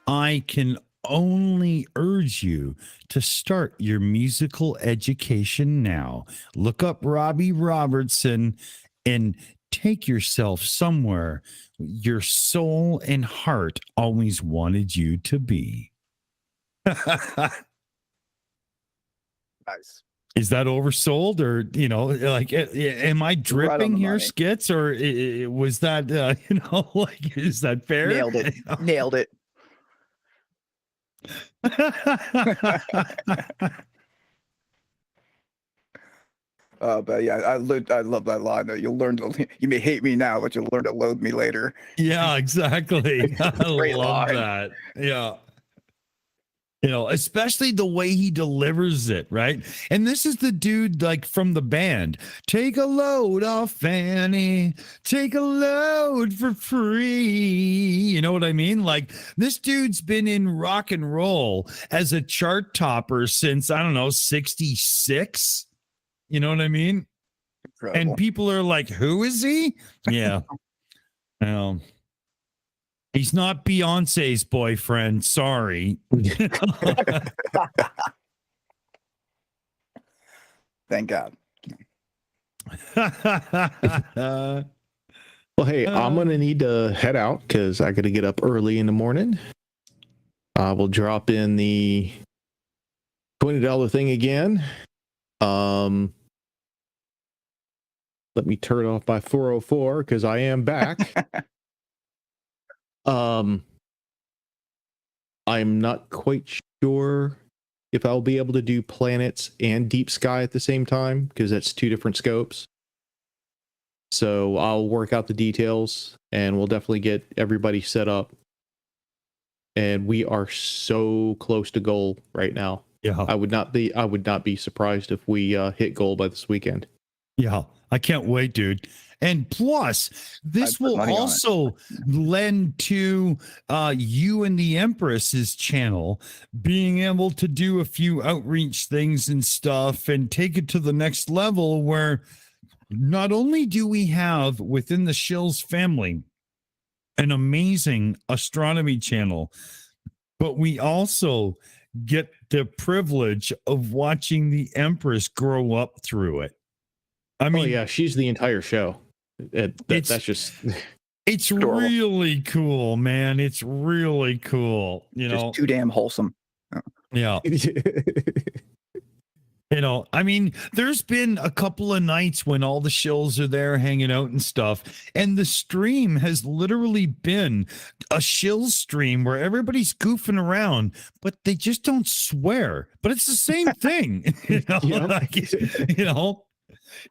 I can only urge you to start your musical education now. Look up Robbie Robertson and take yourself somewhere your soul and heart always wanted you to be. Nice. Is that oversold, or like, am I dripping here, money. Skits, or was that like, is that fair? Nailed it. Nailed it. But yeah, I love that line. That you'll learn to. You may hate me now, but you'll learn to loathe me later. Yeah, exactly. I Great love line. that. Yeah. Especially the way he delivers it, right? And this is the dude like from the band. Take a load off Fanny. Take a load for free. You know what I mean? Like, this dude's been in rock and roll as a chart topper since, I don't know, 66. You know what I mean? Incredible. And people are like, who is he? Yeah. He's not Beyonce's boyfriend. Sorry. Thank God. Well, hey, I'm going to need to head out because I got to get up early in the morning. I will drop in the $20 thing again. Let me turn it off by 4:04 because I am back. I'm not quite sure if I'll be able to do planets and deep sky at the same time because that's two different scopes. So I'll work out the details and we'll definitely get everybody set up. And we are so close to goal right now. Yeah. I would not be surprised if we hit goal by this weekend. Yeah. I can't wait, dude. And plus, this I'd put will money on it. also lend to you and the Empress's channel being able to do a few outreach things and stuff and take it to the next level where not only do we have within the Shills family an amazing astronomy channel, but we also get the privilege of watching the Empress grow up through it. I mean, oh yeah, she's the entire show. That's just it's really cool, man. It's really cool. You Just know, too damn wholesome. yeah. You know, I mean, there's been a couple of nights when all the Shills are there hanging out and stuff, and the stream has literally been a Shills stream where everybody's goofing around, but they just don't swear. But it's the same thing, you know. Yeah. Like, you know,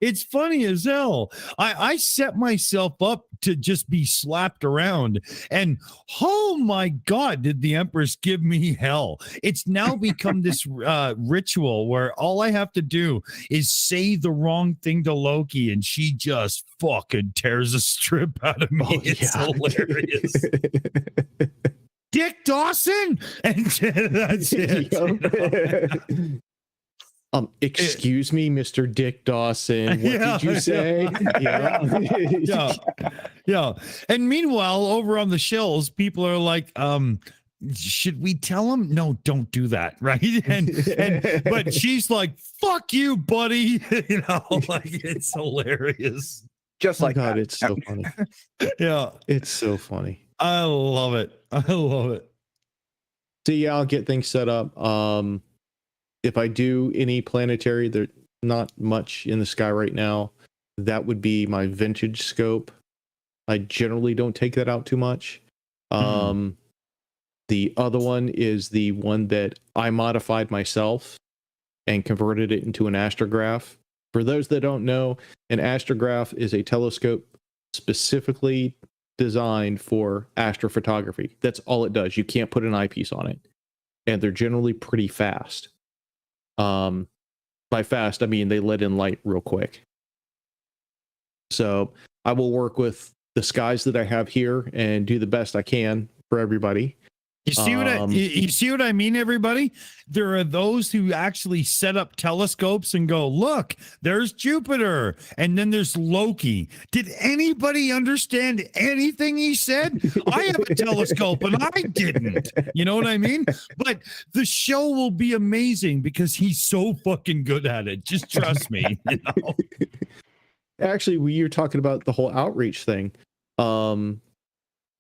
it's funny as hell. I set myself up to just be slapped around, and oh my God, did the Empress give me hell? It's now become this ritual where all I have to do is say the wrong thing to Loki, and she just fucking tears a strip out of me. Oh, It's yeah. hilarious. Dick Dawson, and that's it. Excuse me, Mr. Dick Dawson. What Yeah, did you say? Yeah. Yeah. And meanwhile, over on the Shills, people are like, should we tell him? No, don't do that. Right. And but she's like, fuck you, buddy. You know, like it's hilarious. Just like God, that. it's so funny. Yeah. It's so funny. I love it. I love it. So yeah, I'll get things set up. If I do any planetary, there's not much in the sky right now. That would be my vintage scope. I generally don't take that out too much. The other one is the one that I modified myself and converted it into an astrograph. For those that don't know, an astrograph is a telescope specifically designed for astrophotography. That's all it does. You can't put an eyepiece on it. And they're generally pretty fast. By fast, I mean they let in light real quick. So I will work with the skies that I have here and do the best I can for everybody. You see what you see what I mean, everybody? There are those who actually set up telescopes and go, look, there's Jupiter, and then there's Loki. Did anybody understand anything he said? I have a telescope and I didn't. You know what I mean? But the show will be amazing because he's so fucking good at it. Just trust me. You know? Actually, when you're talking about the whole outreach thing,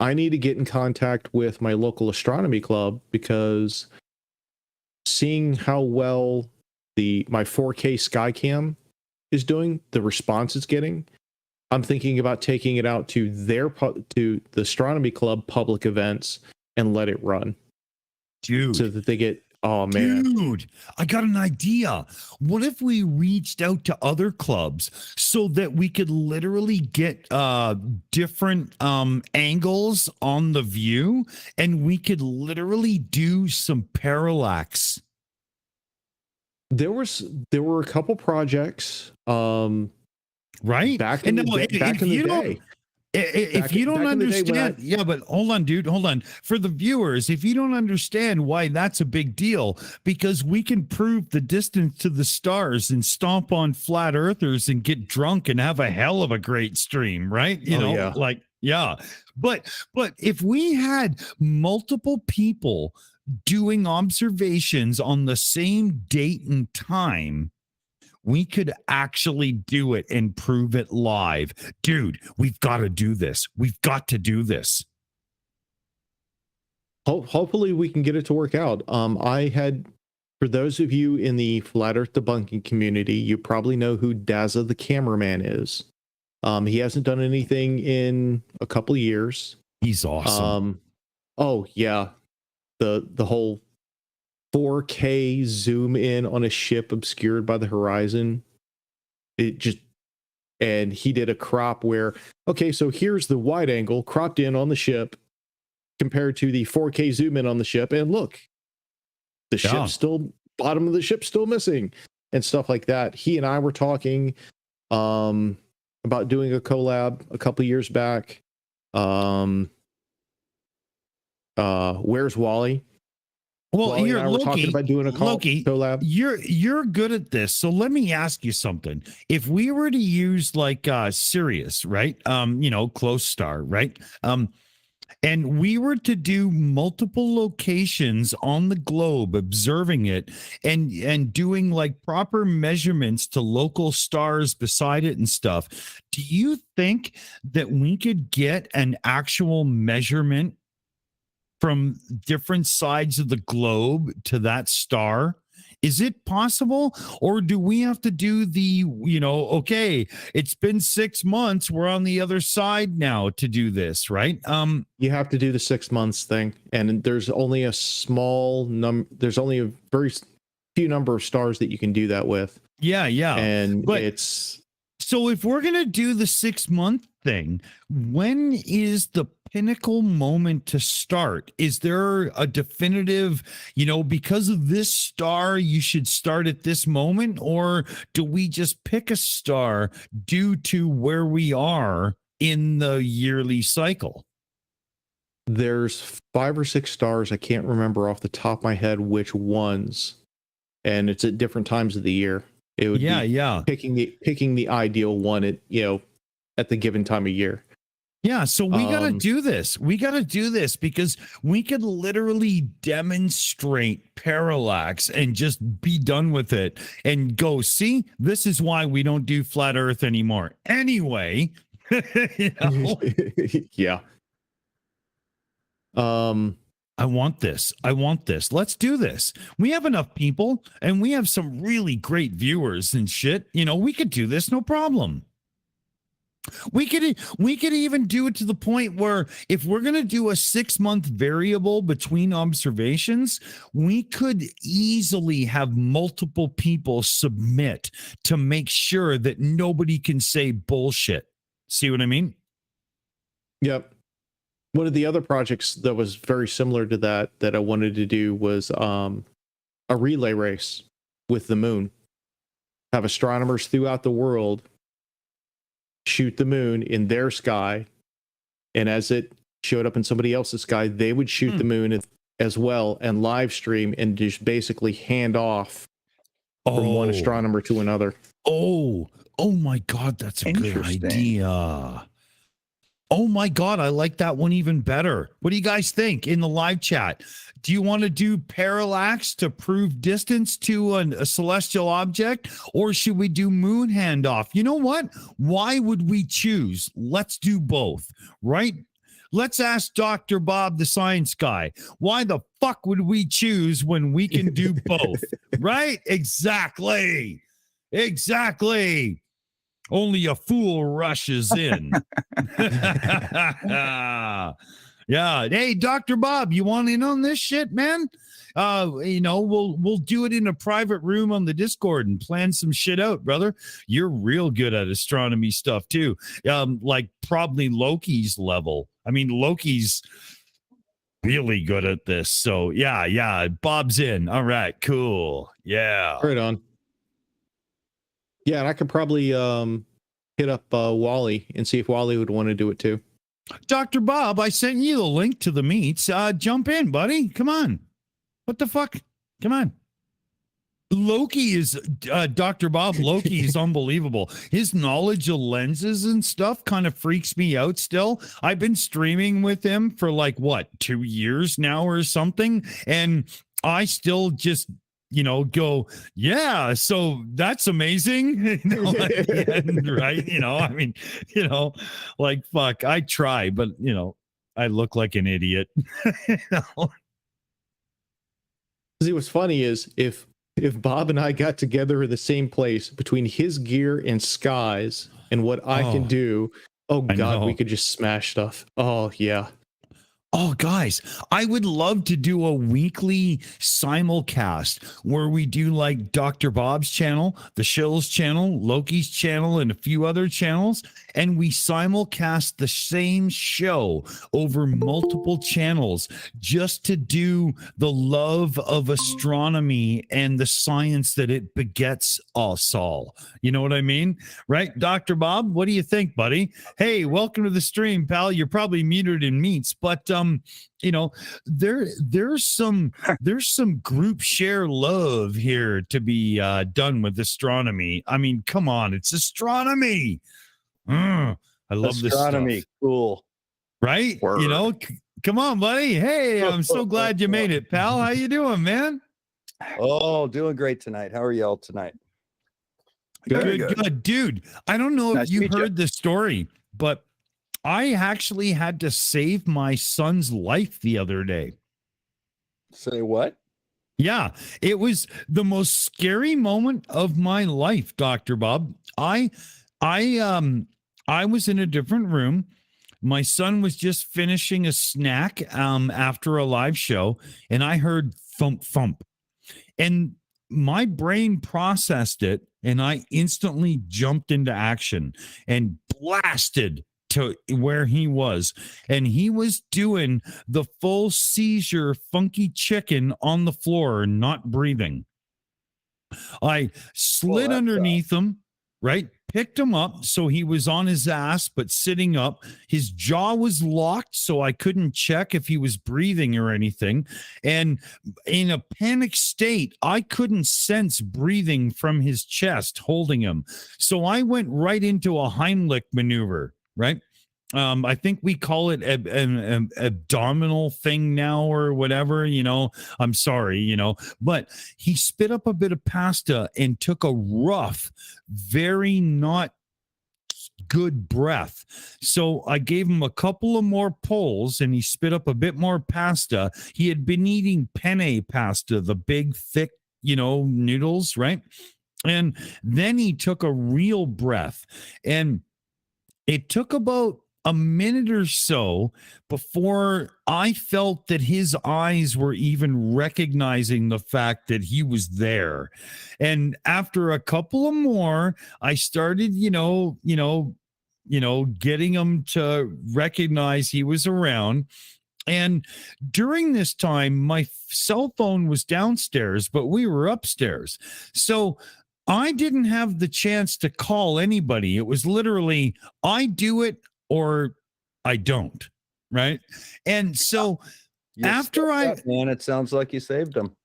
I need to get in contact with my local astronomy club because seeing how well my 4K Skycam is doing, the response it's getting, I'm thinking about taking it out to to the astronomy club public events and let it run. Dude. So that they get, oh man. Dude, I got an idea. What if we reached out to other clubs so that we could literally get different angles on the view and we could literally do some parallax? There were a couple projects right back in the day. If you don't understand, yeah, but hold on, dude, hold on. For the viewers, if you don't understand why that's a big deal, because we can prove the distance to the stars and stomp on flat earthers and get drunk and have a hell of a great stream, right? You know, yeah. like, yeah. But if we had multiple people doing observations on the same date and time, we could actually do it and prove it live. Dude, we've got to do this. We've got to do this. Hopefully we can get it to work out. For those of you in the flat earth debunking community, you probably know who Dazza the cameraman is. He hasn't done anything in a couple of years. He's awesome. Oh yeah. The whole 4K zoom in on a ship obscured by the horizon. And he did a crop where, okay, so here's the wide angle cropped in on the ship compared to the 4K zoom in on the ship. And look, the ship's still, bottom of the ship's still missing and stuff like that. He and I were talking. about doing a collab a couple years back. Where's Wally? Well, Wally here, and I were talking about doing a collab. You're good at this. So let me ask you something. If we were to use like Sirius, right? Close star, right? And we were to do multiple locations on the globe, observing it and doing like proper measurements to local stars beside it and stuff. Do you think that we could get an actual measurement from different sides of the globe to that star? Is it possible? Or do we have to do the, okay, it's been 6 months, we're on the other side now to do this, right? You have to do the 6 months thing, and there's only a small number, there's only a very few number of stars that you can do that with. Yeah. And so if we're going to do the 6 month thing, when is the pinnacle moment to start? Is there a definitive, because of this star, you should start at this moment? Or do we just pick a star due to where we are in the yearly cycle? There's 5 or 6 stars. I can't remember off the top of my head which ones. And it's at different times of the year. It would be picking the ideal one at the given time of year. Yeah, so we got to do this. We got to do this because we could literally demonstrate parallax and just be done with it and go, see, this is why we don't do flat Earth anymore. Anyway, yeah. I want this. Let's do this. We have enough people and we have some really great viewers and shit. We could do this, no problem. We could even do it to the point where if we're going to do a 6 month variable between observations, we could easily have multiple people submit to make sure that nobody can say bullshit. See what I mean? Yep. One of the other projects that was very similar to that I wanted to do was a relay race with the moon. Have astronomers throughout the world shoot the moon in their sky, and as it showed up in somebody else's sky, they would shoot the moon as well and live stream and just basically hand off from one astronomer to another. Oh my God, that's a good idea. Oh my God, I like that one even better. What do you guys think in the live chat? Do you want to do parallax to prove distance to a celestial object, or should we do moon handoff? You know what? Why would we choose? Let's do both, right? Let's ask Dr. Bob, the science guy. Why the fuck would we choose when we can do both? Right? Exactly. Only a fool rushes in. Yeah. Hey, Dr. Bob, you want in on this shit, man? We'll do it in a private room on the Discord and plan some shit out, brother. You're real good at astronomy stuff too. Like probably Loki's level. I mean, Loki's really good at this. So yeah. Bob's in. All right, cool. Yeah. Right on. Yeah, and I could probably hit up Wally and see if Wally would want to do it too. Dr. Bob, I sent you the link to the meets. Jump in, buddy. Come on. What the fuck? Come on. Loki is Dr. Bob. Loki is unbelievable. His knowledge of lenses and stuff kind of freaks me out still. I've been streaming with him for 2 years now or something, and I still just go, yeah, so that's amazing. Right? I mean, fuck, I try, but I look like an idiot. See, what's funny is if Bob and I got together in the same place between his gear and Sky's and what I can do, God, we could just smash stuff. Oh, yeah. Oh, guys, I would love to do a weekly simulcast where we do like Dr. Bob's channel, the Shills channel, Loki's channel, and a few other channels. and we simulcast the same show over multiple channels just to do the love of astronomy and the science that it begets us all. You know what I mean? Right? Dr. Bob, what do you think, buddy? Hey, welcome to the stream, pal. You're probably muted in meats, but you know, there's some group share love here to be done with astronomy. I mean, come on, it's astronomy. I love astronomy. This stuff. Cool, right? Word. You know, come on, buddy. Hey, I'm so glad you made it, pal. How you doing, man? Oh, doing great tonight. How are y'all tonight? Good, dude. I don't know if you heard the story, but I actually had to save my son's life the other day. Say what? Yeah, it was the most scary moment of my life, Dr. Bob. I was in a different room. My son was just finishing a snack after a live show, and I heard thump thump. And my brain processed it, and I instantly jumped into action and blasted to where he was, and he was doing the full seizure funky chicken on the floor, not breathing. I slid underneath him, right? Picked him up, so he was on his ass but sitting up. His jaw was locked, so I couldn't check if he was breathing or anything. And in a panic state, I couldn't sense breathing from his chest holding him. So I went right into a Heimlich maneuver, right? I think we call it an abdominal thing now or whatever, you know. I'm sorry, you know, but he spit up a bit of pasta and took a rough, very not good breath. So I gave him a couple of more pulls and he spit up a bit more pasta. He had been eating penne pasta, the big, thick, you know, noodles, right? And then he took a real breath, and it took about a minute or so before I felt that his eyes were even recognizing the fact that he was there. And after a couple of more, I started, getting him to recognize he was around. And during this time, my cell phone was downstairs, but we were upstairs. So I didn't have the chance to call anybody. It was literally, I do it or I don't, right? And so after man, it sounds like you saved him.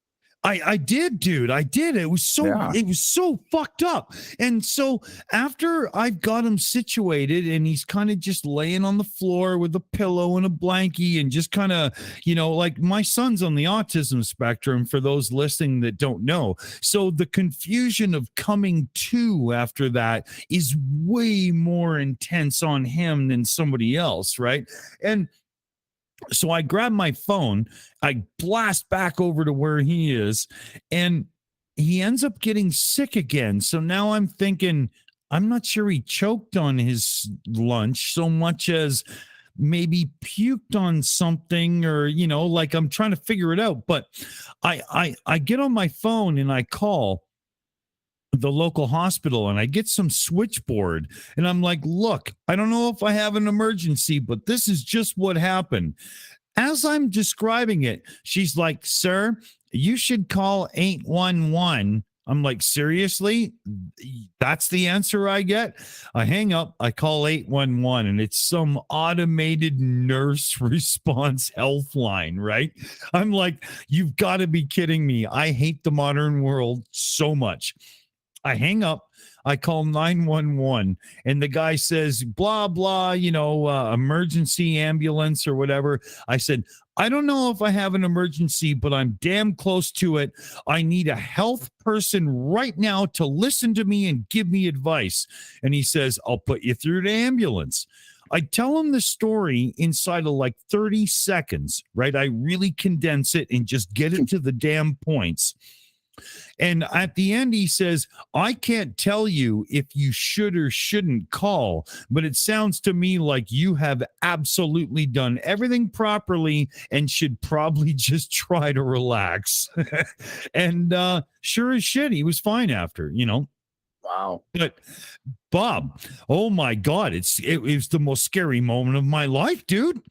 I did, dude. I did. It was so fucked up. And so after I've got him situated and he's kind of just laying on the floor with a pillow and a blankie and just kind of, like my son's on the autism spectrum for those listening that don't know. So the confusion of coming to after that is way more intense on him than somebody else, right? And so I grab my phone, I blast back over to where he is, and he ends up getting sick again. So now I'm thinking, I'm not sure he choked on his lunch so much as maybe puked on something, or, like I'm trying to figure it out. But I get on my phone and I call the local hospital and I get some switchboard and I'm like, look, I don't know if I have an emergency, but this is just what happened. As I'm describing it, she's like, sir, you should call 811. I'm like, seriously? That's the answer I get? I hang up, I call 811, and it's some automated nurse response health line, right? I'm like, you've got to be kidding me. I hate the modern world so much. I hang up, I call 911, and the guy says, blah, blah, emergency ambulance or whatever. I said, I don't know if I have an emergency, but I'm damn close to it. I need a health person right now to listen to me and give me advice. And he says, I'll put you through the ambulance. I tell him the story inside of like 30 seconds, right? I really condense it and just get it to the damn points. And at the end, he says, I can't tell you if you should or shouldn't call, but it sounds to me like you have absolutely done everything properly and should probably just try to relax. And sure as shit, he was fine after, Wow. But Bob, oh my God, it was the most scary moment of my life, dude.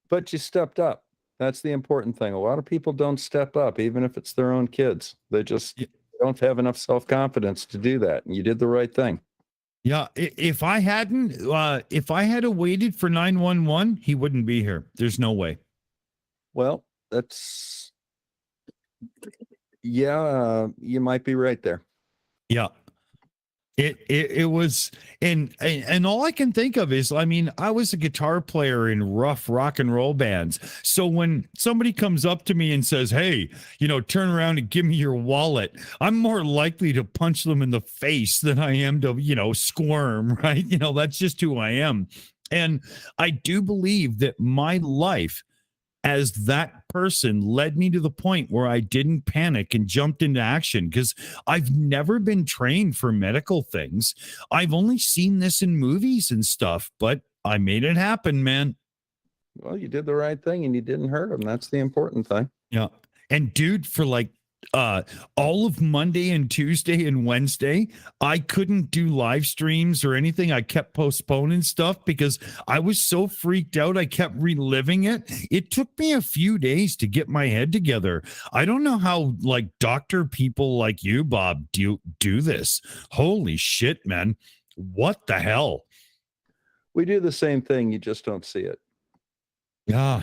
But you stepped up. That's the important thing. A lot of people don't step up, even if it's their own kids. They just don't have enough self-confidence to do that. And you did the right thing. Yeah, if I hadn't, if I had waited for 911, he wouldn't be here. There's no way. Well, you might be right there. Yeah. It was, and all I can think of is, I mean, I was a guitar player in rough rock and roll bands. So when somebody comes up to me and says, hey, turn around and give me your wallet, I'm more likely to punch them in the face than I am to, squirm, right? That's just who I am. And I do believe that my life as that person led me to the point where I didn't panic and jumped into action, because I've never been trained for medical things. I've only seen this in movies and stuff, but I made it happen, man. Well, you did the right thing and you didn't hurt him. That's the important thing. Yeah. And dude, for like all of Monday and Tuesday and Wednesday, I couldn't do live streams or anything. I kept postponing stuff because I was so freaked out. I kept reliving it. It took me a few days to get my head together. I don't know how like doctor people like you, Bob, do this. Holy shit, man. What the hell? We do the same thing. You just don't see it. Yeah.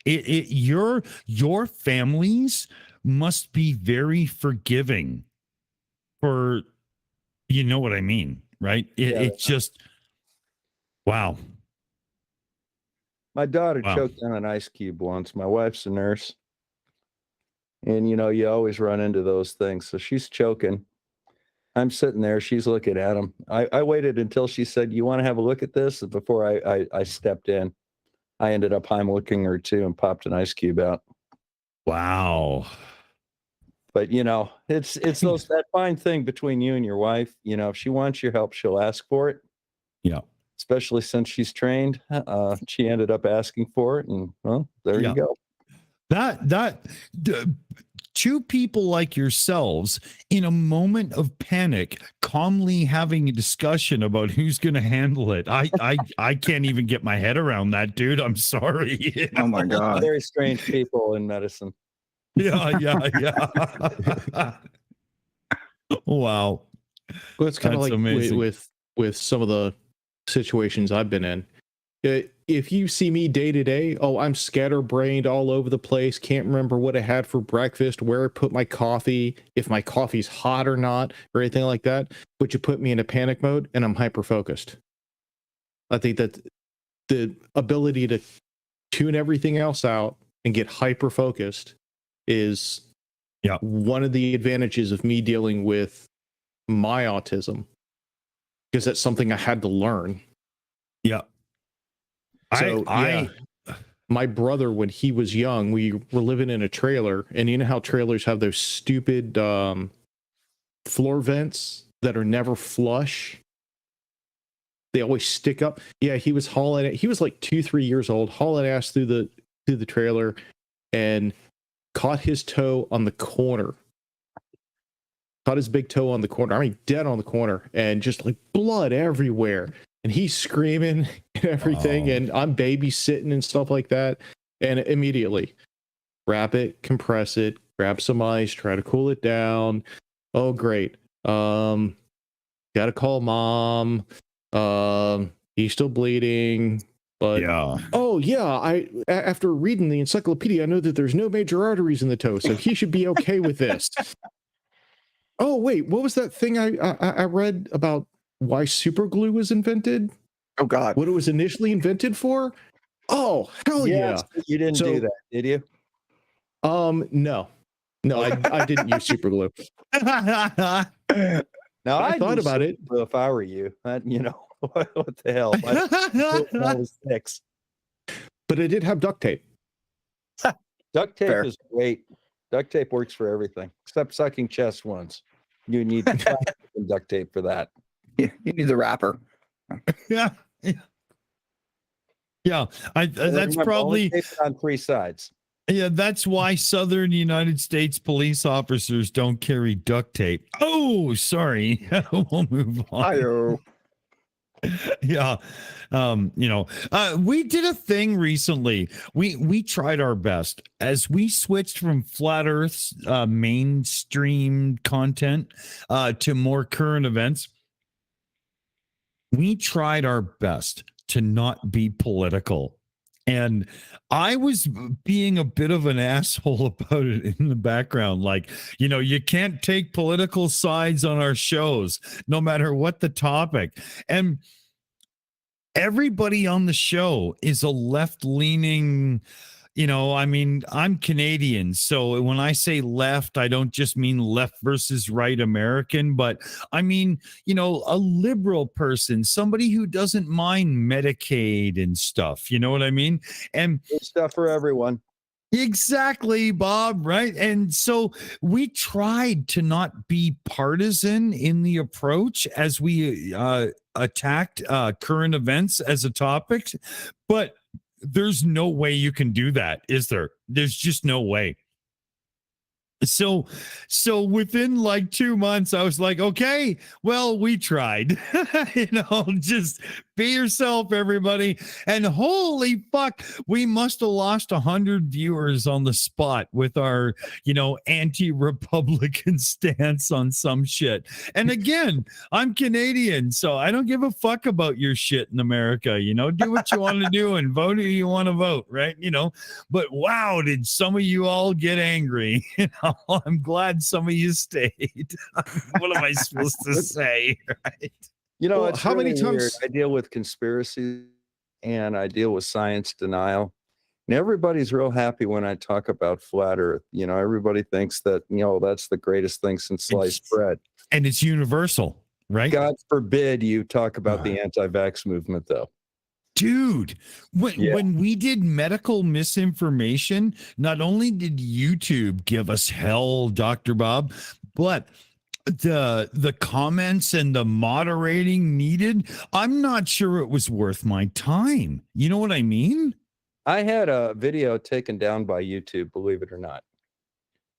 Your families must be very forgiving for, you know what I mean, right? It's just, wow. My daughter choked on an ice cube once. My wife's a nurse. And, you always run into those things. So she's choking. I'm sitting there. She's looking at him. I waited until she said, you want to have a look at this? Before I stepped in. I ended up Heimlicking her too and popped an ice cube out. Wow. But it's that fine thing between you and your wife. If she wants your help, she'll ask for it. Yeah. Especially since she's trained. She ended up asking for it, and well, there you go. Two people like yourselves in a moment of panic, calmly having a discussion about who's going to handle it. I can't even get my head around that, dude. I'm sorry. Oh my God. Very strange people in medicine. Yeah. Wow. Well, it's kind of like amazing. with some of the situations I've been in. If you see me day to day, I'm scatterbrained all over the place. Can't remember what I had for breakfast, where I put my coffee, if my coffee's hot or not, or anything like that. But you put me in a panic mode and I'm hyper focused. I think that the ability to tune everything else out and get hyper focused is one of the advantages of me dealing with my autism, because that's something I had to learn. Yeah. So my brother, when he was young, we were living in a trailer, and you know how trailers have those stupid floor vents that are never flush. They always stick up. Yeah, he was hauling it. He was like 2-3 years old, hauling ass through the trailer, and caught his toe on the corner. Caught his big toe on the corner. I mean, dead on the corner, and just like blood everywhere. And he's screaming and everything, and I'm babysitting and stuff like that. And immediately, wrap it, compress it, grab some ice, try to cool it down. Oh, great. Got to call mom. He's still bleeding. But after reading the encyclopedia, I know that there's no major arteries in the toe, so he should be okay with this. Oh, wait, what was that thing I read about why super glue was invented? Oh God. What it was initially invented for? Oh, hell yeah. You didn't do that, did you? No, I didn't use super glue. Now I thought about it. If I were you, what the hell? I was 6. But I did have duct tape. Duct tape Fair. is great. Duct tape works for everything except sucking chest wounds. You need duct tape for that. Yeah, you need the wrapper. Yeah. That's Remember, probably only tape it on 3 sides. Yeah, that's why Southern United States police officers don't carry duct tape. Oh, sorry. We'll move on. Hi-yo. Yeah. We did a thing recently. We tried our best as we switched from Flat Earth's mainstream content to more current events. We tried our best to not be political. And I was being a bit of an asshole about it in the background. Like, you can't take political sides on our shows, no matter what the topic. And everybody on the show is a left-leaning, I'm Canadian. So when I say left, I don't just mean left versus right American, but I mean, a liberal person, somebody who doesn't mind Medicaid and stuff. You know what I mean? And Good stuff for everyone. exactly, Bob, right? And so we tried to not be partisan in the approach as we attacked current events as a topic, but there's no way you can do that, is there? There's just no way. So within like 2 months, I was like, okay, well, we tried. Just be yourself, everybody. And holy fuck, we must have lost 100 viewers on the spot with our, anti-Republican stance on some shit. And again, I'm Canadian, so I don't give a fuck about your shit in America. Do what you want to do and vote who you want to vote, right? But wow, did some of you all get angry? I'm glad some of you stayed. What am I supposed to say, right? Well, It's how many really times- weird. I deal with conspiracy and I deal with science denial. And everybody's real happy when I talk about flat Earth. Everybody thinks that, that's the greatest thing since sliced bread. And it's universal, right? God forbid you talk about the anti-vax movement, though. Dude, when we did medical misinformation, not only did YouTube give us hell, Dr. Bob, but the comments and the moderating needed, I'm not sure it was worth my time. You know what I mean? I had a video taken down by YouTube, believe it or not.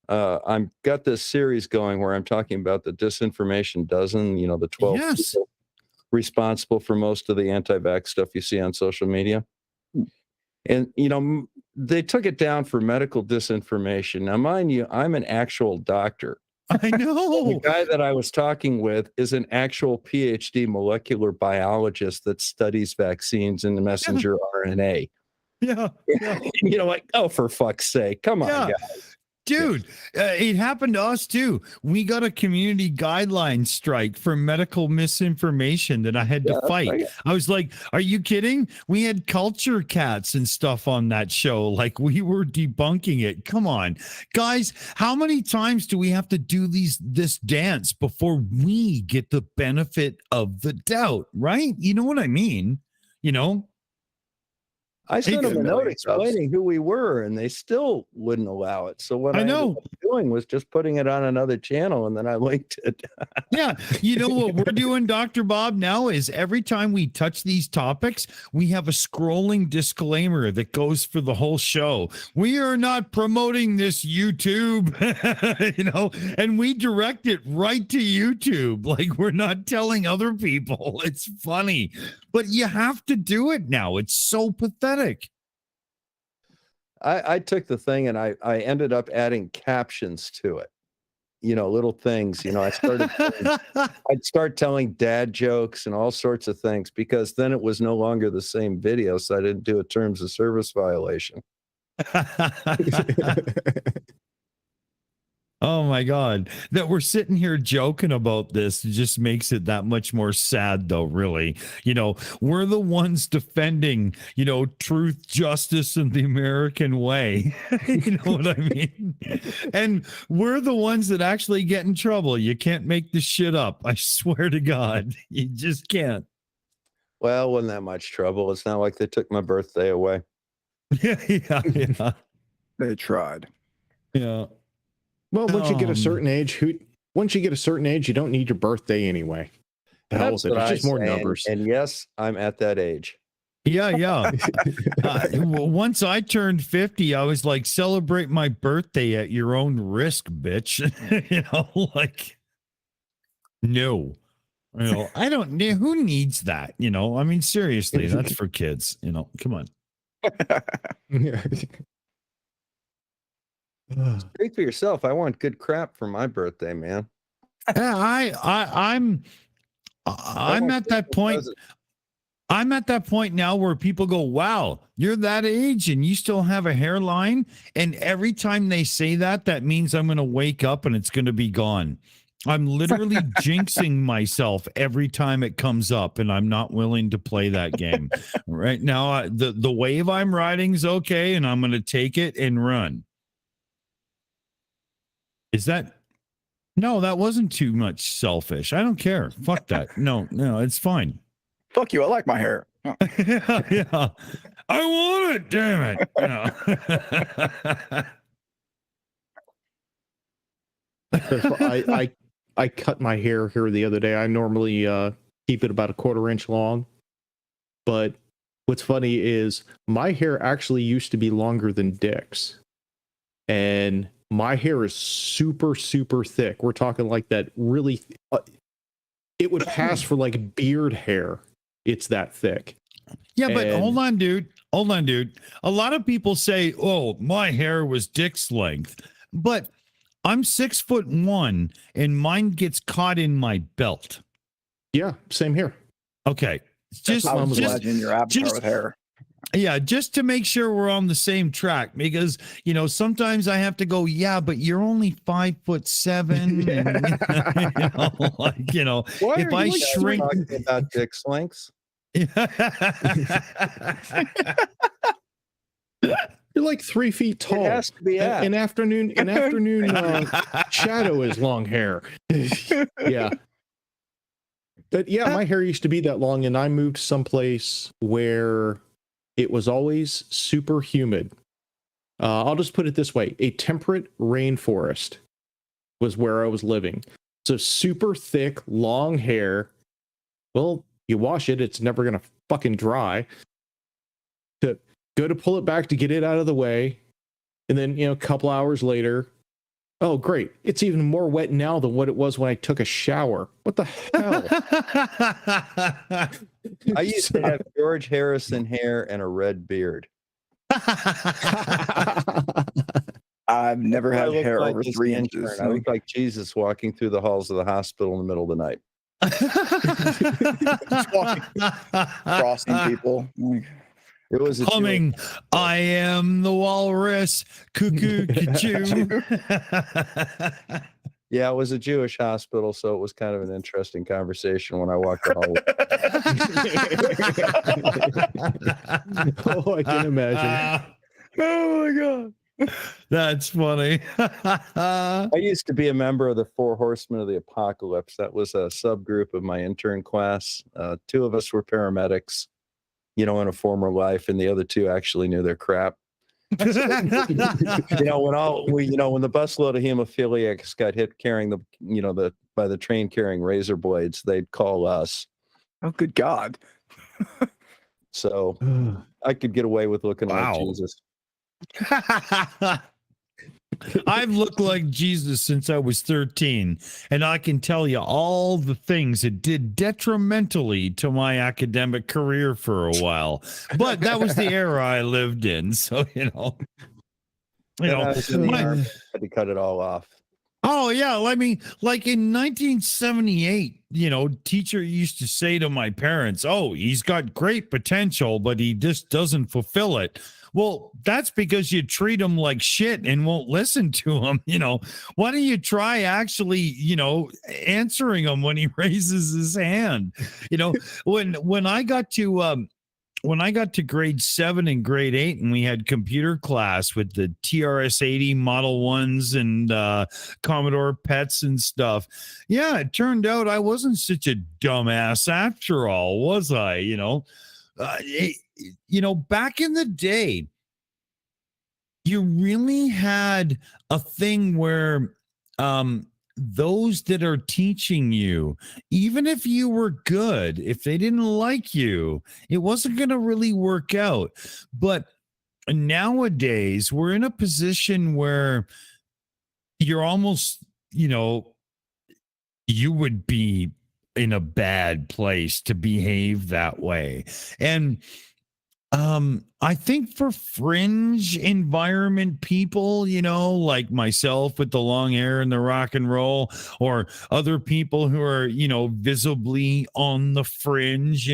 I've got this series going where I'm talking about the disinformation dozen, the 12 people responsible for most of the anti-vax stuff you see on social media. And, they took it down for medical disinformation. Now, mind you, I'm an actual doctor. I know. The guy that I was talking with is an actual PhD molecular biologist that studies vaccines and the messenger RNA. Yeah. Like, oh, for fuck's sake, come on, guys. Dude, it happened to us too. We got a community guideline strike for medical misinformation that I had to fight. Right. I was like, are you kidding? We had culture cats and stuff on that show. Like we were debunking it. Come on, guys. How many times do we have to do this dance before we get the benefit of the doubt? Right? You know what I mean? I sent them a note explaining who we were, and they still wouldn't allow it. So what I ended up doing was just putting it on another channel, and then I linked it. Yeah. You know what we're doing, Dr. Bob, now is every time we touch these topics, we have a scrolling disclaimer that goes for the whole show. We are not promoting this YouTube, and we direct it right to YouTube. Like we're not telling other people. It's funny, but you have to do it now. It's so pathetic. I took the thing and I ended up adding captions to it. Little things. I'd start telling dad jokes and all sorts of things because then it was no longer the same video, so I didn't do a terms of service violation. Oh my God, that we're sitting here joking about this just makes it that much more sad though, really. We're the ones defending, truth, justice, and the American way. You know what I mean? And we're the ones that actually get in trouble. You can't make this shit up. I swear to God, you just can't. Well, wasn't that much trouble. It's not like they took my birthday away. Yeah. They tried. Yeah. Well, once you get a certain age, you don't need your birthday anyway. The hell with it. It's just more numbers. And yes, I'm at that age. Yeah, yeah. Once I turned 50, I was like, celebrate my birthday at your own risk, bitch. Like, no. I don't need, who needs that? I mean, seriously, that's for kids, come on. Speak for yourself. I want good crap for my birthday, man. Yeah, I'm at that point. I'm at that point now where people go, wow, you're that age and you still have a hairline. And every time they say that, that means I'm going to wake up and it's going to be gone. I'm literally jinxing myself every time it comes up, and I'm not willing to play that game. Right now, the wave I'm riding is okay, and I'm going to take it and run. Is that... No, that wasn't too much selfish. I don't care. Fuck that. No, it's fine. Fuck you. I like my hair. Oh. Yeah. I want it, damn it. I cut my hair here the other day. I normally keep it about a 1/4 inch long. But what's funny is my hair actually used to be longer than Dick's. And my hair is super, super thick. We're talking like that really... it would pass for like beard hair. It's that thick. Yeah, but hold on, dude. A lot of people say, oh, my hair was Dick's length. But I'm 6'1" and mine gets caught in my belt. Yeah, same here. Okay. Imagine your avatar with hair. Yeah, just to make sure we're on the same track, because sometimes I have to go, yeah, but you're only 5'7", and if I shrink about Dick's lengths. You're like 3 feet tall. It has to be an afternoon shadow is long hair. Yeah. But yeah, my hair used to be that long, and I moved someplace where it was always super humid. I'll just put it this way. A temperate rainforest was where I was living. So super thick, long hair. Well, you wash it, it's never going to fucking dry. To go to pull it back to get it out of the way. And then, a couple hours later, oh, great. It's even more wet now than what it was when I took a shower. What the hell? I used to have George Harrison hair and a red beard. I've never had hair over 3 inches. I look like Jesus walking through the halls of the hospital in the middle of the night. Crossing people. It was humming, I am the walrus, cuckoo, cuckoo. Yeah, it was a Jewish hospital, so it was kind of an interesting conversation when I walked the hallway. Oh, I can imagine. Oh my God. That's funny. I used to be a member of the Four Horsemen of the Apocalypse. That was a subgroup of my intern class. 2 of us were paramedics, in a former life, and the other 2 actually knew their crap. When when the busload of hemophiliacs got hit carrying by the train carrying razor blades, they'd call us. Oh, good God. So I could get away with looking like Jesus. I've looked like Jesus since I was 13, and I can tell you all the things it did detrimentally to my academic career for a while. But that was the era I lived in, so I was in the army, I had to cut it all off. Oh yeah, I mean, like in 1978, teacher used to say to my parents, "Oh, he's got great potential, but he just doesn't fulfill it." Well, that's because you treat him like shit and won't listen to him. Why don't you try actually, answering him when he raises his hand? When I got to grade 7 and grade 8, and we had computer class with the TRS-80 Model 1s and Commodore PETs and stuff. Yeah, it turned out I wasn't such a dumbass after all, was I? Back in the day, you really had a thing where those that are teaching you, even if you were good, if they didn't like you, it wasn't going to really work out. But nowadays, we're in a position where you're almost, you would be in a bad place to behave that way. And I think for fringe environment people, like myself with the long hair and the rock and roll, or other people who are, visibly on the fringe,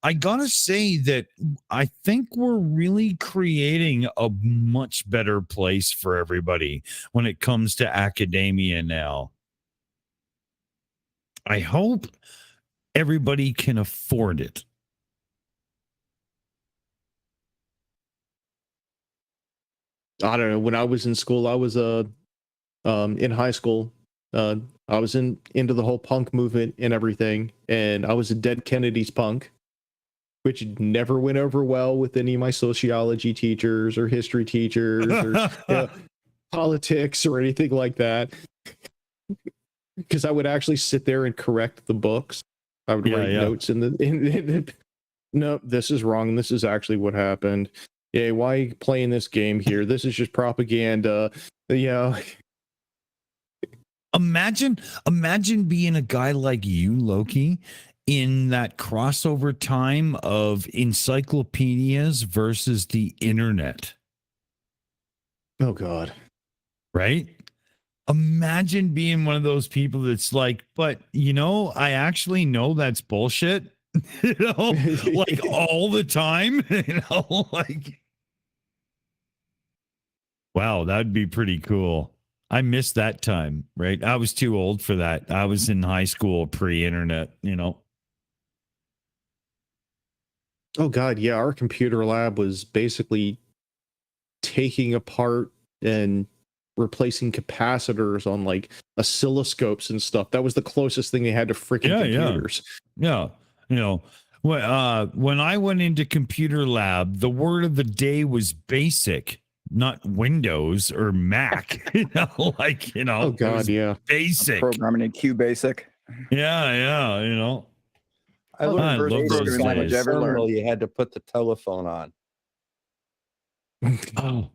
I gotta say that I think we're really creating a much better place for everybody when it comes to academia now. I hope everybody can afford it. I don't know. When I was in school, I was in high school. I was into the whole punk movement and everything, and I was a Dead Kennedys punk, which never went over well with any of my sociology teachers or history teachers or politics or anything like that. Because I would actually sit there and correct the books. I would write notes in no, this is wrong. This is actually what happened. Yeah, why are you playing this game here? This is just propaganda. Yeah. Imagine being a guy like you, Loki, in that crossover time of encyclopedias versus the internet. Oh, God. Right? Imagine being one of those people that's like, but, I actually know that's bullshit. Like all the time. Wow, that'd be pretty cool. I missed that time, right? I was too old for that. I was in high school pre-internet, Oh, God, yeah. Our computer lab was basically taking apart and replacing capacitors on like oscilloscopes and stuff. That was the closest thing they had to freaking computers. Yeah. When I went into computer lab, the word of the day was basic, not Windows or Mac. Oh, God, yeah. Basic. Programming in QBasic. Yeah. I learned I love those language days. ever learned. You had to put the telephone on. Oh,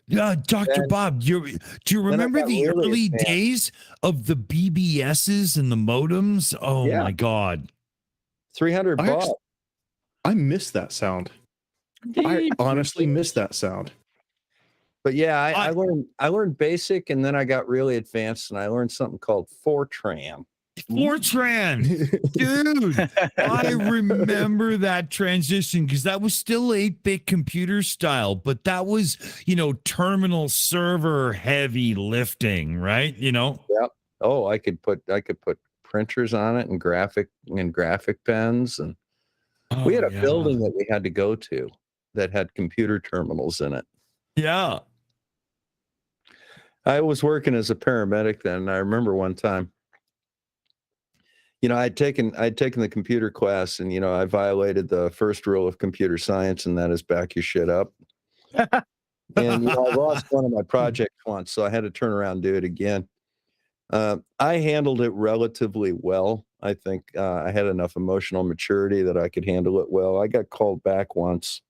yeah, Dr. Bob, do you remember the really early advanced. days of the BBSs and the modems? Oh, my God. $300. I miss that sound. I honestly miss that sound. But yeah, I learned basic, and then I got really advanced, and I learned something called Fortran. Fortran, dude, I remember that transition because that was still 8-bit computer style, but that was, terminal server heavy lifting, right? Yep. Oh, I could put printers on it and graphic pens, and we had a building that we had to go to that had computer terminals in it. Yeah. I was working as a paramedic then, and I remember one time, I'd taken the computer class, and I violated the first rule of computer science, and that is back your shit up. And I lost one of my projects once, so I had to turn around and do it again. I handled it relatively well. I think I had enough emotional maturity that I could handle it well. I got called back once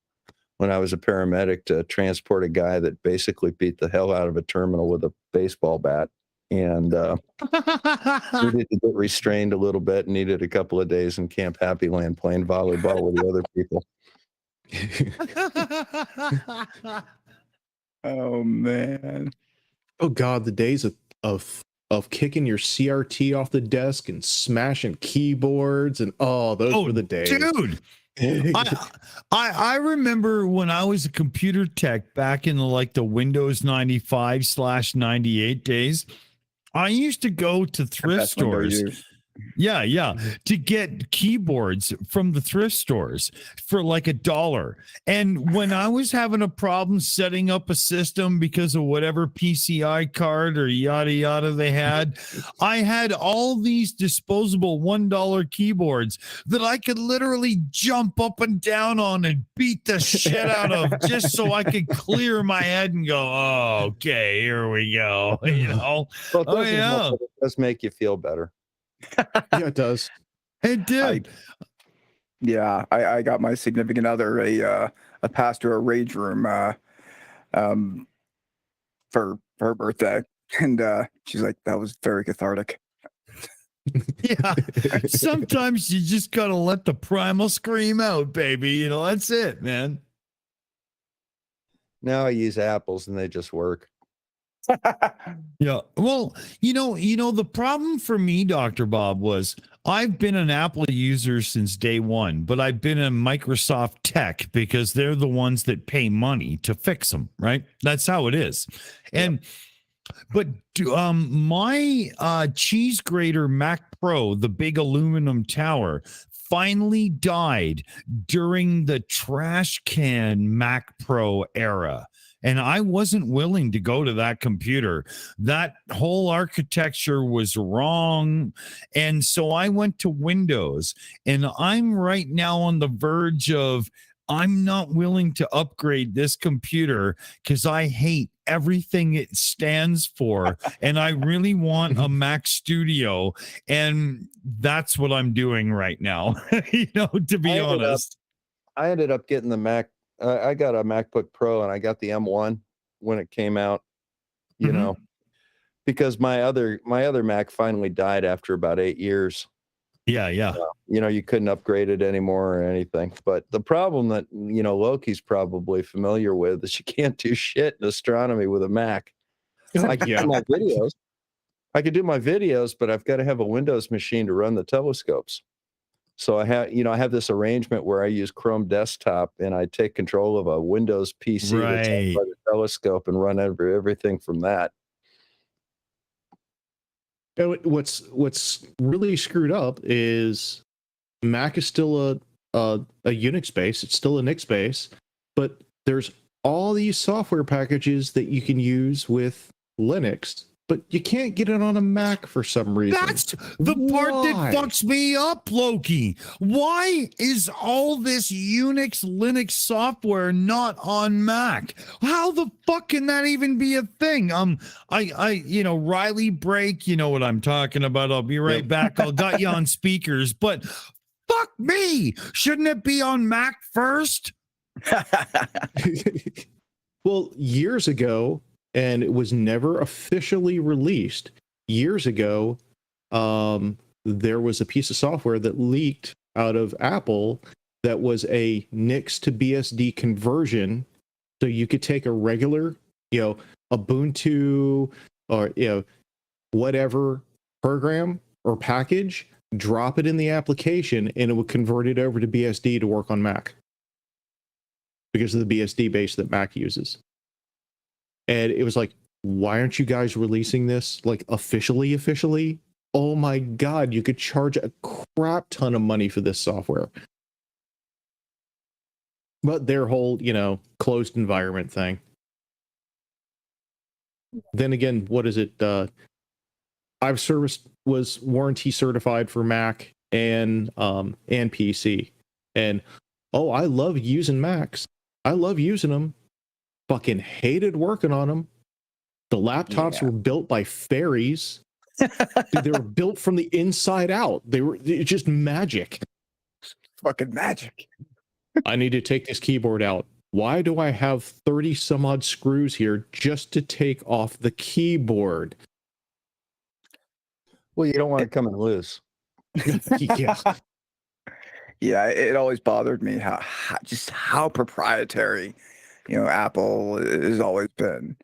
when I was a paramedic to transport a guy that basically beat the hell out of a terminal with a baseball bat. And needed to get restrained a little bit, needed a couple of days in Camp Happy Land playing volleyball with the other people. Oh, man. Oh, God, the days of kicking your CRT off the desk and smashing keyboards, and those were the days. Dude. I remember when I was a computer tech back in the Windows 95/98 days, I used to go to thrift stores. Yeah. To get keyboards from the thrift stores for like $1. And when I was having a problem setting up a system because of whatever PCI card or yada yada they had, I had all these disposable $1 keyboards that I could literally jump up and down on and beat the shit out of just so I could clear my head and go, oh, okay, here we go. Well, does make you feel better. Yeah, it does. It did. I got my significant other a pastor a rage room for her birthday, and she's like, that was very cathartic. Yeah. Sometimes you just gotta let the primal scream out, baby. You know, that's it, man. Now I use apples and they just work. Yeah. Well, you know, the problem for me, Dr. Bob, was I've been an Apple user since day one, but I've been a Microsoft tech because they're the ones that pay money to fix them, right? That's how it is. And but my cheese grater Mac Pro, the big aluminum tower, finally died during the trash can Mac Pro era. And I wasn't willing to go to that computer. That whole architecture was wrong. And so I went to Windows. And I'm right now on the verge of, I'm not willing to upgrade this computer because I hate everything it stands for. And I really want a Mac Studio. And that's what I'm doing right now, you know, to be honest. I ended up getting the Mac. I got a MacBook Pro and I got the M1 when it came out, you know, because my other Mac finally died after about 8 years. Yeah. You know, you couldn't upgrade it anymore or anything. But the problem that, you know, Loki's probably familiar with is you can't do shit in astronomy with a Mac. I can do my videos. I could do my videos, but I've got to have a Windows machine to run the telescopes. So I have this arrangement where I use Chrome Desktop and I take control of a Windows PC that's owned by the telescope and run everything from that. What's really screwed up is Mac is still a Unix base. It's still a Nix base, but there's all these software packages that you can use with Linux, but you can't get it on a Mac for some reason. That's the part that fucks me up, Loki. Why is all this Unix, Linux software not on Mac? How the fuck can that even be a thing? You know, Riley break, you know what I'm talking about. I'll be right back. I'll got you on speakers, but fuck me. Shouldn't it be on Mac first? Well, years ago, and it was never officially released. Years ago, there was a piece of software that leaked out of Apple that was a Nix to BSD conversion. So you could take a regular, you know, Ubuntu or, you know, whatever program or package, drop it in the application, and it would convert it over to BSD to work on Mac because of the BSD base that Mac uses. And it was like, why aren't you guys releasing this like officially? Oh my God, you could charge a crap ton of money for this software. But their whole, you know, closed environment thing. Then again, what is it? Was warranty certified for Mac and PC. And I love using Macs. I love using them. Fucking hated working on them. The laptops were built by fairies. Dude, they were built from the inside out. It's just magic. Fucking magic. I need to take this keyboard out. Why do I have 30 some odd screws here just to take off the keyboard? Well, you don't want it coming loose. Yeah. Yeah, it always bothered me how proprietary, you know, Apple has always been.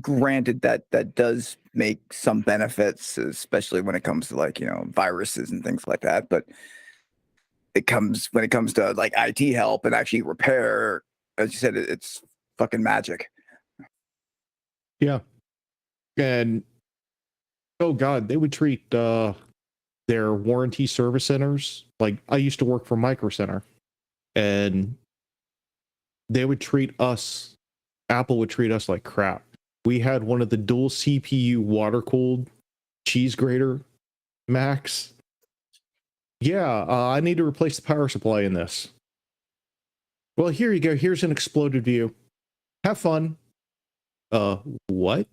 Granted that does make some benefits, especially when it comes to like, you know, viruses and things like that. But when it comes to like IT help and actually repair, as you said, it's fucking magic. Yeah. And oh God, they would treat their warranty service centers. Like I used to work for Micro Center, and they would treat us, Apple would treat us like crap. We had one of the dual CPU water-cooled cheese grater Macs. Yeah, I need to replace the power supply in this. Well, here you go. Here's an exploded view. Have fun. What?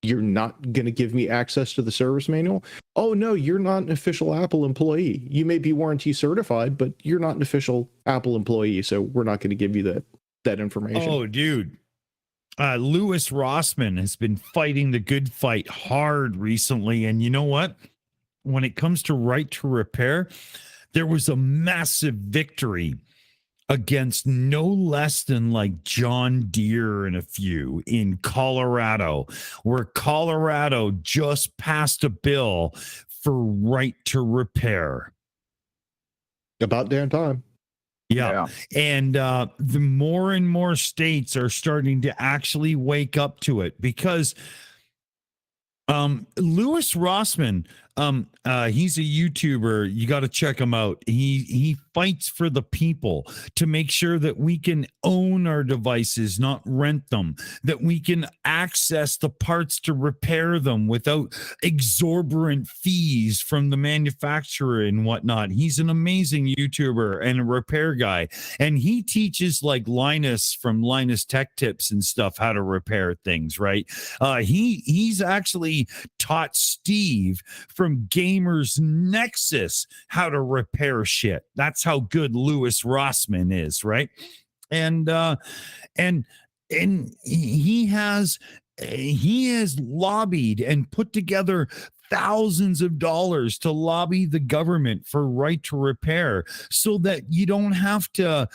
you're not going to give me access to the service manual? Oh no, you're not an official Apple employee. You may be warranty certified, but you're not an official Apple employee, so we're not going to give you that information. Oh, dude. Louis Rossman has been fighting the good fight hard recently. And you know what? When it comes to right to repair, there was a massive victory against no less than like John Deere and a few in Colorado, where Colorado just passed a bill for right to repair. About damn time. Yeah. And the more and more states are starting to actually wake up to it, because Louis Rossman, he's a YouTuber. You got to check him out. He fights for the people to make sure that we can own our devices, not rent them, that we can access the parts to repair them without exorbitant fees from the manufacturer and whatnot. He's an amazing YouTuber and a repair guy. And he teaches like Linus from Linus Tech Tips and stuff how to repair things, right? He's actually taught Steve from Gamers Nexus how to repair shit. That's how good Louis Rossman is, right? And he has lobbied and put together thousands of dollars to lobby the government for right to repair, so that you don't have to,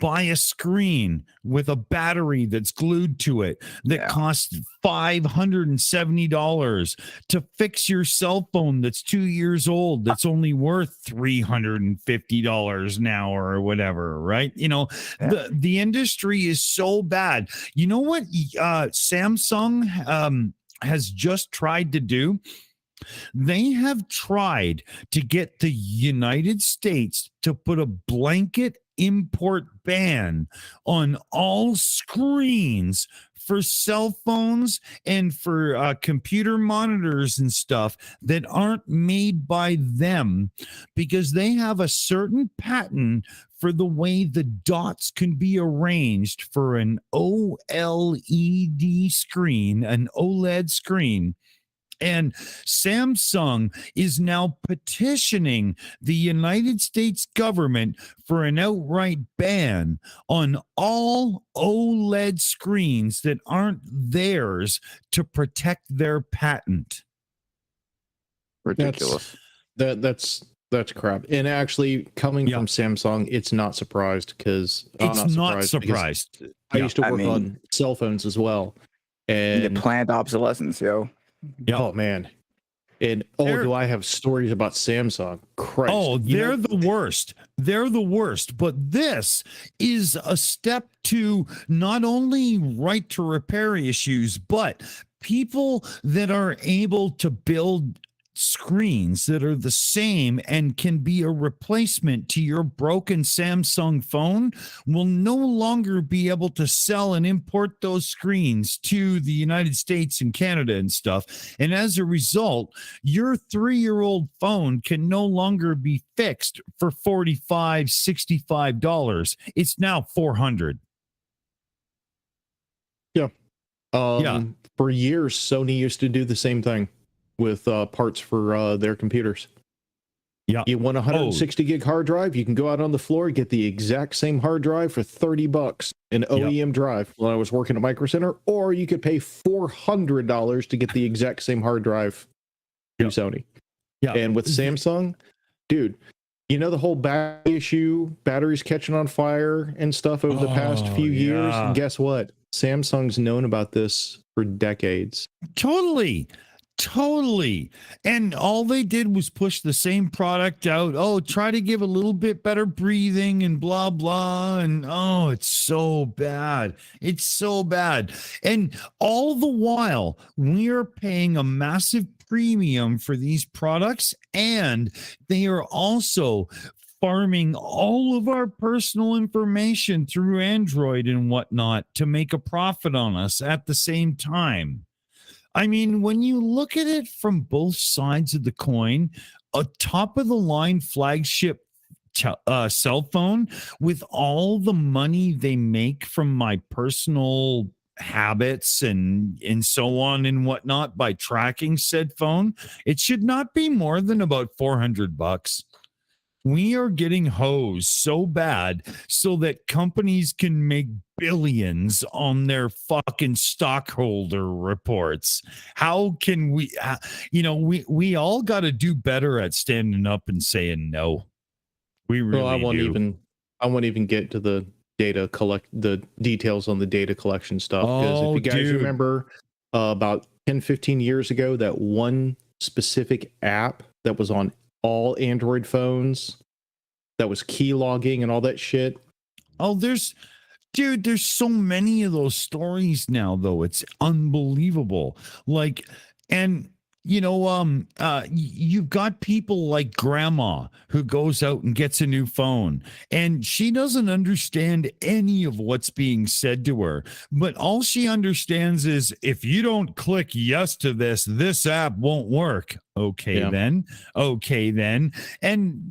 buy a screen with a battery that's glued to it that costs $570 to fix your cell phone that's 2 years old, that's only worth $350 now or whatever, right? The industry is so bad. You know what Samsung has just tried to do? They have tried to get the United States to put a blanket import ban on all screens for cell phones and for computer monitors and stuff that aren't made by them, because they have a certain patent for the way the dots can be arranged for an OLED screen, an OLED screen. And Samsung is now petitioning the United States government for an outright ban on all OLED screens that aren't theirs to protect their patent. Ridiculous. That's crap. And actually, coming from Samsung, it's not surprised, because it's not surprised. I used to work on cell phones as well, and planned obsolescence, yo. Yep. Oh man. And do I have stories about Samsung? Christ. Oh, they're the worst. They're the worst. But this is a step to not only right to repair issues, but people that are able to build screens that are the same and can be a replacement to your broken Samsung phone will no longer be able to sell and import those screens to the United States and Canada and stuff. And as a result, your 3-year-old phone can no longer be fixed for $45, $65. It's now $400. Yeah. For years, Sony used to do the same thing with parts for their computers. Yeah. You want a 160 gig hard drive? You can go out on the floor, get the exact same hard drive for $30, an OEM drive when I was working at Micro Center, or you could pay $400 to get the exact same hard drive from Sony. Yeah. And with Samsung, dude, the whole battery issue, batteries catching on fire and stuff over the past few years. And guess what? Samsung's known about this for decades. Totally. And all they did was push the same product out. Oh, try to give a little bit better breathing and blah, blah. And it's so bad. It's so bad. And all the while, we are paying a massive premium for these products, and they are also farming all of our personal information through Android and whatnot to make a profit on us at the same time. I mean, when you look at it from both sides of the coin, a top of the line flagship cell phone with all the money they make from my personal habits and so on and whatnot by tracking said phone, it should not be more than about $400. We are getting hosed so bad so that companies can make billions on their fucking stockholder reports. How can we, we all got to do better at standing up and saying no. We really Well, do. I won't even get to the the details on the data collection stuff. Because if you guys remember about 10, 15 years ago, that one specific app that was on all Android phones that was key logging and all that shit. Oh, there's so many of those stories now, though. It's unbelievable. Like, and you've got people like grandma who goes out and gets a new phone and she doesn't understand any of what's being said to her. But all she understands is if you don't click yes to this app won't work. Okay, then. And,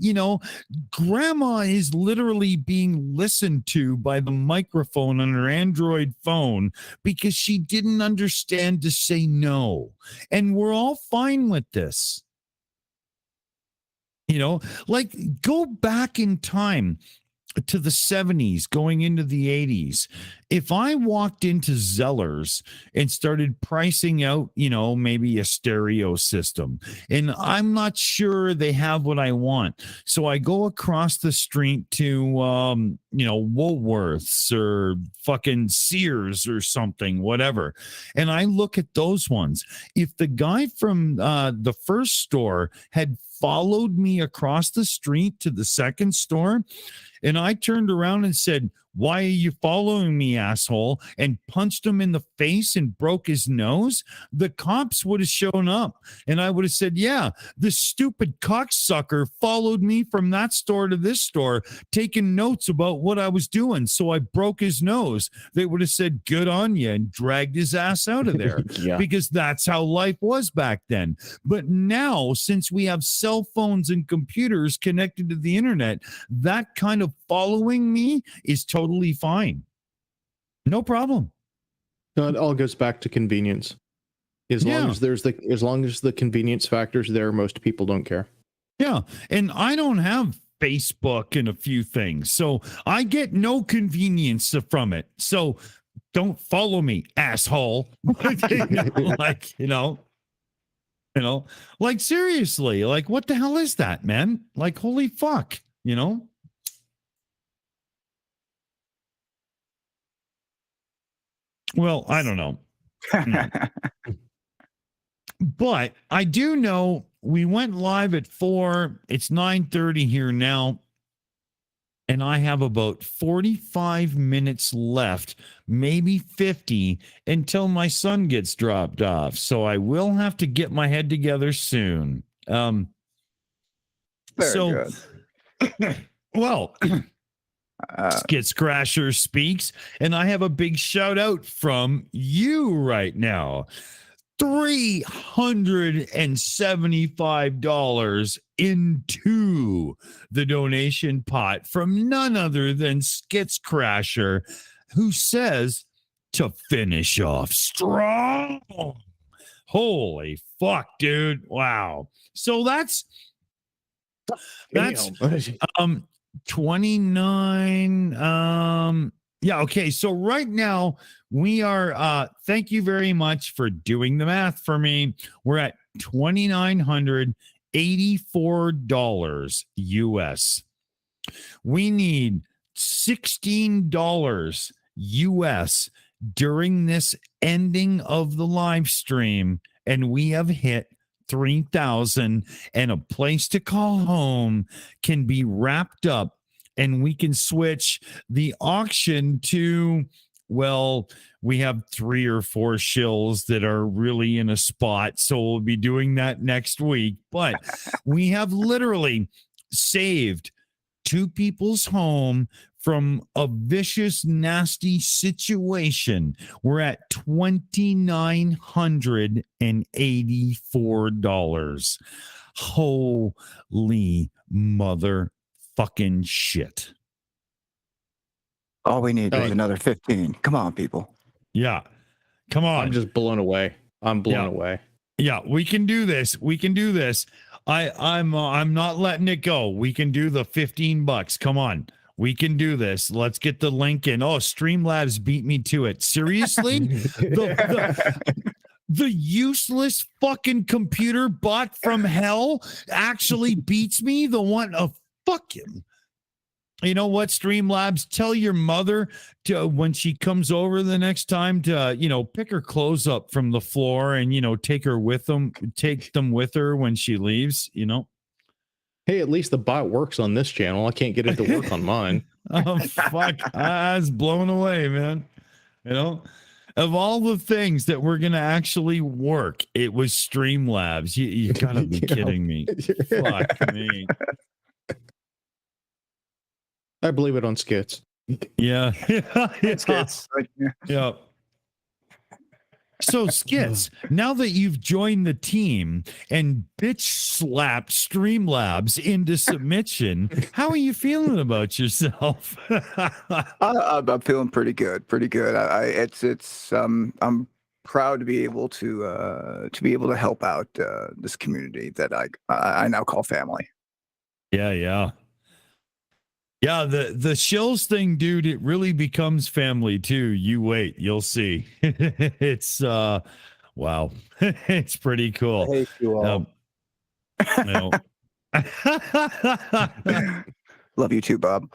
grandma is literally being listened to by the microphone on her Android phone because she didn't understand to say no. And we're all fine with this. Like go back in time to the 70s going into the 80s. If I walked into Zellers and started pricing out, maybe a stereo system, and I'm not sure they have what I want, so I go across the street to Woolworths or fucking Sears or something, whatever, and I look at those ones. If the guy from the first store had followed me across the street to the second store, and I turned around and said, "Why are you following me, asshole?" and punched him in the face and broke his nose, the cops would have shown up. And I would have said, "Yeah, this stupid cocksucker followed me from that store to this store, taking notes about what I was doing. So I broke his nose." They would have said, "Good on you," and dragged his ass out of there. Because that's how life was back then. But now, since we have cell phones and computers connected to the internet, that kind of following me is totally fine. No problem. No, it all goes back to convenience. As long as the convenience factors there, most people don't care. Yeah. And I don't have Facebook and a few things, so I get no convenience from it. So don't follow me, asshole. Like seriously, like what the hell is that, man? Like, holy fuck, Well, I don't know. But I do know we went live at 4. It's 9:30 here now. And I have about 45 minutes left, maybe 50, until my son gets dropped off. So I will have to get my head together soon. Very good. Well, Skits Crasher speaks, and I have a big shout out from you right now. $375 into the donation pot from none other than Skits Crasher, who says to finish off strong. Holy fuck, dude. Wow. So that's 29. Yeah, okay. So right now we are thank you very much for doing the math for me. We're at $2,984 US. We need $16 US during this ending of the live stream, and we have hit 3,000, and a place to call home can be wrapped up, and we can switch the auction to, well, we have 3 or 4 shills that are really in a spot, so we'll be doing that next week. But we have literally saved 2 people's home from a vicious, nasty situation. We're at $2,984. Holy motherfucking shit. All we need is another 15. Come on, people. Yeah. Come on. I'm just blown away. I'm blown away. Yeah, we can do this. We can do this. I'm not letting it go. We can do the $15. Come on. We can do this. Let's get the link in. Oh, Streamlabs beat me to it. Seriously? The useless fucking computer bot from hell actually beats me. The one, oh, fuck him. You know what, Streamlabs? Tell your mother to, when she comes over the next time, to, you know, pick her clothes up from the floor and, you know, take them with her when she leaves, you know. Hey, at least the bot works on this channel. I can't get it to work on mine. Oh, fuck. I was blown away, man. You know, of all the things that were going to actually work, it was Streamlabs. You gotta be kidding me. Fuck me. I believe it on skits. Yeah. Skits. Yeah. So, Skits, now that you've joined the team and bitch slapped Streamlabs into submission, how are you feeling about yourself? I'm feeling pretty good. Pretty good. I'm proud to be able to help out this community that I now call family. Yeah. Yeah, the Shills thing, dude, it really becomes family too. You wait, you'll see. It's wow. It's pretty cool. I hate you all. You know. Love you too, Bob.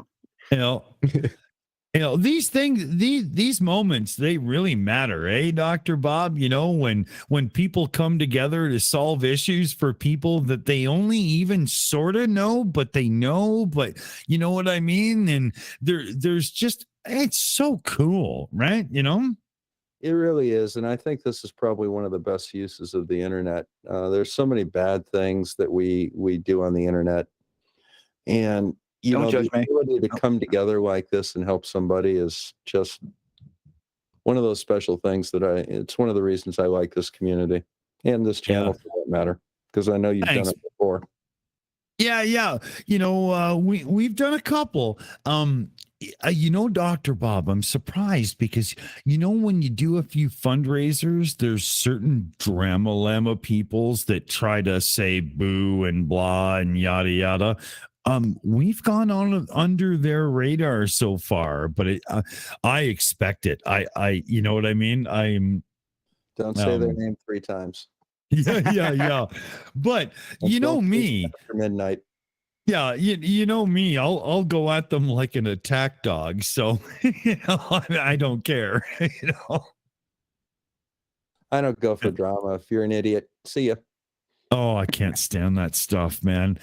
You know, these things, these moments, they really matter, eh, Dr. Bob? You know, when people come together to solve issues for people that they only even sort of know, but they know, but you know what I mean? And there's just, it's so cool, right? You know? It really is. And I think this is probably one of the best uses of the internet. There's so many bad things that we do on the internet. And you Don't know, judge the me. ability to come together like this and help somebody is just one of those special things that it's one of the reasons I like this community and this channel for that matter, because I know you've done it before. Yeah. You know, we've done a couple. You know, Dr. Bob, I'm surprised because, you know, when you do a few fundraisers, there's certain drama llama peoples that try to say boo and blah and yada yada. We've gone on under their radar so far, but I expect it. I you know what I mean? Don't say their name 3 times. Yeah. But you know me, after midnight. Yeah, you know me. I'll go at them like an attack dog. So you know, I don't care. You know, I don't go for drama. If you're an idiot, see ya. Oh, I can't stand that stuff, man.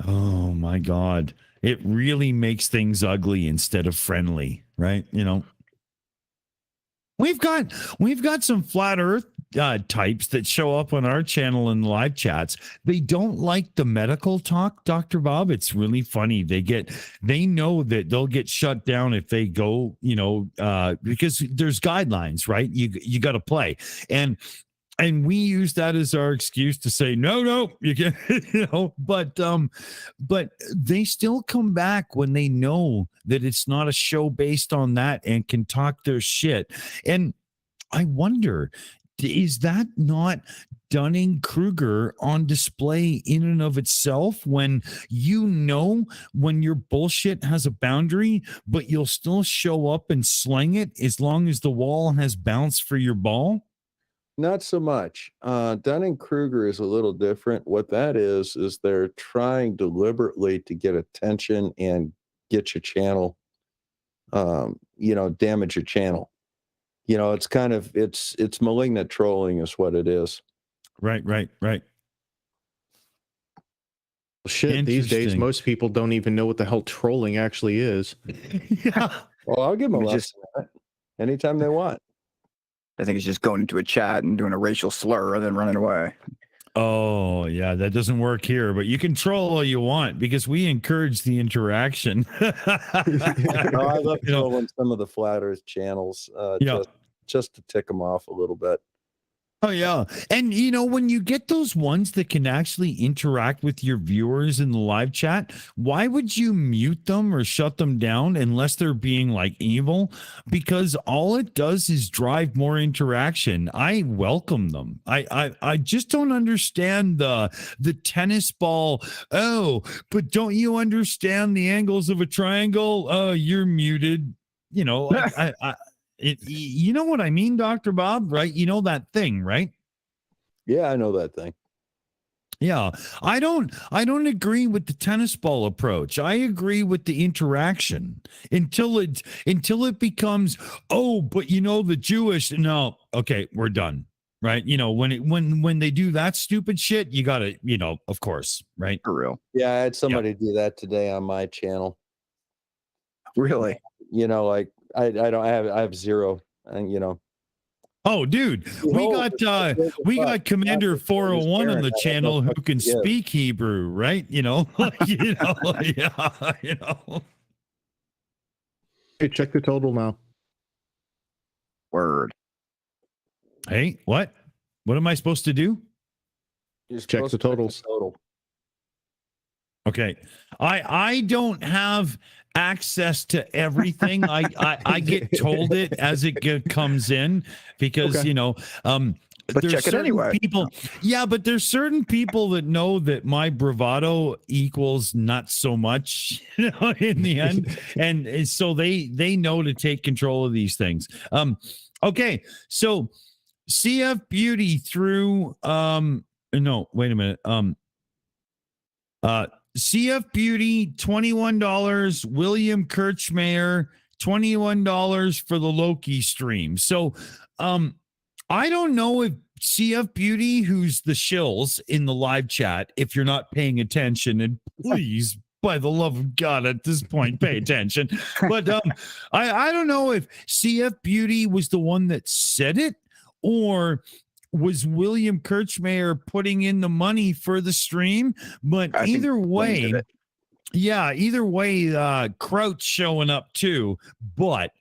Oh my God. It really makes things ugly instead of friendly, right? You know, we've got some flat earth types that show up on our channel in live chats. They don't like the medical talk, Dr. Bob. It's really funny. They know that they'll get shut down if they go, you know, because there's guidelines, right? You got to play. And we use that as our excuse to say, no, you can, you know, but they still come back when they know that it's not a show based on that and can talk their shit. And I wonder, is that not Dunning-Kruger on display in and of itself when you know when your bullshit has a boundary, but you'll still show up and sling it as long as the wall has bounce for your ball? Not so much. Dunning-Kruger is a little different. What that is they're trying deliberately to get attention and get your channel, you know, damage your channel. You know, it's kind of, it's malignant trolling is what it is. Right. Shit, these days, most people don't even know what the hell trolling actually is. Yeah. Well, I'll give them a lesson on it anytime they want. I think it's just going into a chat and doing a racial slur and then running away. Oh, yeah, that doesn't work here, but you can troll all you want because we encourage the interaction. No, I love trolling some of the flat earth channels just to tick them off a little bit. Oh yeah. And you know, when you get those ones that can actually interact with your viewers in the live chat, why would you mute them or shut them down unless they're being like evil? Because all it does is drive more interaction. I welcome them. I just don't understand the tennis ball. Oh, but don't you understand the angles of a triangle? Oh, you're muted. You know, you know what I mean, Dr. Bob, right? You know that thing, right? Yeah, I know that thing. Yeah. I don't agree with the tennis ball approach. I agree with the interaction until it becomes, oh, but you know, the Jewish, no, okay, we're done. Right. You know, when they do that stupid shit, you gotta, you know, of course, right? For real. Yeah, I had somebody do that today on my channel. Really? You know, like I have zero, and you know. Oh, dude, we got Commander 401 on the channel who can speak Hebrew, right? You know, you know, yeah, you know. Hey, check the total now. Word. Hey, what? What am I supposed to do? Just check the totals. Okay, I don't have access to everything. I get told it as it comes in because you know but there's check it certain anyway. people, yeah, but there's certain people that know that my bravado equals not so much, you know, in the end, and so they know to take control of these things. Okay, so CF Beauty through no, wait a minute. CF Beauty, $21. William Kirchmayer, $21 for the Loki stream. So I don't know if CF Beauty, who's the Shills in the live chat, if you're not paying attention, and please, by the love of God, at this point, pay attention. But I don't know if CF Beauty was the one that said it, or was William Kirchmayer putting in the money for the stream? But either way, Crouch showing up too. But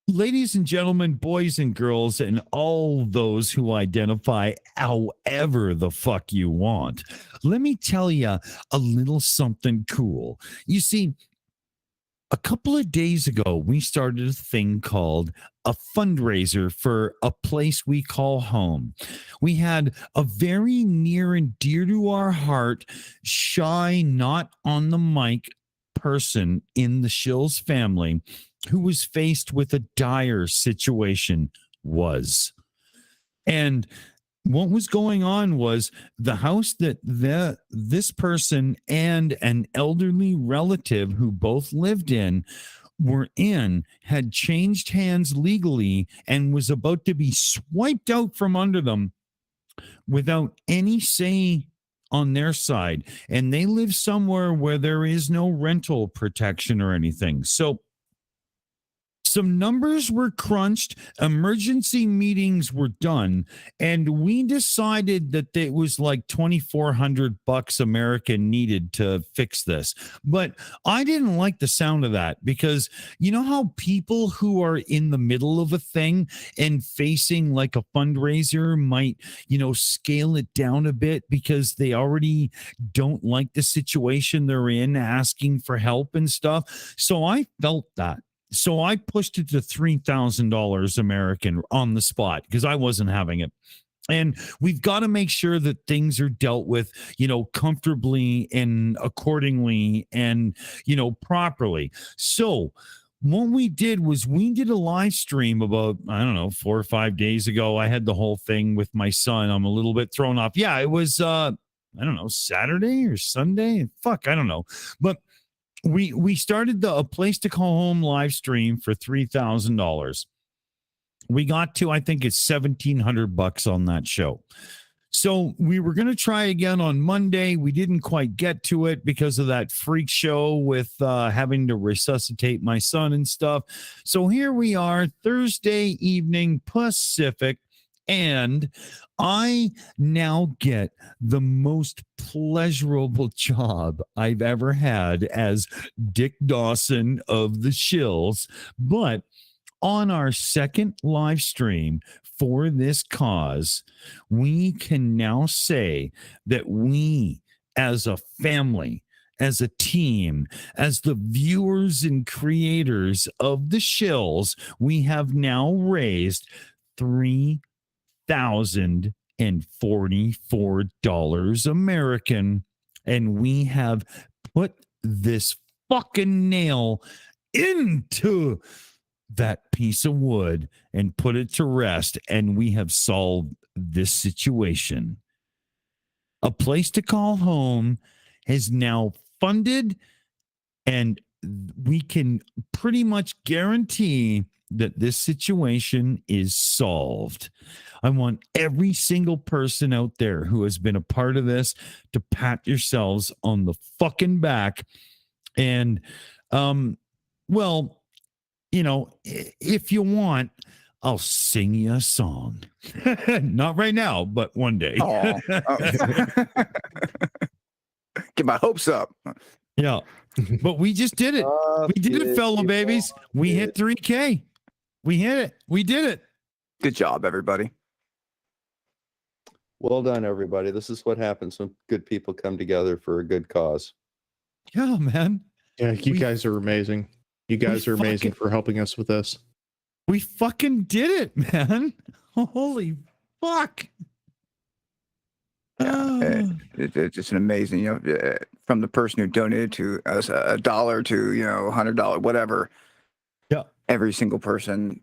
ladies and gentlemen, boys and girls, and all those who identify however the fuck you want, let me tell you a little something cool. You see, a couple of days ago, we started a thing called a fundraiser for a place we call home. We had a very near and dear to our heart, shy, not on the mic person in the Shills family who was faced with a dire situation. And what was going on was the house that this person and an elderly relative who both lived in were in had changed hands legally and was about to be swiped out from under them without any say on their side. And they live somewhere where there is no rental protection or anything. So some numbers were crunched, emergency meetings were done, and we decided that it was like $2,400 American needed to fix this. But I didn't like the sound of that because you know how people who are in the middle of a thing and facing like a fundraiser might, you know, scale it down a bit because they already don't like the situation they're in, asking for help and stuff. So I felt that. So I pushed it to $3,000 American on the spot because I wasn't having it. And we've got to make sure that things are dealt with, you know, comfortably and accordingly and, you know, properly. So what we did was we did a live stream about, I don't know, 4 or 5 days ago. I had the whole thing with my son. I'm a little bit thrown off. Yeah, it was, I don't know, Saturday or Sunday. Fuck, I don't know. But we started a place to call home live stream for $3,000. We got to, I think it's $1,700 on that show. So we were going to try again on Monday. We didn't quite get to it because of that freak show with having to resuscitate my son and stuff. So here we are, Thursday evening Pacific. And I now get the most pleasurable job I've ever had as Dick Dawson of the Shills. But on our second live stream for this cause, we can now say that we, as a family, as a team, as the viewers and creators of the Shills, we have now raised $3,044 American, and we have put this fucking nail into that piece of wood and put it to rest, and we have solved this situation. A Place to Call Home is now funded, and we can pretty much guarantee that this situation is solved. I want every single person out there who has been a part of this to pat yourselves on the fucking back. And, well, you know, if you want, I'll sing you a song. Not right now, but one day. Oh. Get my hopes up. Yeah. But we just did it. We did it, fellow babies. We hit 3K. We hit it. We did it. Good job, everybody. Well done, everybody. This is what happens when good people come together for a good cause. Yeah, man. Yeah, you guys are amazing. You guys are amazing for helping us with this. We fucking did it, man. Holy fuck. Yeah, it's just an amazing, you know, from the person who donated to us $1 to, you know, $100, whatever. Yeah. Every single person,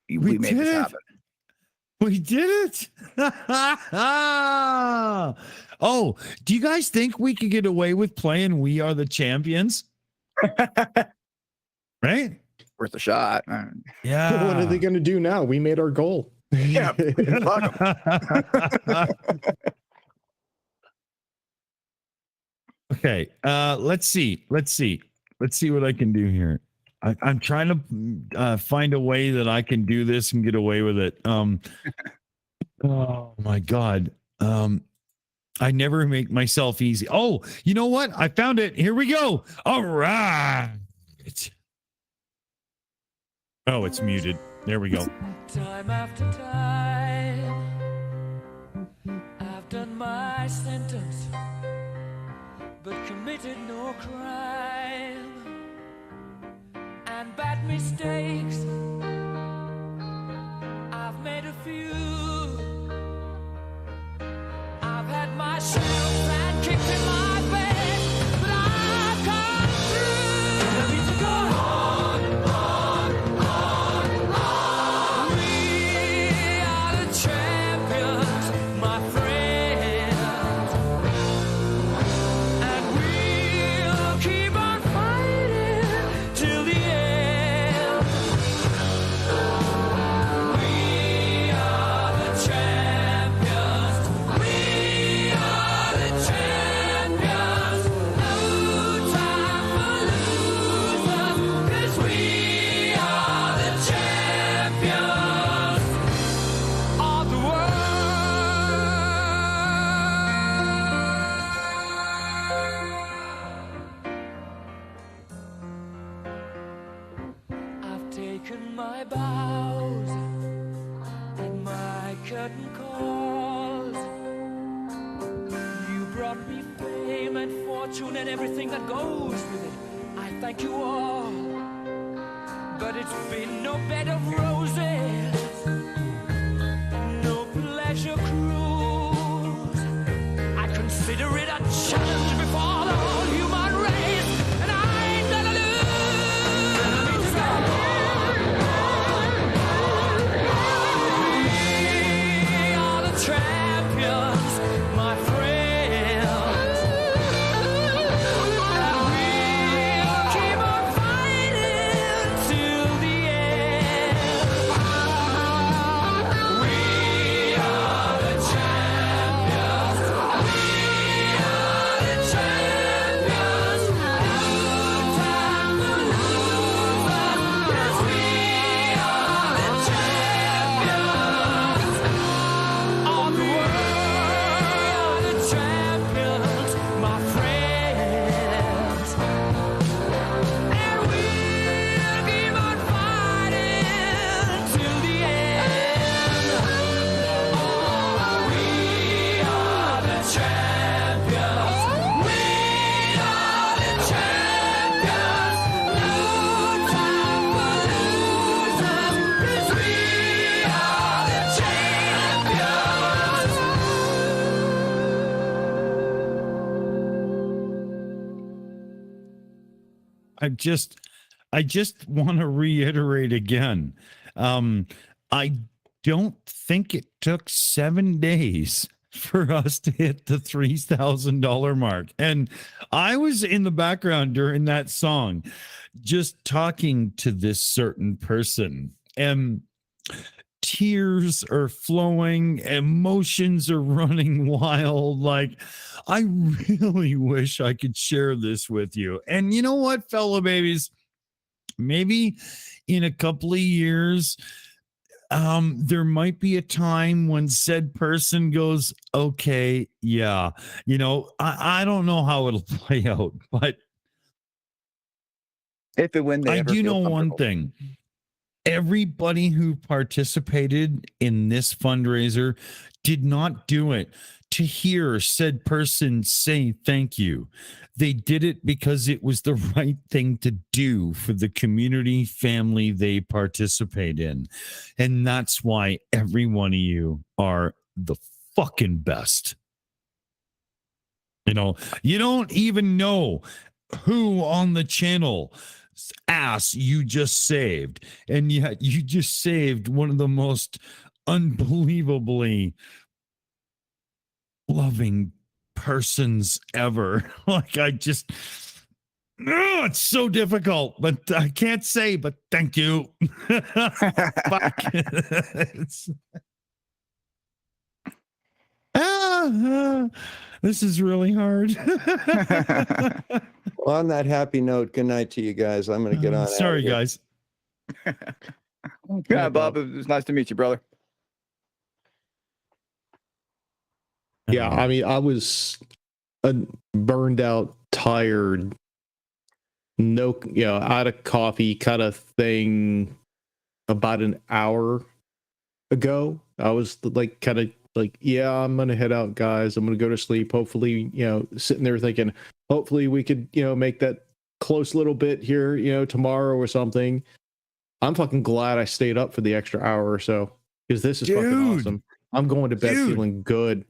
we made this happen. We did it. Oh, do you guys think we could get away with playing We Are the Champions? Right? Worth a shot. Yeah. What are they going to do now? We made our goal. Yeah. Okay. Let's see what I can do here. I'm trying to find a way that I can do this and get away with it. Oh my God. I never make myself easy. Oh, you know what? I found it. Here we go. All right. Oh, it's muted. There we go. Time after time, I've done my sentence, but committed no crime. And bad mistakes, I've made a few. I've had my shells and kicked in my bed, but I've come through. I need to go on. We are the champions, my friends, and we'll keep on fighting till the end. We are the champions. We are the champions. No time for losers, 'cause we are the champions of the world. I've taken my bows and my curtain calls. You brought me fame and fortune and everything that goes with it. I thank you all, but it's been no bed of roses, no pleasure cruise. I consider it a challenge before the whole human race, and I ain't gonna lose. We are the champions, my friends, and we'll keep on fighting till the end. I just want to reiterate again. I don't think it took 7 days for us to hit the $3,000 mark. And I was in the background during that song, just talking to this certain person, and tears are flowing, emotions are running wild. Like, I really wish I could share this with you. And you know what, fellow babies? Maybe in a couple of years, there might be a time when said person goes, okay, yeah, I don't know how it'll play out, but if and when they I ever do feel know one comfortable. thing. Everybody who participated in this fundraiser did not do it to hear said person say thank you. They did it because it was the right thing to do for the community family they participate in. And that's why every one of you are the fucking best. You don't even know who on the channel ass you just saved, and yet you just saved one of the most unbelievably loving persons ever. Like, it's so difficult, but I can't say but thank you. Fuck. This is really hard. Well, on that happy note, good night to you guys. I'm going to get on. Sorry, guys. Yeah, Bob, it was nice to meet you, brother. Yeah, I mean, I was burned out, tired, out of coffee kind of thing about an hour ago. I was like, yeah, I'm going to head out, guys. I'm going to go to sleep. Hopefully, sitting there thinking, hopefully we could, make that close little bit here, tomorrow or something. I'm fucking glad I stayed up for the extra hour or so, because this is fucking awesome. I'm going to bed feeling good.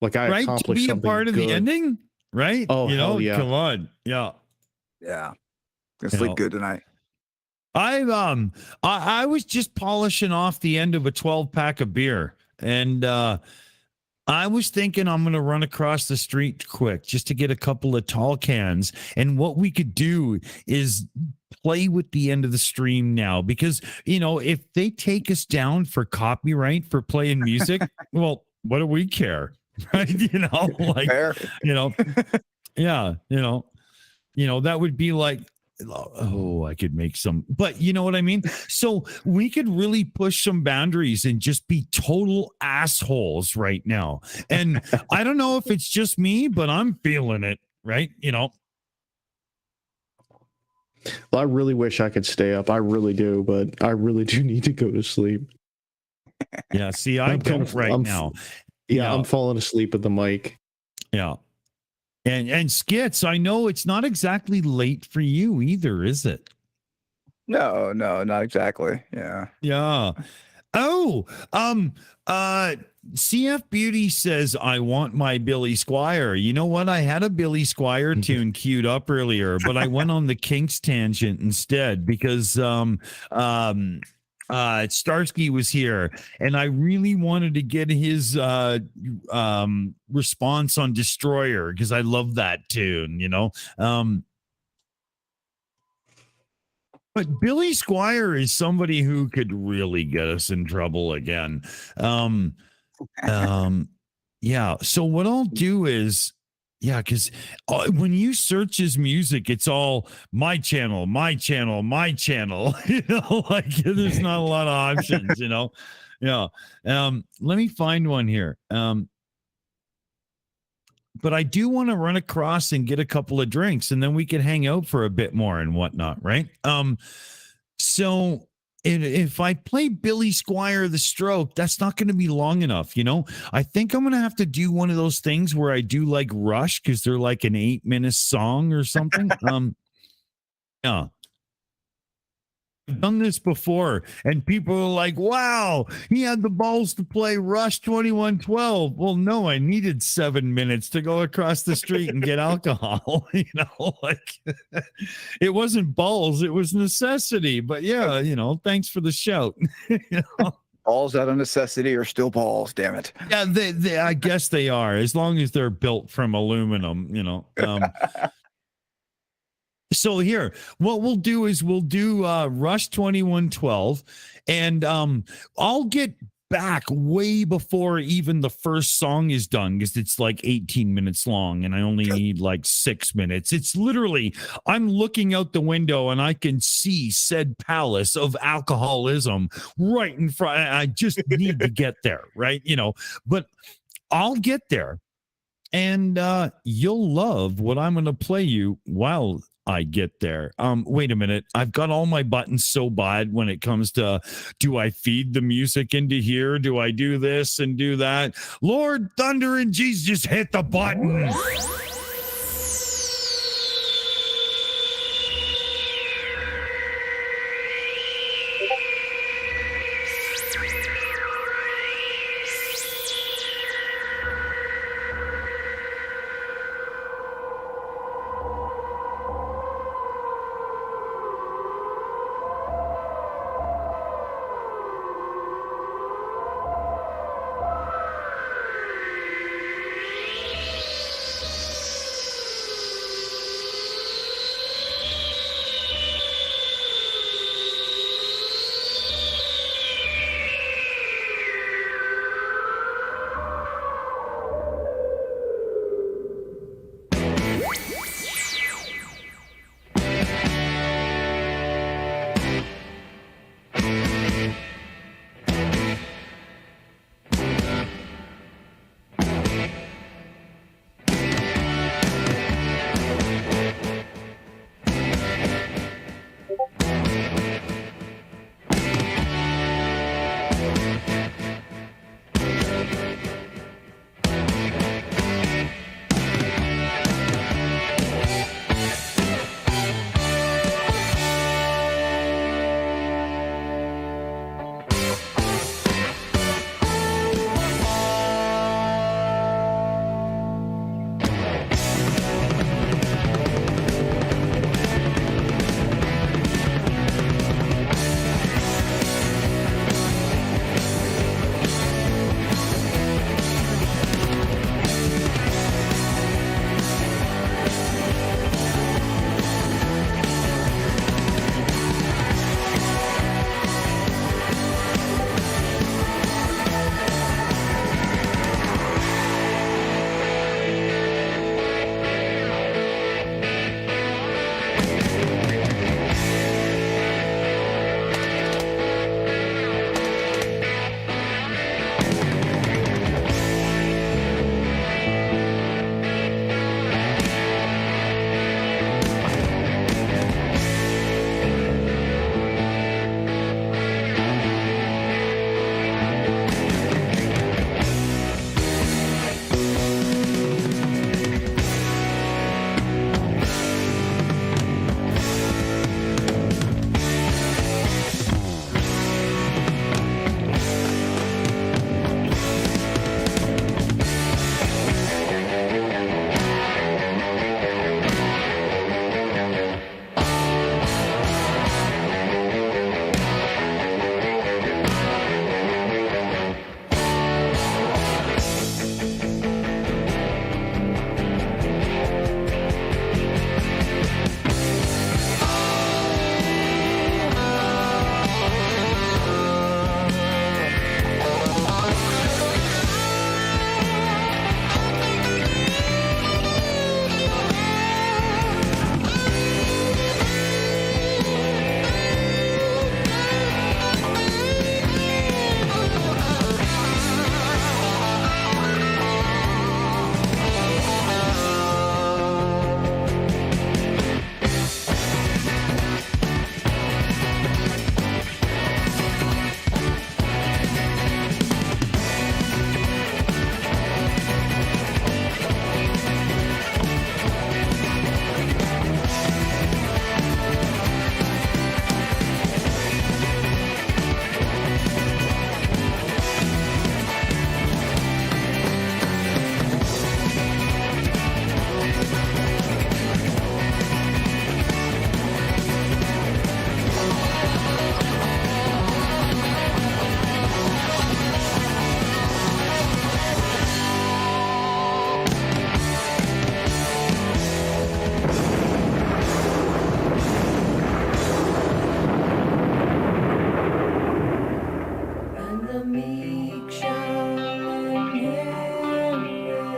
Like I accomplished to be something a part of good. the ending, right? Oh, hell yeah. Come on. Yeah. Yeah. Gonna sleep good tonight. I was just polishing off the end of a 12-pack of beer, and I was thinking I'm going to run across the street quick just to get a couple of tall cans. And what we could do is play with the end of the stream now, because, if they take us down for copyright for playing music, well, what do we care? Right? Fair. Yeah, that would be like, oh, I could make some, but you know what I mean? So we could really push some boundaries and just be total assholes right now. And I don't know if it's just me, but I'm feeling it, right? Well, I really wish I could stay up. I really do, but I really do need to go to sleep. Yeah, see, I don't now. Yeah, I'm falling asleep at the mic. Yeah. And Skits, I know it's not exactly late for you either, is it? No, not exactly. Yeah. Yeah. Oh, CF Beauty says, I want my Billy Squire. You know what? I had a Billy Squire tune queued up earlier, but I went on the Kinks tangent instead because Starsky was here, and I really wanted to get his response on Destroyer because I love that tune, but Billy Squire is somebody who could really get us in trouble again. Yeah. So what I'll do is, yeah, because when you search his music, it's all my channel, my channel, my channel. Like there's not a lot of options, Yeah. Let me find one here. But I do want to run across and get a couple of drinks, and then we can hang out for a bit more and whatnot, right? So if I play Billy Squire the Stroke, that's not going to be long enough, I think I'm going to have to do one of those things where I do like Rush, because they're like an 8-minute song or something. Yeah. I've done this before, and people are like, wow, he had the balls to play Rush 2112. Well, no, I needed 7 minutes to go across the street and get alcohol. Like it wasn't balls, it was necessity. But yeah, thanks for the shout. Balls out of necessity are still balls, damn it. Yeah, they I guess they are, as long as they're built from aluminum, So here, what we'll do is we'll do Rush 2112, and I'll get back way before even the first song is done, because it's like 18 minutes long and I only need like 6 minutes. It's literally, I'm looking out the window and I can see said palace of alcoholism right in front. I just need to get there, right? But I'll get there, and you'll love what I'm going to play you while I get there. Wait a minute. I've got all my buttons so bad when it comes to, do I feed the music into here? Do I do this and do that? Lord Thunder and Jesus, just hit the button. the meek shall inherit the earth.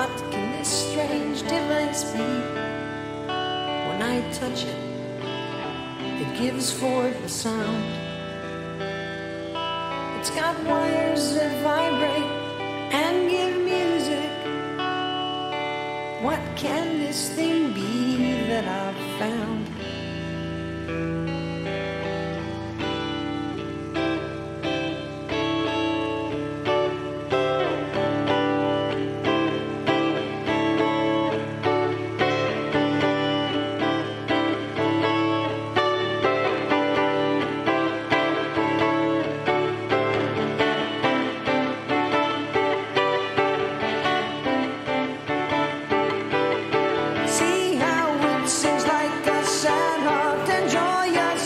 What can this strange device be? When I touch it, it gives forth a sound. It's got wires that vibrate and give music. What can this thing be that I've found? See how it sings like a sad heart and joyous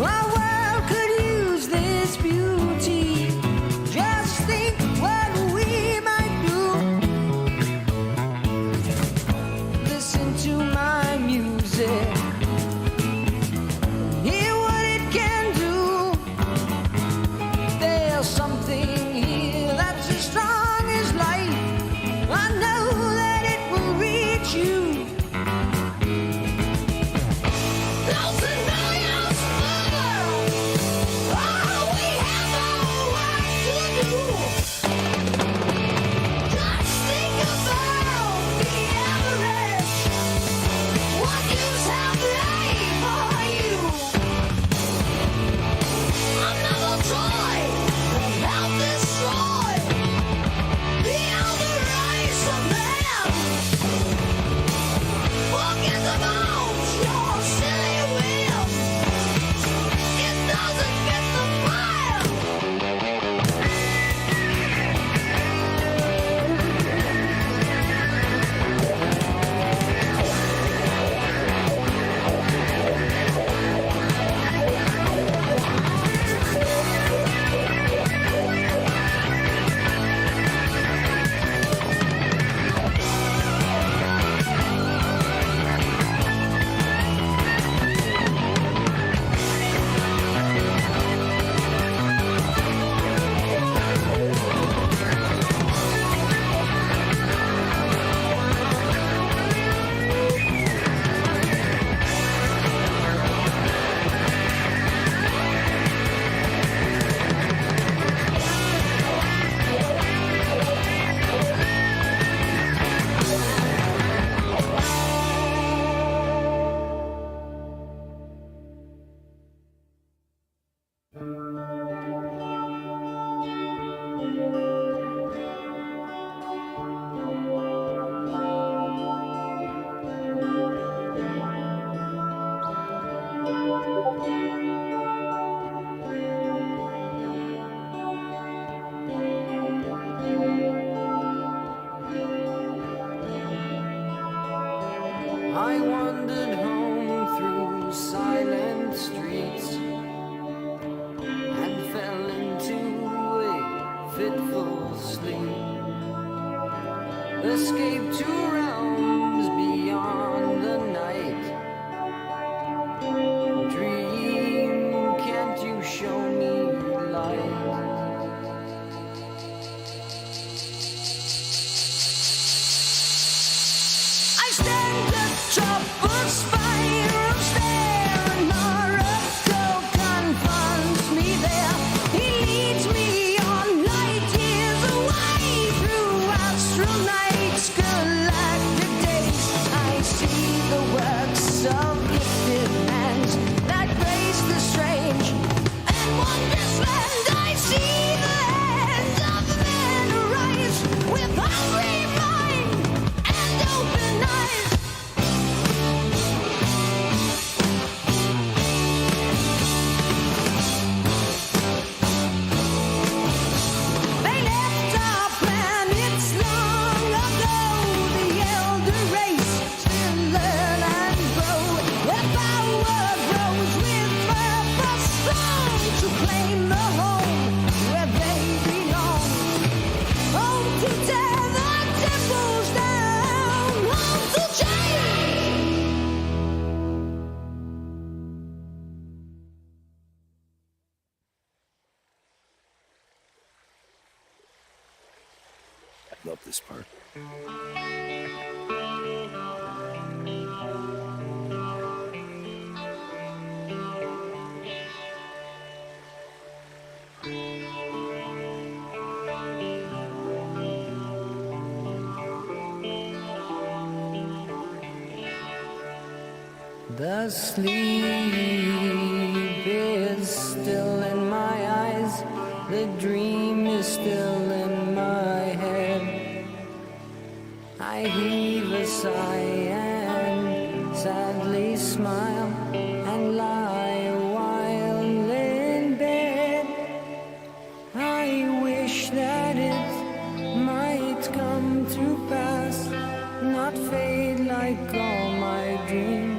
Our world could use this beauty. Just think what we might do. Listen to my music. Hear what it can do. There's something here that's as strong as life. I know that it will reach you. Thousand millions further. Oh, we have our work to do. Just think about the average. What use have they for you? Another toy about destroy the elder race of man. Forget about your silly whim. It doesn't fit the plan. I wandered home through silent streets and fell into a fitful sleep. Escaped to realms beyond the night. Dream, can't you show me light? I stand atop a spiral stair, and Naruto confronts me there. He leads me on light years away through astral nights, galactic days. I see the works of gifted hands that grace the strange and wondrous land. I see the hand of man arise with hungry mind and open eyes. They left our planets long ago. The elder race still learn and grow. Their power grows with purpose strong to claim the home where they belong. Home to tear the temples down. Home to change. I love this part. The sleep is still in my eyes. The dream is still in my head. I heave a sigh and sadly smile and lie a while in bed. I wish that it might come to pass, not fade like all my dreams.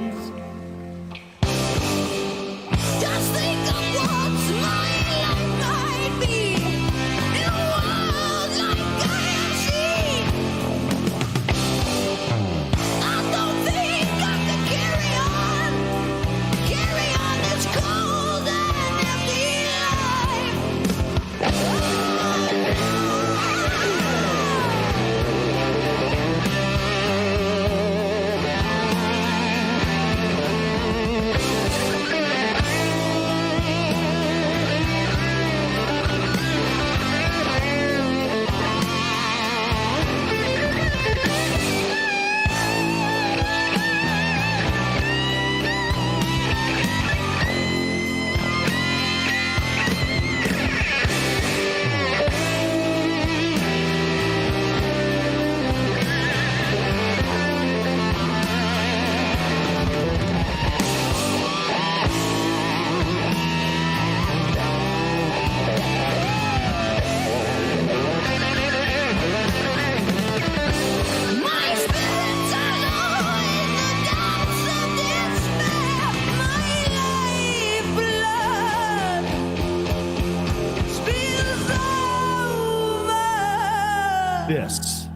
This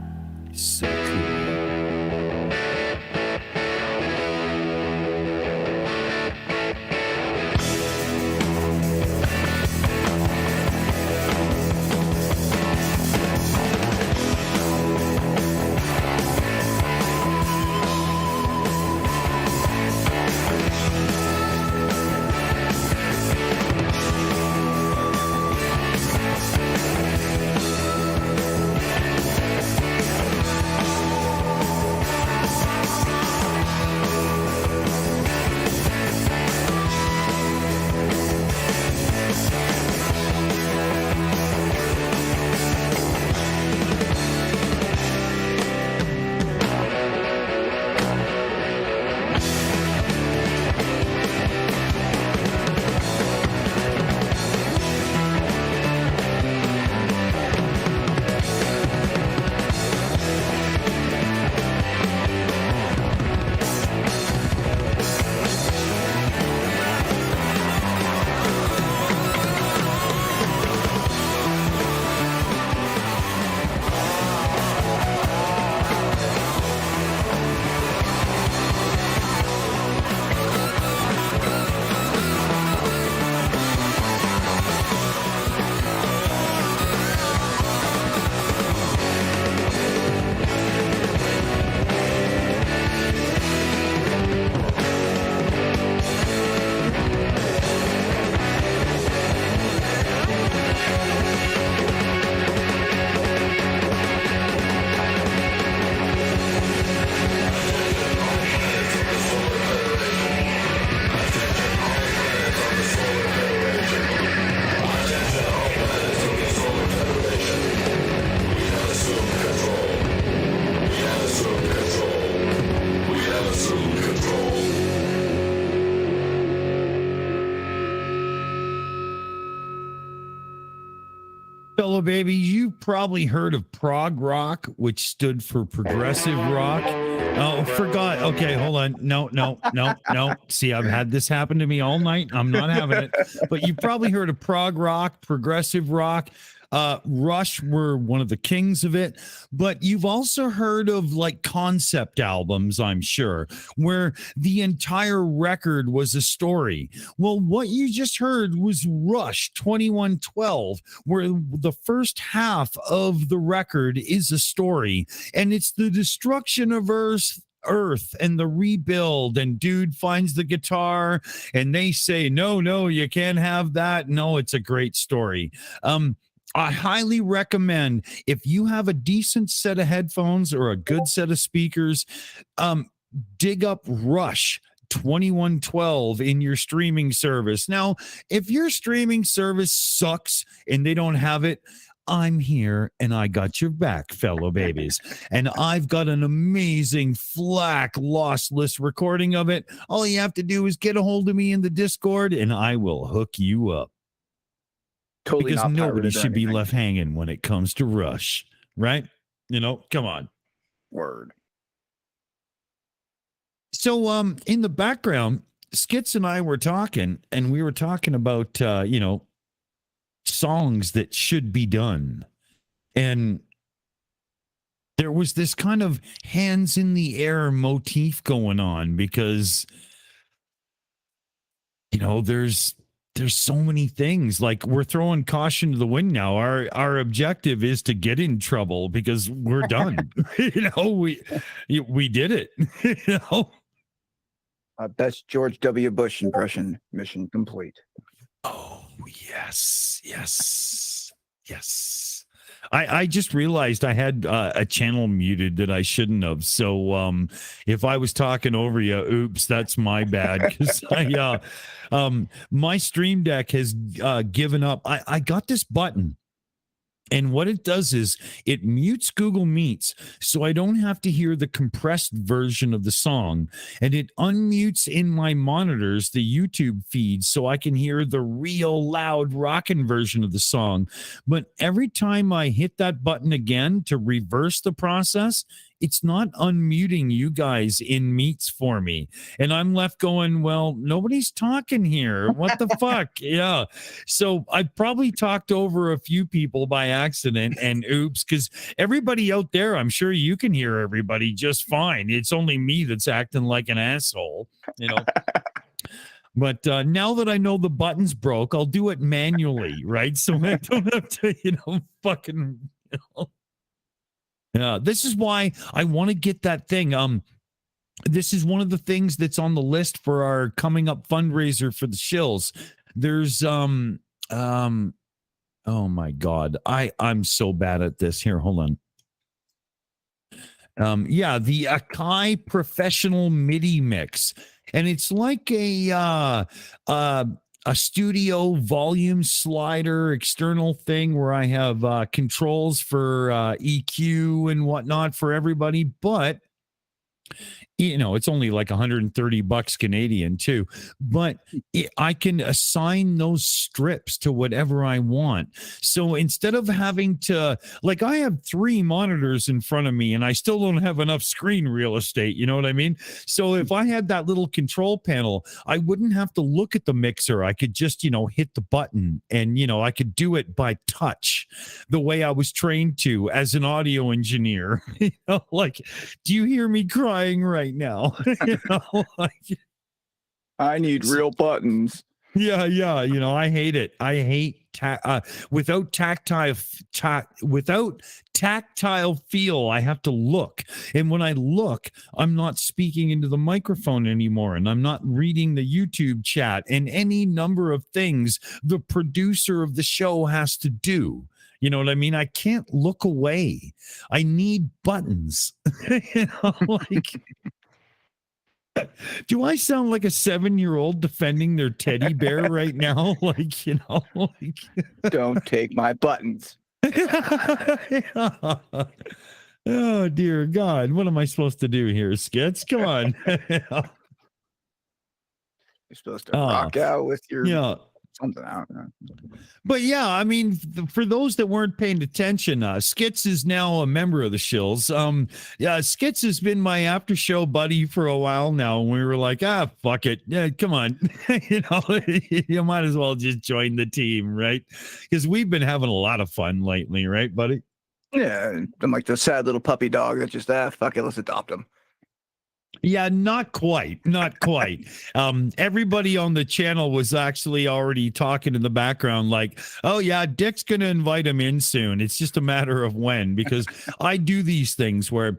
is so cool. Fellow baby, you probably heard of prog rock, which stood for progressive rock. Oh, forgot. Okay, hold on. No. See, I've had this happen to me all night. I'm not having it. But you've probably heard of prog rock, progressive rock. Rush were one of the kings of it, but you've also heard of like concept albums, I'm sure, where the entire record was a story. Well, what you just heard was Rush 2112, where the first half of the record is a story, and it's the destruction of Earth and the rebuild, and dude finds the guitar and they say, no, you can't have that. No, it's a great story. I highly recommend, if you have a decent set of headphones or a good set of speakers, dig up Rush 2112 in your streaming service. Now, if your streaming service sucks and they don't have it, I'm here and I got your back, fellow babies. And I've got an amazing FLAC lossless recording of it. All you have to do is get a hold of me in the Discord and I will hook you up. Totally Because not nobody pirated or should be anything. left hanging when it comes to Rush, right? You know, come on. Word. So in the background, Skits and I were talking, and we were talking about songs that should be done. And there was this kind of hands in the air motif going on because there's so many things. Like, we're throwing caution to the wind now. Our objective is to get in trouble because we're done. We did it. Best George W. Bush impression, mission complete. Oh, yes. I just realized I had a channel muted that I shouldn't have. So if I was talking over you, oops, that's my bad. Because my Stream Deck has given up. I got this button. And what it does is it mutes Google Meets, so I don't have to hear the compressed version of the song. And it unmutes in my monitors the YouTube feed so I can hear the real loud rockin' version of the song. But every time I hit that button again to reverse the process, it's not unmuting you guys in meets for me. And I'm left going, well, nobody's talking here. What the fuck? Yeah. So I probably talked over a few people by accident and oops, because everybody out there, I'm sure you can hear everybody just fine. It's only me that's acting like an asshole, you know. But now that I know the buttons broke, I'll do it manually, right? So I don't have to, fucking, Yeah, this is why I want to get that thing. This is one of the things that's on the list for our coming up fundraiser for the Shills. There's oh my God, I'm so bad at this. Here, hold on. Yeah, the Akai Professional MIDI Mix. And it's like a studio volume slider external thing where I have controls for EQ and whatnot for everybody. But, it's only like $130 Canadian too. But I can assign those strips to whatever I want. So instead of having to, like, I have 3 monitors in front of me and I still don't have enough screen real estate. You know what I mean? So if I had that little control panel, I wouldn't have to look at the mixer. I could just, hit the button and, I could do it by touch the way I was trained to as an audio engineer. Like, do you hear me crying right now? I need real buttons. Yeah. I hate it. I hate without tactile feel. I have to look, and when I look, I'm not speaking into the microphone anymore, and I'm not reading the YouTube chat and any number of things the producer of the show has to do. You know what I mean? I can't look away. I need buttons. Do I sound like a 7-year-old defending their teddy bear right now? Don't take my buttons. Oh, dear God. What am I supposed to do here, Skits? Come on. You're supposed to rock out with your something. I don't know. But yeah, I mean, for those that weren't paying attention, Skits is now a member of the Shills. Skits has been my after show buddy for a while now. And we were like, fuck it. Yeah, come on. You might as well just join the team, right? Because we've been having a lot of fun lately, right, buddy? Yeah, I'm like the sad little puppy dog that just, fuck it, let's adopt him. Yeah, not quite. Everybody on the channel was actually already talking in the background like, oh yeah, Dick's going to invite him in soon. It's just a matter of when, because I do these things where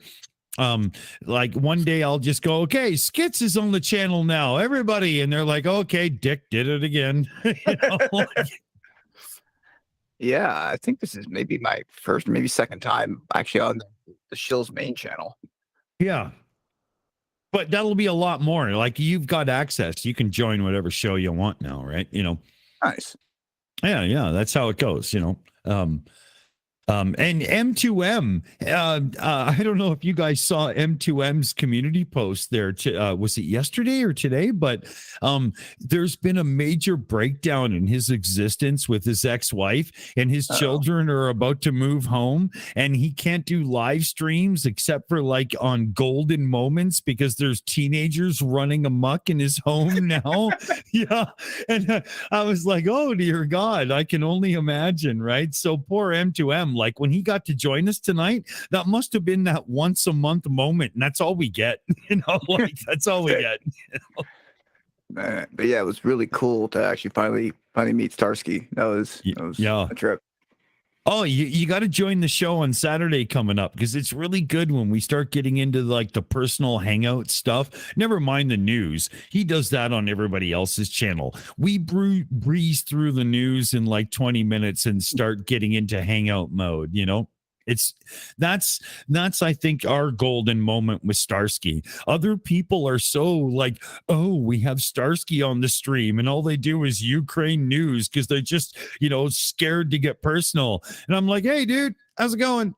like one day I'll just go, okay, Skits is on the channel now, everybody. And they're like, okay, Dick did it again. Yeah, I think this is maybe my first, maybe second time actually on the Shills main channel. Yeah. But that'll be a lot more. Like, you've got access. You can join whatever show you want now, right? Nice. Yeah. That's how it goes, And M2M, I don't know if you guys saw M2M's community post there. Was it yesterday or today? But there's been a major breakdown in his existence with his ex-wife, and his children are about to move home, and he can't do live streams except for like on golden moments because there's teenagers running amok in his home now. Yeah. And I was like, oh, dear God, I can only imagine, right? So poor M2M. Like, when he got to join us tonight, that must have been that once a month moment, and that's all we get. That's all we get. But yeah, it was really cool to actually finally meet Starsky. That was a trip. Oh, you got to join the show on Saturday coming up, because it's really good when we start getting into like the personal hangout stuff. Never mind the news. He does that on everybody else's channel. We breeze through the news in like 20 minutes and start getting into hangout mode, That's I think our golden moment with Starsky. Other people are so like, oh, we have Starsky on the stream, and all they do is Ukraine news because they're just scared to get personal. And I'm like, hey, dude, how's it going?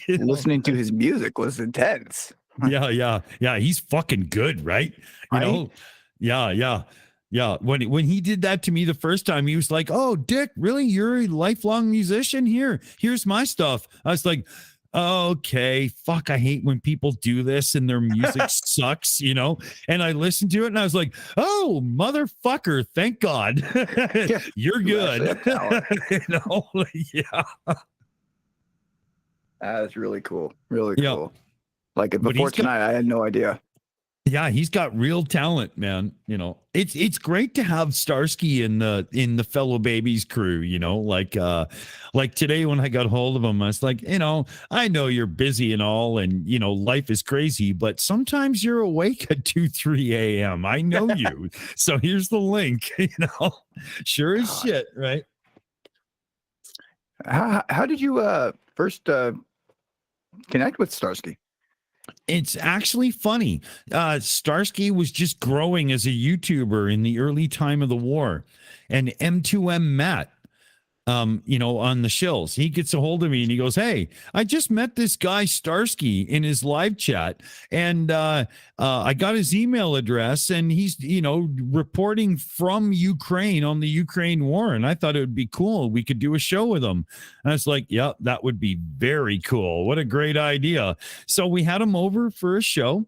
Listening to his music was intense. Yeah. He's fucking good, right? Yeah, when he did that to me the first time, he was like, oh, Dick, really? You're a lifelong musician? Here's my stuff. I was like, okay, fuck, I hate when people do this and their music sucks, you know? And I listened to it and I was like, oh, motherfucker, thank God. You're good. You know? Yeah. That's really cool. Really Yeah. cool. Like But before he's got- tonight, I had no idea. Yeah, he's got real talent, man. You know, it's great to have Starsky in the Fellow Babies crew, you know, like today when I got hold of him, I was like, you know, I know you're busy and all, and you know, life is crazy, but sometimes you're awake at 2-3 a.m. I know you. So here's the link, you know. Sure as shit, right? How did you first connect with Starsky? It's actually funny. Starsky was just growing as a YouTuber in the early time of the war, and M2M Matt, you know, on the Shills, he gets a hold of me and he goes, "Hey, I just met this guy Starsky in his live chat, and I got his email address, and he's, you know, reporting from Ukraine on the Ukraine war, and I thought it would be cool. We could do a show with him." And I was like, "Yeah, that would be very cool. What a great idea!" So we had him over for a show.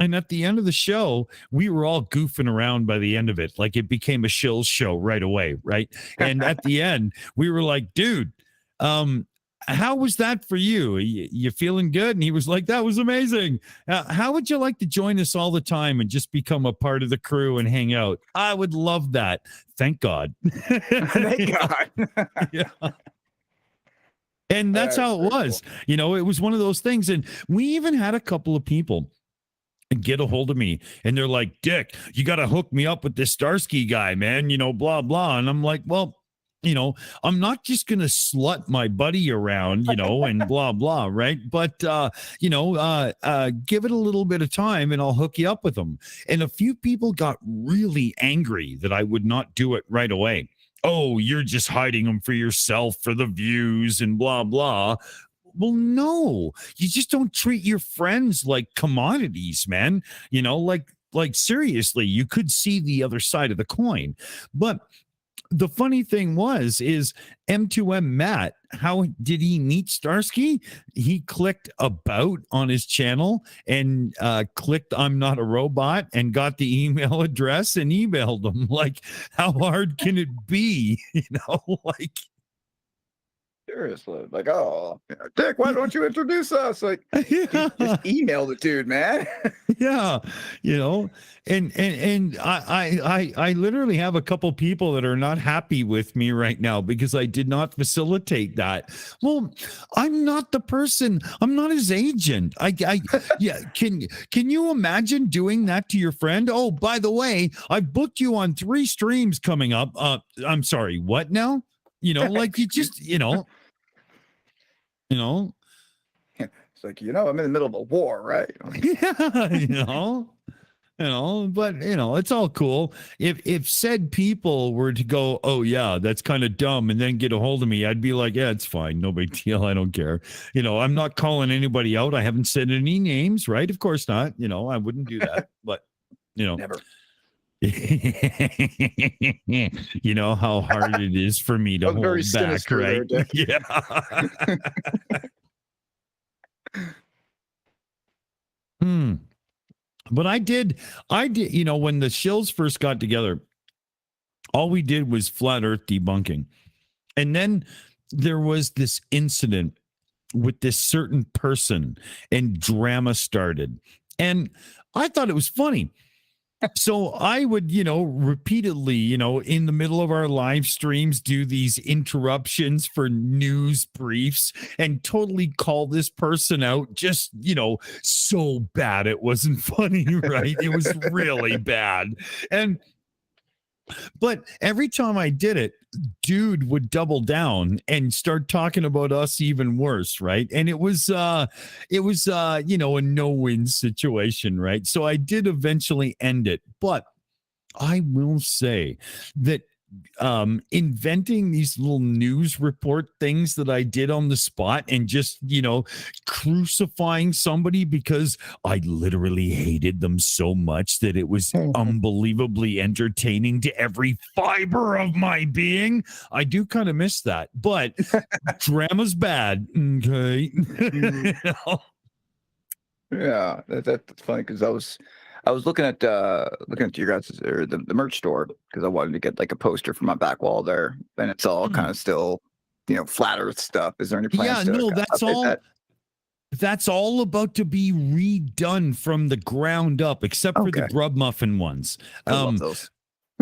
And at the end of the show, we were all goofing around by the end of it. Like it became a Shills show right away, right? And at the end, we were like, dude, how was that for you? You feeling good? And he was like, that was amazing. How would you like to join us all the time and just become a part of the crew and hang out? I would love that. Thank God. Thank God. Yeah. And that's how it was. Cool. You know, it was one of those things. And we even had a couple of people get a hold of me and they're like, Dick, you got to hook me up with this Starsky guy, man, you know, blah, blah. And I'm like, well, you know, I'm not just going to slut my buddy around, you know, and blah, blah. Right. But, you know, give it a little bit of time and I'll hook you up with them. And a few people got really angry that I would not do it right away. Oh, you're just hiding them for yourself, for the views and blah, blah. Well, no, you just don't treat your friends like commodities, man. You know, like seriously, you could see the other side of the coin. But the funny thing is M2M Matt, how did he meet Starsky? He clicked about on his channel and clicked I'm not a robot and got the email address and emailed him. Like, how hard can it be? You know, like. Seriously, like, oh, Dick, why don't you introduce us? Like, just email the dude, man. Yeah, you know, and I literally have a couple people that are not happy with me right now because I did not facilitate that. Well, I'm not the person. I'm not his agent. Yeah. Can you imagine doing that to your friend? Oh, by the way, I booked you on 3 streams coming up. I'm sorry. What now? You know, like you just, you know. It's like, you know, I'm in the middle of a war, right? Yeah, you know, but you know, it's all cool. If said people were to go, oh yeah, that's kind of dumb, and then get a hold of me, I'd be like, yeah, it's fine, no big deal, I don't care. You know, I'm not calling anybody out. I haven't said any names, right? Of course not. You know, I wouldn't do that, but you know, never. You know how hard it is for me to hold back, right? There, yeah. But I did, you know, when the Shills first got together, all we did was flat earth debunking. And then there was this incident with this certain person and drama started. And I thought it was funny. So I would, you know, repeatedly, you know, in the middle of our live streams, do these interruptions for news briefs and totally call this person out. Just, you know, so bad it wasn't funny, right? It was really bad. But every time I did it, dude would double down and start talking about us even worse, right? And it was you know, a no-win situation, right? So I did eventually end it, but I will say that inventing these little news report things that I did on the spot and just, crucifying somebody because I literally hated them so much that it was unbelievably entertaining to every fiber of my being. I do kind of miss that, but drama's bad. Okay. Yeah, that's funny because I was looking at your guys' or the merch store because I wanted to get like a poster for my back wall there, and it's all kind of still, flat Earth stuff. Is there any plans? Yeah, to no, kinda that's update all. that? That's all about to be redone from the ground up, except for the Okay. grub muffin ones. I love those.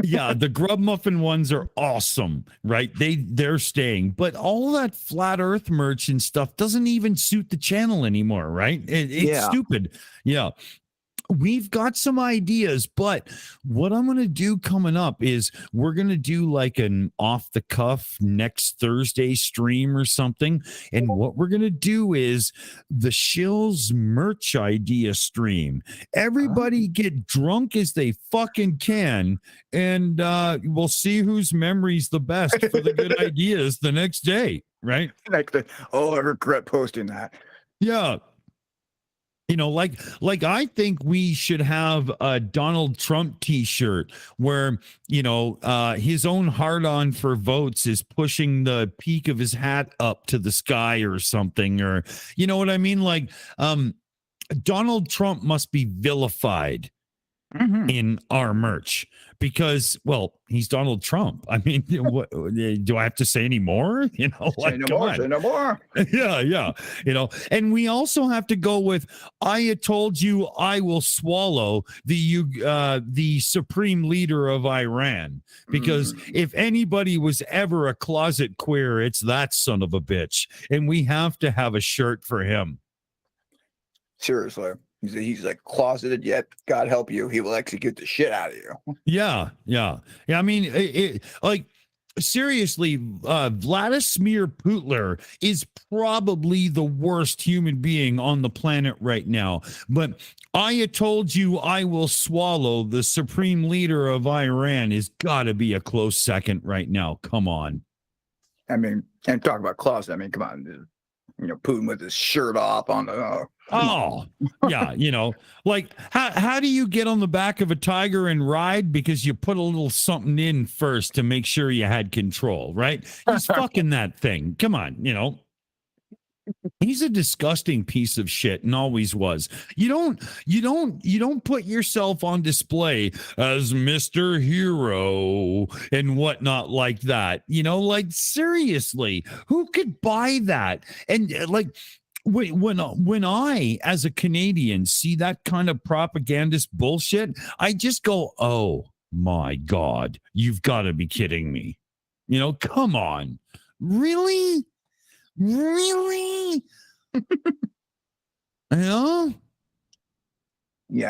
Yeah, the grub muffin ones are awesome, right? They're staying, but all that flat Earth merch and stuff doesn't even suit the channel anymore, right? It's Yeah. stupid. Yeah. We've got some ideas, but what I'm going to do coming up is we're going to do like an off the cuff next Thursday stream or something. And what we're going to do is the Shills merch idea stream. Everybody get drunk as they fucking can. And we'll see whose memory's the best for the good ideas the next day. Right. Oh, I regret posting that. Yeah. Like I think we should have a Donald Trump t-shirt where, his own hard-on for votes is pushing the peak of his hat up to the sky or something, or you know what I mean? Like, Donald Trump must be vilified in our merch because, well, he's Donald Trump. I mean, what do I have to say any more? Say no more. Yeah. And we also have to go with I told you I will swallow the supreme leader of Iran, because if anybody was ever a closet queer, it's that son of a bitch. And we have to have a shirt for him. Seriously. He's like closeted, yet God help you, he will execute the shit out of you. Yeah. I mean, like, seriously, Vladimir Putler is probably the worst human being on the planet right now. But I told you I will swallow the supreme leader of Iran is got to be a close second right now. Come on. I mean, and talk about closet. I mean, come on. Putin with his shirt off on the. Yeah, like how do you get on the back of a tiger and ride? Because you put a little something in first to make sure you had control, right? He's fucking that thing. Come on, he's a disgusting piece of shit and always was. You don't put yourself on display as Mr. Hero and whatnot like that. Like, seriously, who could buy that? And like, when I, as a Canadian, see that kind of propagandist bullshit, I just go, oh my God, you've got to be kidding me. Come on. Really? Yeah,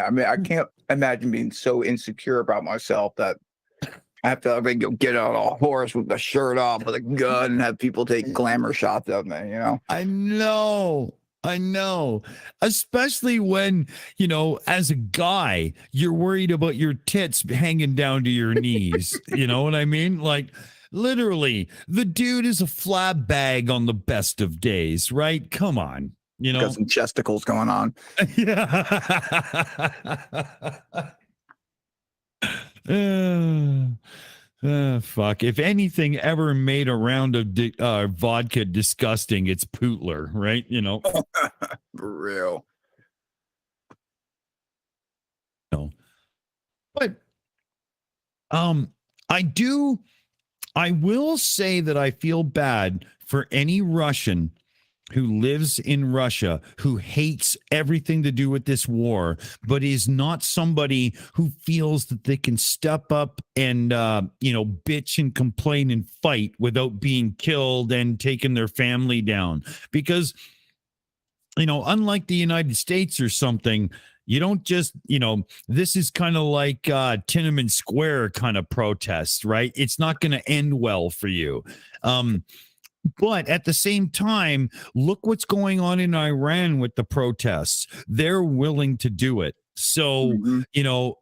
I mean, I can't imagine being so insecure about myself that I have to get on a horse with the shirt off with a gun and have people take glamour shots of me, I know. Especially when, as a guy, you're worried about your tits hanging down to your knees. You know what I mean? Like, literally, the dude is a flab bag on the best of days, right? Come on. Got some chesticles going on. Fuck. If anything ever made a round of vodka disgusting, it's Putler, right? For real. No. But I will say that I feel bad for any Russian who lives in Russia, who hates everything to do with this war, but is not somebody who feels that they can step up and, bitch and complain and fight without being killed and taking their family down. Because, unlike the United States or something, you don't just, this is kind of like Tiananmen Square kind of protest, right? It's not going to end well for you. But at the same time, look what's going on in Iran with the protests. They're willing to do it. So,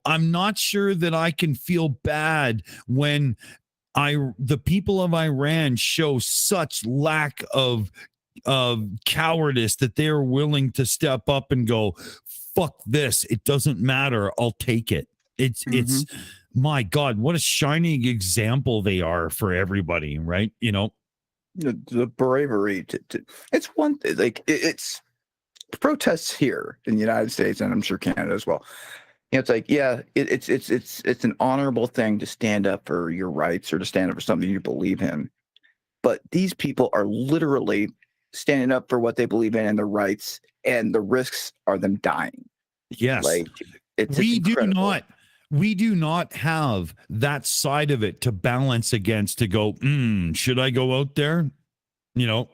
I'm not sure that I can feel bad when the people of Iran show such lack of cowardice that they're willing to step up and go, fuck this, it doesn't matter, I'll take it. It's my God, what a shining example they are for everybody, right? You know, the bravery it's one thing, like it's protests here in the United States, and I'm sure Canada as well. You know, it's like, yeah, it's an honorable thing to stand up for your rights or to stand up for something you believe in. But these people are literally standing up for what they believe in and their rights, and the risks are them dying. Yes. Like we do not have that side of it to balance against, to go, should I go out there? You know,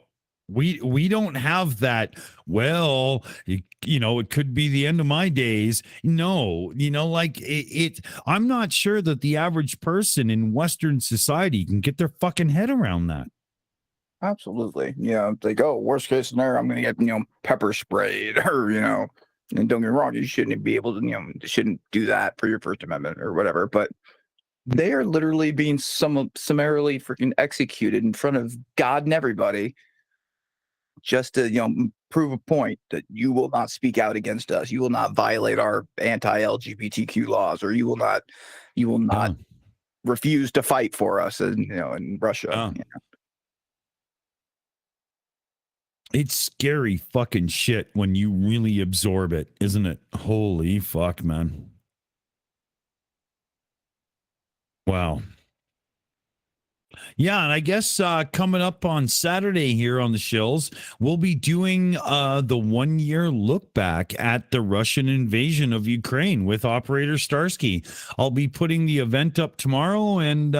we don't have that. Well, you know, it could be the end of my days. No, you know, like I'm not sure that the average person in Western society can get their fucking head around that. Absolutely. Yeah. It's like, oh, worst case scenario, I'm going to get, you know, pepper sprayed, or, you know, and don't get me wrong, you shouldn't be able to, you know, shouldn't do that for your First Amendment or whatever. But they are literally being summarily freaking executed in front of God and everybody, just to, you know, prove a point that you will not speak out against us. You will not violate our anti-LGBTQ laws, or you will not refuse to fight for us, and, you know, in Russia. You know? It's scary fucking shit when you really absorb it, isn't it? Holy fuck, man. Wow. Yeah, and I guess coming up on Saturday here on the Shills, we'll be doing the 1 year look back at the Russian invasion of Ukraine with Operator Starsky. I'll be putting the event up tomorrow, and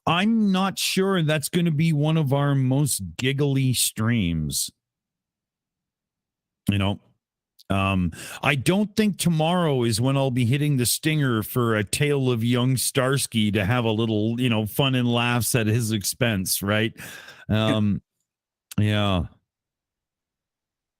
I'm not sure that's going to be one of our most giggly streams. You know, I don't think tomorrow is when I'll be hitting the stinger for a tale of young Starsky to have a little, you know, fun and laughs at his expense, right? Yeah.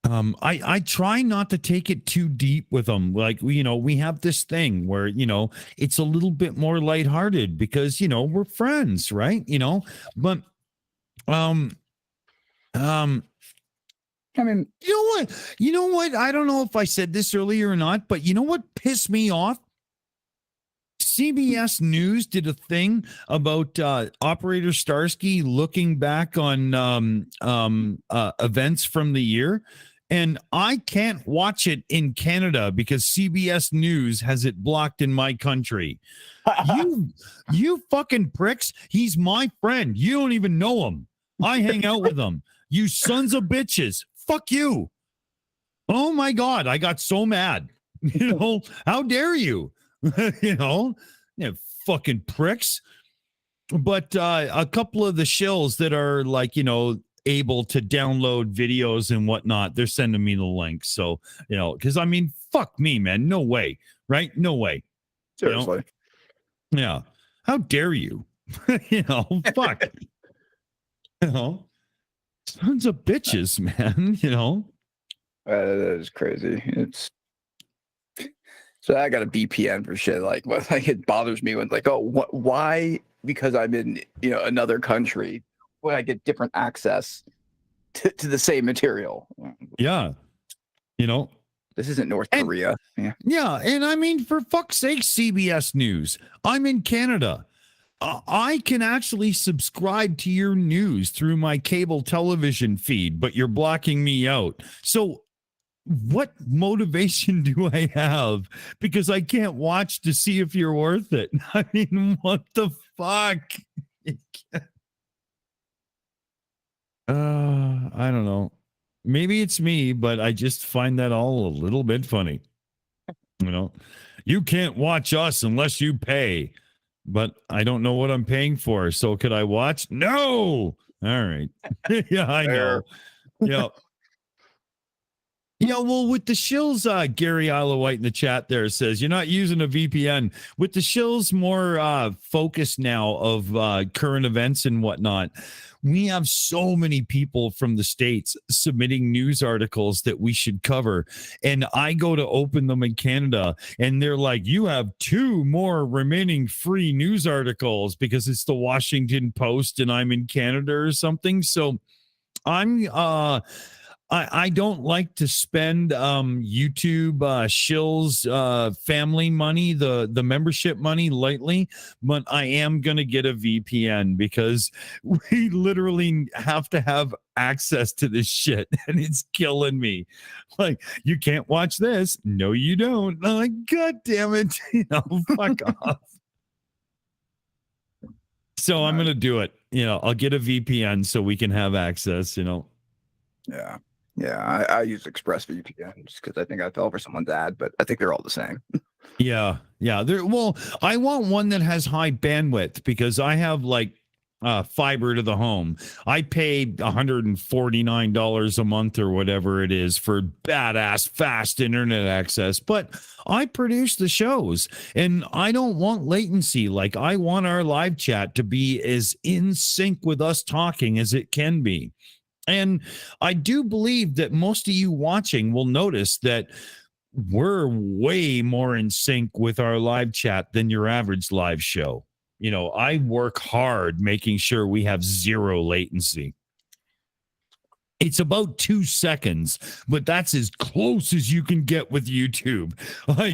I try not to take it too deep with them. Like, you know, we have this thing where, you know, it's a little bit more lighthearted because, you know, we're friends, right? You know, but, I mean, you know what? I don't know if I said this earlier or not, but you know what pissed me off? CBS News did a thing about Operator Starsky looking back on events from the year. And I can't watch it in Canada because CBS News has it blocked in my country. You fucking pricks. He's my friend. You don't even know him. I hang out with him. You sons of bitches. Fuck you. Oh my God. I got so mad. You know, how dare you? You fucking pricks. But a couple of the shills that are like, you know, able to download videos and whatnot, they're sending me the links. So, you know, because I mean, fuck me, man. No way. Right? No way. Seriously. You know? Yeah. How dare you? You know, fuck. You know, sons of bitches, man. You know, that is crazy. It's so I got a VPN for shit. Like, what? Like, it bothers me when, like, oh, why? Because I'm in, you know, another country, when I get different access to the same material. Yeah. You know, this isn't North Korea. Yeah. Yeah. And I mean, for fuck's sake, CBS News, I'm in Canada. I can actually subscribe to your news through my cable television feed, but you're blocking me out. So what motivation do I have? Because I can't watch to see if you're worth it. I mean, what the fuck? I don't know. Maybe it's me, but I just find that all a little bit funny. You know, you can't watch us unless you pay, but I don't know what I'm paying for. So could I watch? No. All right. Yeah, I know. Yeah. Yeah, well, with the Shills, Gary White in the chat there says you're not using a VPN. With the Shills more focus now of current events and whatnot, we have so many people from the States submitting news articles that we should cover. And I go to open them in Canada, and they're like, you have 2 more remaining free news articles because it's the Washington Post and I'm in Canada or something. So I'm I don't like to spend YouTube Shills family money, the membership money lightly, but I am gonna get a VPN because we literally have to have access to this shit and it's killing me. Like, you can't watch this. No, you don't. I'm like, God damn it. Fuck off. So I'm gonna do it. I'll get a VPN so we can have access, Yeah. Yeah, I use ExpressVPN just because I think I fell for someone's ad, but I think they're all the same. Yeah. Well, I want one that has high bandwidth because I have like fiber to the home. I paid $149 a month or whatever it is for badass fast internet access, but I produce the shows and I don't want latency. Like, I want our live chat to be as in sync with us talking as it can be. And I do believe that most of you watching will notice that we're way more in sync with our live chat than your average live show. I work hard making sure we have 0 latency. It's about 2 seconds, but that's as close as you can get with YouTube.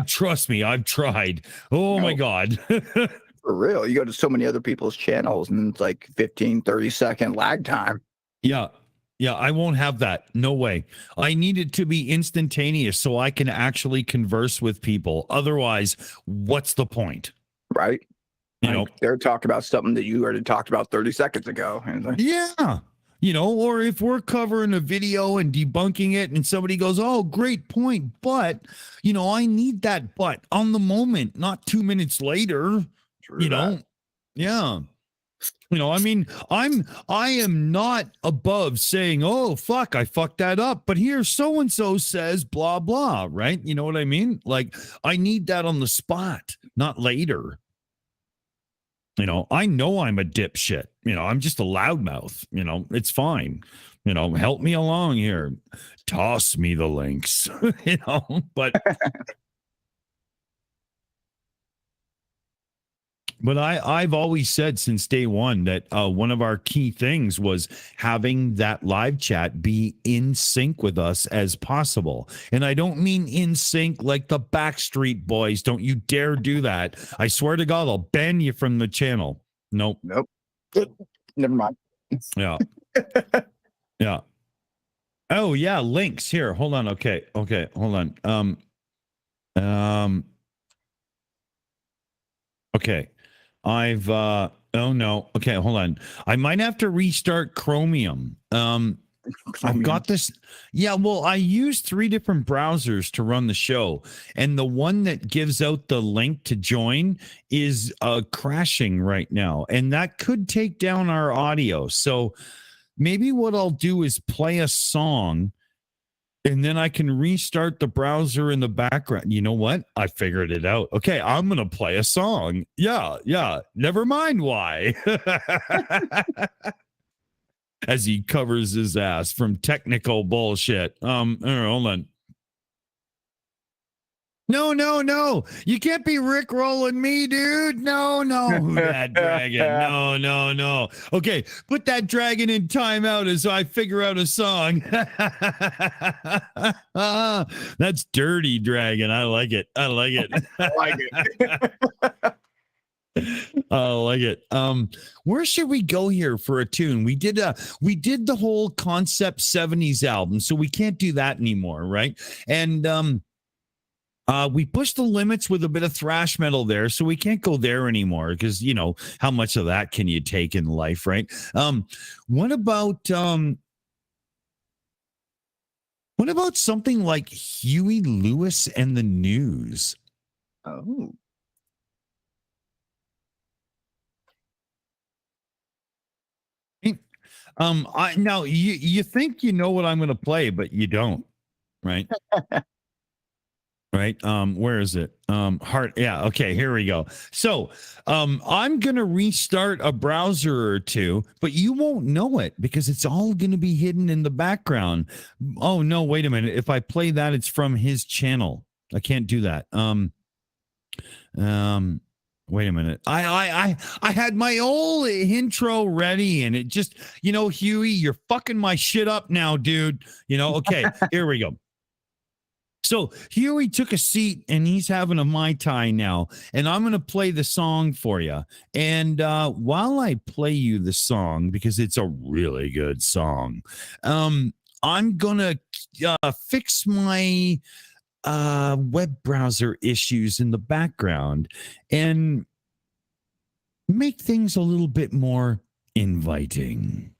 Trust me, I've tried. Oh my God. For real. You go to so many other people's channels and it's like 15, 30-second lag time. Yeah, I won't have that. No way. I need it to be instantaneous so I can actually converse with people. Otherwise, what's the point? Right. They're talking about something that you already talked about 30 seconds ago. Yeah. Or if we're covering a video and debunking it and somebody goes, oh, great point. But, I need that but on the moment, not 2 minutes later. Yeah. I am not above saying, oh, fuck, I fucked that up. But here, so-and-so says blah, blah, right? You know what I mean? Like, I need that on the spot, not later. I know I'm a dipshit. I'm just a loudmouth. It's fine. Help me along here. Toss me the links, but... But I've always said since day one that one of our key things was having that live chat be in sync with us as possible. And I don't mean in sync like the Backstreet Boys. Don't you dare do that. I swear to God, I'll ban you from the channel. Nope. Never mind. Yeah. Yeah. Oh, yeah. Links here. Hold on. Okay. Hold on. Okay. I've oh no. Okay, hold on. I might have to restart Chromium. I've got this. Yeah, well, I use 3 different browsers to run the show, and the one that gives out the link to join is crashing right now, and that could take down our audio. So maybe what I'll do is play a song, and then I can restart the browser in the background. You know what? I figured it out. Okay, I'm going to play a song. Yeah. Never mind why. As he covers his ass from technical bullshit. Hold on. No. You can't be rickrolling me, dude. No. Who that dragon? No. Okay, put that dragon in timeout as I figure out a song. That's dirty dragon. I like it. I like it. Where should we go here for a tune? We did the whole Concept 70s album, so we can't do that anymore, right? And we pushed the limits with a bit of thrash metal there, so we can't go there anymore because how much of that can you take in life, right? What about something like Huey Lewis and the News? Oh. Now you think you know what I'm going to play, but you don't. right? Right. Where is it? Heart. Yeah. Okay. Here we go. So, I'm going to restart a browser or two, but you won't know it because it's all going to be hidden in the background. Oh, no. Wait a minute. If I play that, it's from his channel. I can't do that. Wait a minute. I had my old intro ready and it just, Huey, you're fucking my shit up now, dude. Okay. Here we go. So Huey took a seat and he's having a Mai Tai now. And I'm going to play the song for you. And while I play you the song, because it's a really good song, I'm going to fix my web browser issues in the background and make things a little bit more inviting.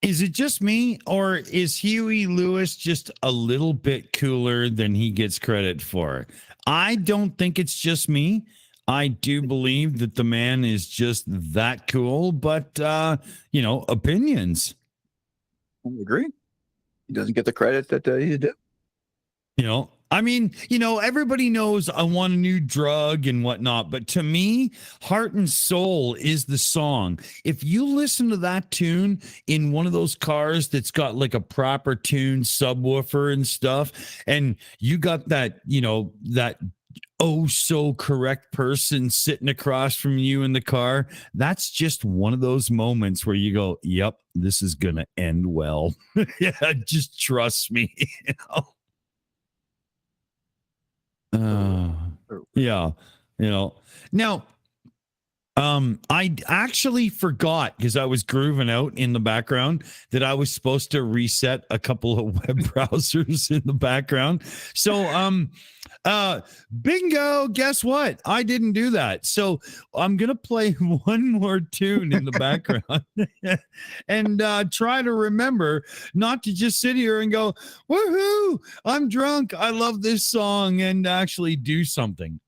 Is it just me, or is Huey Lewis just a little bit cooler than he gets credit for? I don't think it's just me. I do believe that the man is just that cool, but opinions. I agree. He doesn't get the credit that he did. Everybody knows I want a new drug and whatnot, but to me, Heart and Soul is the song. If you listen to that tune in one of those cars that's got like a proper tuned subwoofer and stuff, and you got that, that oh so correct person sitting across from you in the car, that's just one of those moments where you go, yep, this is gonna end well. Yeah, just trust me. Yeah. Now, I actually forgot, because I was grooving out in the background, that I was supposed to reset a couple of web browsers in the background. So, bingo, guess what? I didn't do that. So I'm going to play one more tune in the background and try to remember not to just sit here and go, woohoo, I'm drunk, I love this song, and actually do something.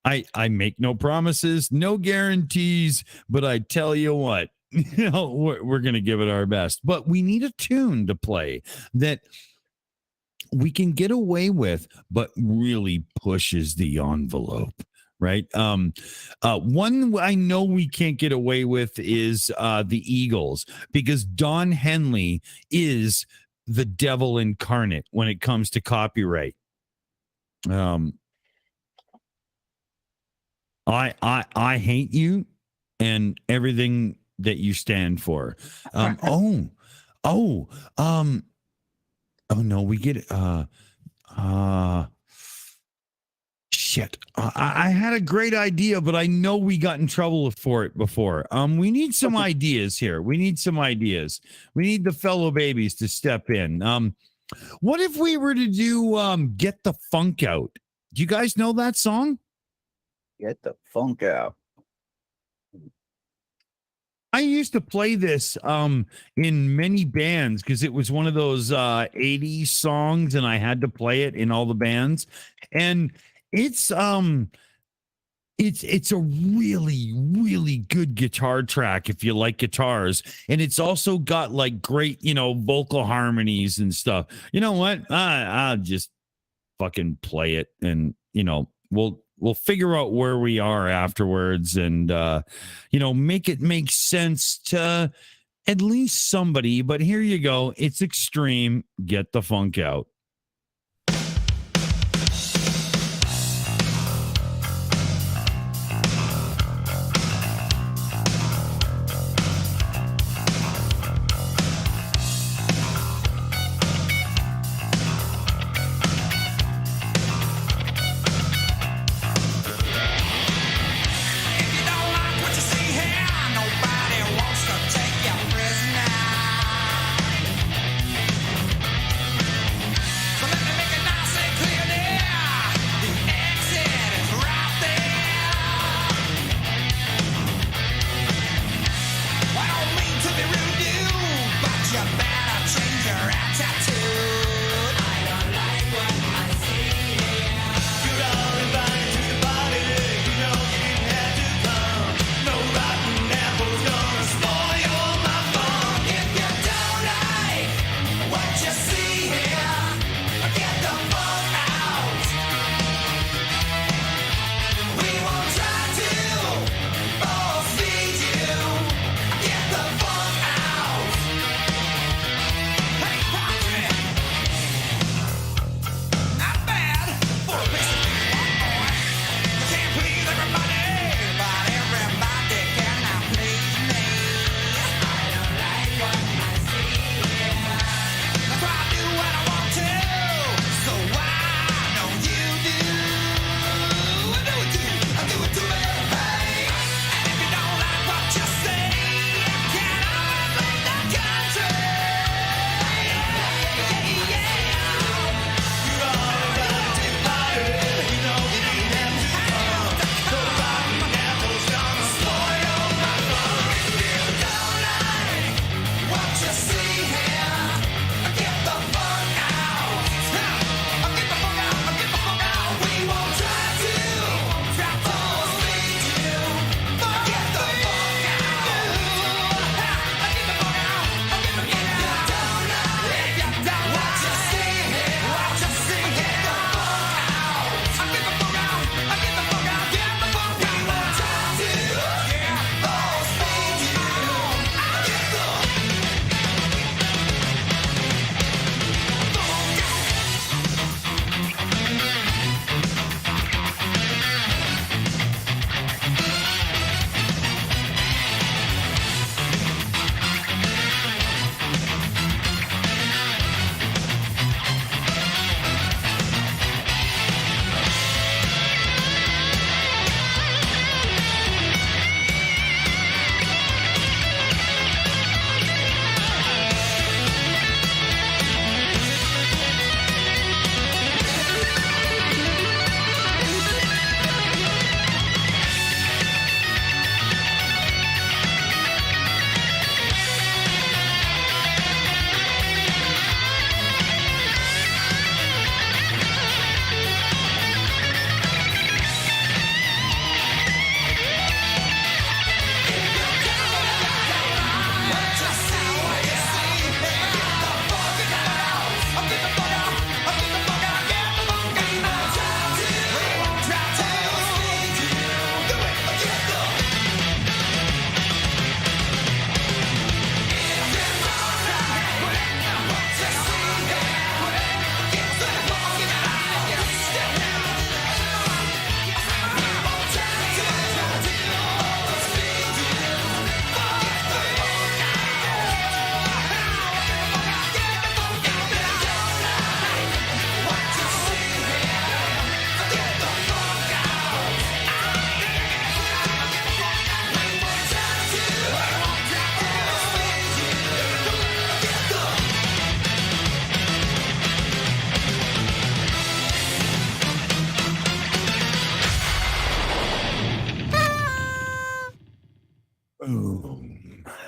I make no promises, no guarantees, but I tell you what, we're going to give it our best. But we need a tune to play that we can get away with, but really pushes the envelope, right? One I know we can't get away with is the Eagles, because Don Henley is the devil incarnate when it comes to copyright. I hate you and everything that you stand for. Oh no, we get it. Shit. I had a great idea, but I know we got in trouble for it before. We need some ideas here. We need some ideas. We need the fellow babies to step in. What if we were to do Get the Funk Out? Do you guys know that song? Get the funk out. I used to play this in many bands because it was one of those 80s songs, and I had to play it in all the bands. And it's a really, really good guitar track if you like guitars. And it's also got like great, vocal harmonies and stuff. You know what? I'll just fucking play it, and we'll figure out where we are afterwards, and make it make sense to at least somebody. But here you go. It's extreme. Get the funk out.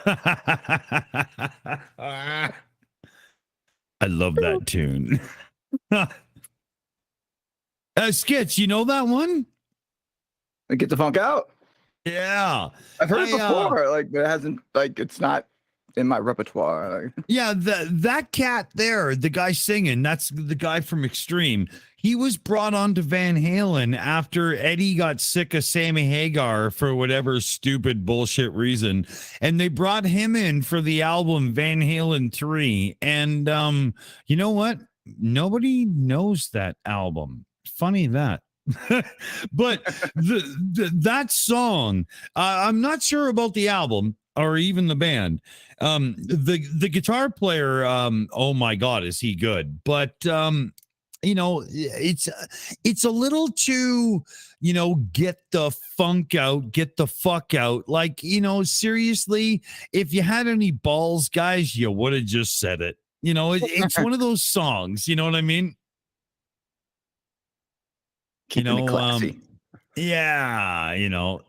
I love that tune. Skits, you know that one? Get the funk out. Yeah, I've heard it before. Like, but it hasn't. Like, it's not in my repertoire. Like, yeah, that cat there, the guy singing, that's the guy from Extreme. He was brought on to Van Halen after Eddie got sick of Sammy Hagar for whatever stupid bullshit reason. And they brought him in for the album Van Halen 3. And you know what? Nobody knows that album. Funny that. But that song, I'm not sure about the album or even the band. The guitar player, oh my God, is he good? But you know, it's a little too, you know, get the funk out, get the fuck out. Like, you know, seriously, if you had any balls, guys, you would have just said it. You know, it's one of those songs. You know what I mean? keeping it classy. Yeah, you know,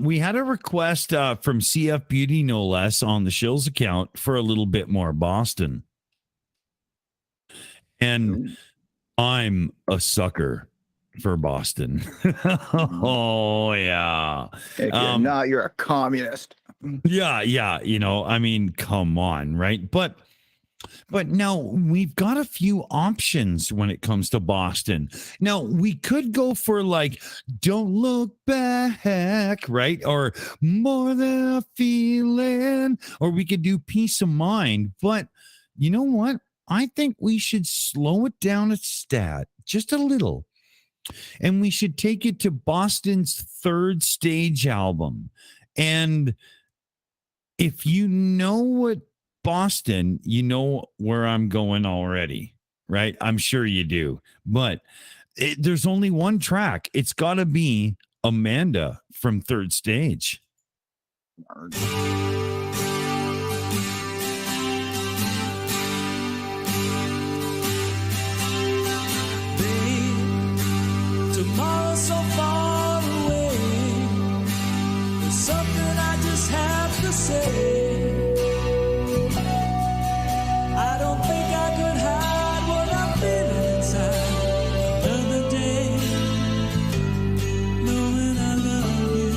we had a request from CF Beauty, no less, on the Shills account for a little bit more Boston. And I'm a sucker for Boston. Oh, yeah. If you're not, you're a communist. Yeah, you know, I mean, come on, right? But now we've got a few options when it comes to Boston. Now, we could go for like Don't Look Back, right? Or More Than a Feeling, or we could do Peace of Mind. But you know what? I think we should slow it down a stat, just a little. And we should take it to Boston's Third Stage album. And if you know what Boston, you know where I'm going already, right? I'm sure you do. But there's only one track. It's got to be Amanda from Third Stage. Tomorrow's so far away. There's something I just have to say. I don't think I could hide what I'm feeling inside. Another day, knowing I love you.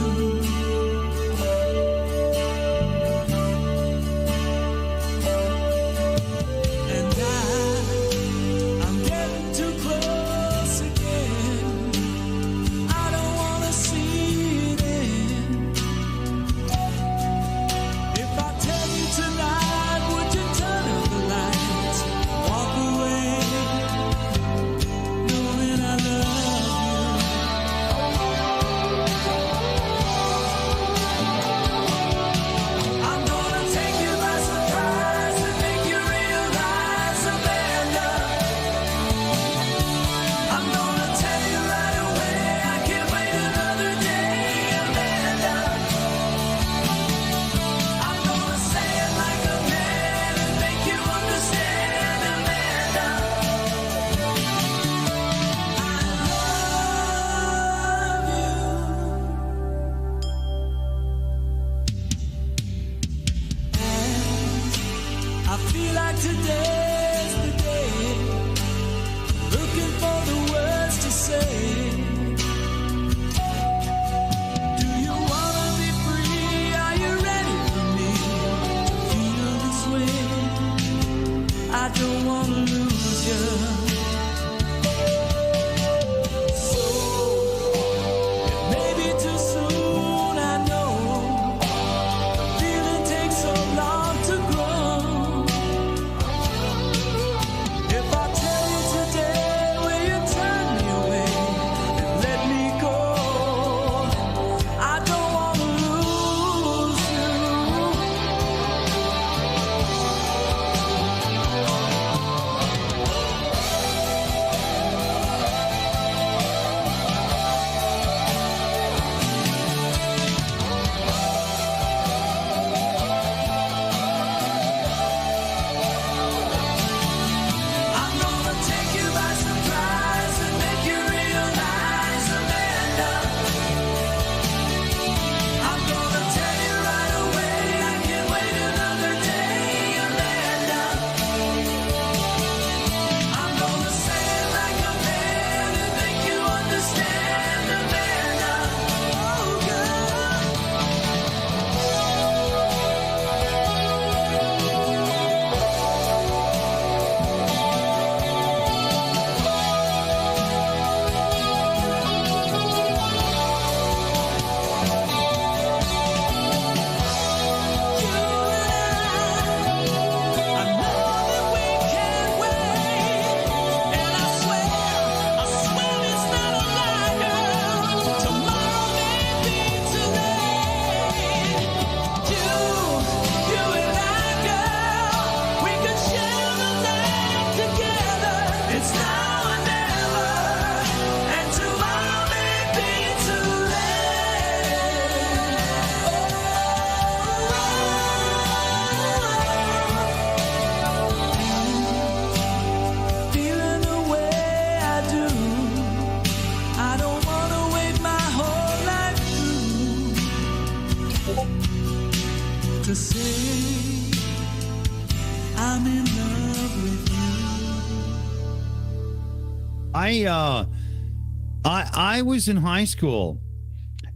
I was in high school,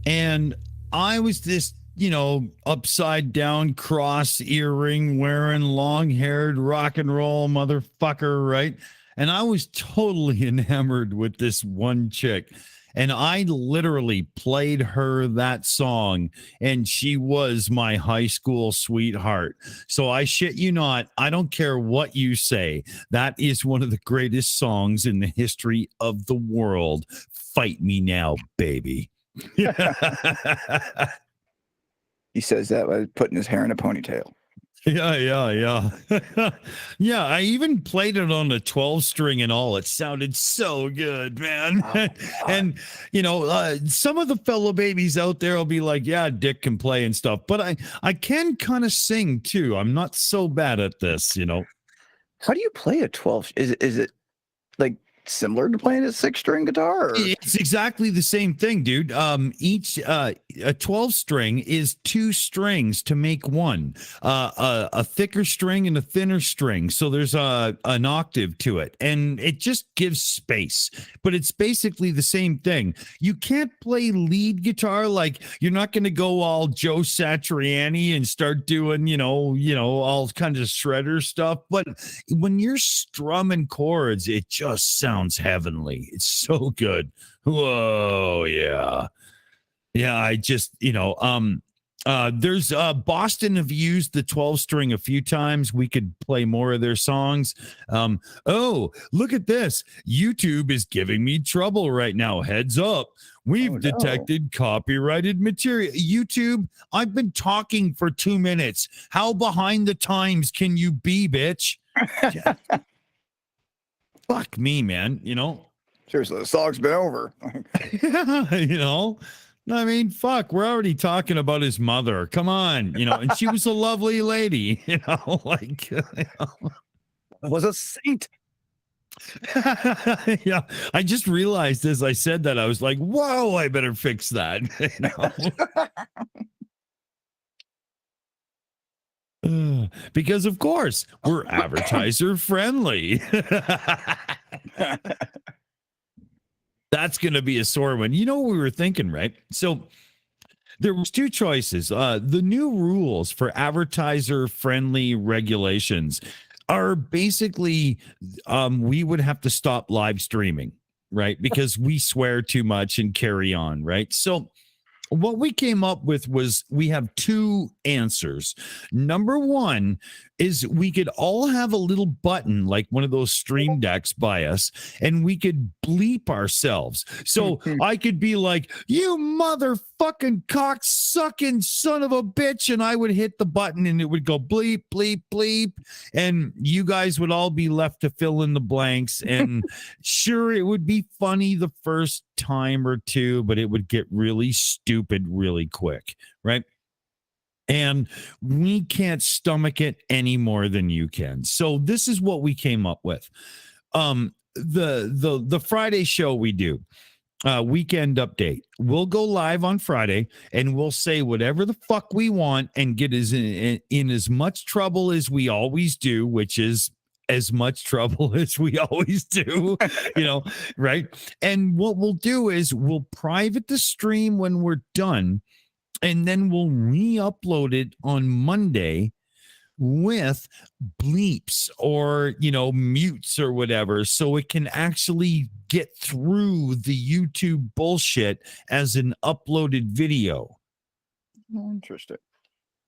and I was this, upside down cross earring wearing long haired rock and roll motherfucker, right? And I was totally enamored with this one chick. And I literally played her that song, and she was my high school sweetheart. So I shit you not, I don't care what you say. That is one of the greatest songs in the history of the world. Fight me now, baby. He says that by putting his hair in a ponytail. Yeah. Yeah, I even played it on a 12 string and all. It sounded so good, man. And, some of the fellow babies out there will be like, yeah, Dick can play and stuff. But I can kind of sing, too. I'm not so bad at this, How do you play a 12? Is it like similar to playing a 6-string guitar? Or? It's exactly the same thing, dude. Each a 12 string is 2 strings to make one, a thicker string and a thinner string. So there's an octave to it, and it just gives space. But it's basically the same thing. You can't play lead guitar, like you're not going to go all Joe Satriani and start doing, all kinds of shredder stuff. But when you're strumming chords, it just sounds heavenly. It's so good. Whoa, yeah. I just, there's Boston have used the 12 string a few times. We could play more of their songs. Oh, look at this. YouTube is giving me trouble right now. Heads up. We've detected copyrighted material. YouTube, I've been talking for 2 minutes. How behind the times can you be, bitch? Fuck me, man. Seriously, the song's been over. I mean, fuck, we're already talking about his mother. Come on, and she was a lovely lady, was a saint. Yeah, I just realized as I said that, I was like, whoa, I better fix that. Because of course we're advertiser friendly. That's going to be a sore one. You know what we were thinking, right? So there was 2 choices. The new rules for advertiser friendly regulations are basically we would have to stop live streaming, right? Because we swear too much and carry on, right? So what we came up with was we have 2 answers. Number 1 is we could all have a little button like one of those stream decks by us, and we could bleep ourselves. So I could be like, you motherfucking cock-sucking son of a bitch, and I would hit the button and it would go bleep, bleep, bleep, and you guys would all be left to fill in the blanks. And sure, it would be funny the first time or 2, but it would get really stupid really quick, right? And we can't stomach it any more than you can. So this is what we came up with. The Friday show we do, weekend update. We'll go live on Friday and we'll say whatever the fuck we want and get in as much trouble as we always do, which is as much trouble as we always do, right? And what we'll do is we'll private the stream when we're done, and then we'll re-upload it on Monday with bleeps or, mutes or whatever, so it can actually get through the YouTube bullshit as an uploaded video. Interesting.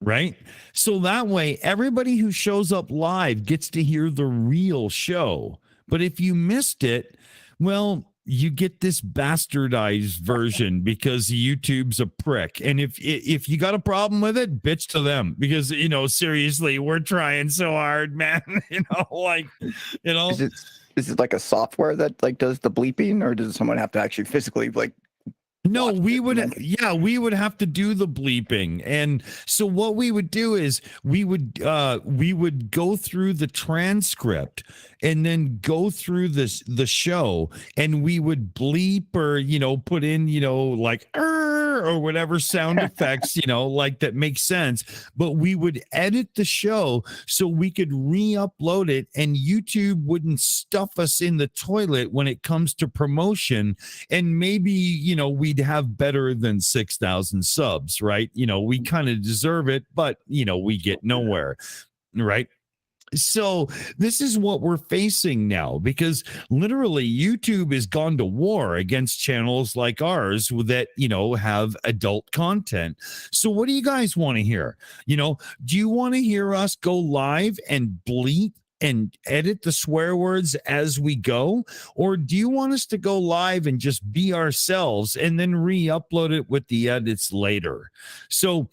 Right? So that way, everybody who shows up live gets to hear the real show. But if you missed it, well, you get this bastardized version because YouTube's a prick. And if you got a problem with it, bitch to them, because seriously, we're trying so hard, man. Is it like a software that does the bleeping, or does someone have to actually physically No, we would have to do the bleeping. And so what we would do is we would go through the transcript and then go through the show, and we would bleep or put in like whatever, or whatever sound effects, like that makes sense. But we would edit the show so we could re-upload it, and YouTube wouldn't stuff us in the toilet when it comes to promotion. And maybe, we'd have better than 6,000 subs, right? We kind of deserve it, but, we get nowhere, right? So this is what we're facing now, because literally YouTube has gone to war against channels like ours that, have adult content. So what do you guys want to hear? Do you want to hear us go live and bleep and edit the swear words as we go? Or do you want us to go live and just be ourselves and then re-upload it with the edits later? So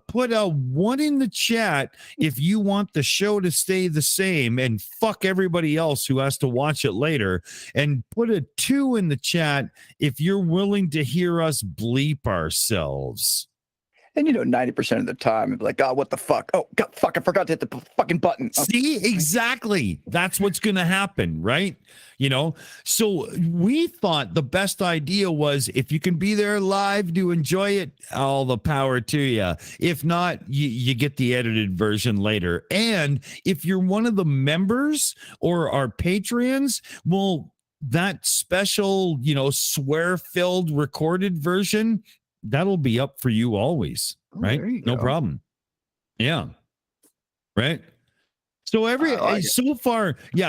put a 1 in the chat if you want the show to stay the same and fuck everybody else who has to watch it later, and put a 2 in the chat if you're willing to hear us bleep ourselves. And 90% of the time, it's like, oh, what the fuck? Oh, God, fuck, I forgot to hit the fucking button. Oh. See, exactly. That's what's going to happen, right? So we thought the best idea was, if you can be there live to enjoy it, all the power to you. If not, you get the edited version later. And if you're one of the members or our Patreons, well, that special, swear-filled recorded version, that'll be up for you always, right? No problem. Yeah. Right. So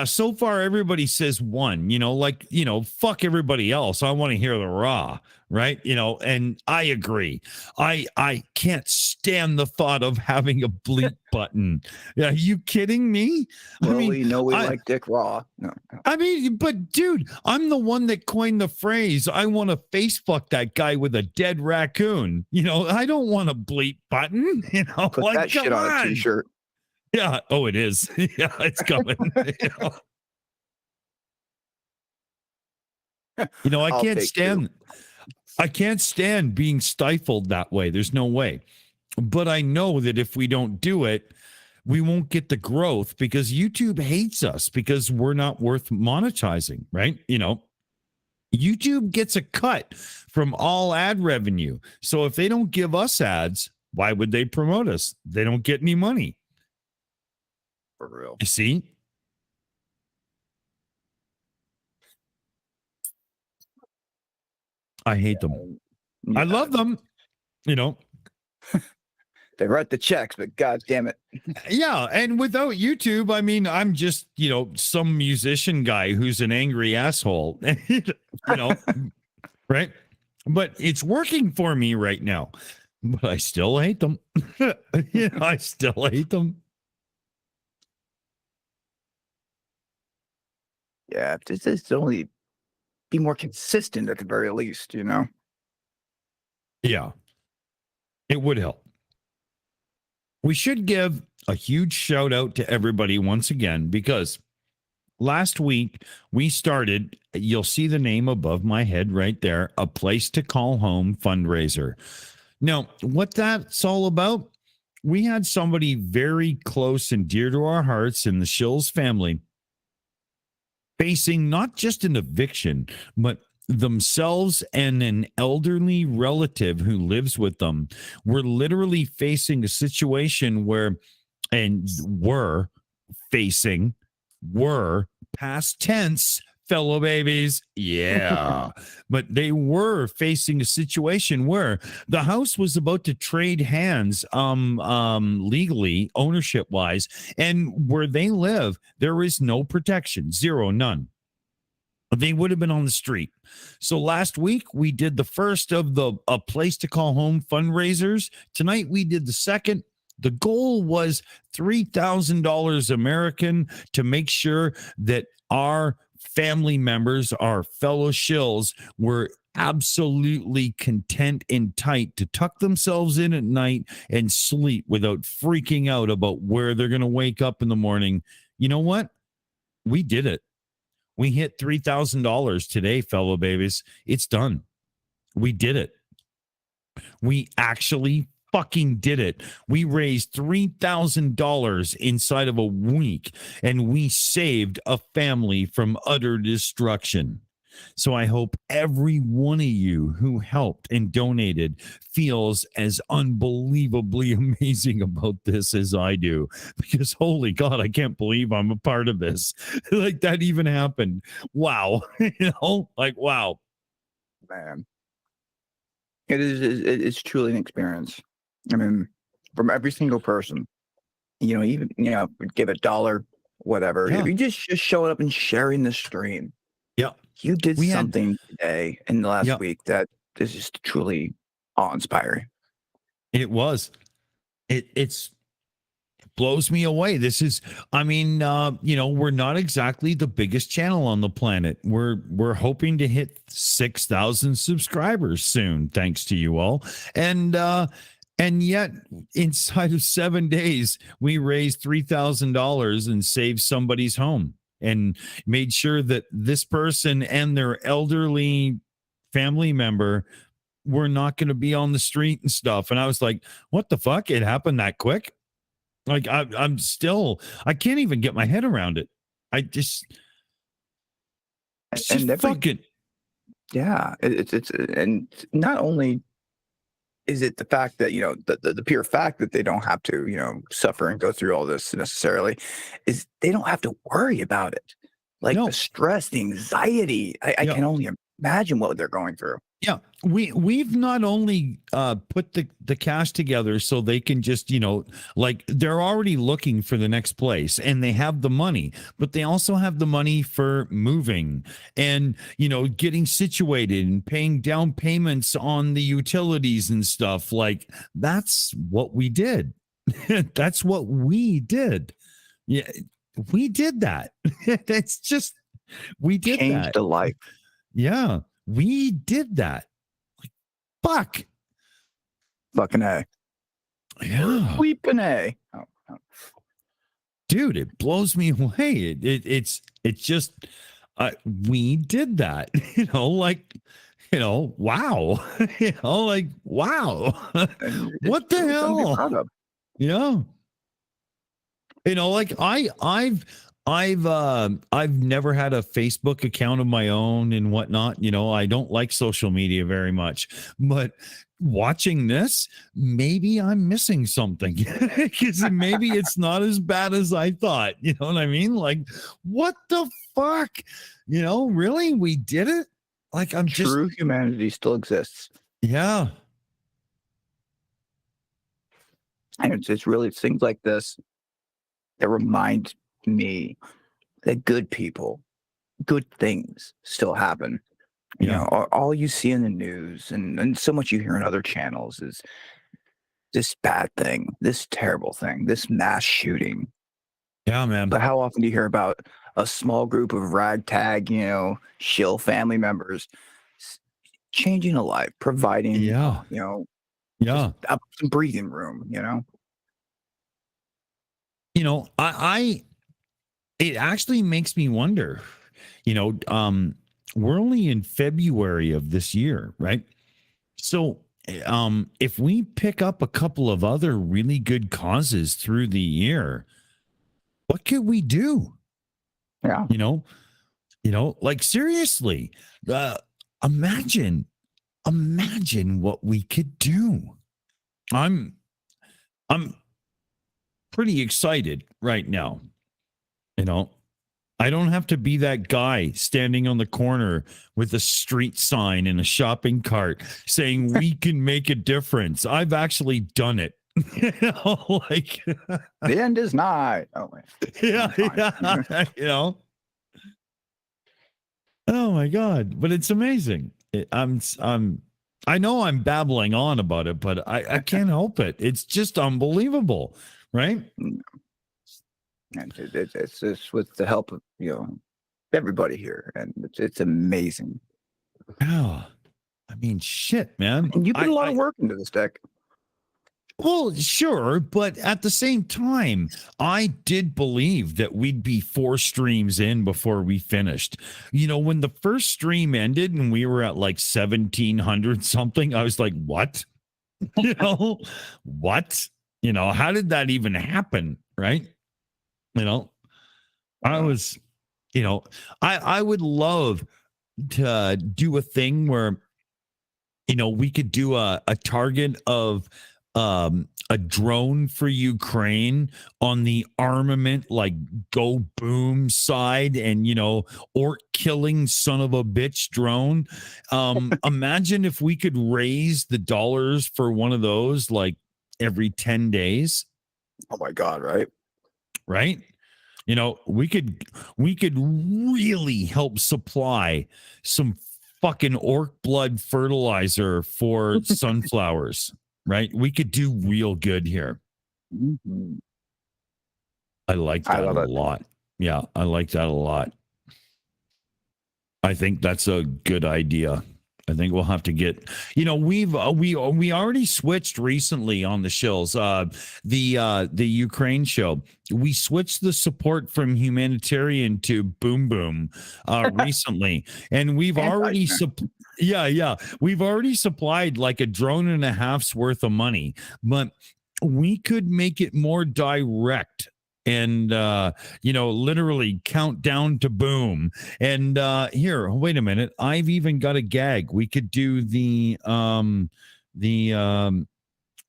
so far everybody says 1, fuck everybody else. I want to hear the raw, right? And I agree. I can't stand the thought of having a bleep button. Are you kidding me? Well, we like Dick Raw. No. But dude, I'm the one that coined the phrase, I want to face fuck that guy with a dead raccoon. I don't want a bleep button. Put that shit on a t-shirt. Yeah. Oh, it is. Yeah, it's coming. I can't stand being stifled that way. There's no way. But I know that if we don't do it, we won't get the growth, because YouTube hates us because we're not worth monetizing, right? YouTube gets a cut from all ad revenue. So if they don't give us ads, why would they promote us? They don't get any money. For real. You see? I hate them. I love them. They write the checks, but God damn it. Yeah. And without YouTube, I'm just, some musician guy who's an angry asshole, right? But it's working for me right now. But I still hate them. I still hate them. Yeah, just only be more consistent at the very least, Yeah, it would help. We should give a huge shout out to everybody once again, because last week we started, you'll see the name above my head right there, A Place to Call Home fundraiser. Now, what that's all about, we had somebody very close and dear to our hearts in the Shills family facing not just an eviction, but themselves and an elderly relative who lives with them were literally facing a situation were past tense, fellow babies. Yeah. But they were facing a situation where the house was about to trade hands legally, ownership wise, and where they live, there is no protection, zero, none. They would have been on the street. So last week we did the first of the A Place to Call Home fundraisers. Tonight we did the second. The goal was $3,000 American to make sure that our family members, our fellow shills, were absolutely content and tight to tuck themselves in at night and sleep without freaking out about where they're going to wake up in the morning. You know what? We did it. We hit $3,000 today, fellow babies. It's done. We did it. We actually fucking did it. We raised $3,000 inside of a week, and we saved a family from utter destruction. So I hope every one of you who helped and donated feels as unbelievably amazing about this as I do. Because holy God, I can't believe I'm a part of this. Like that even happened. Wow. Like wow. Man, it's truly an experience. I mean, from every single person, even give $1, whatever. Yeah. You just showing up and sharing the stream. Yeah. You did We had- something today in the last Yeah. week that is just truly awe-inspiring. It was. It blows me away. This is, I mean, we're not exactly the biggest channel on the planet. We're hoping to hit 6,000 subscribers soon, thanks to you all. And yet, inside of 7 days, we raised $3,000 and saved somebody's home and made sure that this person and their elderly family member were not going to be on the street and stuff. And I was like, what the fuck? It happened that quick? Like, I can't even get my head around it. It's fucking. Yeah, it's and not only is it the fact that the pure fact that they don't have to suffer and go through all this necessarily, is they don't have to worry about it. Like the stress, the anxiety. I can only imagine what they're going through. Yeah, we've not only put the cash together so they can just like they're already looking for the next place and they have the money, but they also have the money for moving and getting situated and paying down payments on the utilities and stuff. Like that's what we did. That's what we did. Yeah, we did that. That's just we did Changed that. a life. Yeah. We did that. Like, fuck. Fucking A. Yeah. Weeping A. Dude, it blows me away. It's just we did that. Wow. Like wow. What the hell? Yeah. Like I've never had a Facebook account of my own and whatnot. I don't like social media very much, but watching this, maybe I'm missing something because maybe it's not as bad as I thought. You know what I mean? Like, what the fuck? Really? We did it? Like, I'm just. True humanity still exists. Yeah. And it's really things like this that remind me that good people, good things still happen. All you see in the news and so much you hear in other channels is this bad thing, this terrible thing, this mass shooting. Yeah, man. But how often do you hear about a small group of ragtag, shill family members changing a life, providing, some breathing room, it actually makes me wonder, we're only in February of this year, right? So if we pick up a couple of other really good causes through the year, what could we do? Yeah. Like seriously, imagine what we could do. I'm pretty excited right now. I don't have to be that guy standing on the corner with a street sign and a shopping cart saying we can make a difference. I've actually done it. Like the end is nigh. Oh, yeah. Oh my God. But it's amazing. I know I'm babbling on about it, but I can't help it. It's just unbelievable. Right. And it's just with the help of everybody here, and it's amazing. Oh, I mean, shit, man. And you put a lot of work into this deck. Well, sure, but at the same time, I did believe that we'd be 4 streams in before we finished. When the first stream ended and we were at like 1,700 something, I was like, what? What? How did that even happen? Right? I was, I would love do a thing where, you know, we could do a target of a drone for Ukraine on the armament, like go boom side, and, you know, orc killing son of a bitch drone. Imagine if we could raise the dollars for one of those like every 10 days. Oh my God, right? Right? You know, we could really help supply some fucking orc blood fertilizer for sunflowers, right? We could do real good here. Mhm. I like that a lot. Yeah, I like that a lot. I think that's a good idea. I think we'll have to get, you know, we already switched recently on the Shills, the Ukraine show. We switched the support from humanitarian to boom boom recently, and we've already we've already supplied like a drone and a half's worth of money, but we could make it more direct. And you know, literally count down to boom. And here, wait a minute, I've even got a gag. We could do the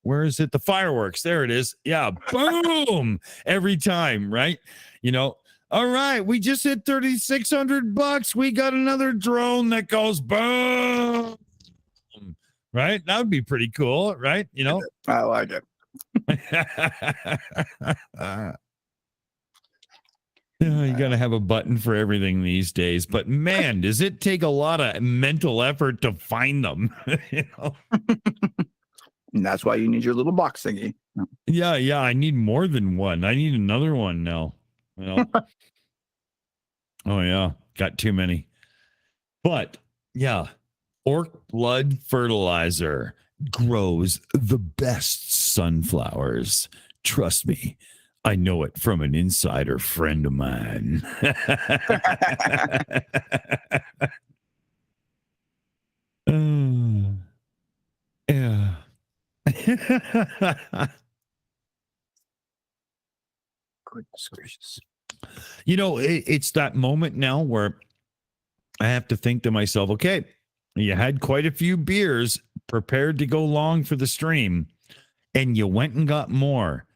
where is it? The fireworks. There it is. Yeah, boom every time, right? You know, all right, we just hit $3,600. We got another drone that goes boom. Right? That would be pretty cool, right? You know, I like it. You got to have a button for everything these days, but man, does it take a lot of mental effort to find them. You know? And that's why you need your little box thingy. Yeah, I need more than one. I need another one now. You know? Oh yeah, got too many. But yeah, orc blood fertilizer grows the best sunflowers. Trust me. I know it from an insider friend of mine. Yeah. Goodness gracious. You know, it's that moment now where I have to think to myself, okay, you had quite a few beers prepared to go long for the stream, and you went and got more.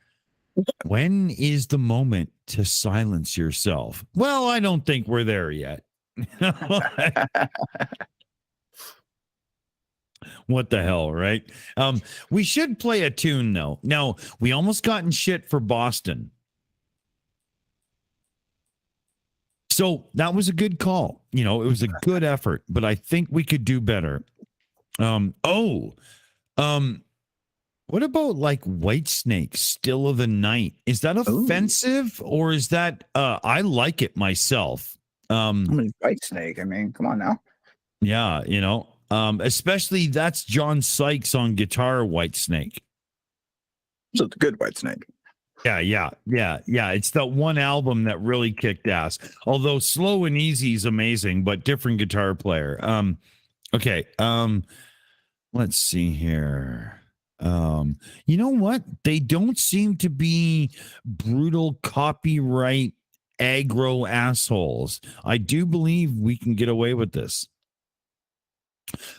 When is the moment to silence yourself? Well, I don't think we're there yet. What the hell, right? We should play a tune, though. Now, we almost got in shit for Boston. So that was a good call. You know, it was a good effort, but I think we could do better. What about like Whitesnake, Still of the Night? Is that offensive or is that I like it myself? Whitesnake, I mean, come on now. Yeah, you know, especially that's John Sykes on guitar, Whitesnake. So it's a good Whitesnake. Yeah. It's that one album that really kicked ass. Although Slow and Easy is amazing, but different guitar player. Okay. Let's see here. You know what? They don't seem to be brutal copyright aggro assholes. I do believe we can get away with this.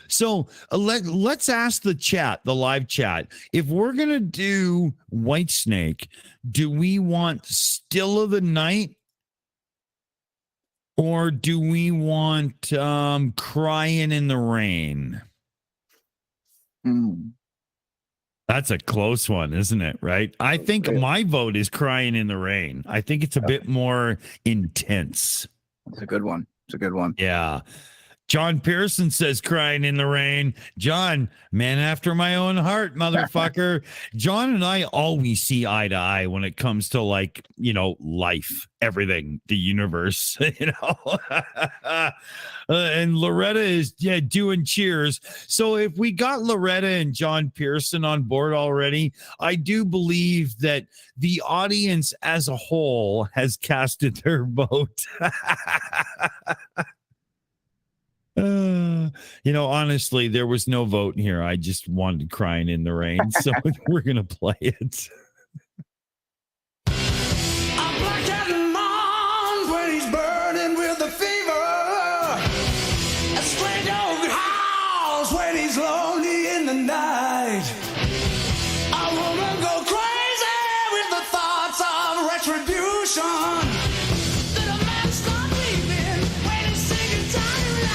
So let's ask the chat, the live chat, if we're going to do Whitesnake, do we want Still of the Night or do we want Crying in the Rain? That's a close one, isn't it? Right? I think my vote is Crying in the Rain. I think it's a bit more intense. It's a good one. It's a good one. Yeah. John Pearson says Crying in the Rain. John, man after my own heart, motherfucker. John and I always see eye to eye when it comes to, like, you know, life, everything, the universe, you know. And Loretta is doing cheers. So if we got Loretta and John Pearson on board already, I do believe that the audience as a whole has casted their vote. You know, honestly, there was no vote here. I just wanted Crying in the Rain, so we're gonna play it. A black cat mourns when he's burning with the fever. A stray dog howls when he's lonely in the night. A woman go crazy with the thoughts of retribution. Did a man stop weeping when he's sick and tired of life?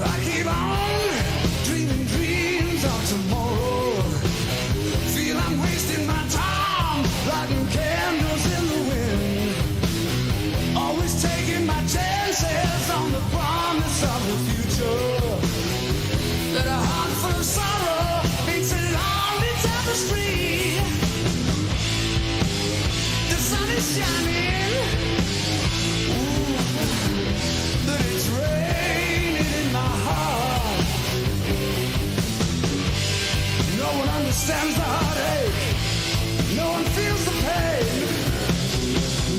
I keep on dreaming dreams of tomorrow. Feel I'm wasting my time, lighting candles in the wind. Always taking my chances on the promise of the future. That a heart full of sorrow paints a lonely tapestry. The sun is shining. Ooh, that it's raining in my heart. No one understands the heartache. No one feels the pain.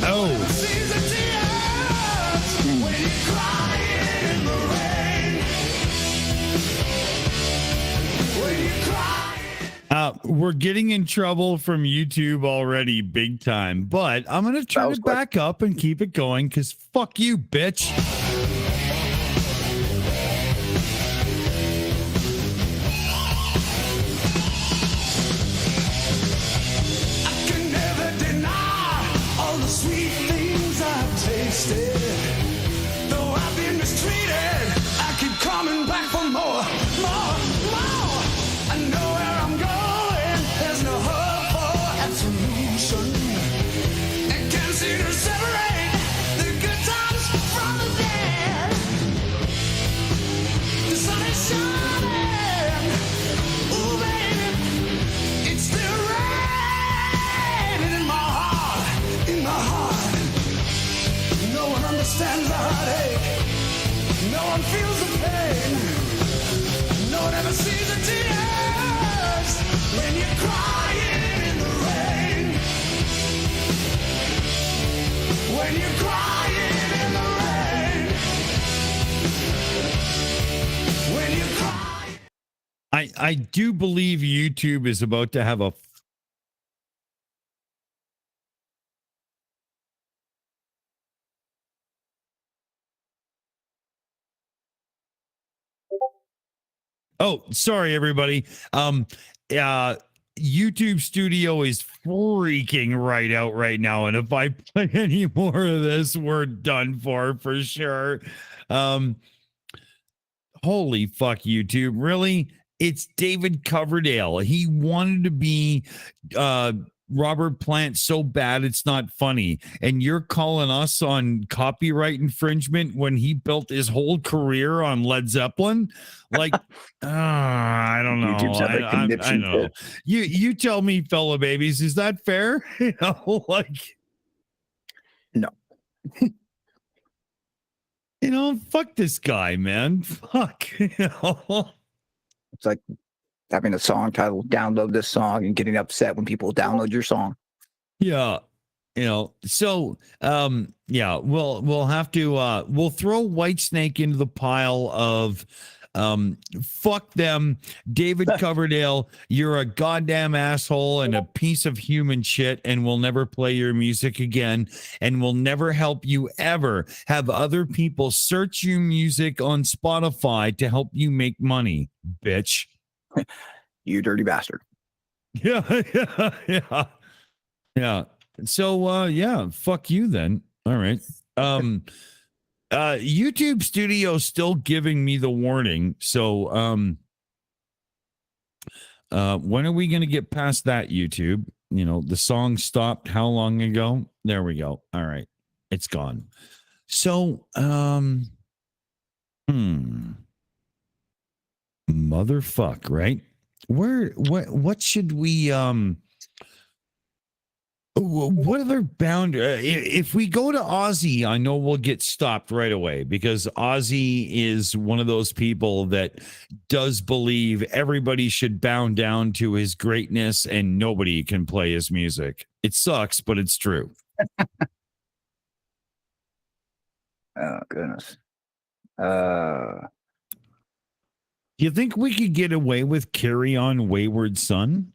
No one ever sees the tears when you're crying in the rain. When you're crying. We're getting in trouble from YouTube already, big time. But I'm gonna turn it back up and keep it going because fuck you, bitch. I can never deny all the sweet things I've tasted. Though I've been mistreated, I keep coming back for more, more, more. I know where I'm going. There's no hope for absolution. And can't seem to separate the good times from the bad. The sun is shining. Ooh, baby, it's still raining in my heart, in my heart. No one understands the heartache. No one feels the pain. No one ever sees the tears when you're crying in the rain. When you're crying in the rain. When you're crying. I do believe YouTube is about to have a Oh, sorry everybody. YouTube Studio is freaking right out right now, and if I play any more of this, we're done for sure. Holy fuck, YouTube. Really? It's David Coverdale. He wanted to be Robert Plant so bad it's not funny. And you're calling us on copyright infringement when he built his whole career on Led Zeppelin? Like, I don't know. YouTube's not a I conniption don't know. pit. You tell me, fellow babies, is that fair? You know, like, no. You know, fuck this guy, man. Fuck. You know? It's like having a song titled "Download This Song" and getting upset when people download your song. Yeah. You know, so yeah, we'll have to we'll throw Whitesnake into the pile of fuck them. David Coverdale, you're a goddamn asshole and a piece of human shit, and we'll never play your music again, and we'll never help you ever have other people search your music on Spotify to help you make money, bitch. You dirty bastard. Yeah. So yeah, fuck you then. All right. YouTube Studio still giving me the warning. So when are we going to get past that, YouTube? You know, the song stopped how long ago? There we go. All right. It's gone. So motherfuck, right? What should we What other bound? If we go to Ozzy, I know we'll get stopped right away because Ozzy is one of those people that does believe everybody should bow down to his greatness and nobody can play his music. It sucks, but it's true. Oh, goodness. Do you think we could get away with Carry On Wayward Son?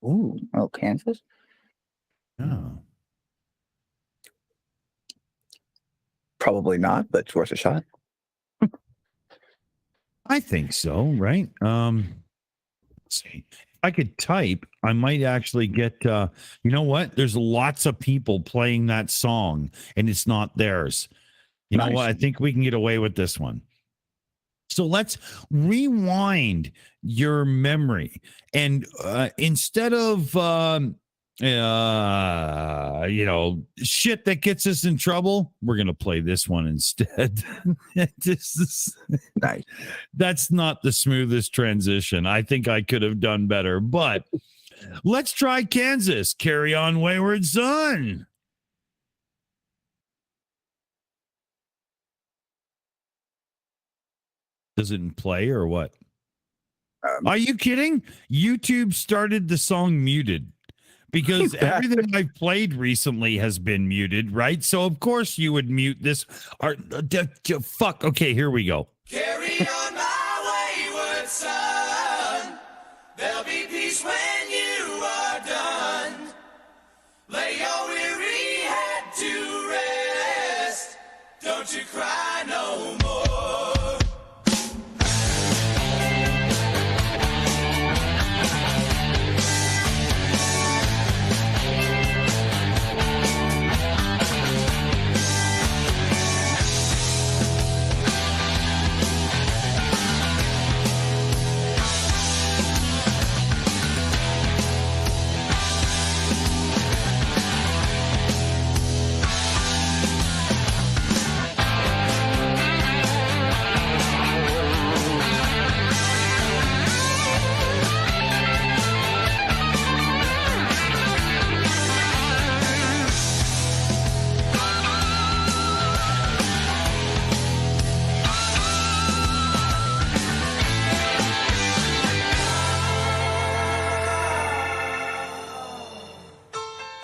Ooh, oh, Kansas? Oh. Probably not, but it's worth a shot. I think so, right? Let's see. If I could type, I might actually get you know what? There's lots of people playing that song and it's not theirs. You know what? I think we can get away with this one. So let's rewind your memory. And instead of shit that gets us in trouble, we're gonna play this one instead. This is nice. That's not the smoothest transition. I think I could have done better, but let's try Kansas. Carry On Wayward Son. Does it play or what? Are you kidding? YouTube started the song muted because everything I've played recently has been muted, right? So of course you would mute this. Fuck. Okay, here we go. Carry on my wayward son. There'll be peace when you are done. Lay your weary head to rest. Don't you cry no more.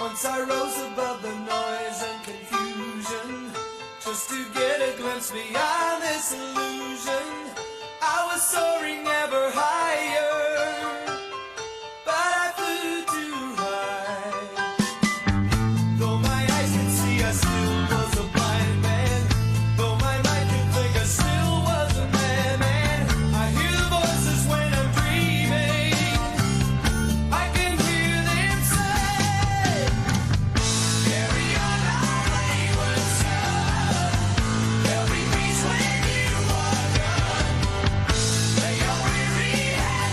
Once I rose above the noise and confusion, just to get a glimpse beyond this illusion. I was soaring ever higher, but I flew too high. Though my eyes could see, I still was a blind man. Though my mind could think, I still was a madman. I hear the voices when I'm dreaming. I can hear them say, carry on our wayward son. There'll be peace when you are done. Lay your weary head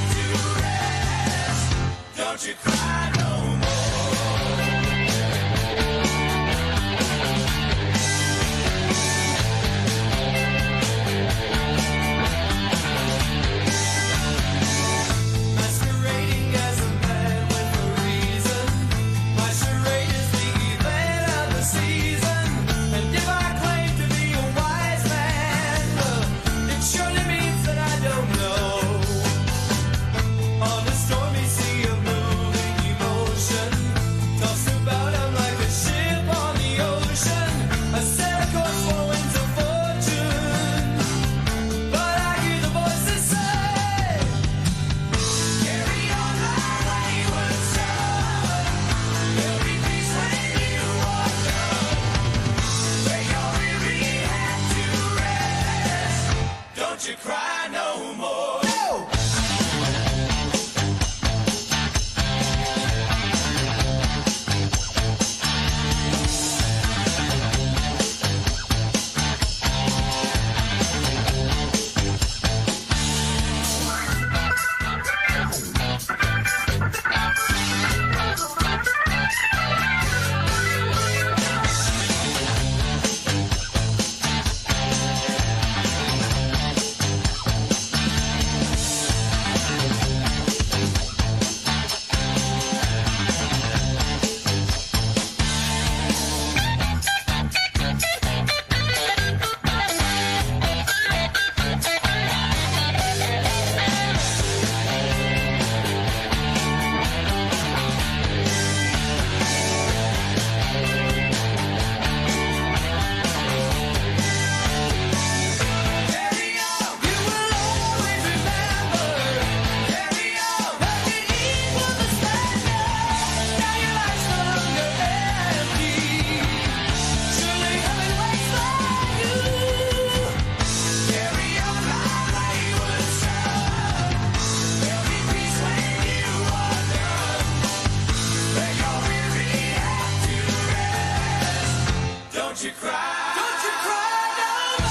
Don't you cry. Don't you cry no more.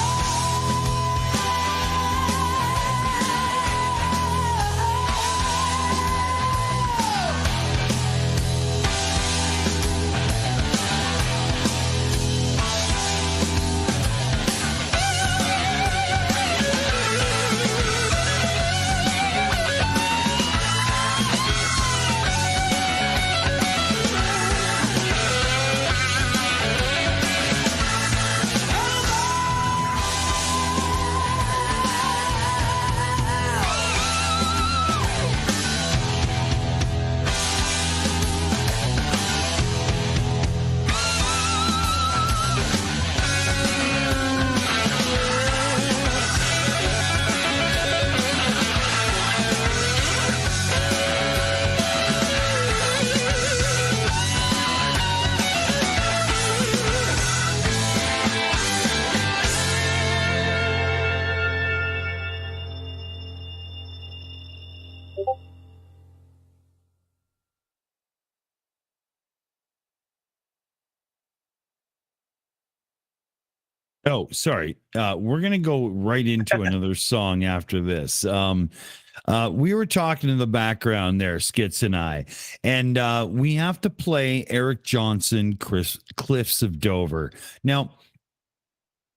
Oh, sorry. We're gonna go right into another song after this. We were talking in the background there, Skits and I, and we have to play Eric Johnson, Cliffs of Dover. Now,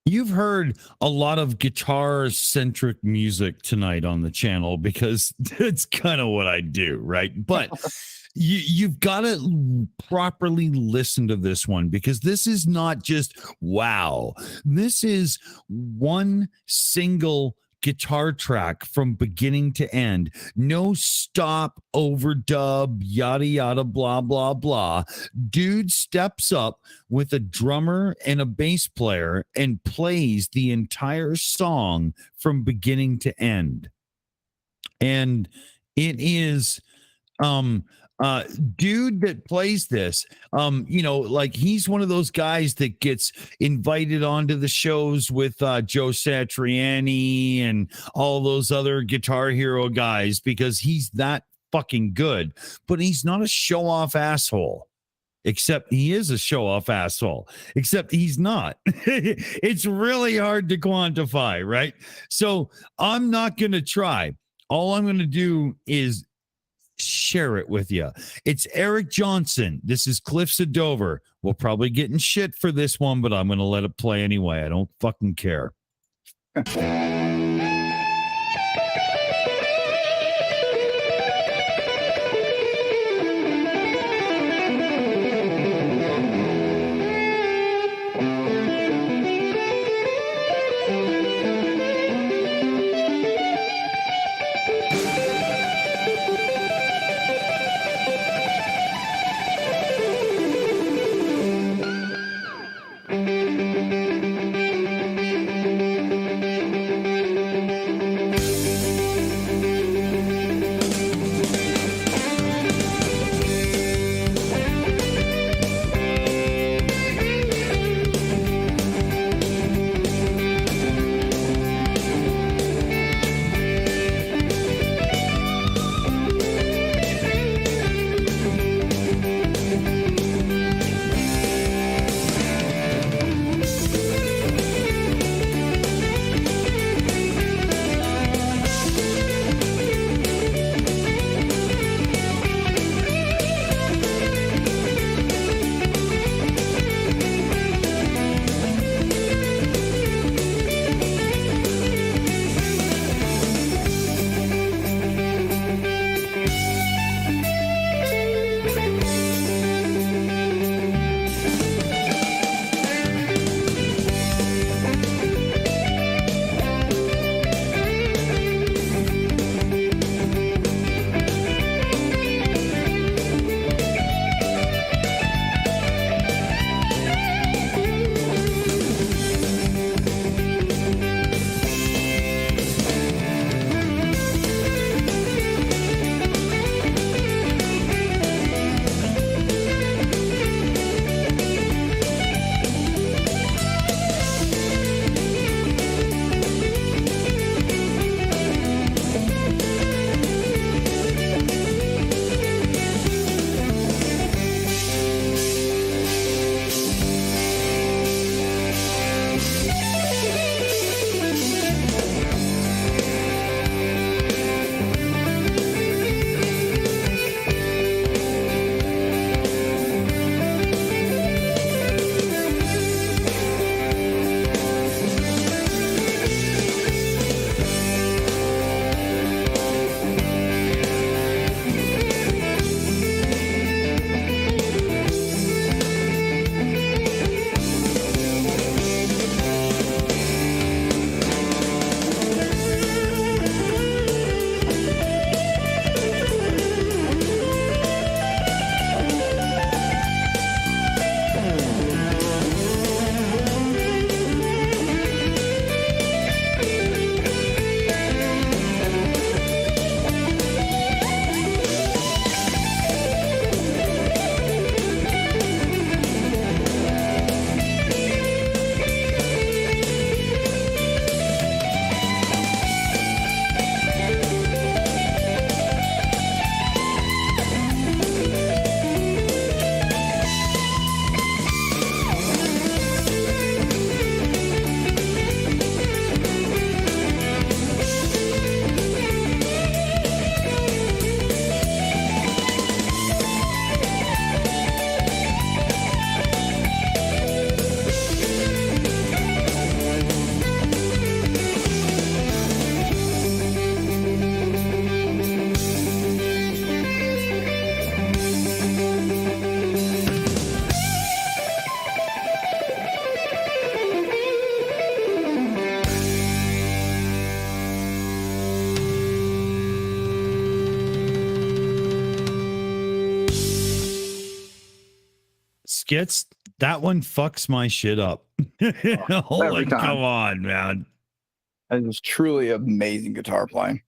you've heard a lot of guitar-centric music tonight on the channel because it's kind of what I do, right? But you've got to properly listen to this one because this is not just wow. This is one single guitar track from beginning to end. No stop, overdub, yada, yada, blah, blah, blah. Dude steps up with a drummer and a bass player and plays the entire song from beginning to end. And it is dude that plays this, like he's one of those guys that gets invited onto the shows with Joe Satriani and all those other Guitar Hero guys because he's that fucking good. But he's not a show-off asshole. Except he is a show-off asshole. Except he's not. It's really hard to quantify, right? So I'm not going to try. All I'm going to do is share it with you. It's Eric Johnson. This is Cliffs of Dover. We'll probably get in shit for this one, but I'm going to let it play anyway. I don't fucking care. Skits, that one fucks my shit up. Every time. Come on, man. It was truly amazing guitar playing.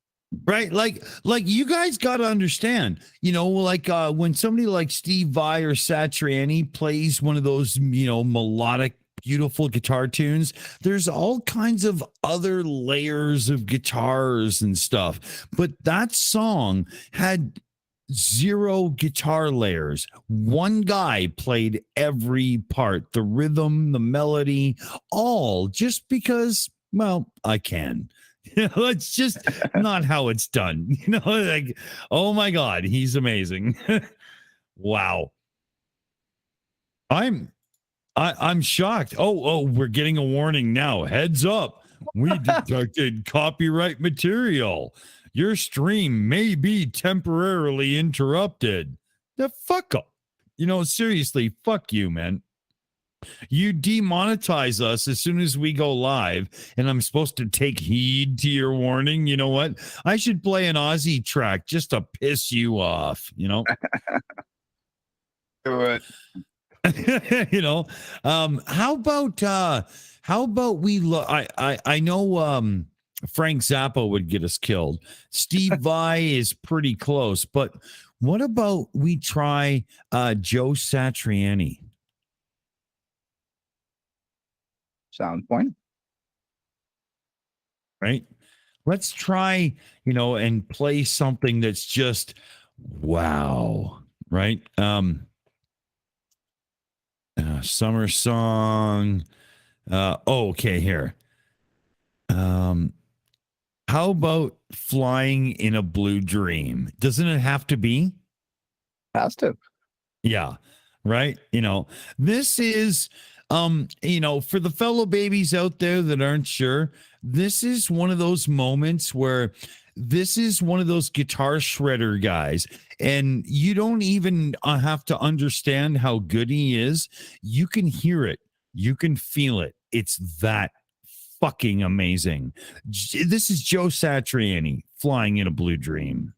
Right, like you guys got to understand, like when somebody like Steve Vai or Satriani plays one of those, melodic, beautiful guitar tunes, there's all kinds of other layers of guitars and stuff. But that song had 0 guitar layers. One guy played every part, the rhythm, the melody, all just because, well, I can. It's just not how it's done. Like, oh my God, he's amazing. Wow. I'm shocked. Oh, we're getting a warning now. Heads up. We detected copyright material. Your stream may be temporarily interrupted. The fuck up. Seriously, fuck you, man. You demonetize us as soon as we go live, and I'm supposed to take heed to your warning. You know what? I should play an Aussie track just to piss you off, Do it. How about we look? I know Frank Zappa would get us killed. Steve Vai is pretty close, but what about we try Joe Satriani? Sound point. Right? Let's try, and play something that's just wow, right? Summer song. Okay, here. How about Flying in a Blue Dream? Doesn't it have to be? Has to. Yeah, right. This is for the fellow babies out there that aren't sure, this is one of those moments where this is one of those guitar shredder guys, and you don't even have to understand how good he is. You can hear it. You can feel it. It's that fucking amazing. This is Joe Satriani, Flying in a Blue Dream.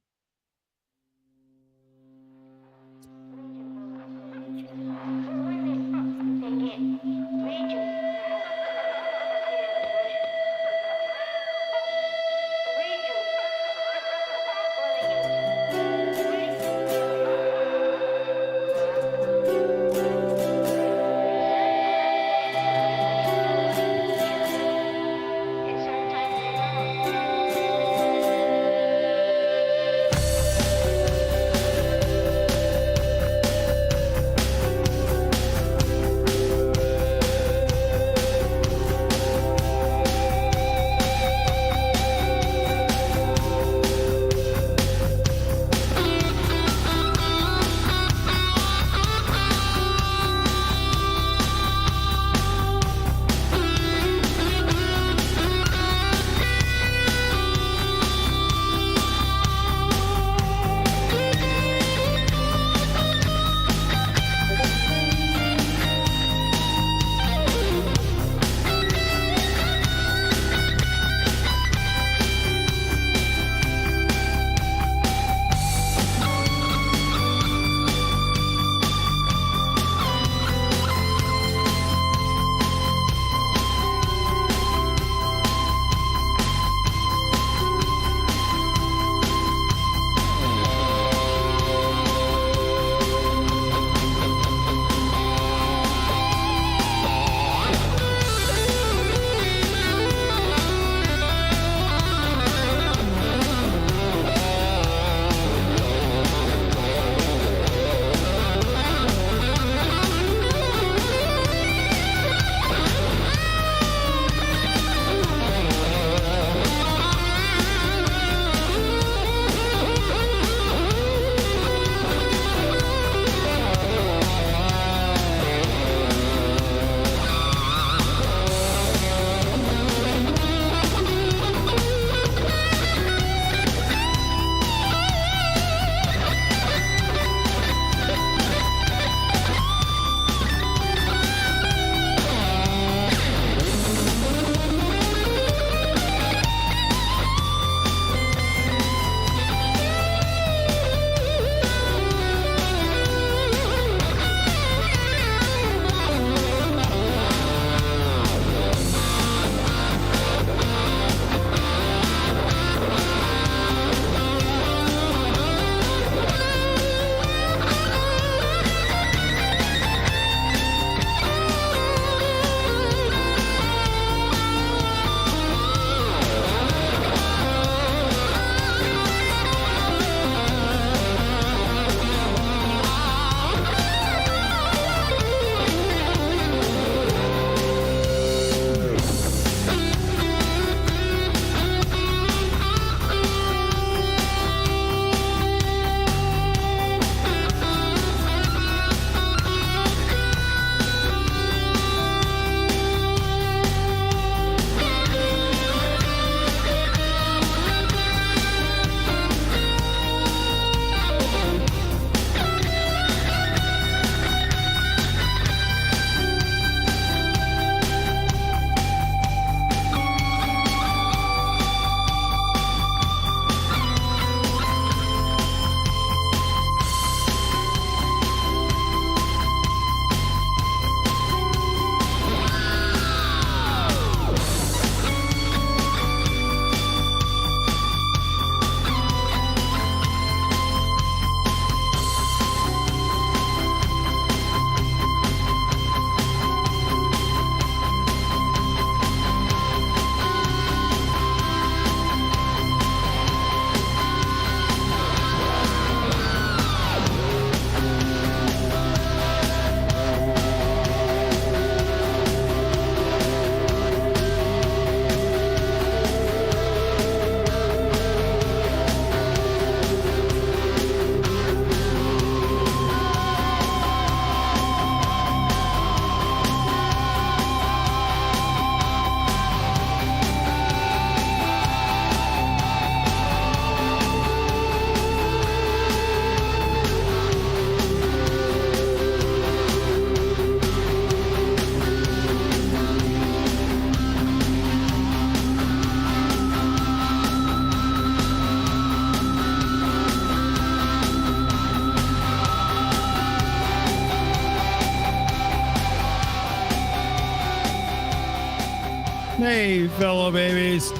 Hey, fellow babies.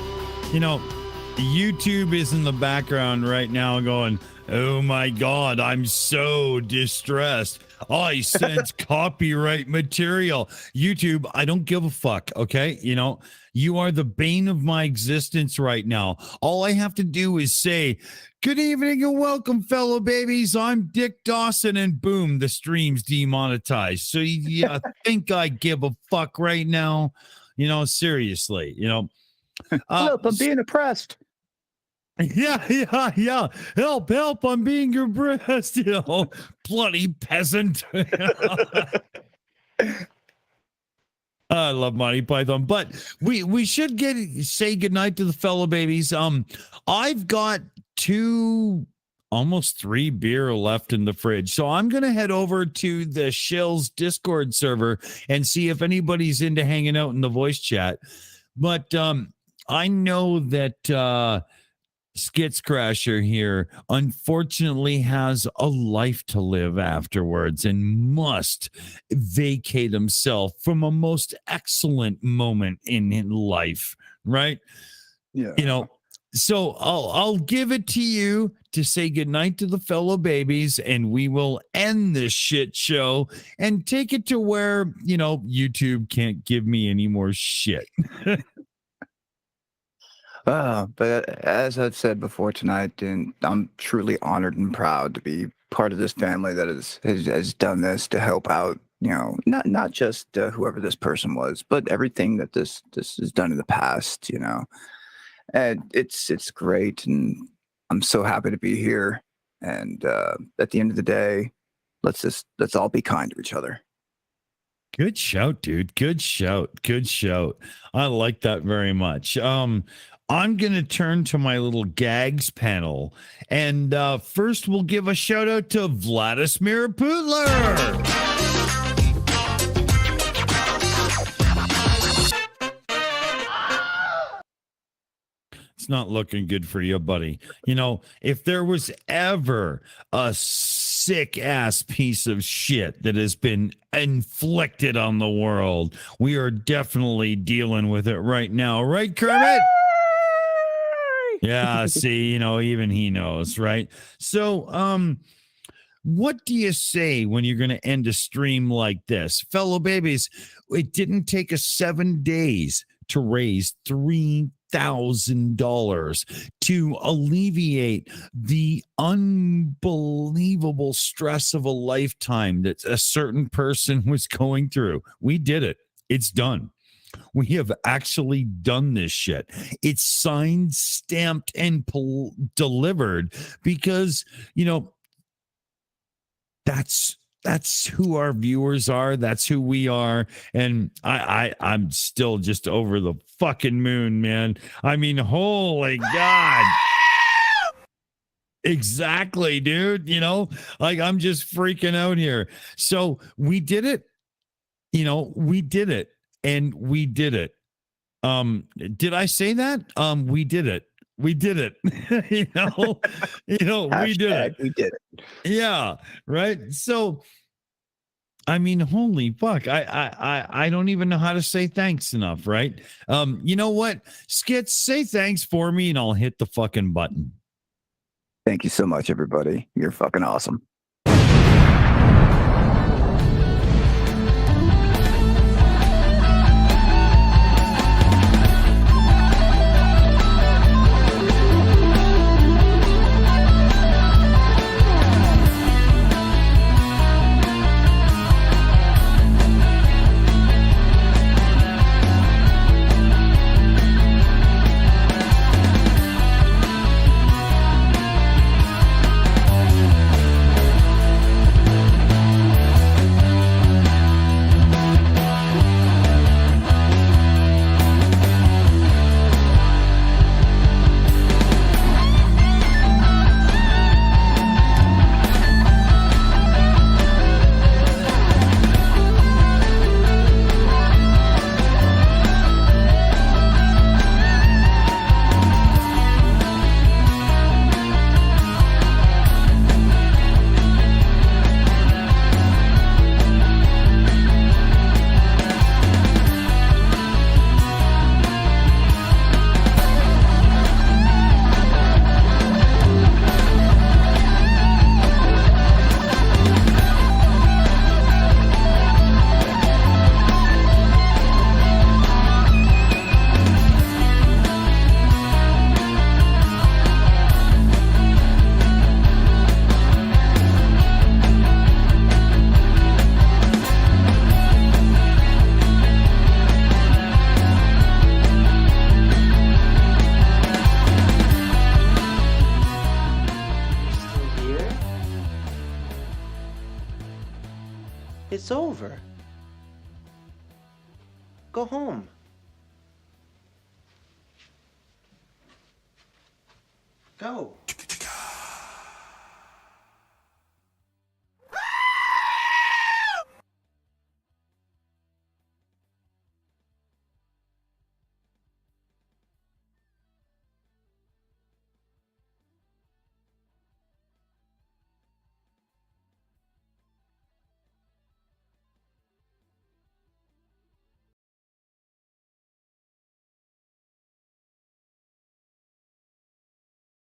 You know, YouTube is in the background right now going, oh my God, I'm so distressed. I sense copyright material. YouTube, I don't give a fuck, okay? You know, you are the bane of my existence right now. All I have to do is say, good evening and welcome, fellow babies. I'm Dick Dawson, and boom, the stream's demonetized. So you think I give a fuck right now? You know, seriously, you know. Look, I'm being oppressed. Yeah. Help, I'm being oppressed, you know, bloody peasant. I love Monty Python, but we should say goodnight to the fellow babies. I've got almost 3 beer left in the fridge, so I'm gonna head over to the Shills Discord server and see if anybody's into hanging out in the voice chat. But I know that Skits Crasher here unfortunately has a life to live afterwards and must vacate himself from a most excellent moment in life, right? Yeah. You know, so I'll give it to you to say goodnight to the fellow babies, and we will end this shit show and take it to where, you know, YouTube can't give me any more shit. But as I've said before tonight, and I'm truly honored and proud to be part of this family that has done this to help out, you know, not just whoever this person was, but everything that this has done in the past, you know. And it's great, and I'm so happy to be here. And at the end of the day, let's all be kind to each other. Good shout, dude. Good shout. I like that very much. I'm going to turn to my little gags panel. And first, we'll give a shout out to Vladimir Putler. It's not looking good for you, buddy. You know, if there was ever a sick ass piece of shit that has been inflicted on the world, we are definitely dealing with it right now. Right, Kermit? Yeah, see, you know, even he knows, right? So, what do you say when you're going to end a stream like this? Fellow babies, it didn't take us 7 days to raise $3,000 to alleviate the unbelievable stress of a lifetime that a certain person was going through. We did it. It's done. We have actually done this shit. It's signed, stamped, and delivered because, you know, that's who our viewers are. That's who we are. And I'm still just over the fucking moon, man. I mean, holy God. Exactly, dude. You know, like I'm just freaking out here. So we did it. You know, we did it. And we did it. Did I say that? We did it. We did it. you know, we did it. We did it. Yeah, right. So, I mean, holy fuck! I don't even know how to say thanks enough, right? You know what? Skits, say thanks for me, and I'll hit the fucking button. Thank you so much, everybody. You're fucking awesome. It's over. Go home. Go.